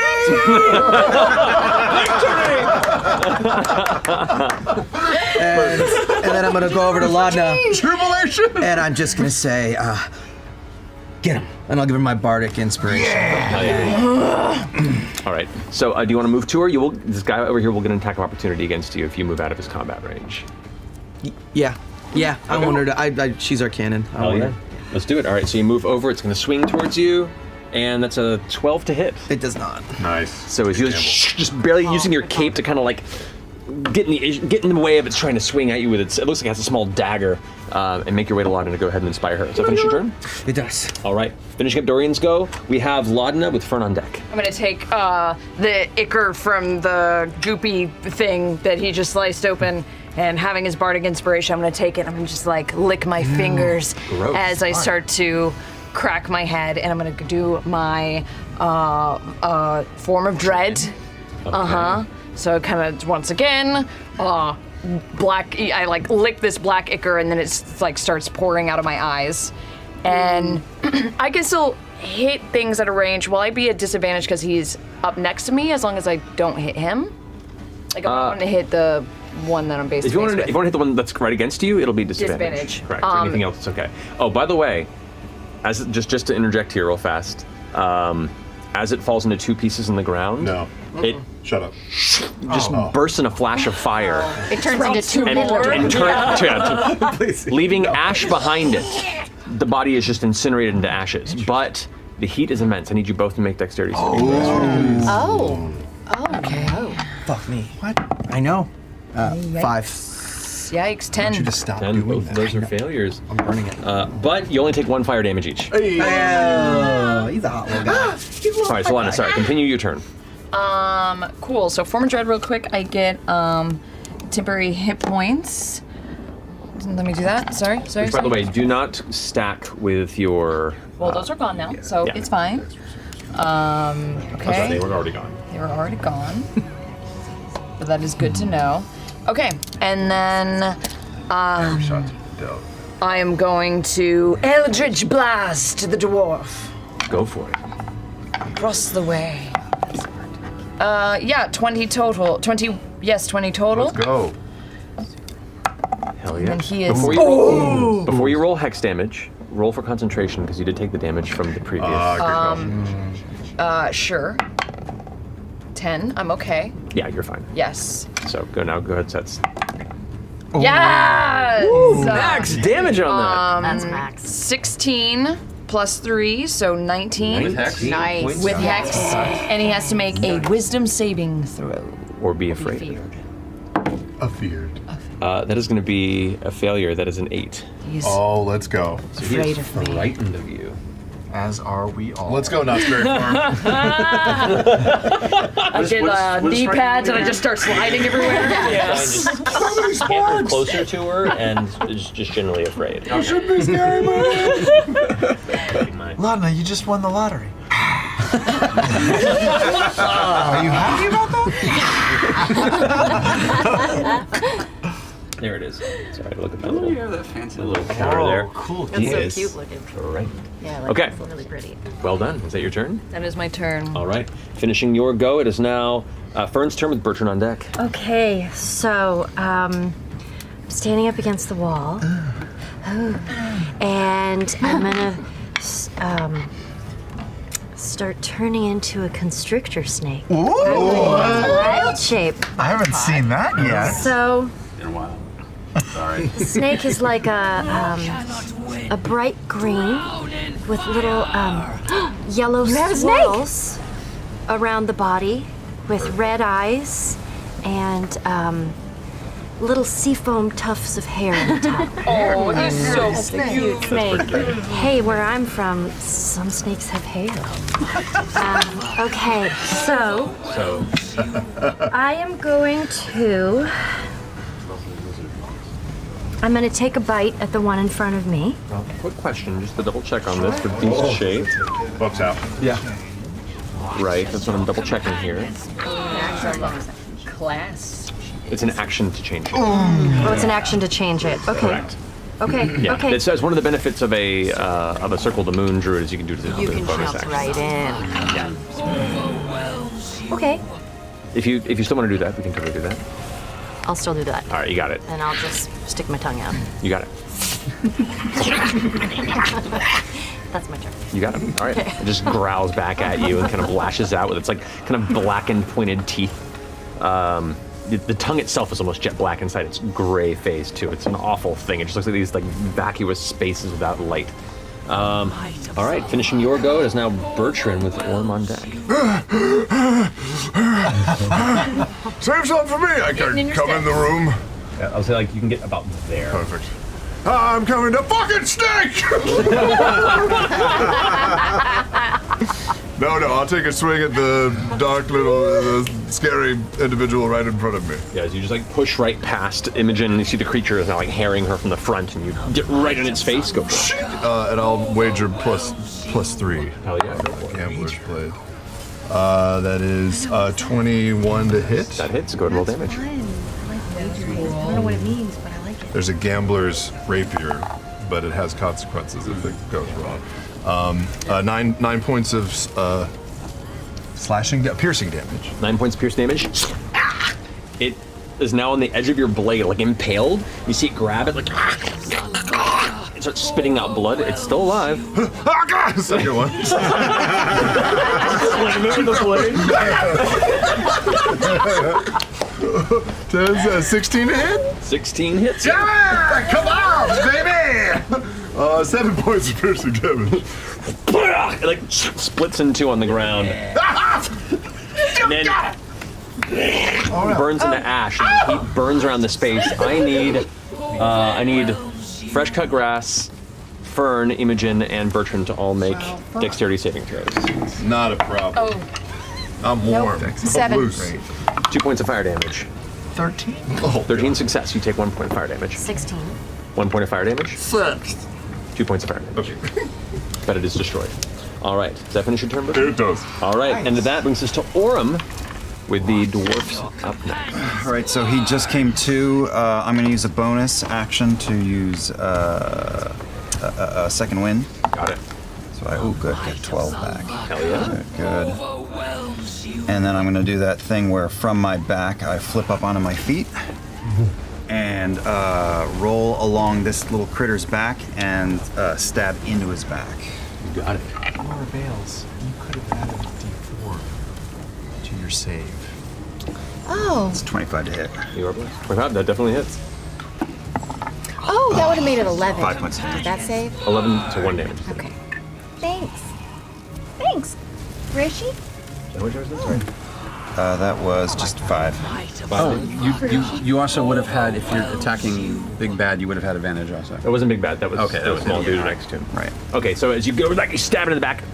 and then I'm gonna go over to Laudna.
Tribulation!
And I'm just gonna say, get him. And I'll give her my bardic inspiration.
All right. So do you want to move to her? This guy over here will get an attack of opportunity against you if you move out of his combat range.
Yeah. I want her to. She's our cannon.
Let's do it. All right. So you move over. It's going to swing towards you, and that's a 12 to hit.
It does not.
Nice.
So as you just barely using your cape to kind of get in the way of it's trying to swing at you with it looks like it has a small dagger. and make your way to Laudna to go ahead and inspire her. Does that finish your turn?
It does.
All right. Finishing up Dorian's go, we have Laudna with Fern on deck.
I'm gonna take the ichor from the goopy thing that he just sliced open, and having his bardic inspiration, I'm gonna take it. I'm gonna just like lick my fingers
gross.
as I start to crack my head, and I'm gonna do my form of dread. So kind of once again, black. I like lick this black ichor, and then it's like starts pouring out of my eyes, and I can still hit things at a range. Will I be at disadvantage because he's up next to me as long as I don't hit him? Like I want to hit the one that I'm basically.
If you want to hit the one that's right against you, it'll be disadvantage.
Disadvantage.
Correct. Anything else is okay. Oh, by the way, as just to interject here real fast, as it falls into two pieces in the ground, it
shut up.
Just bursts in a flash of fire.
It turns into two more.
Leaving ash behind it. The body is just incinerated into ashes, but the heat is immense. I need you both to make dexterity saving throws.
Okay.
Fuck me. What? I know. 5.
Yikes, 10.
I want you to stop
10,
doing
both
that.
of those are failures.
I'm burning it.
But you only take 1 fire damage each.
Hey. Oh, he's a hot little guy.
All right, Solana, sorry. Continue your turn.
Cool. So form of dread real quick. I get temporary hit points. Let me do that. Sorry.
Which, by the way, do not stack with your...
Well, those are gone now, so it's fine. Okay.
They were already gone.
They were already gone. But that is good to know. Okay, and then I am going to Eldritch Blast the dwarf.
Go for it.
Across the way. 20 total. 20 total.
Let's go.
Hell yeah.
And he is...
Before you roll hex damage, roll for concentration, because you did take the damage from the previous.
Sure. 10, I'm okay.
Yeah, you're fine.
Yes.
So go ahead, sets.
Yes!
Max damage on that.
That's max.
16 plus 3, so 19.
With hex?
Nice. With hex. And he has to make a wisdom saving throw.
Or be afraid.
Afeared.
That is going to be a failure. That is an 8.
Oh, let's go.
So he is frightened of you.
As are we all.
Let's go, Knott's Farm.
I did knee pads and I just start sliding everywhere.
Yes. Just get closer to her and is just generally afraid.
You should be scary, man. Laudna, you just won the lottery. Are you happy about that?
There it is. Sorry, look at that
Oh, yeah, that fancy
little counter there.
Cool.
That's so cute looking.
Right.
Yeah, like
Okay.
it's really pretty.
Well done. Is that your turn?
That is my turn.
All right. Finishing your go, it is now Fern's turn with Bertrand on deck.
Okay, so I'm standing up against the wall, and I'm gonna start turning into a constrictor snake.
Ooh!
Wild shape.
I haven't seen that yet.
So
In a while. Sorry.
the snake is like a bright green with little yellow swirls around the body, with red eyes and little seafoam tufts of hair on the top.
Oh, he's so
Cute snake. Hey, where I'm from, some snakes have hair. Okay, so I am going to. I'm going to take a bite at the one in front of me.
Quick question, just to double check on this with beast shape.
Books out.
Yeah. Right, that's what I'm double checking here.
Class.
It's an action to change it.
Oh, it's an action to change it. Okay.
Correct.
Okay.
Yeah,
Okay.
it says one of the benefits of a Circle the Moon druid is you can do the
You can
bonus
jump
action.
right in.
Yeah.
Okay.
If you still want to do that, we can totally do that.
I'll still do that.
All right, you got it.
And I'll just stick my tongue out.
You got it.
That's my turn.
You got it. All right. It just growls back at you and kind of lashes out with its like kind of blackened, pointed teeth. The tongue itself is almost jet black inside its gray face too. It's an awful thing. It just looks like these like vacuous spaces without light. All right, finishing your go, it is now Bertrand with Orm on deck.
Save something for me. I can come in the room.
Yeah, I'll say like you can get about there.
Perfect. I'm coming to fucking snake! No, I'll take a swing at the dark little scary individual right in front of me.
Yeah, as you just like push right past Imogen, and you see the creature is now like harrying her from the front, and you get right in its face. Go.
And I'll wager +3.
Hell yeah, go for it.
Gambler's Blade. That is 21 to hit.
That hits. Go ahead and roll damage.
I don't know what it means, but I like it.
There's a gambler's rapier, but it has consequences if it goes wrong. 9 points of piercing damage.
9 points of piercing damage. It is now on the edge of your blade, like impaled. You see it grab it, like it starts spitting out blood. It's still alive.
Second one.
Moving the
blade. 16 to hit?
16 hits.
Yeah! Come on, baby! 7 points of piercing damage.
It like splits in two on the ground. And then burns into ash, and the heat burns around the space. I need fresh cut grass, Fern, Imogen, and Bertrand to all make dexterity saving throws.
Not a problem.
Oh.
I'm warm.
Nope. 7.
Loose.
2 points of fire damage.
13.
13 success. You take 1 point of fire damage.
16.
1 point of fire damage.
6.
2 points of fire damage. Okay. But it is destroyed. All right. Does that finish your turn, Bertrand?
It does.
All right. And that brings us to Orem with the dwarfs up next.
All right, so he just came to. I'm going to use a bonus action to use a second wind.
Got it.
So good, get 12 back.
Hell yeah.
Good. And then I'm going to do that thing where from my back I flip up onto my feet and roll along this little critter's back and stab into his back.
You got it.
Laura Bales, you could have added a D4 to your save.
Oh.
It's 25 to hit.
You are blessed. 25, that definitely hits.
Oh, that would have made it 11.
5 points of
Did
damage.
that save?
11 to 1 damage.
Okay. Thanks. Thanks, Rishi.
That was just 5.
Oh, you also would have had, if you're attacking Big Bad, you would have had advantage also.
That wasn't Big Bad. That was
okay.
that was small dude next to him.
Right.
Okay, so as you go, like you stab it in the back,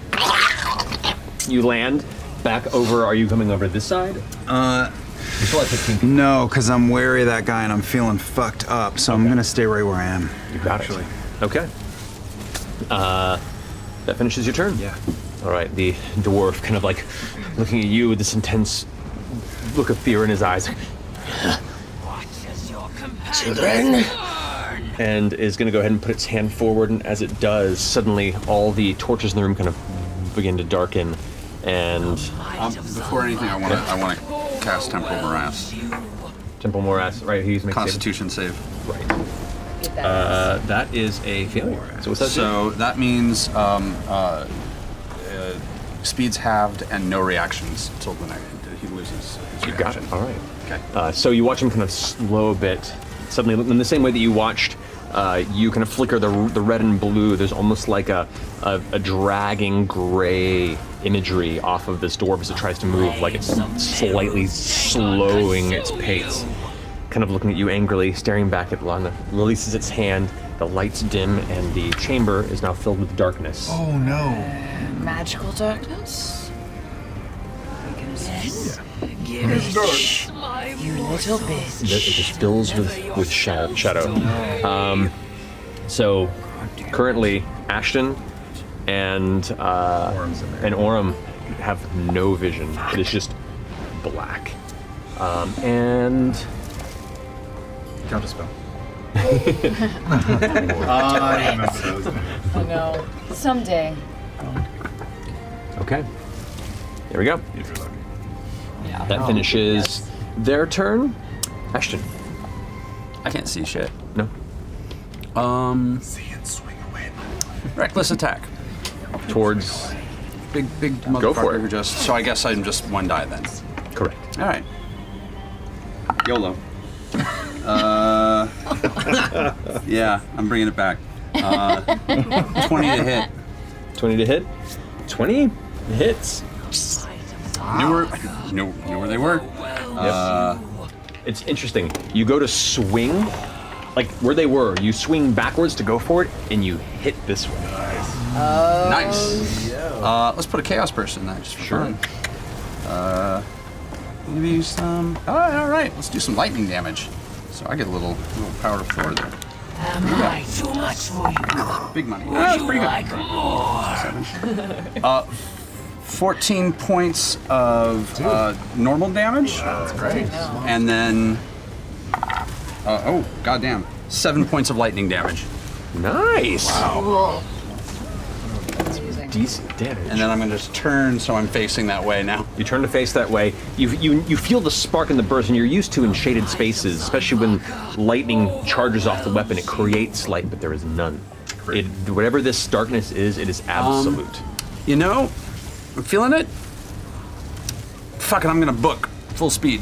you land back over. Are you coming over this side? You still have 15 feet.
No, because I'm wary of that guy and I'm feeling fucked up, so I'm going to stay right where I am.
You got it. Okay. That finishes your turn?
Yeah.
All right, the dwarf kind of like looking at you with this intense look of fear in his eyes. Children! And is going to go ahead and put its hand forward, and as it does, suddenly all the torches in the room kind of begin to darken, and...
before anything, I want to cast Temporal Morass.
Temporal Morass, right, he's making
Constitution save.
Right. That is a failure. So what's that?
So that means speed's halved and no reactions until the next he loses his
You
reaction.
got it. All right.
Okay.
So you watch him kind of slow a bit. Suddenly, in the same way that you watched, you kind of flicker the red and blue. There's almost like a dragging gray imagery off of this dwarf as it tries to move, like it's slightly slowing its pace. Kind of looking at you angrily, staring back at Lana, releases its hand. The lights dim, and the chamber is now filled with darkness.
Oh no!
Magical darkness.
Yes.
Give it, you little bitch.
It just fills with shadow. So currently, Ashton and Orem have no vision. It is just black. And
Counterspell.
I know. Someday.
Okay. There we go.
If you're lucky.
Yeah.
That finishes their turn. Ashton.
I can't see shit.
No.
See and swing away.
Reckless attack.
Towards
big motherfucker
Go for it.
who just. So I guess I'm just one die then.
Correct.
All right. YOLO. Yeah, I'm bringing it back. 20 to hit.
20 to hit. 20 hits.
Knew where they were.
It's interesting. You go to swing, like where they were, you swing backwards to go for it, and you hit this way.
Nice. Let's put a Chaos Burst in that just for fun. Maybe some. All right, let's do some lightning damage. So I get a little power to floor there.
Am I too much for you?
Big money.
Would
That's
you
pretty good.
like more?
14 points of normal damage. That's great. And then, oh goddamn, 7 points of lightning damage.
Nice.
Wow.
Decent damage.
And then I'm going to just turn so I'm facing that way now.
You turn to face that way. You feel the spark and the burst, and you're used to in shaded spaces, especially when lightning charges off the weapon. It creates light, but there is none. Whatever this darkness is, it is absolute.
You know, I'm feeling it. Fuck it, I'm going to book full speed.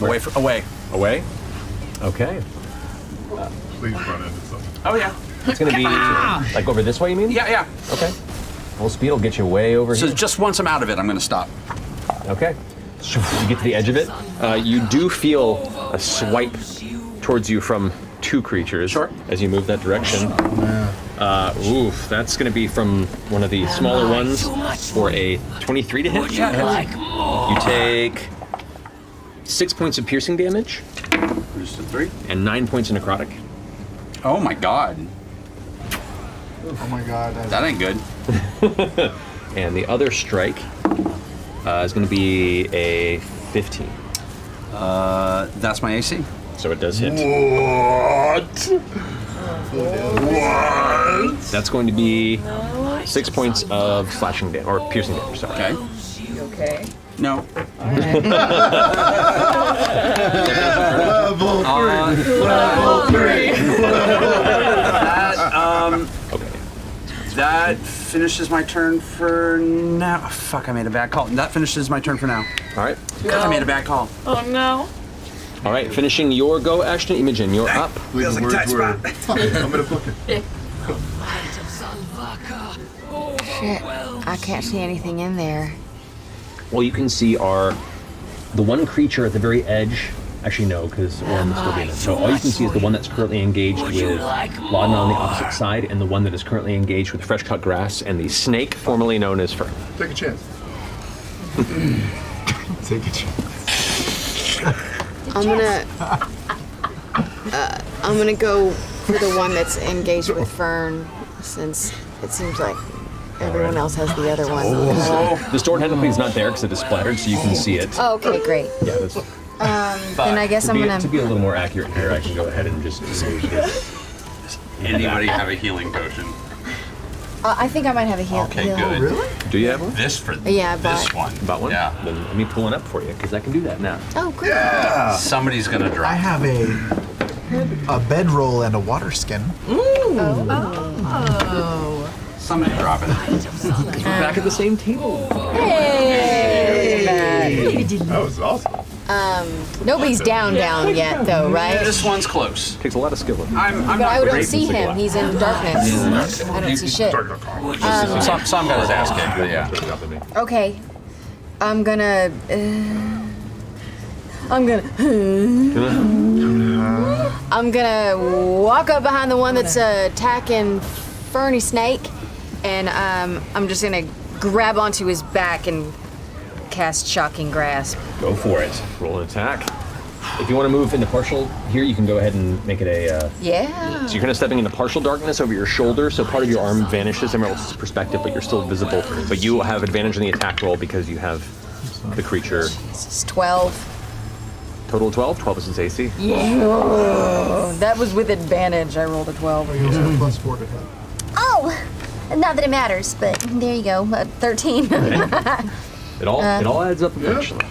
Away.
Away? Okay.
Please run into something.
Oh yeah.
It's going to be like over this way, you mean?
Yeah.
Okay. Full speed will get you way over here.
So just once I'm out of it, I'm going to stop.
Okay. You get to the edge of it. You do feel a swipe towards you from two creatures as you move that direction. Oof, that's going to be from one of the smaller ones for a 23 to hit. You take 6 points of piercing damage.
Just a 3.
And 9 points of necrotic.
Oh my god.
Oh my god.
That ain't good.
And the other strike is going to be a 15.
That's my AC.
So it does hit.
What?
That's going to be 6 points of slashing damage, or piercing damage, sorry.
Okay.
You okay?
No.
Level 3.
Level 3.
Okay.
That finishes my turn for now. Oh, fuck, I made a bad call. That finishes my turn for now.
All right.
God, I made a bad call.
Oh no.
All right, finishing your go, Ashton. Imogen, you're up.
Feels like a tight spot. I'm gonna book it.
Shit, I can't see anything in there.
Well, you can see the one creature at the very edge. Actually, no, because Orm is still being in. So all you can see is the one that's currently engaged with Laudna on the opposite side, and the one that is currently engaged with fresh cut grass and the snake formerly known as Fern.
Take a chance. Take a chance.
I'm gonna go for the one that's engaged with Fern, since it seems like everyone else has the other one.
The stored technically is not there because it is splattered, so you can see it.
Oh, okay, great.
Yeah, that's.
Then I guess I'm gonna.
To be a little more accurate here, I can go ahead and just.
Anybody have a healing potion?
I think I might have a heal.
Okay,
heal.
good.
Really?
Do you have one?
This for
Yeah, I
this
bought.
one.
Bought one?
Yeah.
Then let me pull it up for you because I can do that now.
Oh, great.
Yeah.
Somebody's gonna drop.
I have a bedroll and a water skin.
Oh.
Somebody drop it.
We're back at the same table.
Hey.
That was awesome.
Nobody's down yet, though, right?
This one's close.
Takes a lot of skill.
But I don't see him. He's in darkness. I don't see shit.
Some got his ass kicked, but yeah.
Okay. I'm gonna walk up behind the one that's attacking Ferny Snake, and I'm just gonna grab onto his back and cast Shocking Grasp.
Go for it. Roll an attack. If you want to move into partial here, you can go ahead and make it a.
Yeah.
So you're kind of stepping into partial darkness over your shoulder, so part of your arm vanishes, everyone else's perspective, but you're still visible. But you will have advantage on the attack roll because you have the creature.
This is 12.
Total 12? 12 is his AC.
Yeah. That was with advantage. I rolled a 12.
You also have +4 to hit.
Oh! Not that it matters, but there you go. 13.
It all adds up eventually.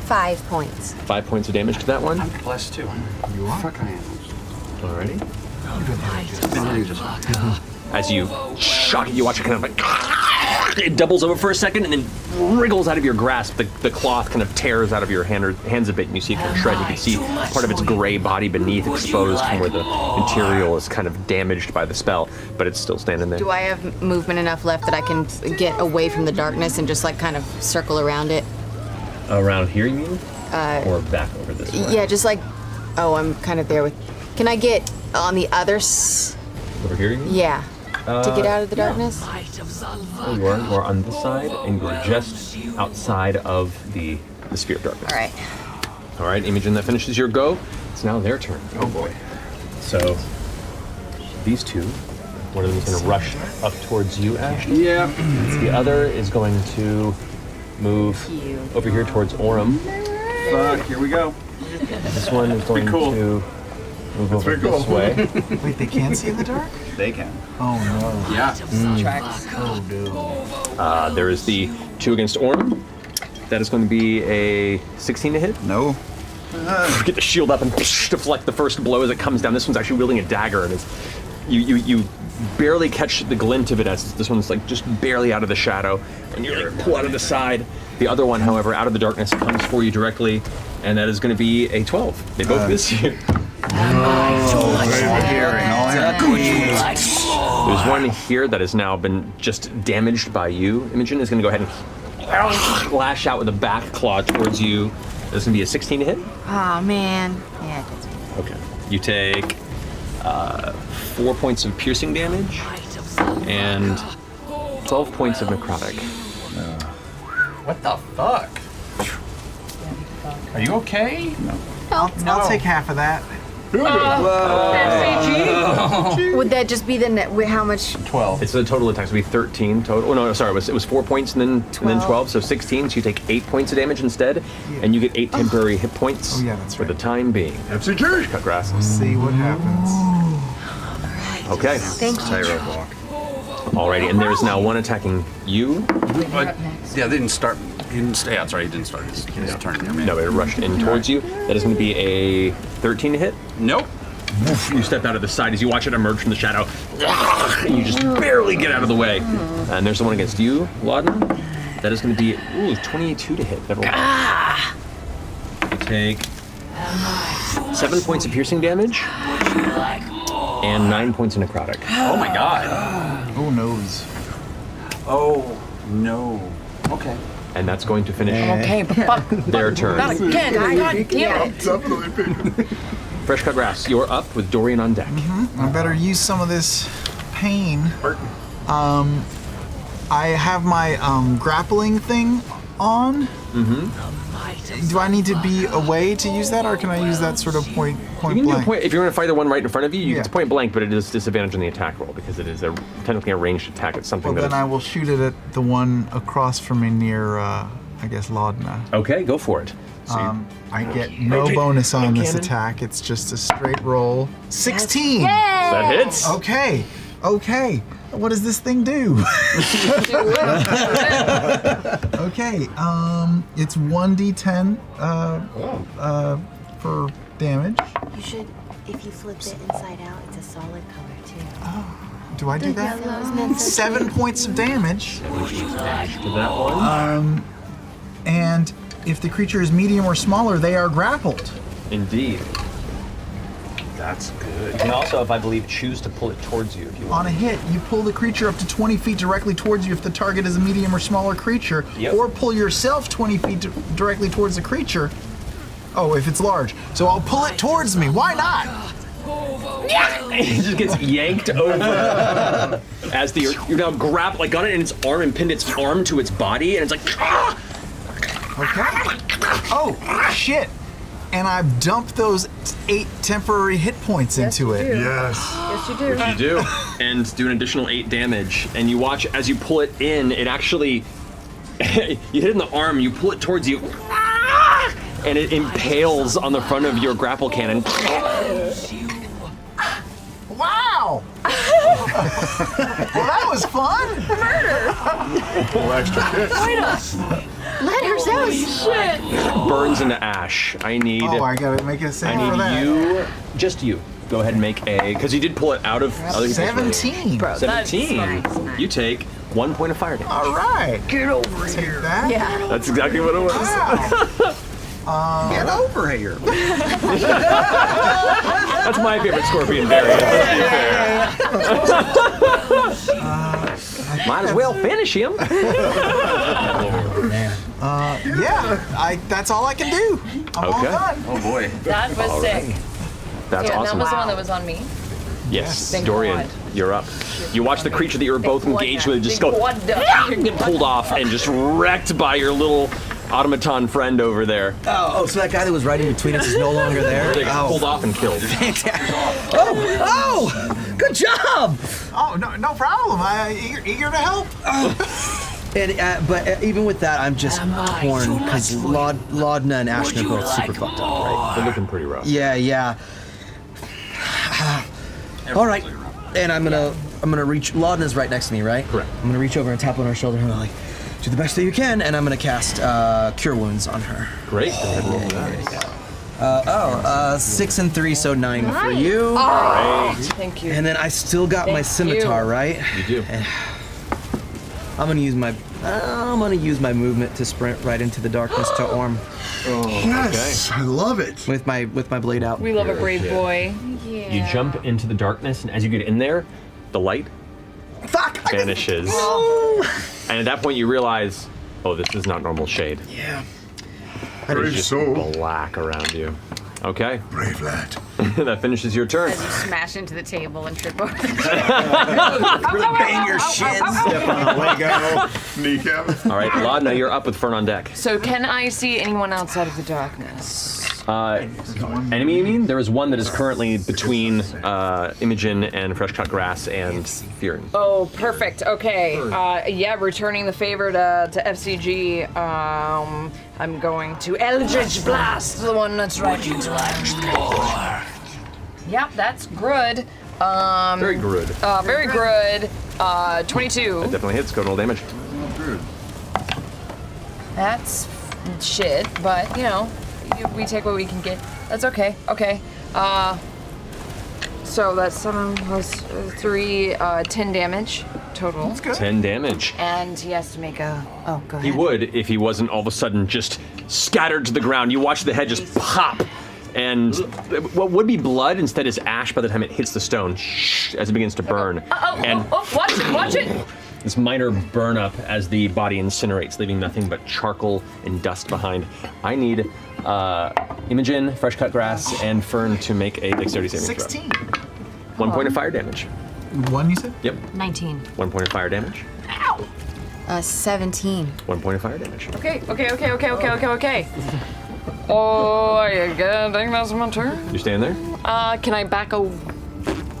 5 points.
5 points of damage to that one.
I'm blessed too.
You are?
Fuck I am.
Alrighty.
Been hitting just.
As you shock it, you watch it kind of like it doubles over for a second and then wriggles out of your grasp. The cloth kind of tears out of your hands a bit, and you see it kind of shred. You can see part of its gray body beneath exposed from where the material is kind of damaged by the spell, but it's still standing there.
Do I have movement enough left that I can get away from the darkness and just like kind of circle around it?
Around here, you mean? Or back over this way?
Yeah, just like, I'm kind of there with. Can I get on the other s?
Over here? You mean?
Yeah. To get out of the darkness?
Oh, you are on this side, and you are just outside of the sphere of darkness.
All right.
All right, Imogen, that finishes your go. It's now their turn.
Oh boy.
So, these two, one of them is going to rush up towards you, Ash.
Yeah.
The other is going to move over here towards Orem.
Fuck, here we go.
This one is going to move over this way.
Wait, they can't see in the dark?
They can.
Oh no.
Yeah.
Oh dude.
There is the 2 against Orem. That is going to be a 16 to hit.
No.
Get the shield up and deflect the first blow as it comes down. This one's actually wielding a dagger, and it's you barely catch the glint of it as this one's like just barely out of the shadow, and you like pull out of the side. The other one, however, out of the darkness comes for you directly, and that is going to be a 12. They both miss you. There's one here that has now been just damaged by you. Imogen is going to go ahead and lash out with a back claw towards you. That's going to be a 16 to hit.
Oh man. Yeah, it gets me.
Okay. You take 4 points of piercing damage and 12 points of necrotic.
What the fuck? Are you okay?
No. I'll take half of that.
Would that just be the net? How much?
12. It's the total attacks would be 13 total. Oh no, sorry, it was 4 points and then 12, so 16. So you take 8 points of damage instead, and you get 8 temporary hit points.
Oh yeah, that's
for the time being.
FCG.
Cut grass.
We'll see what happens.
Okay.
Thank you.
Tightrope walk.
Alrighty, and there is now one attacking you.
Yeah, they didn't start. He didn't. Yeah, that's right. He didn't start his turn.
No, it rushed in towards you. That is going to be a 13 to hit.
Nope.
You step out of the side as you watch it emerge from the shadow, and you just barely get out of the way. And there's the one against you, Lauden. That is going to be 22 to hit. You take 7 points of piercing damage and 9 points of necrotic.
Oh my god.
Oh noes.
Oh no. Okay.
And that's going to finish their turn.
Not again. God damn it.
Definitely.
Fresh cut grass, you're up with Dorian on deck.
I better use some of this pain. I have my grappling thing on. Do I need to be away to use that, or can I use that sort of point
You can
blank?
do if you're going to fight the one right in front of you, it's point blank, but it is disadvantage on the attack roll because it is technically a ranged attack. It's something
Well,
that
then I will shoot it at the one across from me near, I guess, Laudna.
Okay, go for it.
I get no bonus on this attack. It's just a straight roll. 16!
That hits.
Okay. What does this thing do? Okay, it's 1d10 for damage.
You should, if you flip it inside out, it's a solid color too.
Oh, do I do that?
Yellow.
7 points of damage.
To that one.
And if the creature is medium or smaller, they are grappled.
Indeed. That's good. You can also, if I believe, choose to pull it towards you if you want.
On a hit, you pull the creature up to 20 feet directly towards you if the target is a medium or smaller creature, or pull yourself 20 feet directly towards the creature. Oh, if it's large. So I'll pull it towards me. Why not?
It just gets yanked over as you're now grabbed, like got it in its arm and pinned its arm to its body, and it's like.
Okay. Oh, shit. And I've dumped those 8 temporary hit points into it.
Yes.
Yes, you do.
Which you do. And do an additional 8 damage. And you watch as you pull it in, it actually, you hit it in the arm, you pull it towards you, and it impales on the front of your grapple cannon.
Wow! Well, that was fun!
Murder!
Little extra kick.
Let her know. Shit!
Burns into ash. I need.
Oh, I gotta make a save
I need
for that.
you, just you. Go ahead and make a, because you did pull it out of other people's
17.
Bro, 17. You take 1 point of fire damage.
All right.
Get over
here. That?
Yeah.
That's exactly what it was.
Wow.
Get over here.
That's my favorite scorpion variant. Might as well finish him.
Yeah, that's all I can do. I'm all done.
Oh boy.
That was sick.
That's
yeah,
awesome.
that was the one that was on me.
Yes,
Thank
Dorian,
God.
you're up. You watch the creature that you were both engaged with just go get pulled off and just wrecked by your little automaton friend over there.
Oh, so that guy that was riding between us is no longer there?
They got pulled off and killed.
Oh, good job!
Oh, no problem. Eager to help.
But even with that, I'm just torn because Laudna and Ashton are both super fucked up, right?
They're looking pretty rough.
Yeah. All right, and I'm gonna reach. Laudna's right next to me, right?
Correct.
I'm gonna reach over and tap on her shoulder and I'm like, do the best that you can, and I'm gonna cast Cure Wounds on her.
Great.
6 and 3, so 9 for you.
Oh, thank you.
And then I still got my scimitar, right?
You do.
And I'm gonna use my movement to sprint right into the darkness to Orm.
Yes, I love it.
With my blade out.
We love a brave boy.
You jump into the darkness, and as you get in there, the light vanishes. And at that point, you realize, oh, this is not normal shade.
Yeah.
There's just black around you. Okay.
Brave lad.
That finishes your turn.
As you smash into the table and trip over.
Really bang your shins.
Step on a Lego kneecap.
All right, Laudna, you're up with Fern on deck.
So can I see anyone outside of the darkness?
Enemy, you mean? There is one that is currently between Imogen and Fresh Cut Grass and Fearing.
Oh, perfect. Okay. Yeah, returning the favor to FCG. I'm going to Eldritch Blast, the one that's right into more. Yep, that's good.
Very good.
Very good. 22.
That definitely hits. Go roll damage.
That's shit, but you know, we take what we can get. That's okay. Okay. So that's 7 plus 3, 10 damage total. That's
good. 10 damage.
And he has to make a. Oh, go ahead.
He would if he wasn't all of a sudden just scattered to the ground. You watch the head just pop, and what would be blood instead is ash by the time it hits the stone as it begins to burn. And
watch it! Watch it!
This minor burn up as the body incinerates, leaving nothing but charcoal and dust behind. I need Imogen, Fresh Cut Grass, and Fern to make a dexterity saving
16.
throw. 1 point of fire damage.
1, you said?
Yep.
19.
1 point of fire damage.
17.
1 point of fire damage.
Okay. Oh, I think that's my turn.
You staying there?
Can I back a?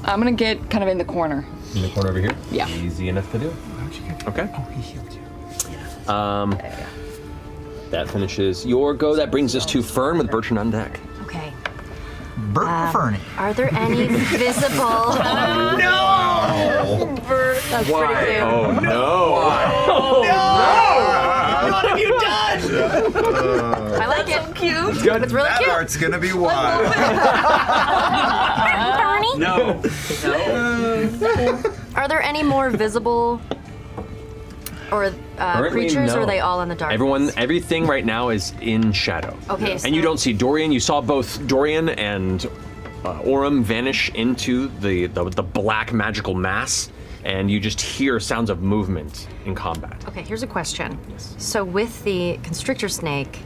I'm gonna get kind of in the corner.
In the corner over here?
Yeah.
Easy enough to do. Okay.
Oh, he healed you.
That finishes your go. That brings us to Fern with Bertrand on deck.
Okay.
Bert or Fernie?
Are there any visible?
No!
That's
Why?
pretty cute.
Oh no!
Oh,
no!
What have you done? I like it. So cute.
Good.
It's really
That
cute.
art's gonna be wild.
Bernie?
No.
Are there any more visible or
Currently,
creatures, or
no.
are they all in the dark?
Everything right now is in shadow.
Okay,
And you
so-
don't see Dorian. You saw both Dorian and Orem vanish into the black magical mass, and you just hear sounds of movement in combat.
Okay, here's a question. So with the constrictor snake,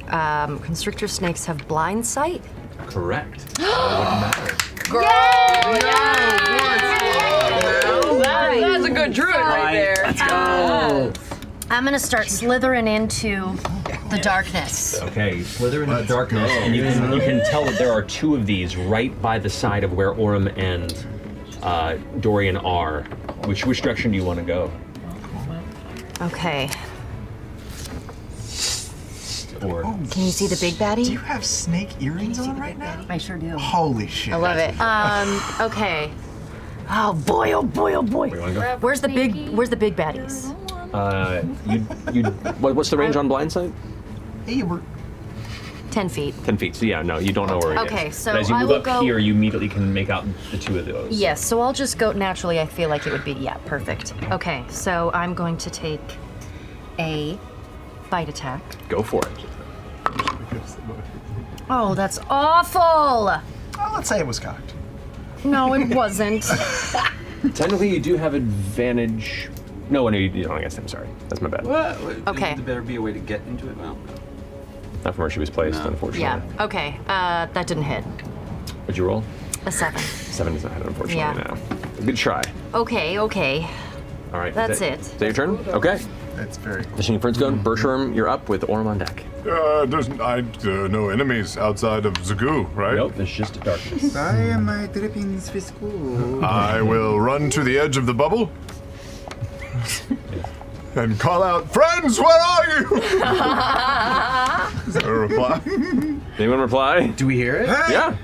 constrictor snakes have blind sight?
Correct. It wouldn't matter.
That's a good druid right there.
Let's go. I'm gonna start slithering into the darkness.
Okay, you slither into the darkness, and you can tell that there are 2 of these right by the side of where Orem and Dorian are. Which direction do you want to go?
Okay.
Or
Can you see the big baddie?
Do you have snake earrings on right now?
I sure do.
Holy shit.
I love it. Okay. Oh boy, oh boy, oh boy.
Where you wanna go?
Where's the big baddies?
What's the range on blind sight?
Hey, we're
10 feet.
10 feet. So yeah, no, you don't know where it is.
Okay, so
but as you
I
move
will
up
go-
here, you immediately can make out the 2 of those.
Yes, so I'll just go naturally. I feel like it would be, yeah, perfect. Okay, so I'm going to take a bite attack.
Go for it.
Oh, that's awful.
Oh, let's say it was cocked.
No, it wasn't.
Technically, you do have advantage. No, you don't. I guess I'm sorry. That's my bad.
Okay.
There better be a way to get into it. Well,
Not from where she was placed, unfortunately.
Yeah, okay, that didn't hit.
What'd you roll?
A 7.
7 is not hit, unfortunately,
Yeah.
now. Good try.
Okay.
All right.
That's it.
Is that your turn? Okay.
That's very cool.
Finishing your first go. Bershorm, you're up with Orm on deck.
There's no enemies outside of Zagoo, right?
Nope, there's just darkness.
I am my drippings for school.
I will run to the edge of the bubble and call out, "Friends, where are you?" Is there a reply?
Anyone reply?
Do we hear it?
Hey!
Yeah.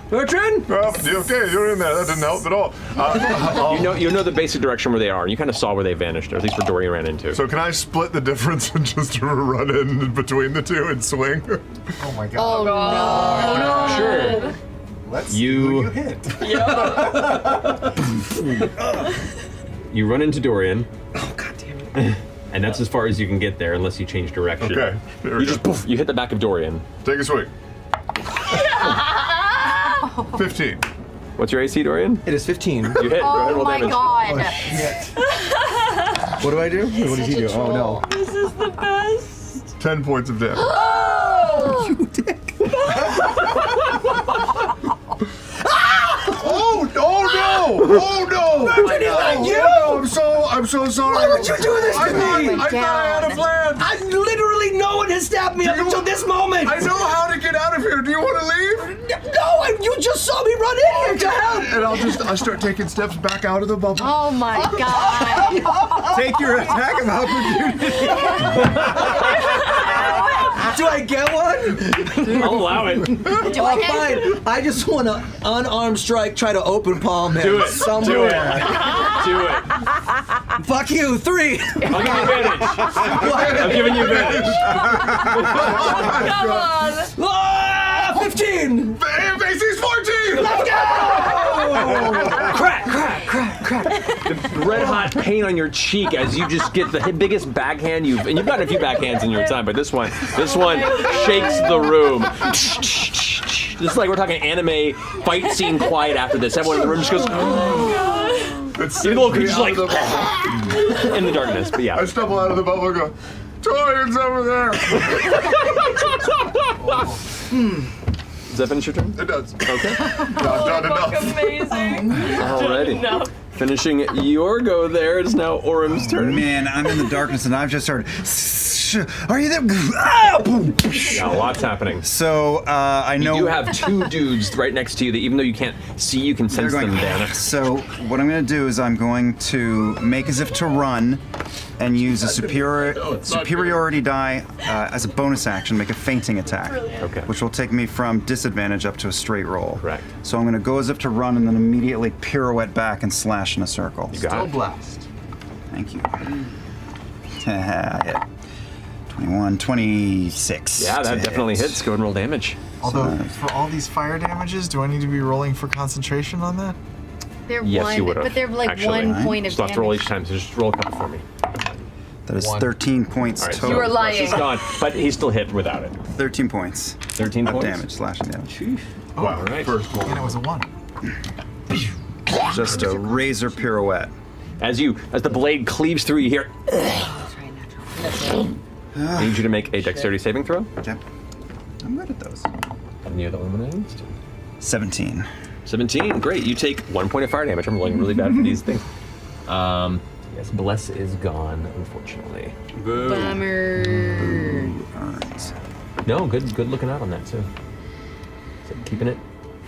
Bertrand?
Okay, you're in there. That didn't help at all.
You know the basic direction where they are, and you kind of saw where they vanished, or at least where Dorian ran into.
So can I split the difference and just run in between the two and swing?
Oh my god.
Oh no.
Sure.
Let's see who you hit.
You run into Dorian.
Oh god damn it.
And that's as far as you can get there unless you change direction.
Okay, there we
You
go.
just poof, you hit the back of Dorian.
Take a swing. 15.
What's your AC, Dorian?
It is 15.
You hit. Go ahead and
Oh
roll
my
damage.
god.
What do I do? What does he do? Oh no.
This is the best.
10 points of damage.
Oh!
You dick.
Oh no! Oh no!
Bertrand, is that you?
Oh, I'm so sorry.
Why would you do this to me?
I thought I had a plan.
I literally no one has stabbed me up until this moment.
I know how to get out of here. Do you want to leave?
No, you just saw me run in here to help.
And I'll start taking steps back out of the bubble.
Oh my god.
Take your attack of opportunity.
Do I get one?
I'll allow it.
Do I get
fine. I just want to unarmed strike, try to open palm him
Do it.
somewhere.
Do it.
Fuck you, 3.
I'll give you advantage. I'm giving you advantage.
Come on.
Ah, 15.
AC's 14.
Let's go.
Crack. The red hot pain on your cheek as you just get the biggest backhand and you've gotten a few backhands in your time, but this one shakes the room. This is like we're talking anime fight scene quiet after this. Everyone in the room just goes. Even the little creature's like in the darkness, but yeah.
I stumble out of the bubble and go, Torian's over there.
Does that finish your turn?
It does.
Okay.
Not enough.
Amazing.
Alrighty. Finishing your go there, it's now Orm's turn.
Man, I'm in the darkness and I've just started. Are you there?
Yeah, lots happening.
So I know
You do have 2 dudes right next to you that even though you can't see, you can sense them, Dan.
So what I'm going to do is I'm going to make as if to run and use a superiority die as a bonus action, make a fainting attack.
Okay.
Which will take me from disadvantage up to a straight roll.
Correct.
So I'm going to go as if to run and then immediately pirouette back and slash in a circle.
You got it.
Blast.
Thank you. Hit. 21, 26.
Yeah, that
to
definitely
hit.
hits. Go ahead and roll damage.
Although, for all these fire damages, do I need to be rolling for concentration on that?
They're
Yes, you would have.
but they're like
actually.
1 point of
Just have to roll
damage.
each time, so just roll a couple for me.
That is
1.
13 points
All right,
total.
so
You were lying.
He's gone, but he's still hit without it.
13 points
13
of
points?
damage, slashing damage.
Wow,
All right.
first one.
And it was a 1.
Just a razor pirouette.
As the blade cleaves through, you hear. I need you to make a dexterity saving throw.
Okay. I'm good at those.
And the other one against.
17.
17. Great. You take 1 point of fire damage. I'm rolling really bad for these things. Yes, Bless is gone, unfortunately.
Bummer.
Alright.
No, good looking out on that too. So keeping it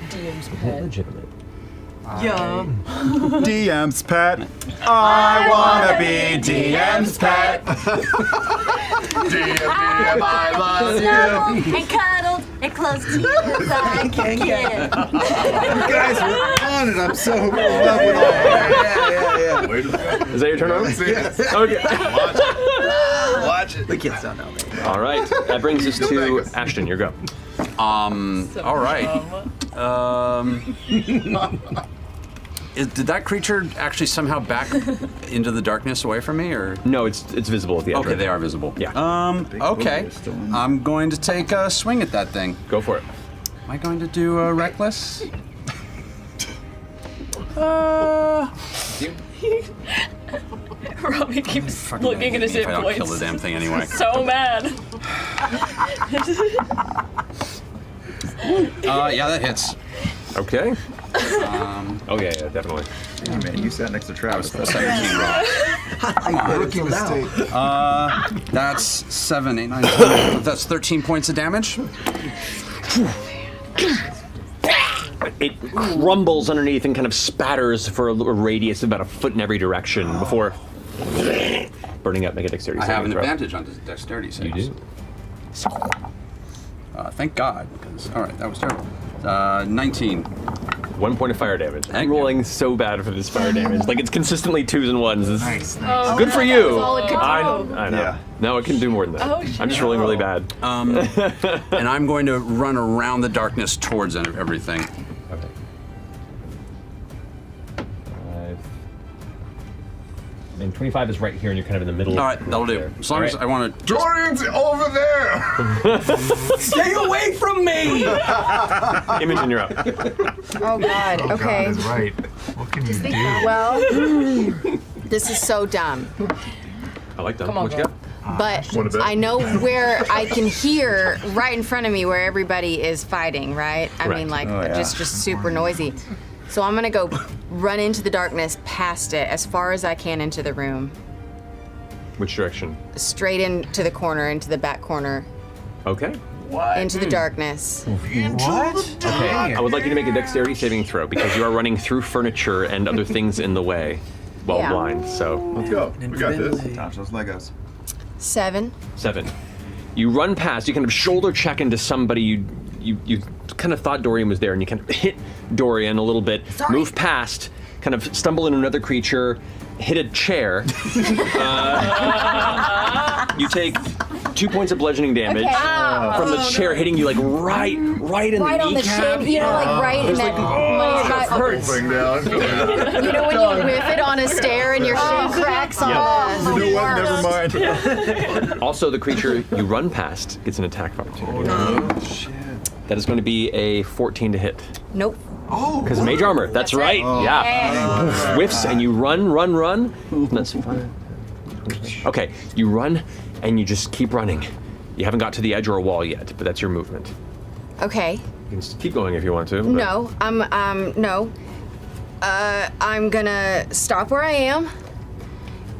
DM's pet.
legitimate.
Yeah.
DM's pet. I wanna be DM's pet.
DM, I love you.
And cuddled and close to you as I can get.
You guys are on it. I'm so in love with all that. Yeah.
Is that your turn, Arm?
Yes.
Okay.
Watch it. The kids don't know me.
All right. That brings us to Ashton. Your go.
All right. Did that creature actually somehow back into the darkness away from me, or?
No, it's visible at the edge.
Okay, they are visible.
Yeah.
Okay. I'm going to take a swing at that thing.
Go for it.
Am I going to do a reckless?
Robbie keeps looking at his hit
If I don't
points.
kill the damn thing anyway.
So mad.
Yeah, that hits.
Okay. Oh yeah, definitely.
Hey man, you sat next to Travis.
That was 17 rocks. Come on.
Rookie mistake.
That's 7, 8, 9, 10. That's 13 points of damage.
It crumbles underneath and kind of spatters for a radius of about a foot in every direction before burning up. Make a dexterity
I
saving
have an
throw.
advantage on dexterity saves.
You do.
Thank God, because, all right, that was terrible. 19.
1 point of fire damage. I'm rolling so bad for this fire damage. Like, it's consistently 2s and 1s. This is good for you.
That was all it could
I know.
Yeah.
No, it can do more than that.
Oh, shit.
I'm just rolling really bad.
And I'm going to run around the darkness towards everything.
Okay. 5. And 25 is right here, and you're kind of in the middle.
All right, that'll do. As long as I want to.
Jordan's over there!
Stay away from me! Imogen, you're up.
Oh God. Okay.
God is right. What can you do?
Well, this is so dumb.
I like that.
Come on,
What you got?
But I know where I can hear right in front of me where everybody is fighting, right? I mean, like, just super noisy. So I'm gonna go run into the darkness past it as far as I can into the room.
Which direction?
Straight into the corner, into the back corner,
Okay.
into the darkness.
What? Okay. I would like you to make a dexterity saving throw because you are running through furniture and other things in the way while
Yeah.
blind. So
let's go. We got this.
Touch those Legos.
7.
7. You run past. You kind of shoulder check into somebody. You kind of thought Dorian was there, and you kind of hit Dorian a little bit. Move past. Kind of stumble into another creature. Hit a chair. You take 2 points of bludgeoning damage from the chair hitting you like right in
Right
the
on the
kneecap.
chin, you know, like right in that.
hurts.
You know when you whiff it on a stair and your shin cracks on the.
You know what? Never mind.
Also, the creature you run past gets an attack of opportunity. Oh, shit. That is going to be a 14 to hit.
Nope.
Oh.
Because mage armor. That's right.
Oh.
Yeah. Whiffs and you run. That's fine. Okay, you run and you just keep running. You haven't got to the edge or a wall yet, but that's your movement.
Okay.
You can just keep going if you want to. but-
No, no. I'm gonna stop where I am,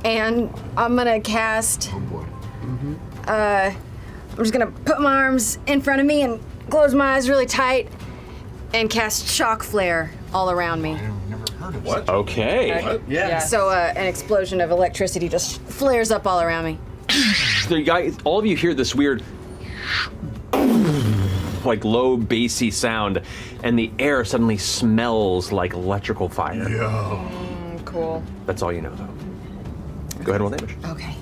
and I'm gonna cast. Oh boy. I'm just gonna put my arms in front of me and close my eyes really tight, and cast shock flare all around me.
What? Okay.
What? Yeah. So an explosion of electricity just flares up all around me.
So you guys, all of you hear this weird, like low bassy sound, and the air suddenly smells like electrical fire.
Cool.
That's all you know, though. Go ahead and roll damage.
Okay.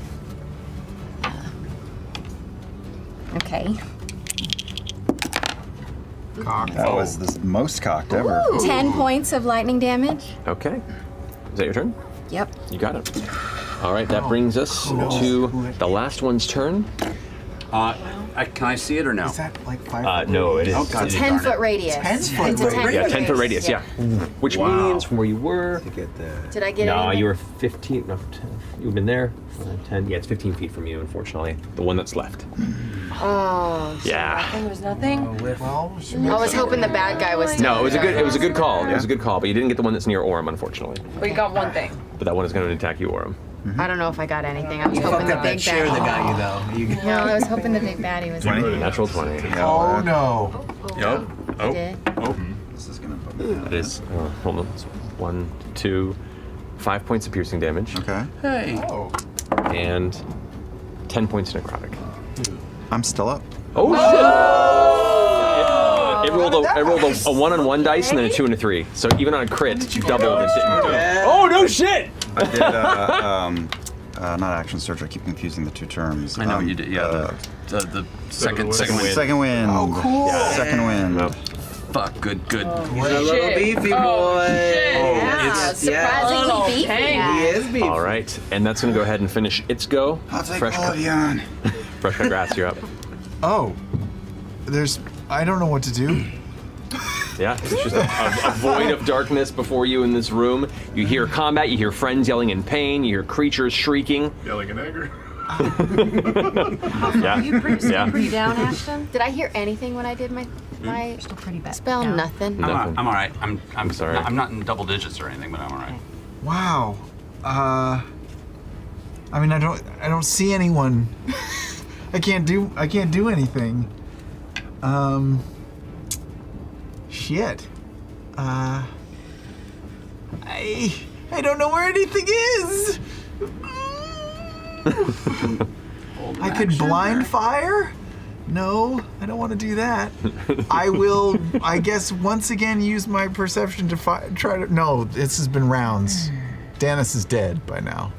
Okay.
That was the most cocked ever.
10 points of lightning damage.
Okay. Is that your turn?
Yep.
You got it. All right, that brings us to the last one's turn.
Can I see it or no?
Is that like 5?
No, it is.
Oh, God,
10 foot radius.
10 foot
It's a 10
Yeah,
foot
10 foot radius, yeah. Which means from where you were.
Did I get
No,
anything?
you were 15. No, 10. You've been there. 10. Yeah, it's 15 feet from you, unfortunately. The one that's left.
Oh.
Yeah.
There was nothing.
Well,
I was hoping the bad guy was.
No, it was a good call. It was a good call, but you didn't get the one that's near Orem, unfortunately.
We got one thing.
But that one is going to attack you, Orem.
I don't know if I got anything. I was hoping the big
Share
baddie.
that got you though.
No, I was hoping the big baddie was.
20. Natural 20.
Oh no.
Yep.
I did.
This is gonna.
That is. Hold on. It's 1, 2, 5 points of piercing damage.
Okay.
Hey.
And 10 points necrotic.
I'm still up.
Oh shit! It rolled a 1 on 1 dice and then a 2 and a 3. So even on a crit, doubled it didn't do it. Oh no shit!
I did not action search. I keep confusing the two terms.
I know what you did. Yeah, the second wind.
Second wind.
Oh, cool.
Yeah, second wind.
Fuck. Good.
He's a little beefy boy.
Surprisingly beefy.
He is beefy.
All right, and that's going to go ahead and finish its go.
I'll take
Fresh
all of you on.
Fresh cut grass, you're up.
Oh. I don't know what to do.
Yeah, it's just a void of darkness before you in this room. You hear combat, you hear friends yelling in pain, you hear creatures shrieking.
Yelling in anger.
Yeah.
You pretty,
Yeah.
pretty down, Ashton? Did I hear anything when I did my still pretty bad spell?
Yeah.
Nothing.
I'm all right. I'm sorry. I'm not in double digits or anything, but I'm all right.
Wow. I mean, I don't see anyone. I can't do anything. Shit. I don't know where anything is. I could blind fire? No, I don't want to do that. I will, I guess, once again use my perception to try to. No, this has been rounds. Danis is dead by now.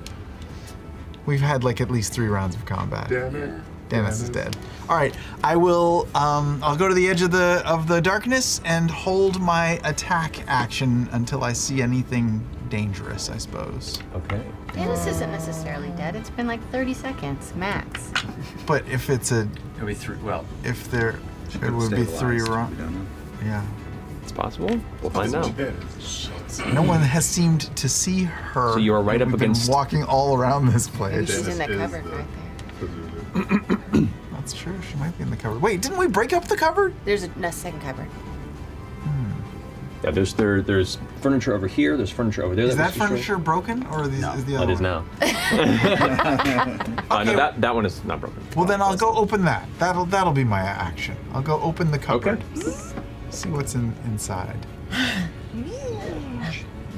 We've had like at least 3 rounds of combat.
Damn it.
Danis is dead. All right, I will. I'll go to the edge of the darkness and hold my attack action until I see anything dangerous, I suppose.
Okay.
Danis isn't necessarily dead. It's been like 30 seconds max.
But if it's a,
it'll be 3. Well,
if there, it would be 3 rounds. Yeah.
It's possible. We'll find out.
No one has seemed to see her.
So you are right up
We've
against.
been walking all around this place.
Maybe she's in that cupboard right there.
That's true. She might be in the cupboard. Wait, didn't we break up the cupboard?
There's a second cupboard.
Yeah, there's furniture over here. There's furniture over there.
Is that
was destroyed.
furniture broken, or is the other
It is
one?
now. No, that one is not broken.
Well, then I'll go open that. That'll be my action. I'll go open the cupboard.
Okay.
See what's inside.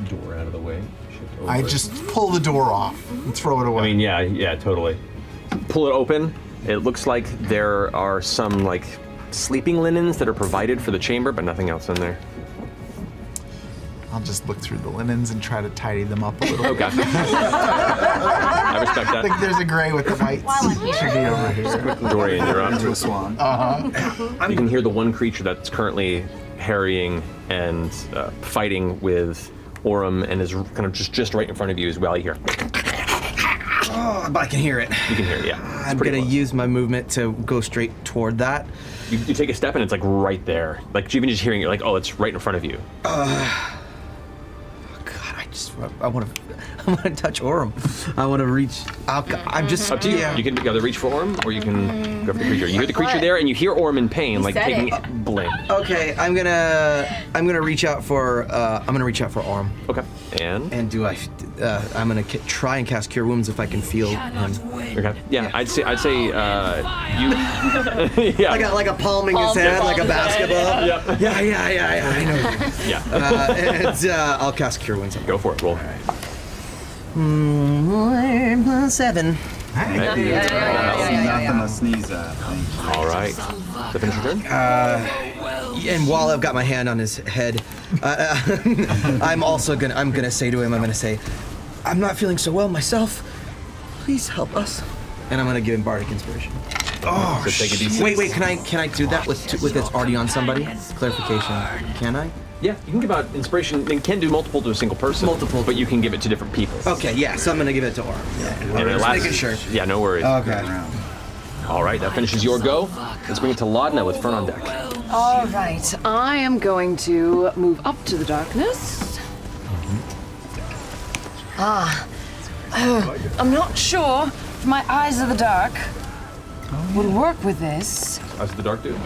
Door out of the way. Shift over.
I just pull the door off and throw it away.
I mean, yeah, totally. Pull it open. It looks like there are some like sleeping linens that are provided for the chamber, but nothing else in there.
I'll just look through the linens and try to tidy them up a little.
Okay. I respect that.
I think there's a gray with the whites. It should be over here.
Dorian, you're up.
To a swan.
You can hear the one creature that's currently harrying and fighting with Orem and is kind of just right in front of you as well. You hear.
Oh, but I can hear it.
You can hear it, yeah.
I'm gonna use my movement to go straight toward that.
You take a step and it's like right there. Like even just hearing it, like, oh, it's right in front of you.
I want to touch Orem. I want to reach. I'm just.
Up to you.
Yeah.
You can either reach for Orem or you can go for the creature. You hear the creature there and you hear Orem in pain, like taking blame.
Okay, I'm gonna reach out for Orem.
Okay.
And do I? I'm gonna try and cast Cure Wounds if I can feel him.
Okay. Yeah, I'd say you. Yeah.
Like a palming his head, like a basketball.
Yep.
Yeah. I know.
Yeah.
And I'll cast Cure Wounds.
Go for it. Roll.
7.
Nothing to sneeze at.
All right. The finish your turn.
And while I've got my hand on his head, I'm gonna say to him, I'm not feeling so well myself. Please help us. And I'm gonna give him Bardic Inspiration.
Oh, so take a D6.
Wait, can I do that with it's already on somebody? Clarification. Can I?
Yeah, you can give out inspiration. You can do multiple to a single person.
Multiple,
but you can give it to different people.
Okay, yeah. So I'm gonna give it to Orem.
And it
Just
lasts,
making sure.
Yeah, no worries.
Okay.
All right, that finishes your go. Let's bring it to Laudna with Fern on deck.
All right, I am going to move up to the darkness. I'm not sure if my eyes of the dark would work with this.
Eyes of the dark, dude.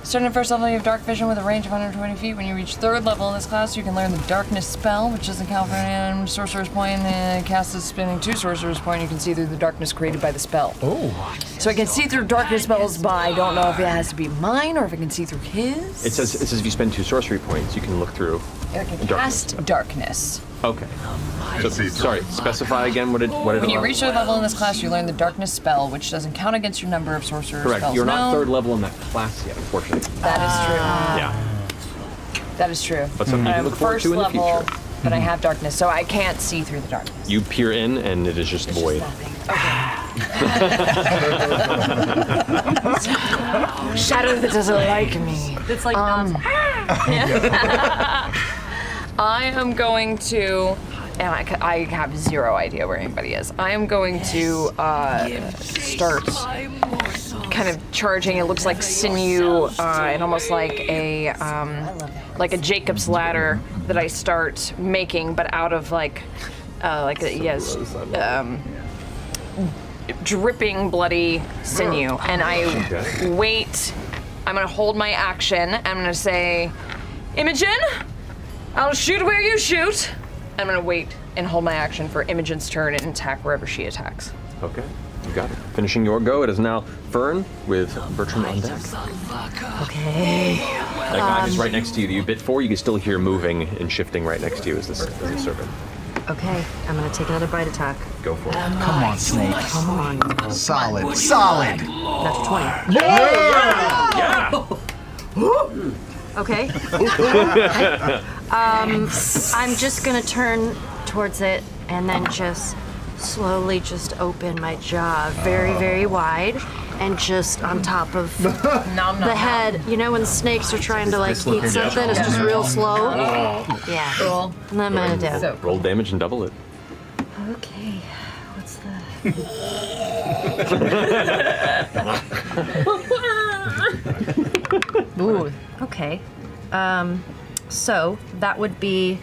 Starting at first level, you have dark vision with a range of 120 feet. When you reach 3rd level in this class, you can learn the darkness spell, which doesn't count for an sorcerer's point. Cast is spinning 2 sorcerer's point. You can see through the darkness created by the spell.
Oh.
So I can see through darkness spells by, I don't know if it has to be mine or if I can see through his.
It says if you spend 2 sorcery points, you can look through.
I can
darkness.
cast darkness.
Okay. So, sorry, specify again what it
When you reach 3rd level in this class, you learn the darkness spell, which doesn't count against your number of sorcerer's
Correct.
spells.
You're not
known.
3rd level in that class yet, unfortunately.
That is true.
Yeah.
That is true.
But something you can look forward to in the future.
But I have darkness, so I can't see through the darkness.
You peer in, and it is just void.
Shadow that doesn't like me.
It's like
I am going to, and I have 0 idea where anybody is. I am going to start kind of charging. It looks like sinew and almost like a Jacob's ladder that I start making, but out of dripping bloody sinew, and I wait. I'm gonna hold my action. I'm gonna say, Imogen, I'll shoot where you shoot. I'm gonna wait and hold my action for Imogen's turn and attack wherever she attacks.
Okay, you got it. Finishing your go, it is now Fern with Bertram on deck.
Okay.
That guy is right next to you. You bit 4, you can still hear moving and shifting right next to you as the serpent.
Okay, I'm gonna take another bite attack.
Go for it.
Come on, Snake.
Come on.
Solid. Solid.
Natural 20.
Yeah!
Okay. I'm just gonna turn towards it and then just slowly just open my jaw very, very wide and just on top of the head. You know when snakes are trying to like eat something, it's just real slow? Yeah. Cool. And then I'm gonna do.
Roll damage and double it.
Okay. What's the... Ooh. Okay. So that would be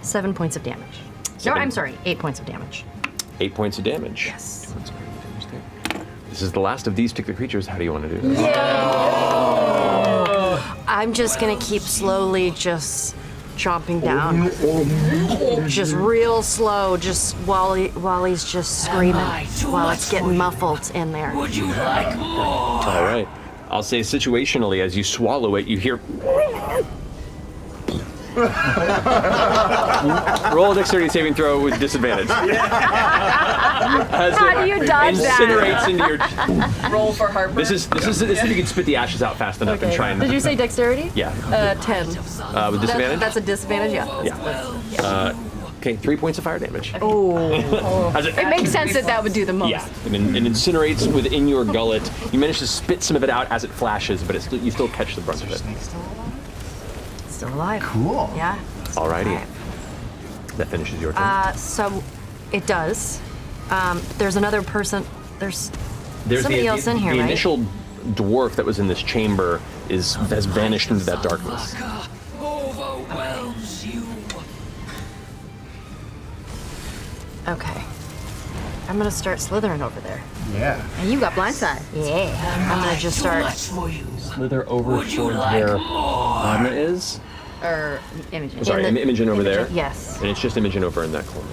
7 points of damage. No, I'm sorry, 8 points of damage.
8 points of damage.
Yes.
This is the last of these particular creatures. How do you want to do this?
I'm just gonna keep slowly just chomping down. Just real slow, just while he's just screaming, while it's getting muffled in there.
Would you like more?
All right. I'll say situationally, as you swallow it, you hear. Roll a dexterity saving throw with disadvantage. As
How do you dodge
incinerates into your.
Roll for heartburn.
This is if you can spit the ashes out fast enough and try and.
Did you say dexterity?
Yeah.
10.
With disadvantage?
That's a disadvantage, yeah.
Yeah. Okay, 3 points of fire damage.
Oh.
It makes sense that would do the most.
Yeah, and it incinerates within your gullet. You manage to spit some of it out as it flashes, but you still catch the brunt of it.
Still alive.
Cool.
Yeah.
Alrighty. That finishes your turn.
So it does. There's another person. There's somebody else in here,
the
right?
initial dwarf that was in this chamber has vanished into that darkness.
Overwhelms you.
Okay. I'm gonna start slithering over there.
Yeah.
And you got blindside.
Yeah. I'm gonna just start.
Slither over towards where Anna is.
Or Imogen.
Sorry, Imogen over there.
Yes.
And it's just Imogen over in that corner.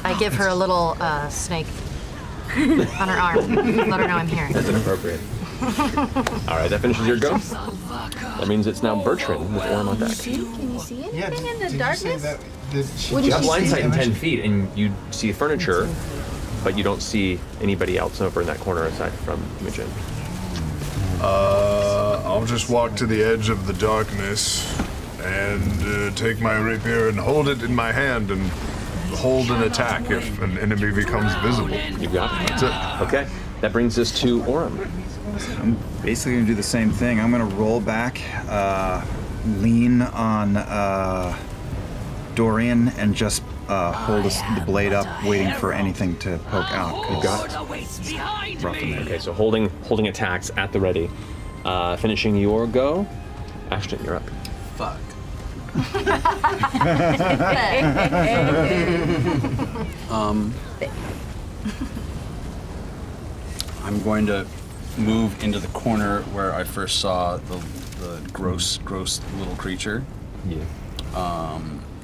I give her a little snake on her arm. Let her know I'm here.
That's inappropriate. All right, that finishes your go. That means it's now Bertrand with Orm on deck.
Can you see anything in the darkness?
You have blind sight in 10 feet, and you see furniture, but you don't see anybody else over in that corner aside from Imogen.
I'll just walk to the edge of the darkness and take my rapier and hold it in my hand and hold an attack if an enemy becomes visible.
You got it.
That's it.
Okay, that brings us to Orm.
I'm basically gonna do the same thing. I'm gonna roll back, lean on Dorian, and just hold the blade up, waiting for anything to poke out.
You got it.
Rough in there.
Okay, so holding attacks at the ready. Finishing your go. Ashton, you're up.
Fuck.
I'm going to move into the corner where I first saw the gross little creature.
Yeah.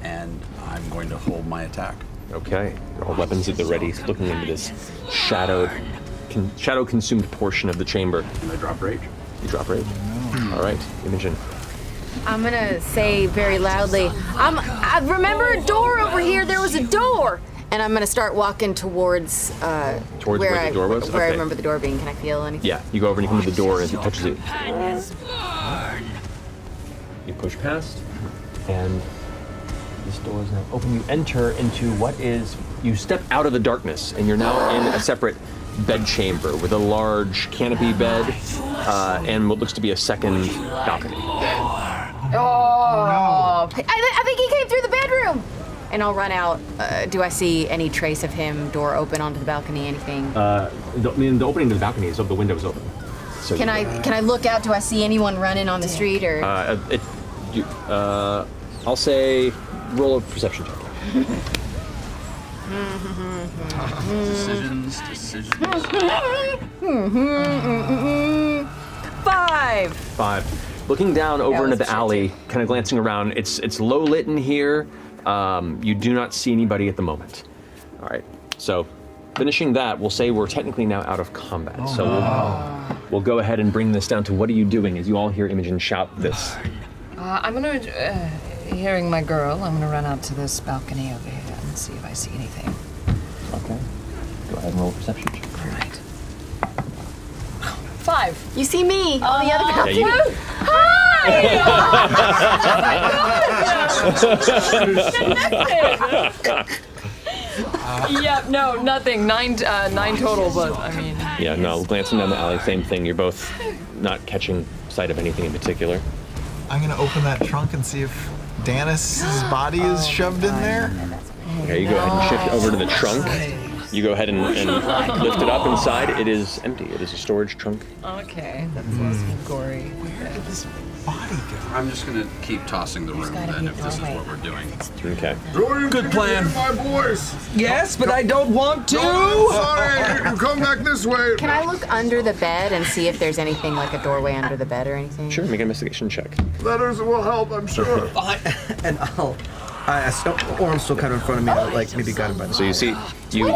And I'm going to hold my attack.
Okay. All weapons at the ready, looking into this shadow-consumed portion of the chamber.
And I drop rage.
You drop rage. All right, Imogen.
I'm gonna say very loudly, I remember a door over here. There was a door.
And I'm gonna start walking towards
Towards where the door was?
Where I
Okay.
remember the door being. Can I feel anything?
Yeah, you go over and you come to the door and it touches it. You push past, and this door is now open. You enter into you step out of the darkness, and you're now in a separate bed chamber with a large canopy bed and what looks to be a second balcony.
Oh, I think he came through the bedroom. And I'll run out. Do I see any trace of him? Door open onto the balcony? Anything?
The opening to the balcony is the window is open. So
Can I look out? Do I see anyone running on the street or?
I'll say roll a perception check.
Decisions.
5.
5. Looking down over into the alley, kind of glancing around, it's low lit in here. You do not see anybody at the moment. All right, so finishing that, we'll say we're technically now out of combat. So we'll go ahead and bring this down to what are you doing as you all hear Imogen shout this.
I'm gonna, hearing my girl, I'm gonna run out to this balcony over here and see if I see anything.
Okay. Go ahead and roll a perception check.
All right. 5.
You see me on the other balcony.
Yeah, no, nothing. 9 total, but I mean.
Yeah, no, glancing down the alley, same thing. You're both not catching sight of anything in particular.
I'm gonna open that trunk and see if Danis's body is shoved in there.
Okay, you go ahead and shift over to the trunk. You go ahead and lift it up inside. It is empty. It is a storage trunk.
Okay, that's less gory.
I'm just gonna keep tossing the room then if this is what we're doing.
Okay.
Good
plan.
My boys.
Yes, but I don't want to.
Sorry, come back this way.
Can I look under the bed and see if there's anything like a doorway under the bed or anything?
Sure, make an investigation check.
Letters will help, I'm sure.
And I'm still kind of in front of me, like maybe guided by the.
So you see, 20?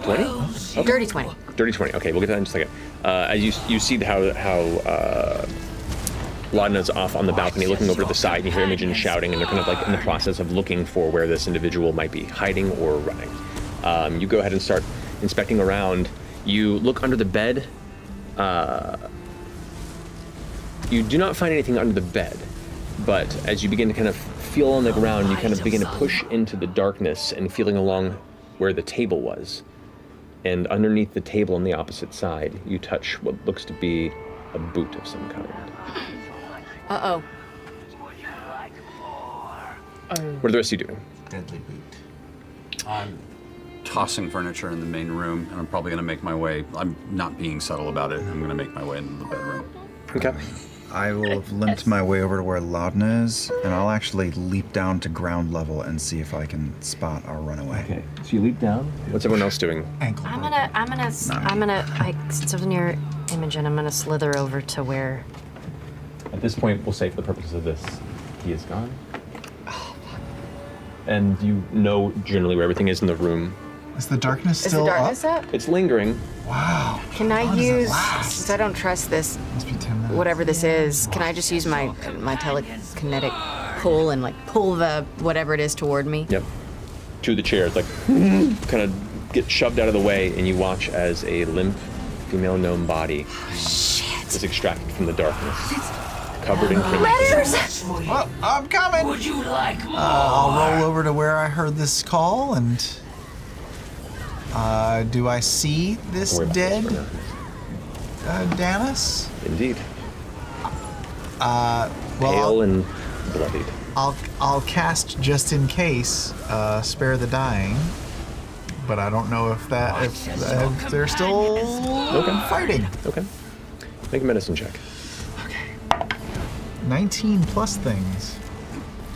Okay.
Dirty 20.
Dirty 20. Okay, we'll get to that in just a second. As you see how Laudna's off on the balcony looking over to the side, and you hear Imogen shouting, and they're kind of like in the process of looking for where this individual might be hiding or running. You go ahead and start inspecting around. You look under the bed. You do not find anything under the bed, but as you begin to kind of feel on the ground, you kind of begin to push into the darkness and feeling along where the table was. And underneath the table on the opposite side, you touch what looks to be a boot of some kind.
Uh-oh.
What are the rest of you doing?
Deadly boot.
I'm tossing furniture in the main room, and I'm probably gonna make my way. I'm not being subtle about it. I'm gonna make my way into the bedroom.
Okay.
I will have limped my way over to where Laudna is, and I'll actually leap down to ground level and see if I can spot our runaway.
Okay. So you leap down. What's everyone else doing?
Ankle.
Since I'm near Imogen, I'm gonna slither over to where.
At this point, we'll say for the purposes of this, he is gone. And you know generally where everything is in the room.
Is the darkness
Is
still
the darkness up?
It's lingering.
Wow.
Can I use, since I don't trust this,
Must be 10 minutes.
whatever this is, can I just use my telekinetic pull and like pull the whatever it is toward me?
Yep. To the chairs, like kind of get shoved out of the way, and you watch as a limp female gnome body is extracted from the darkness, covered in crimson.
Letters!
Well, I'm coming.
Would you like more?
I'll roll over to where I heard this call and. Do I see this dead Danis?
Indeed.
Well,
Pale and bloodied.
I'll cast just in case, spare the dying, but I don't know if they're still fighting.
Okay. Make a medicine check.
19 plus things.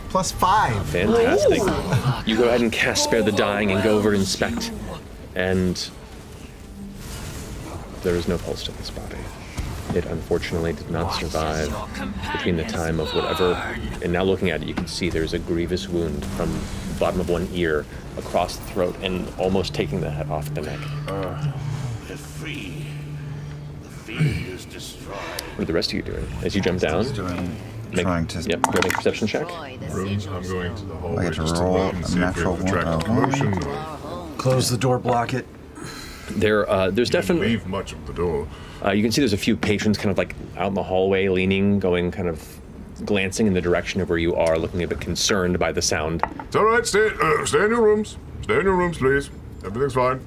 Plus 5.
Fantastic. You go ahead and cast Spare the Dying and go over to inspect, and there is no pulse to this body. It unfortunately did not survive between the time of whatever, and now looking at it, you can see there's a grievous wound from the bottom of one ear across the throat and almost taking the head off the neck.
The fiend is destroyed.
What are the rest of you doing? As you jump down?
Trying to.
Yep, go make a perception check.
Rooms, I'm going to the hallway.
I get to
just
roll
look and
a
see if
natural
they've attracted
one.
commotion.
Close the door, block it.
There's definitely
leave much of the door.
You can see there's a few patrons kind of like out in the hallway, leaning, going kind of glancing in the direction of where you are, looking a bit concerned by the sound.
It's all right. Stay in your rooms. Stay in your rooms, please. Everything's fine.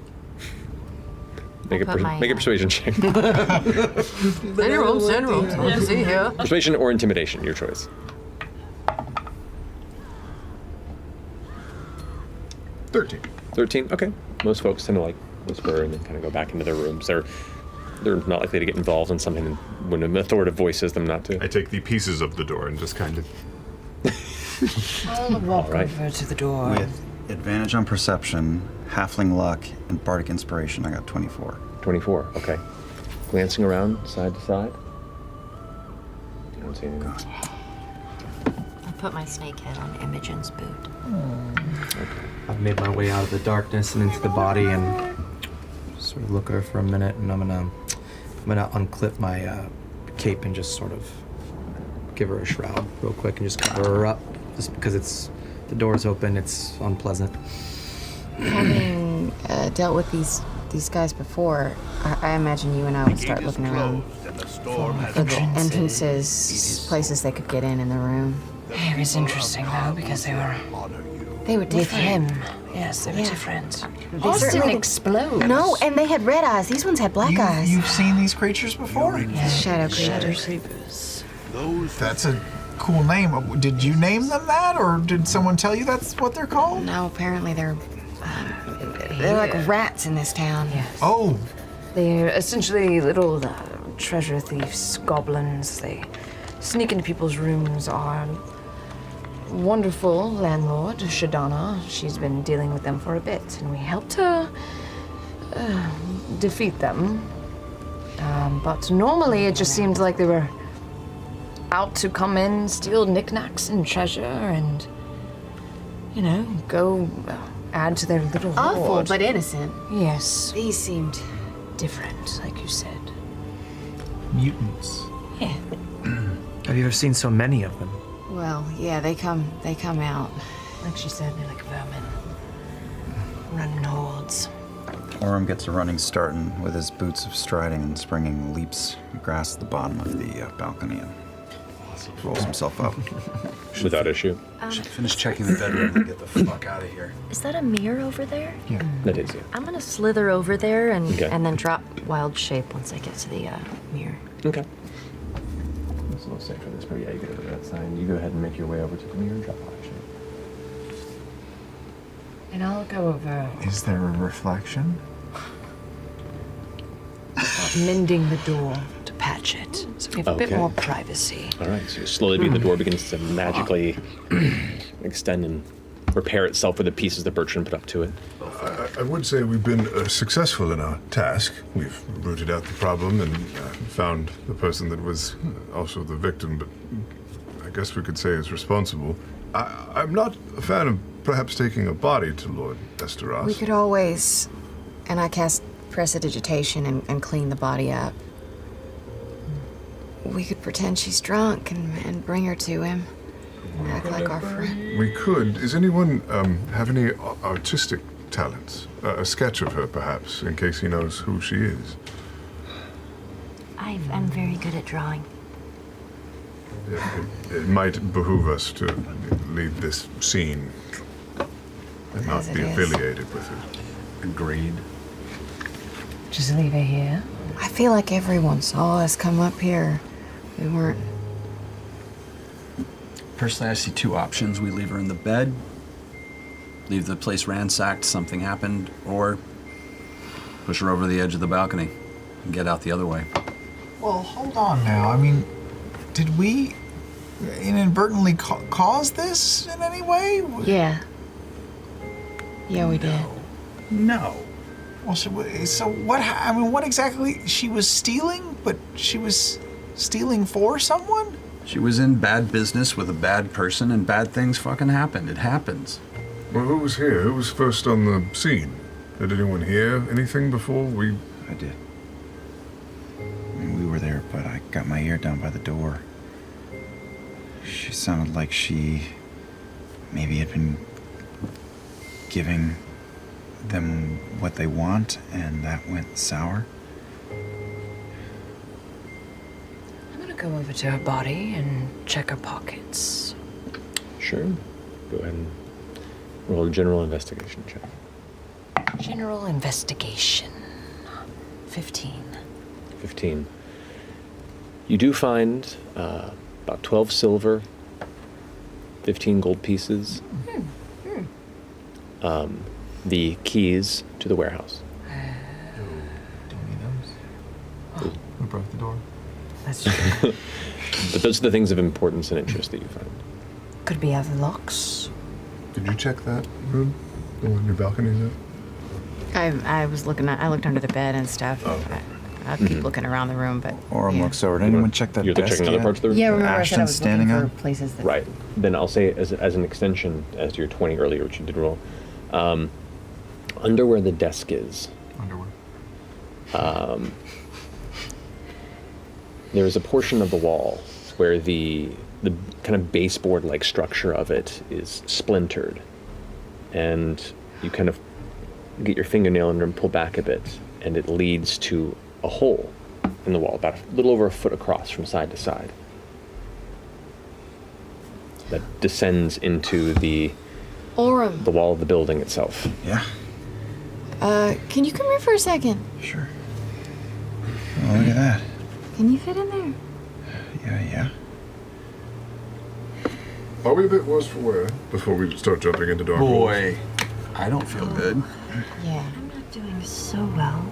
Make a persuasion check.
Send your room. What to see here?
Persuasion or intimidation, your choice. 13. Okay. Most folks tend to like whisper and then kind of go back into their rooms. They're not likely to get involved in something when an authoritative voice says them not to.
I take the pieces of the door and just kind of.
I'll walk
All right.
over to the door.
With advantage on perception, Halfling Luck, and Bardic Inspiration. I got 24.
24, okay. Glancing around side to side. You don't see anything.
I put my snake head on Imogen's boot.
I've made my way out of the darkness and into the body and sort of look at her for a minute, and I'm gonna unclip my cape and just sort of give her a shroud real quick and just cover her up, just because the door's open, it's unpleasant.
Having dealt with these guys before, I imagine you and I would start looking around for the entrances, places they could get in the room.
It was interesting though, because they were
different.
with him. Yes, they were different. Ours didn't
certainly
explode.
No, and they had red eyes. These ones had black eyes.
You've seen these creatures before?
Shadow creatures.
That's a cool name. Did you name them that, or did someone tell you that's what they're called?
No, apparently they're like rats in this town.
Yes.
Oh.
They're essentially little treasure thieves, goblins. They sneak into people's rooms. Our wonderful landlord, Shadana, she's been dealing with them for a bit, and we helped her defeat them. But normally it just seemed like they were out to come in, steal knickknacks and treasure, and, go add to their little
Awful,
hoard.
but innocent.
Yes.
These seemed
different, like you said.
Mutants.
Yeah.
Have you ever seen so many of them?
Well, yeah, they come out.
Like she said, they're like vermin. Running hordes.
Orem gets a running start and with his boots of striding and springing leaps across the bottom of the balcony and rolls himself up.
Without issue.
Should finish checking the bedroom and get the fuck out of here.
Is that a mirror over there?
Yeah.
That is you.
I'm gonna slither over there and
Okay.
and then drop wild shape once I get to the mirror.
Okay. It's a little safer this, but yeah, you get over to that side. You go ahead and make your way over to the mirror and drop action.
And I'll go over.
Is there a reflection?
Mending the door to patch it, so we have a bit
Okay.
more privacy.
All right, so slowly the door begins to magically extend and repair itself with the pieces that Bertrand put up to it.
I would say we've been successful in our task. We've rooted out the problem and found the person that was also the victim, but I guess we could say is responsible. I'm not a fan of perhaps taking a body to Lord Esteros.
We could always, and I cast prestidigitation and clean the body up. We could pretend she's drunk and bring her to him. Act like our friend.
We could. Does anyone have any artistic talents? A sketch of her, perhaps, in case he knows who she is.
I'm very good at drawing.
It might behoove us to leave this scene and not
As it
be
is.
affiliated with it.
Agreed.
Just leave her here.
I feel like everyone saw us come up here. We weren't.
Personally, I see two options. We leave her in the bed, leave the place ransacked, something happened, or push her over the edge of the balcony and get out the other way.
Well, hold on now. I mean, did we inadvertently cause this in any way?
Yeah. Yeah, we did.
No. Well, so what? I mean, what exactly? She was stealing, but she was stealing for someone?
She was in bad business with a bad person, and bad things fucking happened. It happens.
Well, who was here? Who was first on the scene? Did anyone hear anything before we...
I did. I mean, we were there, but I got my ear down by the door. She sounded like she maybe had been giving them what they want, and that went sour.
I'm gonna go over to her body and check her pockets.
Sure. Go ahead and roll a general investigation check.
General investigation. 15.
15. You do find about 12 silver, 15 gold pieces, the keys to the warehouse.
Don't need those. Who broke the door?
That's true.
But those are the things of importance and interest that you find.
Could be other locks.
Did you check that room? The one your balcony's at?
I looked under the bed and stuff. I'll keep looking around the room, but
Orem looks over. Did anyone check that
You're
desk
checking other
yet?
parts of the room?
yeah, remember I said I
Ashton's
was
standing
looking
on?
for places that.
Right. Then I'll say as an extension, as to your 20 earlier, which you did roll, under where the desk is. There is a portion of the wall where the kind of baseboard-like structure of it is splintered, and you kind of get your fingernail in and pull back a bit, and it leads to a hole in the wall, about a little over a foot across from side to side, that descends into the
Orem.
wall of the building itself.
Yeah.
Can you come here for a second?
Sure. Oh, look at that.
Can you fit in there?
Yeah.
Are we a bit worse for wear before we start jumping into dark holes?
Boy, I don't feel good.
Yeah. I'm not doing so well.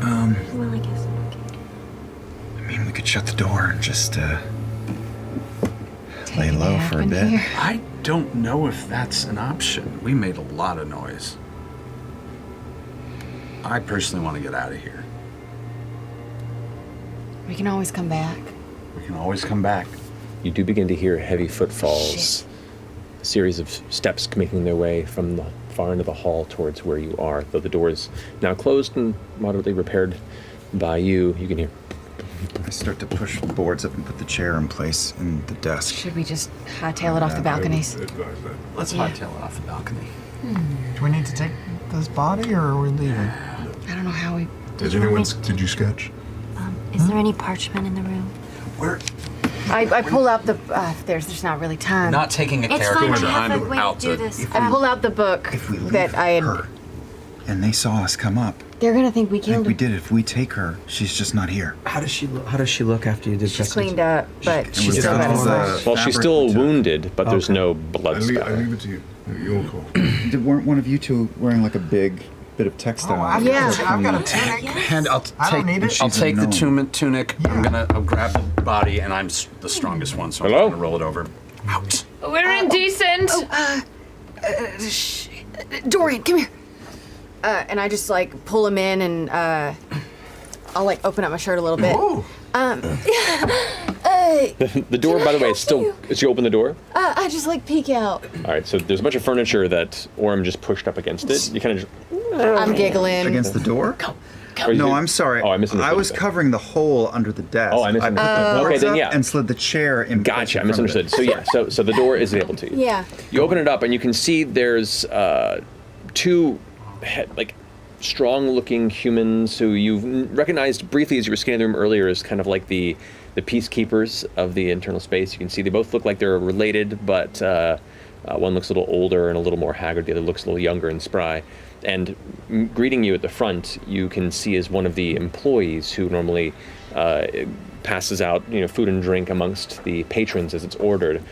Well, I guess I'm okay.
I mean, we could shut the door and just lay low for a bit.
I don't know if that's an option. We made a lot of noise. I personally want to get out of here.
We can always come back.
We can always come back.
You do begin to hear heavy footfalls, a series of steps making their way from the far end of the hall towards where you are. Though the door is now closed and moderately repaired by you, you can hear.
I start to push the boards up and put the chair in place in the desk.
Should we just hightail it off the balconies?
Let's hightail it off the balcony.
Do we need to take this body, or are we leaving?
I don't know how we.
Did you sketch?
Is there any parchment in the room?
I pull out the. There's not really time.
Not taking a
It's
character
fine, I have
behind
a way
out
to do
to.
this.
I pull out the book that I had.
Her, and they saw us come up.
They're gonna think we
I think
killed
we
him.
did. If we take her, she's just not here.
How does she look after you did?
She's cleaned up, but she's
was
still
done
got a
all
scratch.
Well, she's still wounded, but there's no blood
I
spatter.
leave it to you. Your call.
Weren't one of you two wearing like a big bit of textile?
I've got a tunic.
And I'll
I don't need it.
I'll take the
No.
tunic. I'll grab the body, and I'm the strongest one, so I'm gonna roll it over. Out.
We're indecent.
Dorian, come here. And I just like pull him in, and I'll like open up my shirt a little bit.
The door, by the way, is still. As you open the door.
I just like peek out.
All right, so there's a bunch of furniture that Orem just pushed up against it. You kind of just.
I'm giggling.
Against the door? No, I'm sorry.
Oh, I misunderstood.
I was covering the hole under the desk.
Oh, I misunderstood.
I
Okay, then yeah.
And slid the chair in.
Gotcha, I misunderstood. So yeah, so the door is available to you.
Yeah.
You open it up and you can see there's two strong-looking humans who you've recognized briefly as you were scanning the room earlier as kind of like the peacekeepers of the internal space. You can see they both look like they're related, but one looks a little older and a little more haggard. The other looks a little younger and spry. And greeting you at the front, you can see is one of the employees who normally passes out, food and drink amongst the patrons as it's ordered.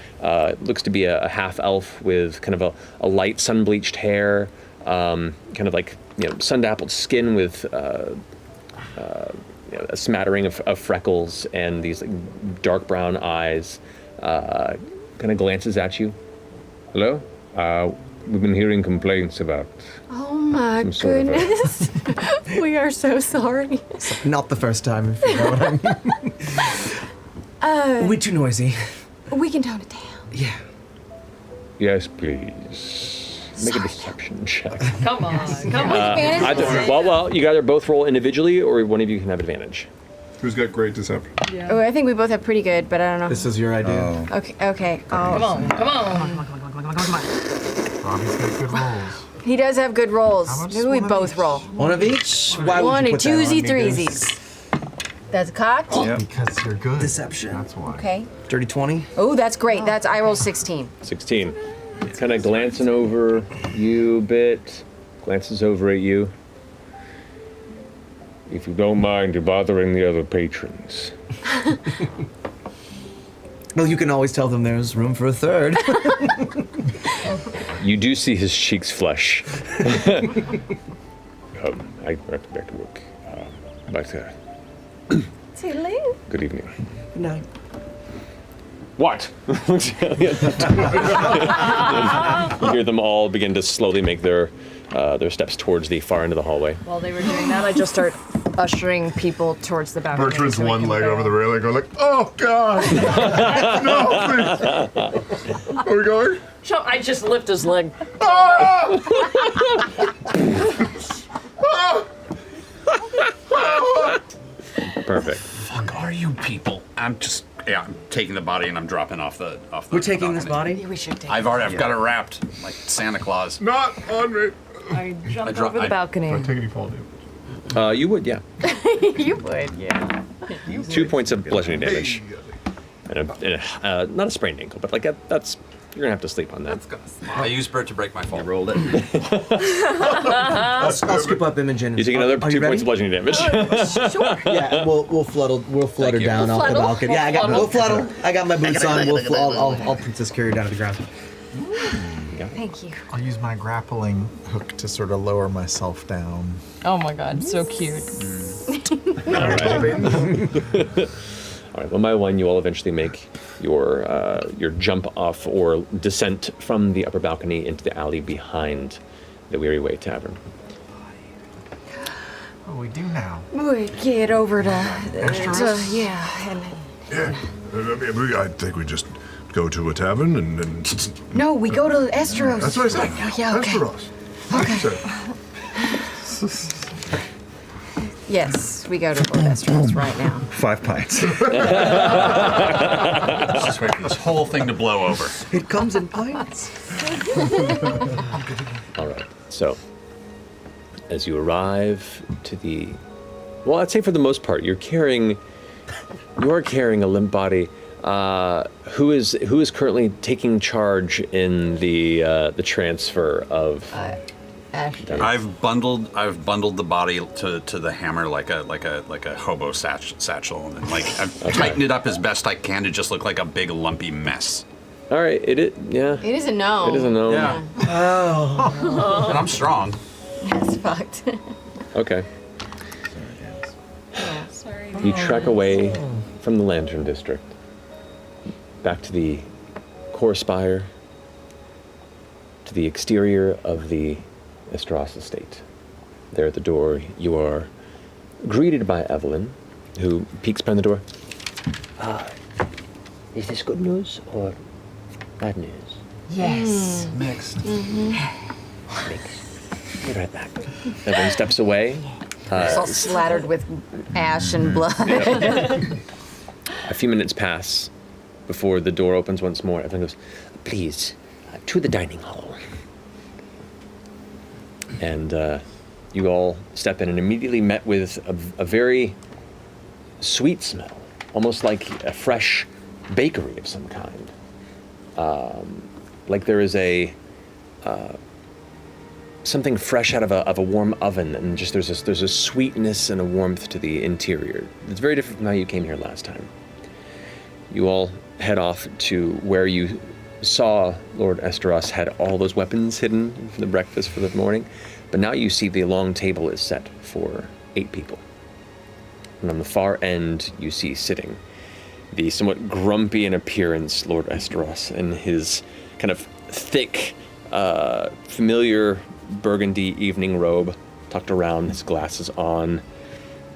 Looks to be a half-elf with kind of a light sun-bleached hair, kind of like sun-dappled skin with a smattering of freckles and these dark brown eyes. Kind of glances at you.
Hello? We've been hearing complaints about.
Oh my
Some sort of a-
goodness. We are so sorry.
Not the first time, if you know what I mean. Way too noisy.
We can tone it down.
Yeah.
Yes, please.
Make a deception check.
Come on, come
Well, you guys both roll individually, or one of you can have advantage.
Who's got great deception?
Yeah. Oh, I think we both have pretty good, but I don't know.
This is your idea.
Okay.
Come on.
Robbie's got good rolls.
He does have good rolls. Maybe we both roll.
One of each? Why would
One
you
and
put that on
twosy
me,
threesies. That's cocked?
Because you're good.
Deception.
That's why.
Okay.
Dirty 20?
Oh, that's great. I rolled 16.
16. Kind of glancing over you a bit, glances over at you.
If you don't mind bothering the other patrons.
Well, you can always tell them there's room for a third.
You do see his cheeks flush.
I have to back to work.
Toodaloo.
Good evening.
Good night.
What? You hear them all begin to slowly make their steps towards the far end of the hallway.
While they were doing that, I just start ushering people towards the balcony.
Bertrand's
so we
one
can
leg
go.
over the railing, going like, "Oh God, no, please." Are we going?
So I just lift his leg.
Perfect.
Fuck are you people? I'm taking the body and I'm dropping off the.
We're taking this body?
Yeah, we should take
I've got it wrapped like Santa Claus.
Not on me.
I jumped over the balcony.
Do I take any fall damage?
You would, yeah.
You would, yeah.
2 points of bludgeoning damage. And not a sprained ankle, but like that's you're gonna have to sleep on that.
I used Bert to break my fall.
You rolled it.
I'll scoop up Imogen.
You take another
Are
2
you ready?
points of bludgeoning damage.
Sure.
Yeah, we'll flutter down off the
Fluddle?
balcony. Yeah,
We'll
we'll fluddle. I got my boots on. I'll princess carry her down to the ground.
Thank you.
I'll use my grappling hook to sort of lower myself down.
Oh my god, so cute.
All right, one by one, you all eventually make your jump off or descent from the upper balcony into the alley behind the Weary Way Tavern.
What do we do now?
We get over to
Westeros?
yeah, and
Yeah, I think we just go to a tavern and
no, we go to Esteros.
That's what I said.
Oh, yeah, okay.
Esteros.
Yes, we go to Lord Esteros right now.
5 pints.
Just wait for this whole thing to blow over.
It comes in pints.
All right, so as you arrive to the, well, I'd say for the most part, you are carrying a limp body. Who is currently taking charge in the transfer of?
I've bundled the body to the hammer like a hobo satchel, and I've tightened it up as best I can to just look like a big lumpy mess.
All right, yeah.
It is a gnome.
It is a gnome.
Yeah.
Oh.
And I'm strong.
That's fucked.
Okay.
Yeah, sorry.
You trek away from the Lantern District, back to the core spire, to the exterior of the Esteros estate. There at the door, you are greeted by Evelyn, who peeks behind the door.
Is this good news or bad news?
Yes.
Mixed.
Mixed.
Be right back. Evelyn steps away.
It's all slattered with ash and blood.
A few minutes pass before the door opens once more. Evelyn goes,
Please, to the dining hall.
and you all step in and immediately met with a very sweet smell, almost like a fresh bakery of some kind. Like there is something fresh out of a warm oven, and just there's a sweetness and a warmth to the interior. It's very different from how you came here last time. You all head off to where you saw Lord Esteros had all those weapons hidden from the breakfast for the morning, but now you see the long table is set for 8 people. And on the far end, you see sitting the somewhat grumpy in appearance Lord Esteros in his kind of thick, familiar burgundy evening robe, tucked around, his glasses on,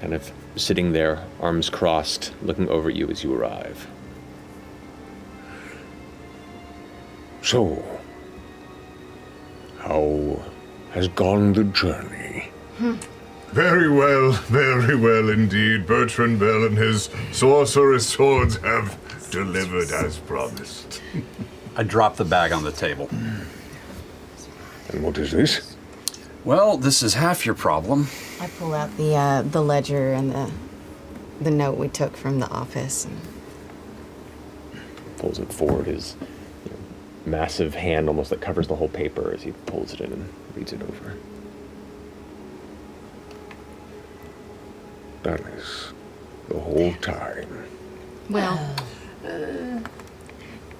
kind of sitting there, arms crossed, looking over at you as you arrive.
So, how has gone the journey?
Very well indeed. Bertrand Bell and his sorceress swords have delivered as promised.
I drop the bag on the table.
And what is this?
Well, this is half your problem.
I pull out the ledger and the note we took from the office.
Pulls it forward, his massive hand almost that covers the whole paper as he pulls it in and reads it over.
Alice, the whole time.
Well,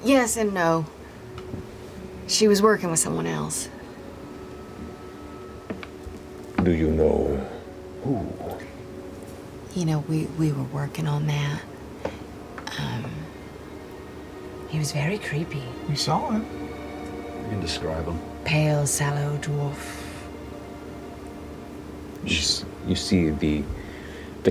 yes and no. She was working with someone else.
Do you know who?
You know, we were working on that.
He was very creepy.
We saw him.
You can describe him.
Pale, sallow dwarf.
You see the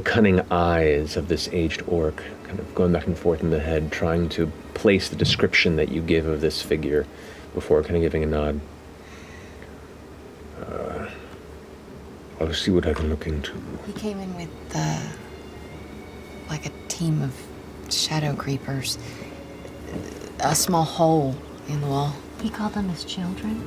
cunning eyes of this aged orc kind of going back and forth in the head, trying to place the description that you give of this figure before kind of giving a nod.
I'll see what I can look into.
He came in with like a team of shadow creepers. A small hole in the wall.
He called them his children.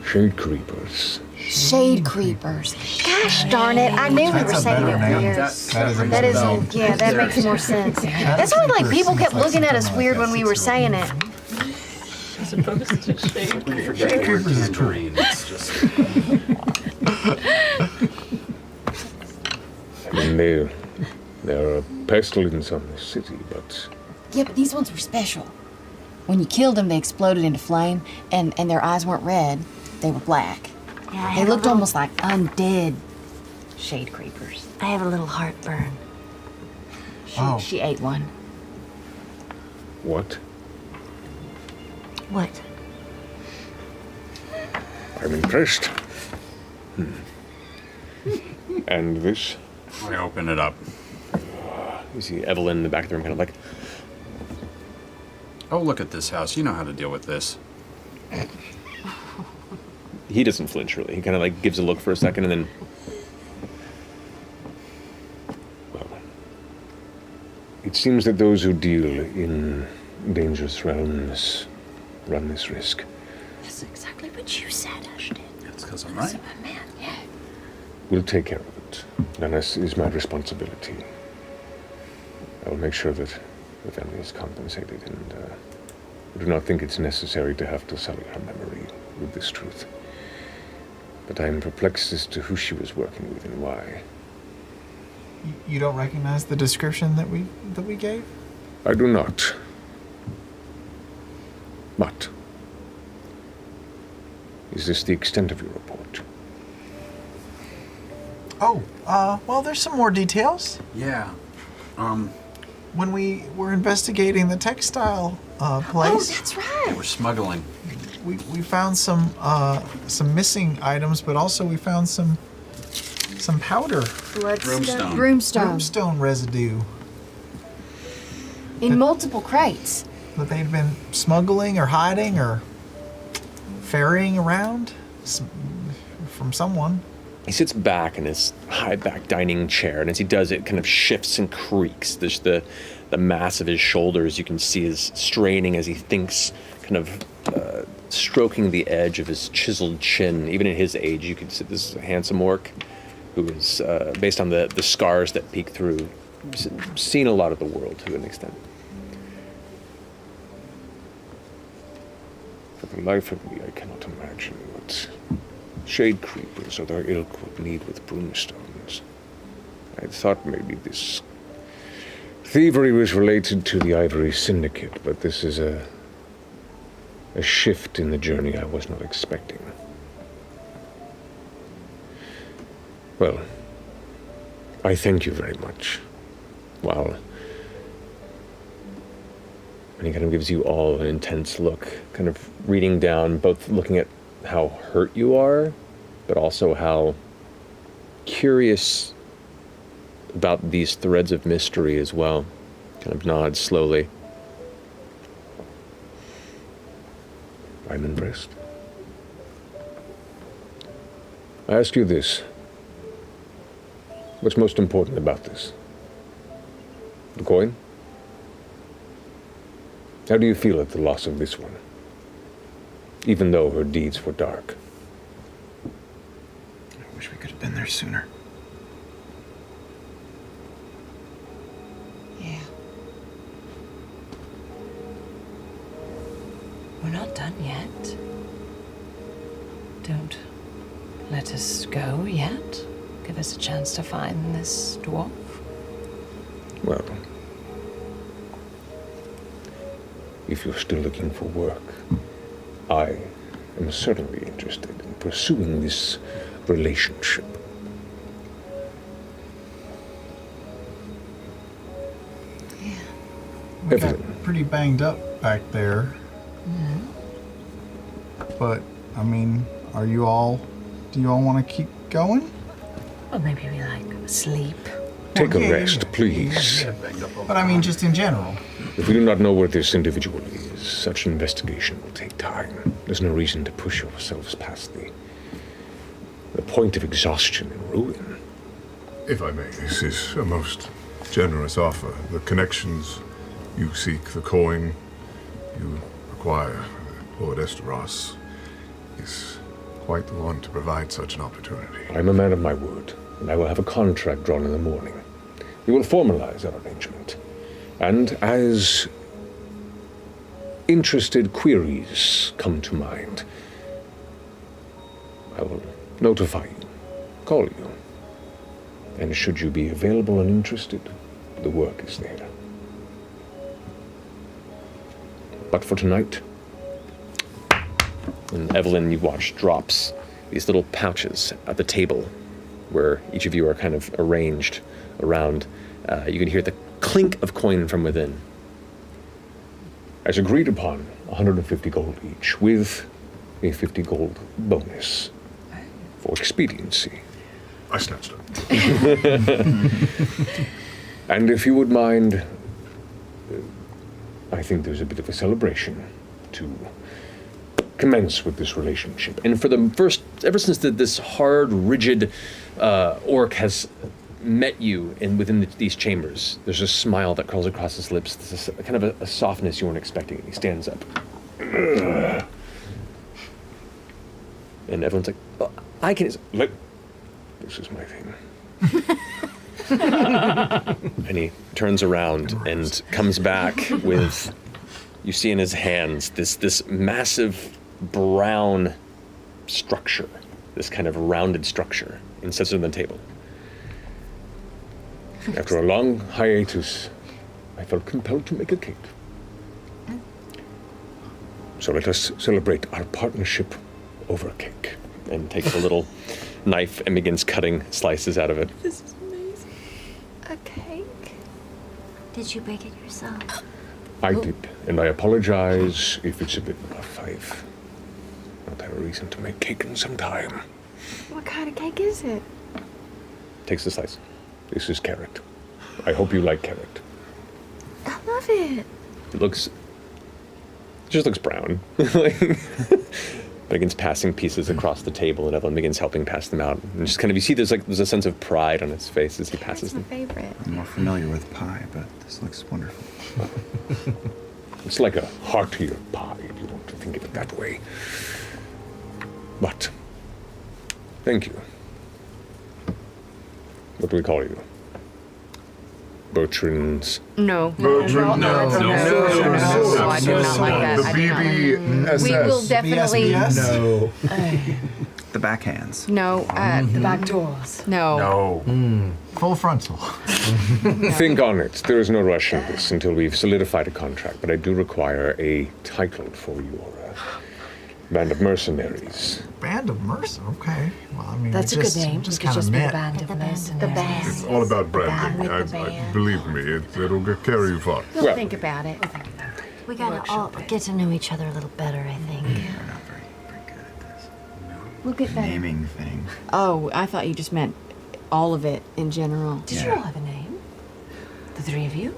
Shade creepers.
Shade creepers. Gosh darn it! I knew we were saying it weird. That is, yeah, that makes more sense. That's why, like, people kept looking at us weird when we were saying it.
As opposed to shade creepers.
Shade creepers is green. It's just.
I mean, they're a pestilence on the city, but
Yeah, but these ones were special. When you killed them, they exploded into flame, and their eyes weren't red, they were black.
Yeah,
They looked almost like undead shade creepers.
I have a little heartburn.
She ate one.
what?
What?
I'm impressed. And this?
I open it up.
You see Evelyn in the back of the room kind of like,
oh, look at this house. You know how to deal with this.
he doesn't flinch really. He kind of like gives a look for a second and then,
It seems that those who deal in dangerous realms run this risk.
That's exactly what you said, Ashton.
That's because I'm right.
Man, yeah.
We'll take care of it. And this is my responsibility. I will make sure that the family is compensated, and I do not think it's necessary to have to sully her memory with this truth. But I am perplexed as to who she was working with and why.
You don't recognize the description that we gave?
I do not. But is this the extent of your report?
Oh, well, there's some more details.
Yeah.
When we were investigating the textile place.
Oh, that's right.
We're smuggling.
We found some missing items, but also we found some powder.
Bloodstone.
Brimstone residue.
In multiple crates.
That they'd been smuggling or hiding or ferrying around from someone.
he sits back in his high back dining chair, and as he does, it kind of shifts and creaks. There's the mass of his shoulders you can see is straining as he thinks, kind of stroking the edge of his chiseled chin. Even at his age, you could see this is a handsome orc who is, based on the scars that peek through, seen a lot of the world to an extent.
For the life of me, I cannot imagine what shade creepers or their ilk would need with broomstones. I thought maybe this thievery was related to the Ivory Syndicate, but this is a shift in the journey I was not expecting. Well, I thank you very much. Wow. And he kind of gives you all an intense look, kind of reading down, both looking at how hurt you are, but also how curious about these threads of mystery as well. Kind of nods slowly. I'm impressed. I ask you this. What's most important about this? The coin? How do you feel at the loss of this one? Even though her deeds were dark.
I wish we could have been there sooner.
Yeah. We're not done yet. Don't let us go yet. Give us a chance to find this dwarf.
Well, if you're still looking for work, I am certainly interested in pursuing this relationship.
We got pretty banged up back there. But, I mean, do you all want to keep going?
Or maybe we like sleep.
Take a rest, please.
But I mean, just in general.
If we do not know where this individual is, such an investigation will take time. There's no reason to push yourselves past the point of exhaustion and ruin.
If I may, this is a most generous offer. The connections you seek, the coin you require, Lord Esteros is quite the one to provide such an opportunity.
I'm a man of my word, and I will have a contract drawn in the morning. We will formalize our arrangement. And as interested queries come to mind, I will notify you, call you. And should you be available and interested, the work is there. But for tonight,
and Evelyn, you watch, drops these little pouches at the table where each of you are kind of arranged around. You can hear the clink of coin from within.
As agreed upon, 150 gold each, with a 50 gold bonus for expediency.
I snatched it.
And if you would mind, I think there's a bit of a celebration to commence with this relationship.
And for the first, ever since this hard, rigid orc has met you within these chambers, there's a smile that curls across his lips. There's a kind of a softness you weren't expecting. And he stands up. And everyone's like, oh, I can...
This is my thing.
And he turns around and comes back with, you see in his hands, this massive brown structure, this kind of rounded structure, and sets it on the table.
After a long hiatus, I felt compelled to make a cake. So let us celebrate our partnership over cake.
And takes a little knife and begins cutting slices out of it.
This is amazing. A cake? Did you bake it yourself?
I did, and I apologize if it's a bit rough. I've not had a reason to make cake in some time.
What kind of cake is it?
Takes the slice.
This is carrot. I hope you like carrot.
I love it.
It just looks brown. Begins passing pieces across the table, and Evelyn begins helping pass them out. And just kind of, you see there's a sense of pride on his face as he passes them.
That's my favorite.
I'm more familiar with pie, but this looks wonderful.
It's like a heartier pie, if you want to think of it that way. But, thank you. What do we call you? Bertrands?
No.
Bertrand, no.
I do not like that.
The BBSS.
We will definitely...
No. The backhands.
No.
The back doors.
No.
No. Full frontal.
Think on it. There is no rush in this until we've solidified a contract, but I do require a title for your band of mercenaries.
Band of mercenaries? Okay. Well, I mean,
That's a good name.
Just
It could
kind of
just be the
met.
band of mercenaries.
The band.
It's all about branding. Believe me, it'll carry you far.
We'll think about it.
We gotta all get to know each other a little better, I think.
We'll get better.
Naming thing.
Oh, I thought you just meant all of it in general.
Did you all have a name? The three of you?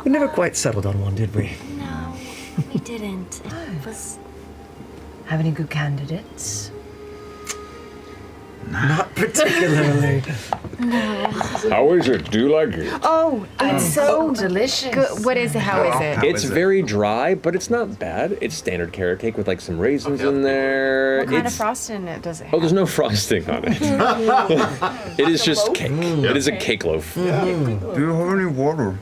We never quite settled on one, did we?
No, we didn't. It was...
Have any good candidates?
Not particularly.
No.
How is it? Do you like it?
Oh, it's so
delicious.
good. What is it? How is it?
It's very dry, but it's not bad. It's standard carrot cake with like some raisins in there.
What kind of frosting does it have?
Oh, there's no frosting on it. It is just cake. It is a cake loaf.
Do you have any water?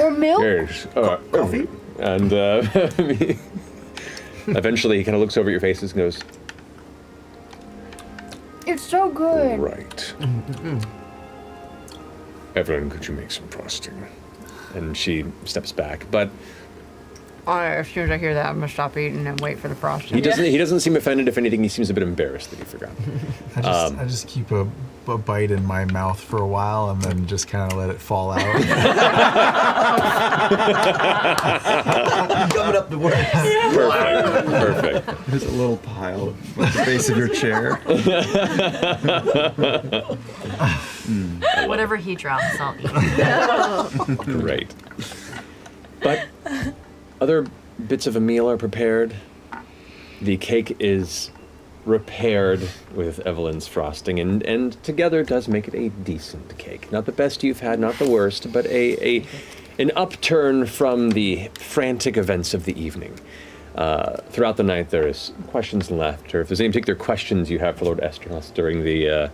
Or milk?
Yes.
Coffee?
And eventually he kind of looks over at your faces and goes,
It's so good.
Right. Evelyn, could you make some frosting?
and she steps back. But
As soon as I hear that, I'm gonna stop eating and wait for the frosting.
He doesn't. He doesn't seem offended. If anything, he seems a bit embarrassed that he forgot.
I just keep a bite in my mouth for a while and then just kind of let it fall out.
Coming up to work.
Perfect.
There's a little pile at the base of your chair.
Whatever he drops, I'll eat.
Great. But other bits of a meal are prepared. The cake is repaired with Evelyn's frosting, and together does make it a decent cake. Not the best you've had, not the worst, but an upturn from the frantic events of the evening. Throughout the night, there is questions and laughter. If there's any particular questions you have for Lord Estranos during the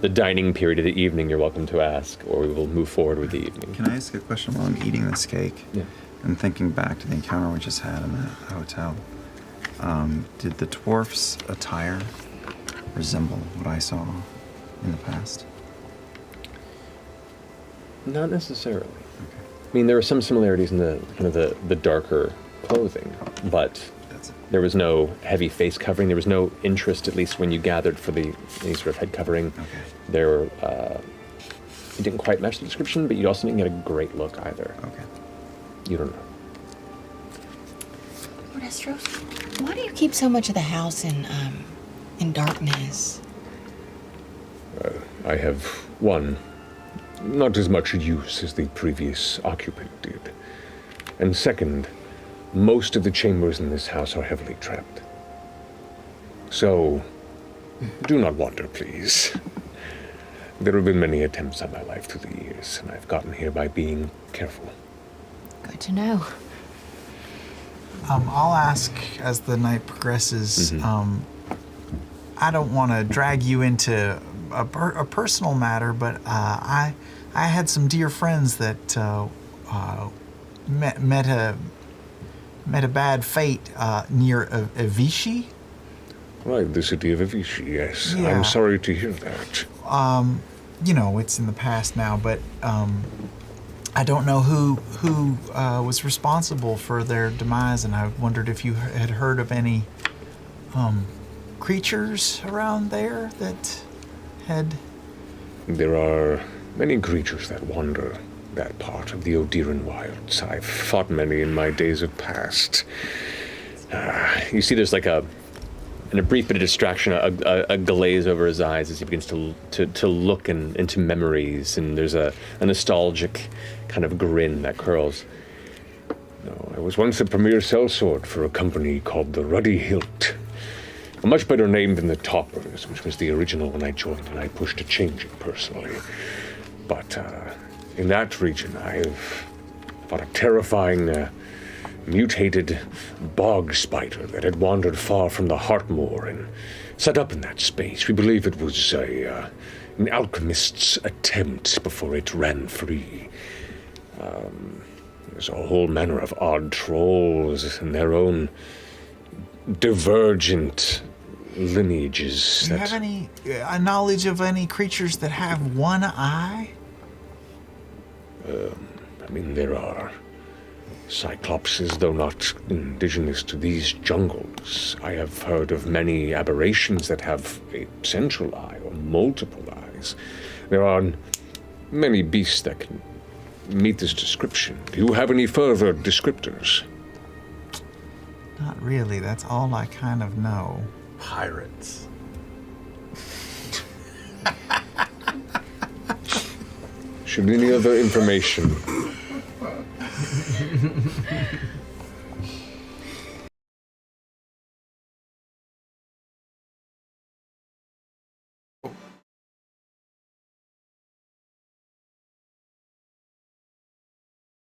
dining period of the evening, you're welcome to ask, or we will move forward with the evening.
Can I ask a question while I'm eating this cake?
Yeah.
And thinking back to the encounter we just had in the hotel. Did the dwarf's attire resemble what I saw in the past?
Not necessarily. I mean, there were some similarities in the kind of the darker clothing, but there was no heavy face covering. There was no interest, at least when you gathered for any sort of head covering. There were, it didn't quite match the description, but you also didn't get a great look either. You don't know.
Lord Estros, why do you keep so much of the house in darkness?
I have, one, not as much use as the previous occupant did. And second, most of the chambers in this house are heavily trapped. So, do not wander, please. There have been many attempts on my life through the years, and I've gotten here by being careful.
Good to know.
I'll ask as the night progresses. I don't want to drag you into a personal matter, but I had some dear friends that met a bad fate near Avicii.
Right, the city of Avicii, yes.
Yeah.
I'm sorry to hear that.
You know, it's in the past now, but I don't know who was responsible for their demise, and I wondered if you had heard of any creatures around there that had...
There are many creatures that wander that part of the Odiran wilds. I've fought many in my days of past.
You see there's like in a brief bit of distraction, a glaze over his eyes as he begins to look into memories, and there's a nostalgic kind of grin that curls.
No, I was once a premier sellsword for a company called the Ruddy Hilt. A much better name than the Toppers, which was the original when I joined, and I pushed to change it personally. But in that region, I've fought a terrifying mutated bog spider that had wandered far from the Heartmoor and set up in that space. We believe it was an alchemist's attempt before it ran free. There's a whole manner of odd trolls and their own divergent lineages.
Do you have any knowledge of any creatures that have one eye?
I mean, there are cyclopses, though not indigenous to these jungles. I have heard of many aberrations that have a central eye or multiple eyes. There are many beasts that can meet this description. Do you have any further descriptors?
Not really. That's all I kind of know.
Pirates.
Should any other information?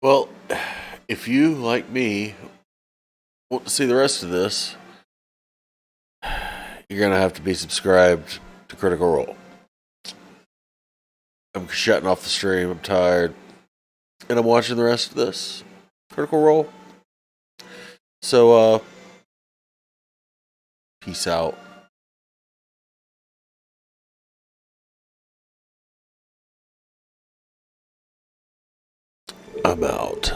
Well, if you, like me, want to see the rest of this, you're going to have to be subscribed to Critical Role. I'm shutting off the stream. I'm tired. And I'm watching the rest of this. Critical Role. So, peace out. I'm out.